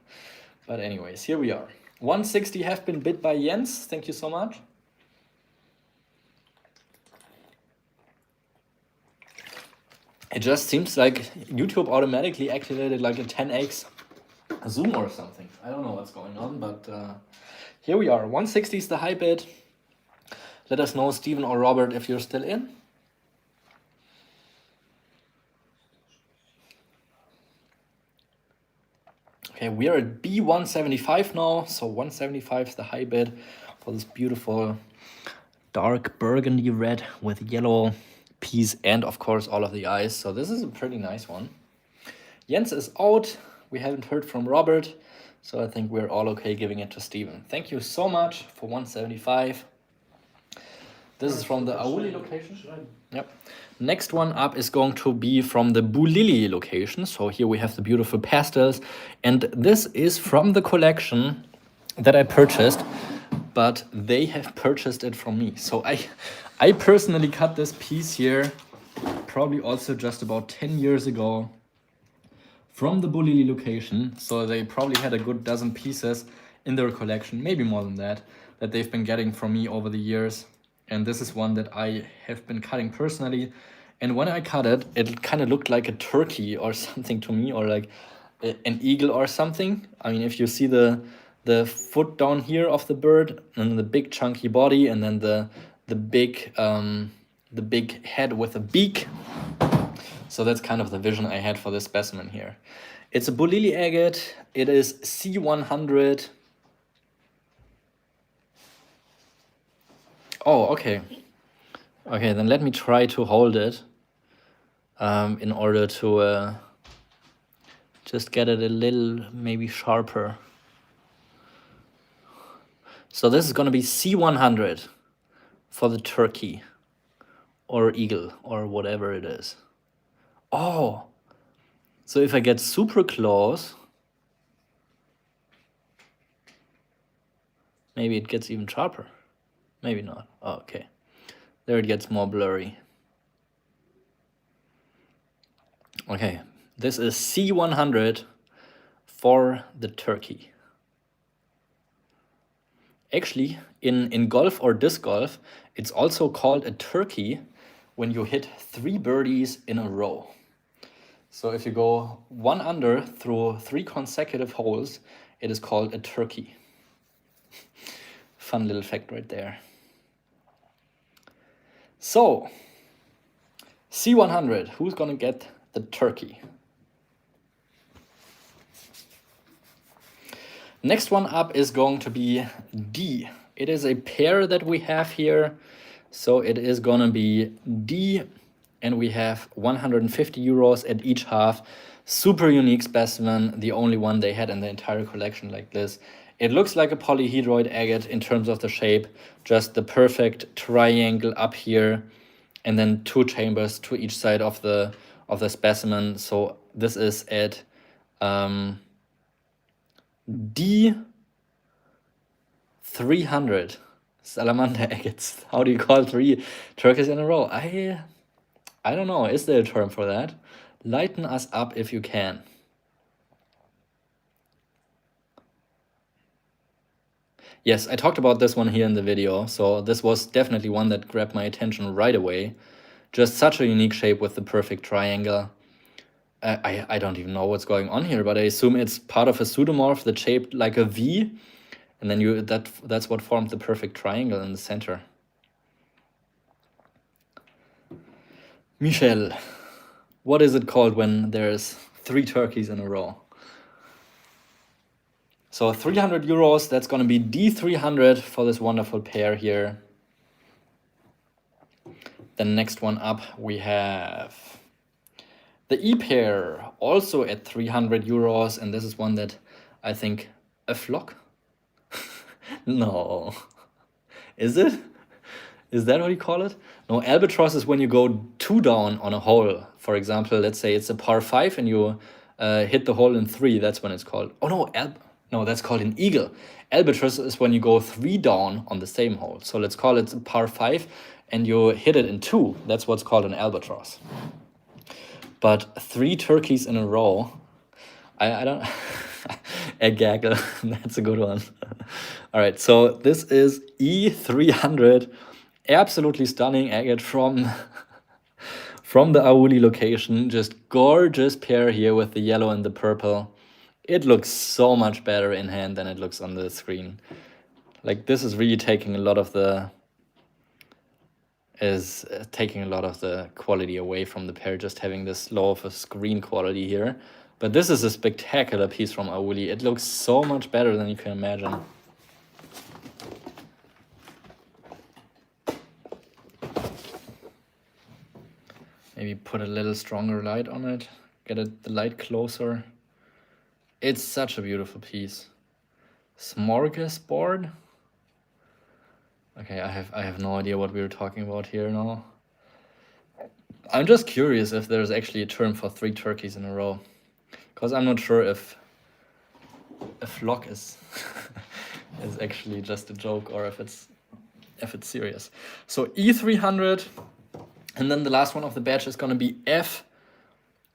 But anyways, here we are. 160 have been bid by Jens. Thank you so much. It just seems like YouTube automatically activated like a 10x zoom or something. I don't know what's going on, but here we are. 160 is the high bid. Let us know, Stephen or Robert, if you're still in. Okay, we are at B175 now. So 175 is the high bid for this beautiful dark burgundy red with yellow piece and of course all of the eyes. So this is a pretty nice one. Jens is out. We haven't heard from Robert. So I think we're all okay giving it to Stephen. Thank you so much for 175. This is from the Auli location. Yep. Next one up is going to be from the Bulili location. So here we have the beautiful pastels. And this is from the collection that I purchased, but they have purchased it from me. So I personally cut this piece here, probably also just about 10 years ago, from the Bulili location. So they probably had a good dozen pieces in their collection, maybe more than that they've been getting from me over the years. And this is one that I have been cutting personally. And when I cut it, it kind of looked like a turkey or something to me, or like an eagle or something. I mean, if you see the foot down here of the bird, and the big chunky body, and then the big head with a beak. So that's kind of the vision I had for this specimen here. It's a Bulili agate. It is C100. Oh, okay. Okay, then let me try to hold it in order to just get it a little maybe sharper. So this is going to be C100 for the turkey or eagle or whatever it is. Oh, so if I get super close, maybe it gets even sharper. Maybe not. Oh, okay. There it gets more blurry. Okay, this is C100 for the turkey. Actually, in golf or disc golf, it's also called a turkey when you hit 3 birdies in a row. So if you go 1 under through 3 consecutive holes, it is called a turkey. Fun little fact right there. So, C100, who's gonna get the turkey? Next one up is going to be D. It is a pair that we have here. So it is gonna be D, and we have 150 euros at each half. Super unique specimen, the only one they had in the entire collection like this. It looks like a polyhedroid agate in terms of the shape, just the perfect triangle up here, and then 2 chambers to each side of the specimen. So this is at D300 salamander agates. How do you call 3 turkeys in a row? I don't know. Is there a term for that? Lighten us up if you can. Yes, I talked about this one here in the video, so this was definitely one that grabbed my attention right away. Just such a unique shape with the perfect triangle. I don't even know what's going on here, but I assume it's part of a pseudomorph that's shaped like a V, and then that's what formed the perfect triangle in the center. Michel, what is it called when there's 3 turkeys in a row? So 300 euros, that's going to be D300 for this wonderful pair here. The next one up, we have the E pair, also at 300 euros, and this is one that I think a flock? No. Is it? Is that what you call it? No, albatross is when you go 2 down on a hole. For example, let's say it's a par 5 and you hit the hole in 3. That's when it's called. Oh no, no, that's called an eagle. Albatross is when you go 3 down on the same hole. So let's call it a par 5 and you hit it in 2. That's what's called an albatross. But 3 turkeys in a row, I don't... A gaggle, that's a good one. All right, so this is E300. Absolutely stunning agate from the Auli location. Just gorgeous pair here with the yellow and the purple. It looks so much better in hand than it looks on the screen. Like, this is really taking a lot of the quality away from the pair, just having this low of a screen quality here. But this is a spectacular piece from Auli. It looks so much better than you can imagine. Maybe put a little stronger light on it, get the light closer. It's such a beautiful piece. Smorgasbord? Okay, I have no idea what we were talking about here now. I'm just curious if there's actually a term for 3 turkeys in a row. Because I'm not sure if a flock is is actually just a joke or if it's serious. So E300, and then the last one of the batch is going to be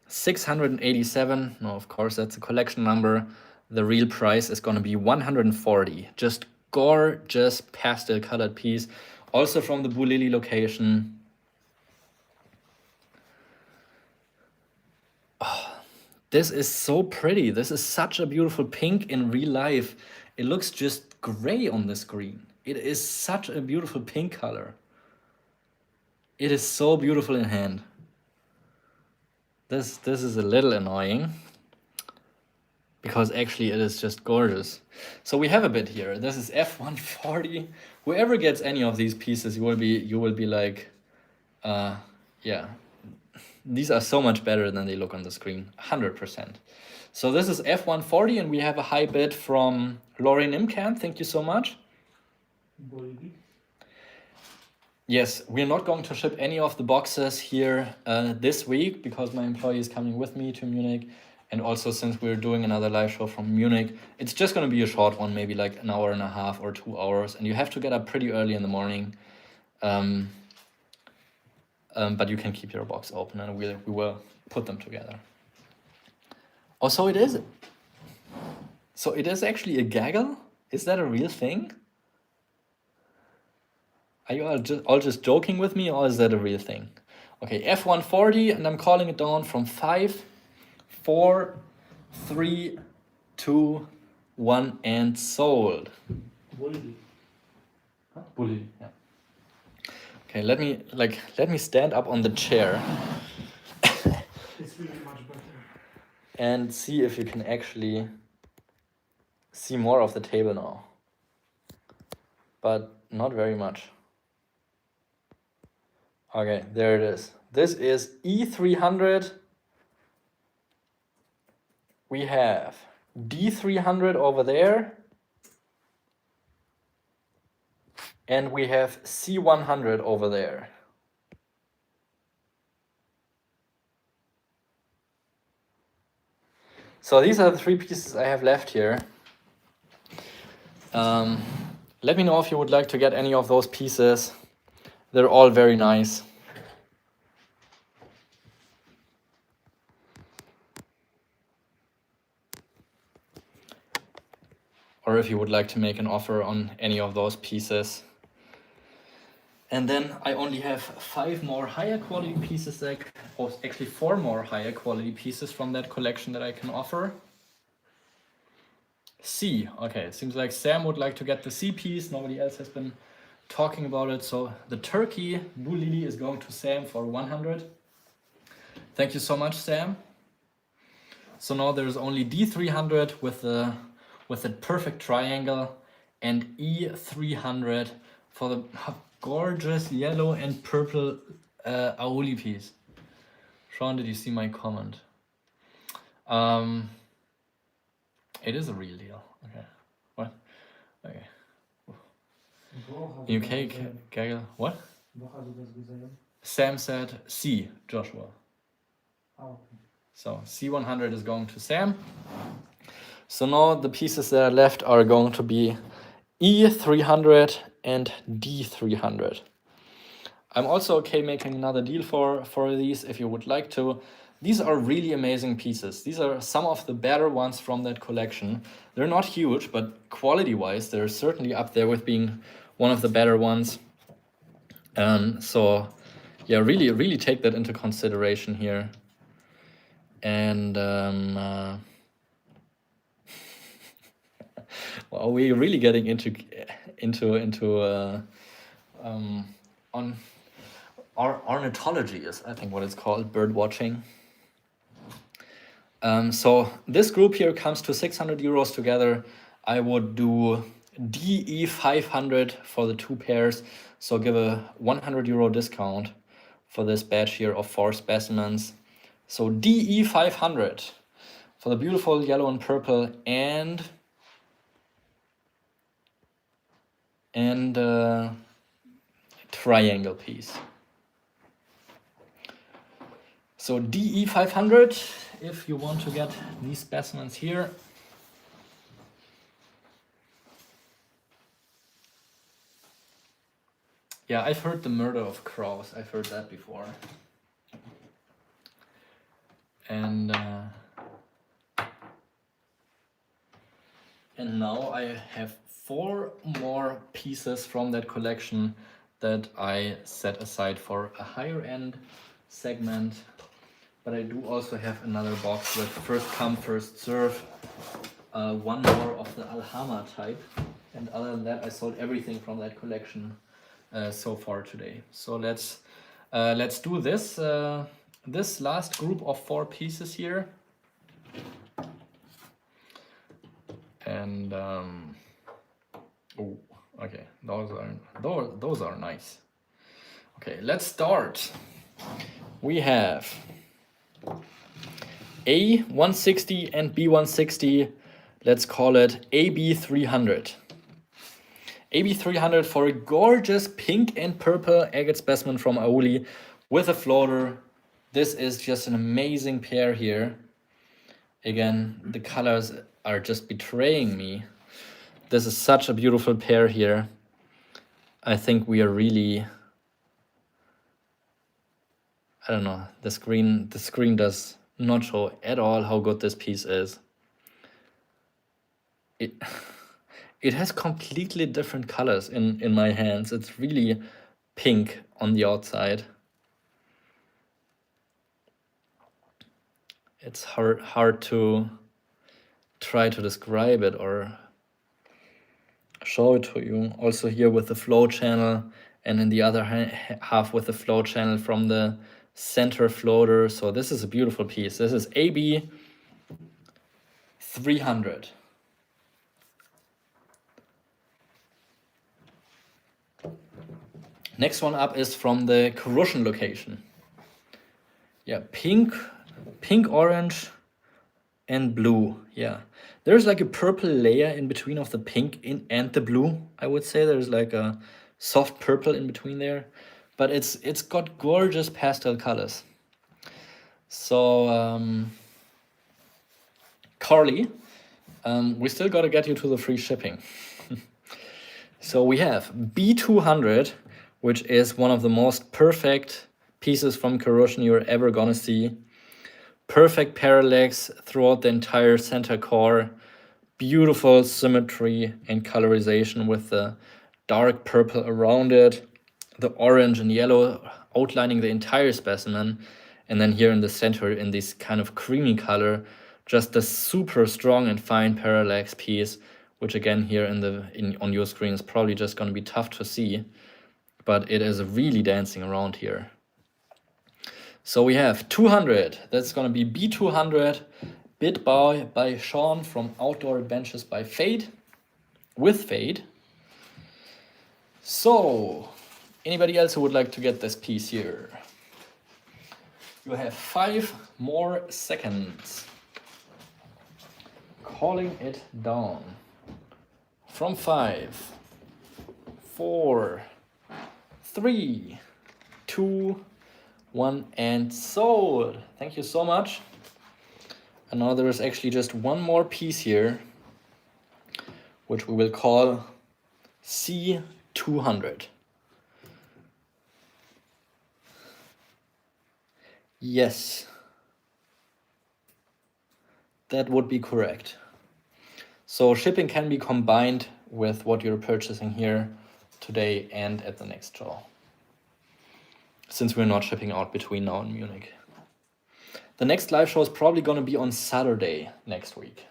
F687. No, of course, that's a collection number. The real price is going to be 140. Just gorgeous pastel colored piece. Also from the Bulili location. Oh, this is so pretty. This is such a beautiful pink in real life. It looks just gray on the screen. It is such a beautiful pink color. It is so beautiful in hand. This is a little annoying because actually it is just gorgeous. So we have a bit here. This is F140. Whoever gets any of these pieces, you will be like, yeah, these are so much better than they look on the screen, 100%. So this is F140, and we have a high bid from Lori Nimkamp. Thank you so much. Yes, we're not going to ship any of the boxes here this week because my employee is coming with me to Munich. And also, since we're doing another live show from Munich, it's just going to be a short one, maybe like an hour and a half or 2 hours. And you have to get up pretty early in the morning. But you can keep your box open and we will put them together. Oh, so it is. So it is actually a gaggle? Is that a real thing? Are you all just joking with me, or is that a real thing? Okay, F140, and I'm calling it down from 5, 4, 3, 2, 1, and sold. Bulili. Huh? Bulili, yeah. Okay, let me stand up on the chair. It's really much better. And see if you can actually see more of the table now. But not very much. Okay, there it is. This is E300. We have D300 over there. And we have C100 over there. So these are the 3 pieces I have left here. Let me know if you would like to get any of those pieces. They're all very nice. Or if you would like to make an offer on any of those pieces. And then I only have 5 more higher quality pieces, or actually 4 more higher quality pieces from that collection that I can offer. C, okay, it seems like Sam would like to get the C piece. Nobody else has been talking about it. So the turkey blue lily is going to Sam for 100. Thank you so much, Sam. So now there's only D300 with the perfect triangle, and E300 for the gorgeous yellow and purple Auli piece. Sean, did you see my comment? It is a real deal. Okay. What? Okay. UK, Gaggle. What? Sam said C, Joshua. So C100 is going to Sam. So now the pieces that are left are going to be E300 and D300. I'm also okay making another deal for these if you would like to. These are really amazing pieces. These are some of the better ones from that collection. They're not huge, but quality-wise, they're certainly up there with being one of the better ones. So yeah, really take that into consideration here. And well, we're really getting into on ornithology is, I think, what it's called, bird watching. So this group here comes to 600 euros together. I would do DE 500 for the 2 pairs, so give a 100 euro discount for this batch here of 4 specimens. So DE 500 for the beautiful yellow and purple and triangle piece. So DE 500 if you want to get these specimens here. Yeah, I've heard the murder of crows. I've heard that before. And now I have 4 more pieces from that collection that I set aside for a higher end segment. But I do also have another box with first come, first serve. 1 more of the Alama type. And other than that, I sold everything from that collection so far today. So let's do this this last group of 4 pieces here. And oh, okay, those are nice. Okay, let's start. We have A160 and B160. Let's call it AB300. AB300 for a gorgeous pink and purple agate specimen from Auli with a floater. This is just an amazing pair here. Again, the colors are just betraying me. This is such a beautiful pair here. I think we are really, I don't know, the screen does not show at all how good this piece is. It has completely different colors in my hands. It's really pink on the outside. It's hard to try to describe it or show it to you. Also here with the flow channel, and in the other half with the flow channel from the center floater. So this is a beautiful piece. This is AB 300. Next one up is from the Croatian location. Yeah, pink, orange, and blue. Yeah, there's like a purple layer in between of the pink and the blue. I would say there's like a soft purple in between there, but it's got gorgeous pastel colors. So Carly, we still gotta get you to the free shipping. So we have B200, which is one of the most perfect pieces from corrosion you're ever gonna see. Perfect parallax throughout the entire center core. Beautiful symmetry and colorization with the dark purple around it, the orange and yellow outlining the entire specimen, and then here in the center in this kind of creamy color, just a super strong and fine parallax piece, which again here on your screen is probably just going to be tough to see, but it is really dancing around here. So we have 200, that's going to be B200, bid by Sean from Outdoor Benches by Fade, with Fade. So, anybody else who would like to get this piece here? You have 5 more seconds. Calling it down. From 5, 4, 3, 2, 1, and sold. Thank you so much. And now there is actually just one more piece here, which we will call C200. Yes, that would be correct. So shipping can be combined with what you're purchasing here today and at the next show, since we're not shipping out between now and Munich. The next live show is probably going to be on Saturday next week,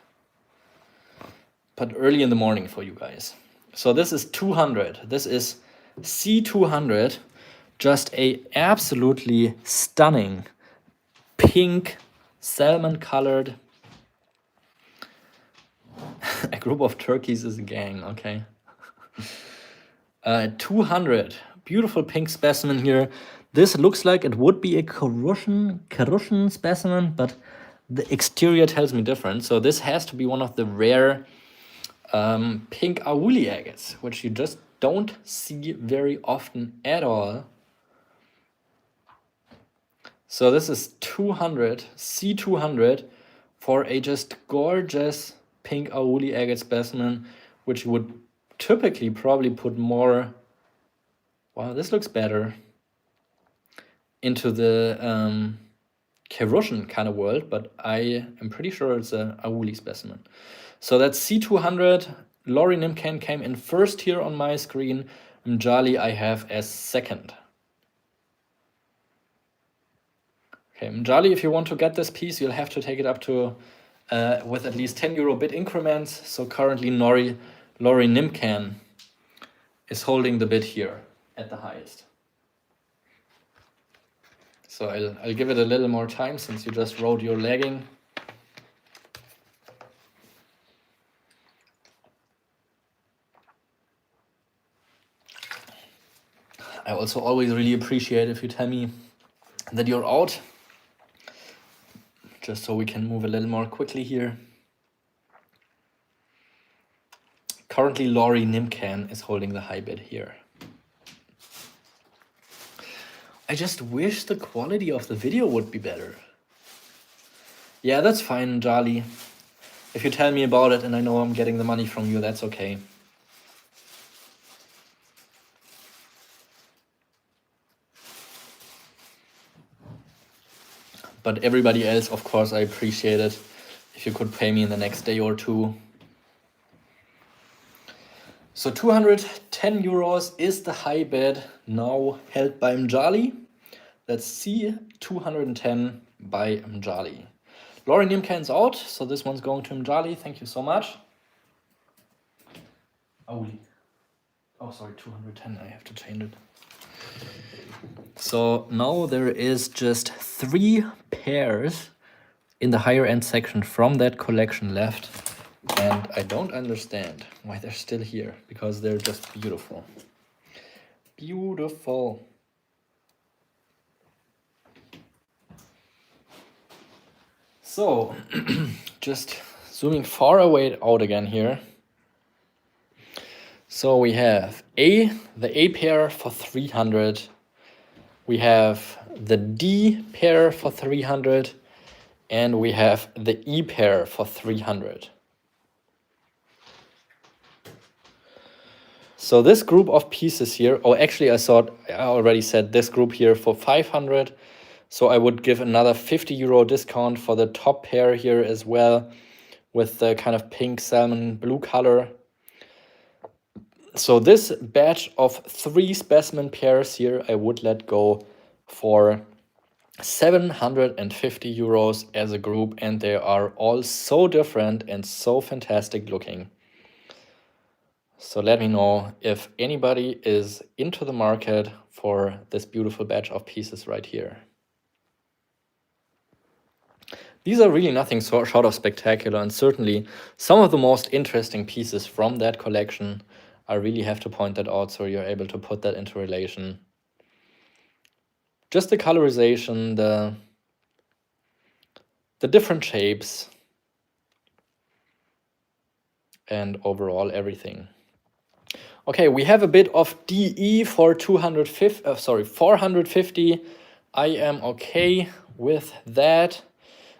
but early in the morning for you guys. So this is 200. This is C200, just a absolutely stunning pink, salmon colored. A group of turkeys is a gang, okay. 200, beautiful pink specimen here. This looks like it would be a corrosion specimen, but the exterior tells me different. So this has to be one of the rare pink Auli agates, which you just don't see very often at all. So this is 200, C200, for a just gorgeous pink Auli agate specimen, which you would typically probably put more, wow, this looks better, into the corrosion kind of world, but I am pretty sure it's a Auli specimen. So that's C200. Lori Nimcan came in first here on my screen. Mjali I have as second. Okay, Mjali, if you want to get this piece, you'll have to take it up to with at least 10 euro bid increments. So currently Lori Nimcan is holding the bid here at the highest. So I'll give it a little more time since you just wrote your lagging. I also always really appreciate if you tell me that you're out, just so we can move a little more quickly here. Currently, Lori Nimcan is holding the high bid here. I just wish the quality of the video would be better. Yeah, that's fine, Jali. If you tell me about it and I know I'm getting the money from you, that's okay. But everybody else, of course, I appreciate it if you could pay me in the next day or two. So 210 euros is the high bid now held by Mjali. That's C210 by Mjali. Lori Nimcan's out, so this one's going to Mjali. Thank you so much. Oh, sorry, 210, I have to change it. So now there is just 3 pairs in the higher end section from that collection left. And I don't understand why they're still here, because they're just beautiful. Beautiful. So, just zooming far away out again here. So we have the A pair for 300. We have the D pair for 300. And we have the E pair for 300. So this group of pieces here, oh, actually I already said this group here for 500. So I would give another 50 euro discount for the top pair here as well, with the kind of pink salmon blue color. So this batch of 3 specimen pairs here, I would let go for 750 euros as a group, and they are all so different and so fantastic looking. So let me know if anybody is into the market for this beautiful batch of pieces right here. These are really nothing short of spectacular, and certainly some of the most interesting pieces from that collection. I really have to point that out so you're able to put that into relation. Just the colorization, the different shapes, and overall everything. Okay, we have a bit of DE for 450. I am okay with that.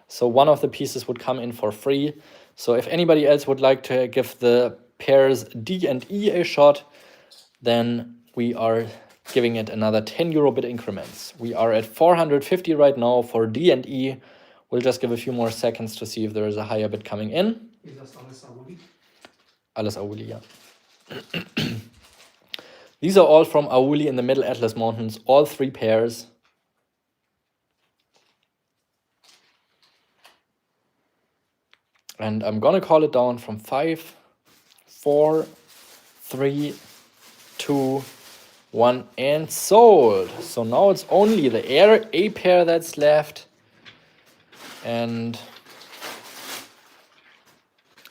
So one of the pieces would come in for free. So if anybody else would like to give the pairs D and E a shot, then we are giving it another 10 euro bit increments. We are at 450 right now for D and E. We'll just give a few more seconds to see if there is a higher bit coming in. Is das alles Auli? Alles Auli, yeah. These are all from Auli in the Middle Atlas Mountains, all 3 pairs. And I'm gonna call it down from 5, 4, 3, 2, 1, and sold. So now it's only the A pair that's left. And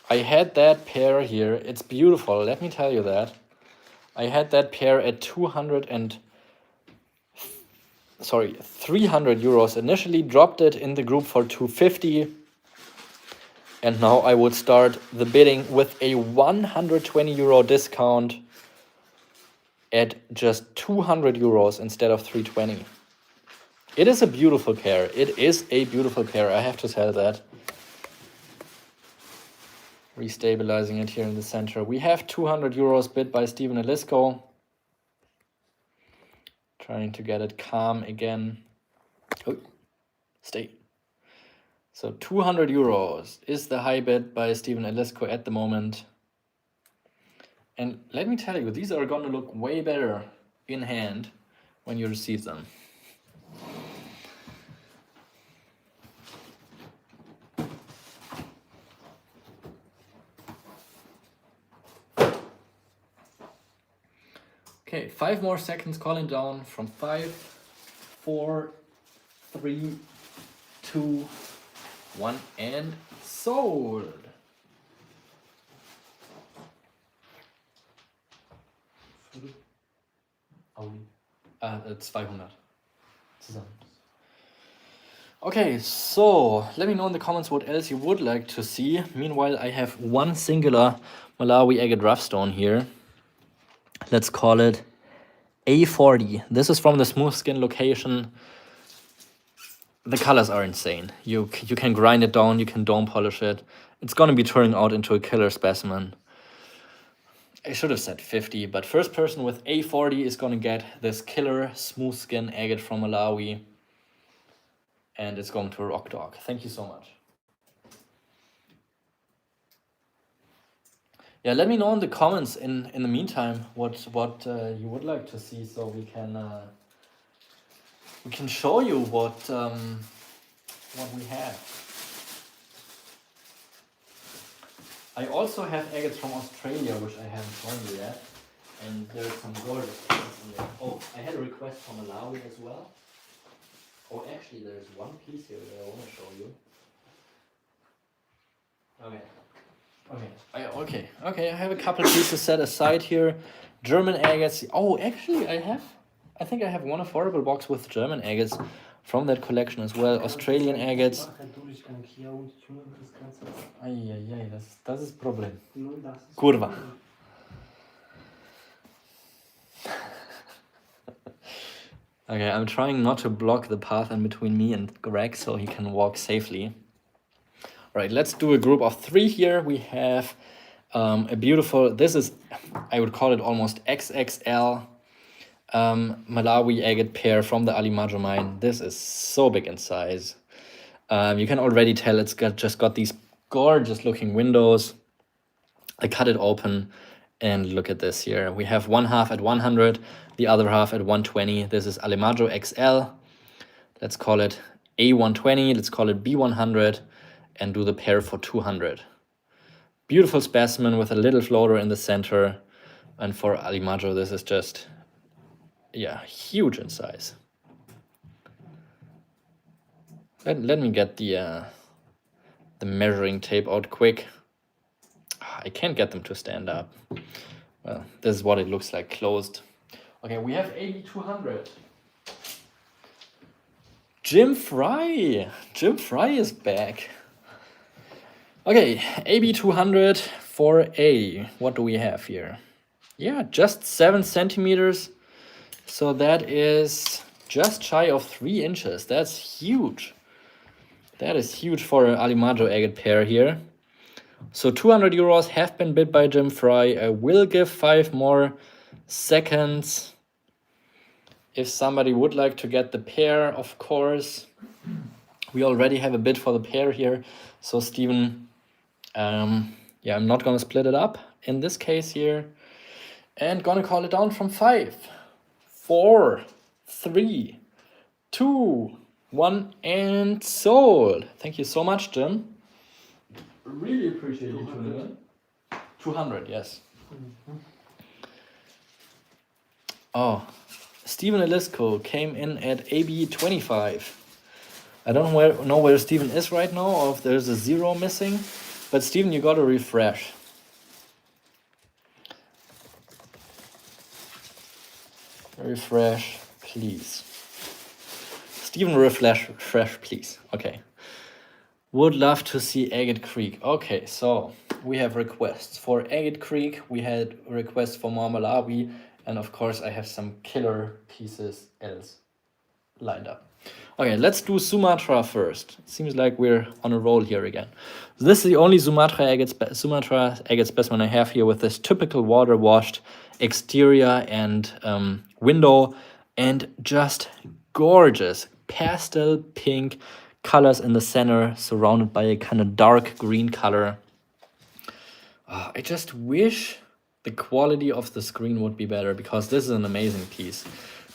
I had that pair here. It's beautiful, let me tell you that. I had that pair at 300 euros. Initially dropped it in the group for 250. And now I would start the bidding with a 120 euro discount at just 200 euros instead of 320. It is a beautiful pair. It is a beautiful pair, I have to tell that. Restabilizing it here in the center. We have 200 euros bid by Stephen Elisco. Trying to get it calm again. Oh, stay. So 200 euros is the high bid by Stephen Elisco at the moment. And let me tell you, these are going to look way better in hand when you receive them. Okay, 5 more seconds, calling down from 5, 4, 3, 2, 1, and sold. It's 500 zusammen. Okay, so let me know in the comments what else you would like to see. Meanwhile, I have one singular Malawi agate roughstone here. Let's call it A40. This is from the smooth skin location. The colors are insane. You can grind it down, you can dome polish it. It's gonna be turning out into a killer specimen. I should have said 50, but first person with A40 is gonna get this killer smooth skin agate from Malawi. And it's going to a rock dog. Thank you so much. Yeah, let me know in the comments in the meantime what you would like to see, so we can show you what we have. I also have agates from Australia, which I haven't shown you yet, and there's some gorgeous pieces in there. Oh, I had a request from Malawi as well. Oh, actually, there's one piece here that I want to show you. Okay, I have a couple pieces set aside here. German agates. Oh, actually, I think I have one affordable box with German agates from that collection as well. Australian agates. Das ist Problem. Kurwa. Okay, I'm trying not to block the path in between me and Greg so he can walk safely. All right, let's do a group of 3 here. We have A beautiful, this is, I would call it almost XXL Malawi agate pear from the Alama mine. This is so big in size. You can already tell it's just got these gorgeous looking windows. I cut it open and look at this here. We have one half at 100, the other half at 120. This is Alama XL. Let's call it A120, let's call it B100, and do the pear for 200. Beautiful specimen with a little floater in the center. And for Alama, this is just, yeah, huge in size. Let me get the measuring tape out quick. I can't get them to stand up. Well, this is what it looks like closed. Okay, we have AB200. Jim Fry. Jim Fry is back. Okay, AB200 for A. What do we have here? Yeah, just 7 centimeters. So that is just shy of 3 inches. That's huge. That is huge for an Alama agate pear here. So 200 euros have been bid by Jim Fry. I will give 5 more seconds. If somebody would like to get the pear, of course. We already have a bid for the pear here. So Steven, yeah, I'm not gonna split it up in this case here. And gonna call it down from 5, 4, 3, 2, 1, and sold. Thank you so much, Jim. Really appreciate you tuning in. 200, yes. Oh, Steven Elisco came in at AB25. I don't know where Steven is right now, or if there's a 0 missing. But Steven, you gotta refresh. Refresh, please. Steven, refresh, please. Okay. Would love to see Agate Creek. Okay, so we have requests for Agate Creek. We had requests for more Malawi. And of course, I have some killer pieces else lined up. Okay, let's do Sumatra first. It seems like we're on a roll here again. So this is the only Sumatra agate specimen I have here with this typical water-washed exterior and window, and just gorgeous pastel pink colors in the center, surrounded by a kind of dark green color. I just wish the quality of the screen would be better, because this is an amazing piece.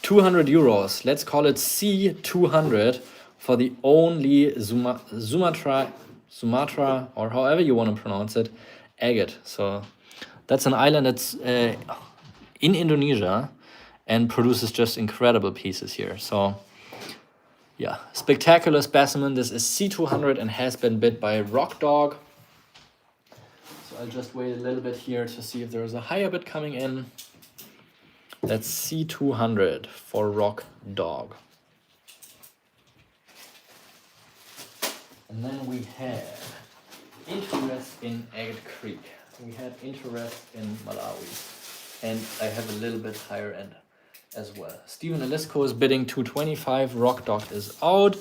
200 euros. Let's call it C200 for the only Sumatra, or however you want to pronounce it, agate. So that's an island that's in Indonesia and produces just incredible pieces here. So yeah, spectacular specimen. This is C200 and has been bid by Rock Dog. So I'll just wait a little bit here to see if there's a higher bid coming in. That's C200 for Rock Dog. And then we had interest in Agate Creek. We had interest in Malawi. And I have a little bit higher end as well. Steven Elisco is bidding 225. Rock Dog is out.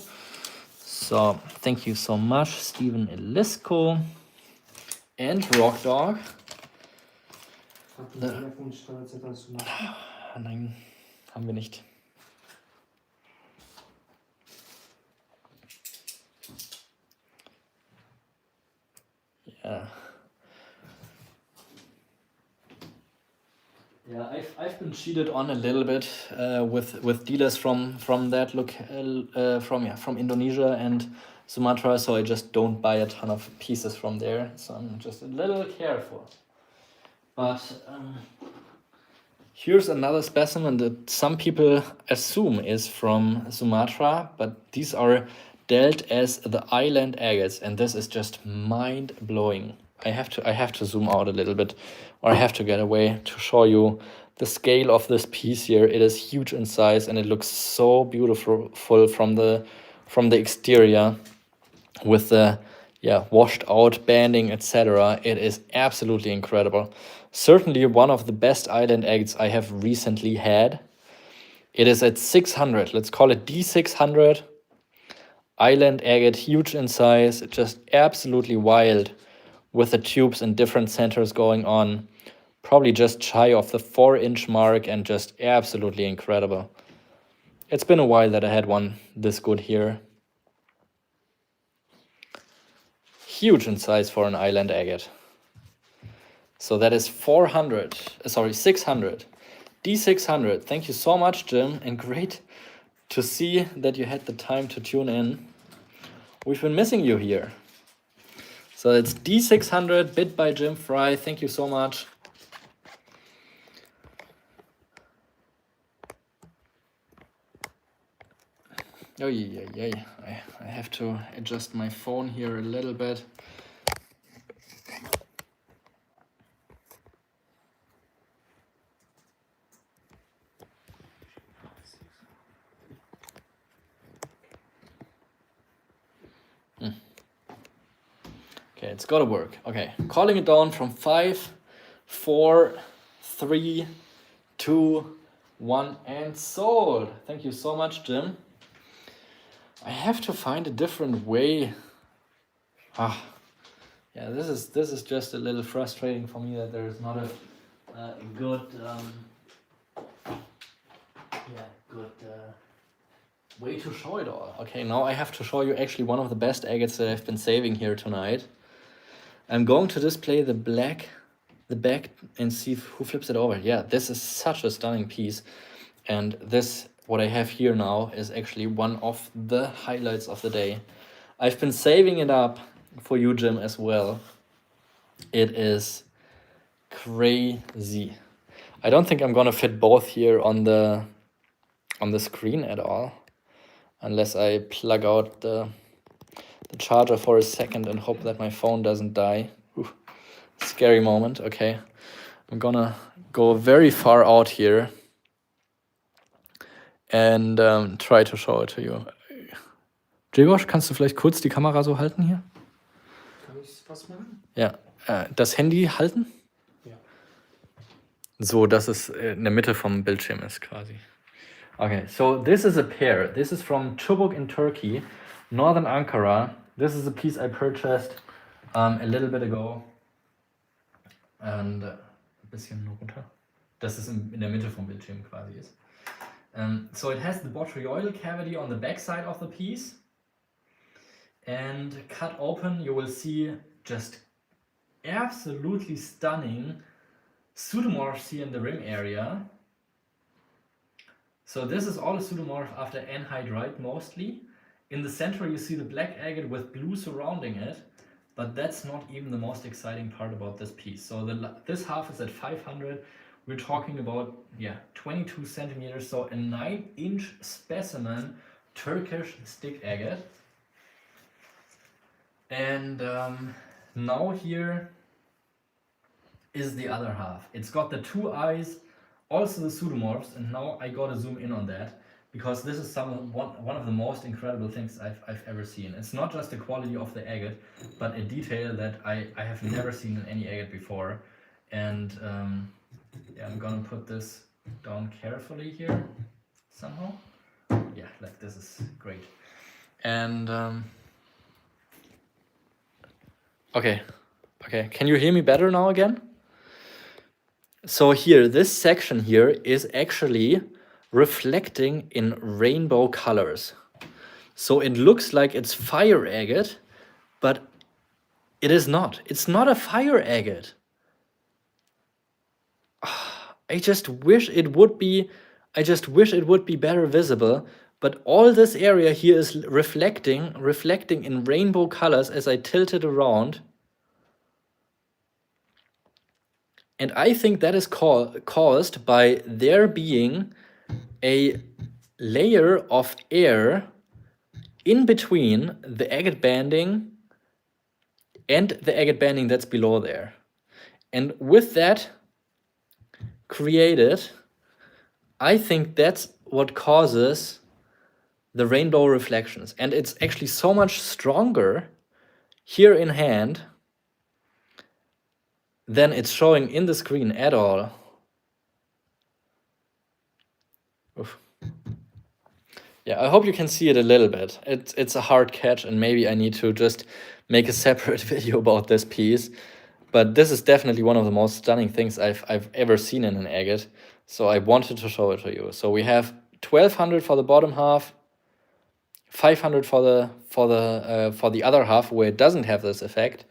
So thank you so much, Steven Elisco and Rock Dog. Nein, haben wir nicht. Yeah. Yeah, I've been cheated on a little bit with dealers from that look from Indonesia and Sumatra, so I just don't buy a ton of pieces from there. So I'm just a little careful. But here's another specimen that some people assume is from Sumatra, but these are dealt as the island agates, and this is just mind-blowing. I have to zoom out a little bit, or I have to get away to show you the scale of this piece here. It is huge in size, and it looks so beautiful from the exterior with the washed out banding, etc. It is absolutely incredible. Certainly one of the best island agates I have recently had. It is at 600. Let's call it D600. Island agate, huge in size, just absolutely wild with the tubes in different centers going on. Probably just shy of the 4-inch mark and just absolutely incredible. It's been a while that I had one this good here. Huge in size for an island agate. So that is 600. D600. Thank you so much, Jim, and great to see that you had the time to tune in. We've been missing you here. So it's D600 bid by Jim Fry. Thank you so much. Oh yeah. I have to adjust my phone here a little bit. Okay, it's gotta work. Okay, calling it down from 5, 4, 3, 2, 1, and sold. Thank you so much, Jim. I have to find a different way. Yeah, this is just a little frustrating for me that there is not a good way to show it all. Okay, now I have to show you actually one of the best agates that I've been saving here tonight. I'm going to display the back and see who flips it over. Yeah, this is such a stunning piece. And this, what I have here now, is actually one of the highlights of the day. I've been saving it up for you, Jim, as well. It is crazy. I don't think I'm gonna fit both here on the screen at all, unless I plug out the charger for a second and hope that my phone doesn't die. Ooh, scary moment. Okay, I'm gonna go very far out here and try to show it to you. Grzegorz, kannst du vielleicht kurz die Kamera so halten hier? Kann ich was machen? Ja, das Handy halten? Ja. So, dass es in der Mitte vom Bildschirm ist quasi. Okay, so this is a pair. This is from Çubuk in Turkey, northern Ankara. This is a piece I purchased a little bit ago. And ein bisschen runter. Dass es in der Mitte vom Bildschirm quasi ist. So it has the botryoidal cavity on the back side of the piece. And cut open, you will see just absolutely stunning pseudomorphs here in the rim area. So this is all a pseudomorph after anhydrite mostly. In the center you see the black agate with blue surrounding it, but that's not even the most exciting part about this piece. So this half is at 500. We're talking about 22 centimeters, so a 9-inch specimen Turkish stick agate. And now here is the other half. It's got the 2 eyes, also the pseudomorphs, and now I gotta zoom in on that because this is one of the most incredible things I've ever seen. It's not just the quality of the agate, but a detail that I have never seen in any agate before. And I'm gonna put this down carefully here somehow. Yeah, like this is great. And okay, can you hear me better now again? So here, this section here is actually reflecting in rainbow colors. So it looks like it's fire agate, but it is not. It's not a fire agate. I just wish it would be better visible, but all this area here is reflecting in rainbow colors as I tilt it around. And I think that is caused by there being a layer of air in between the agate banding and the agate banding that's below there. And with that created, I think that's what causes the rainbow reflections. And it's actually so much stronger here in hand than it's showing in the screen at all. Oof. Yeah, I hope you can see it a little bit. It's a hard catch, and maybe I need to just make a separate video about this piece. But this is definitely one of the most stunning things I've ever seen in an agate. So I wanted to show it to you. So we have 1200 for the bottom half, 500 for the other half where it doesn't have this effect.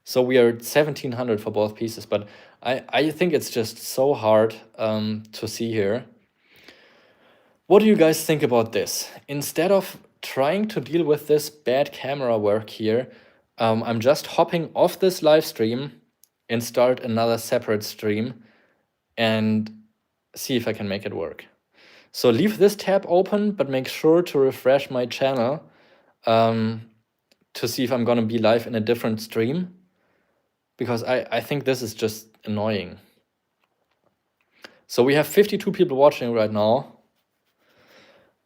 So we are at 1700 for both pieces. But I think it's just so hard to see here. What do you guys think about this? Instead of trying to deal with this bad camera work here, I'm just hopping off this live stream and start another separate stream and see if I can make it work. So leave this tab open, but make sure to refresh my channel to see if I'm gonna be live in a different stream, because I think this is just annoying. So we have 52 people watching right now.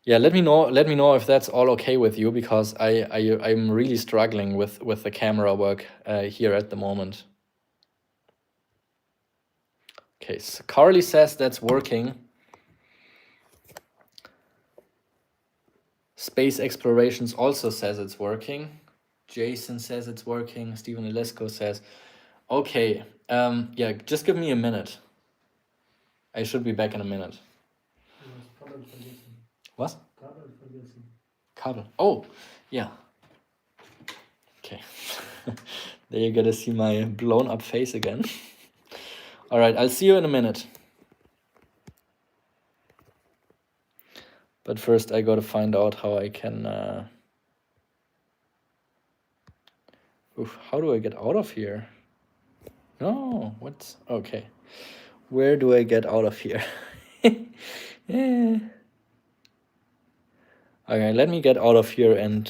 Yeah, let me know if that's all okay with you, because I'm really struggling with the camera work here at the moment. Okay, so Carly says that's working. Space Explorations also says it's working. Jason says it's working. Stephen Ilesco says, okay, yeah, just give me a minute. I should be back in a minute. What? Kabel. Oh, yeah. Okay. There you're gonna see my blown up face again. All right, I'll see you in a minute. But first I gotta find out how I can... how do I get out of here? No, what's... Okay. Where do I get out of here? Yeah. Okay, let me get out of here and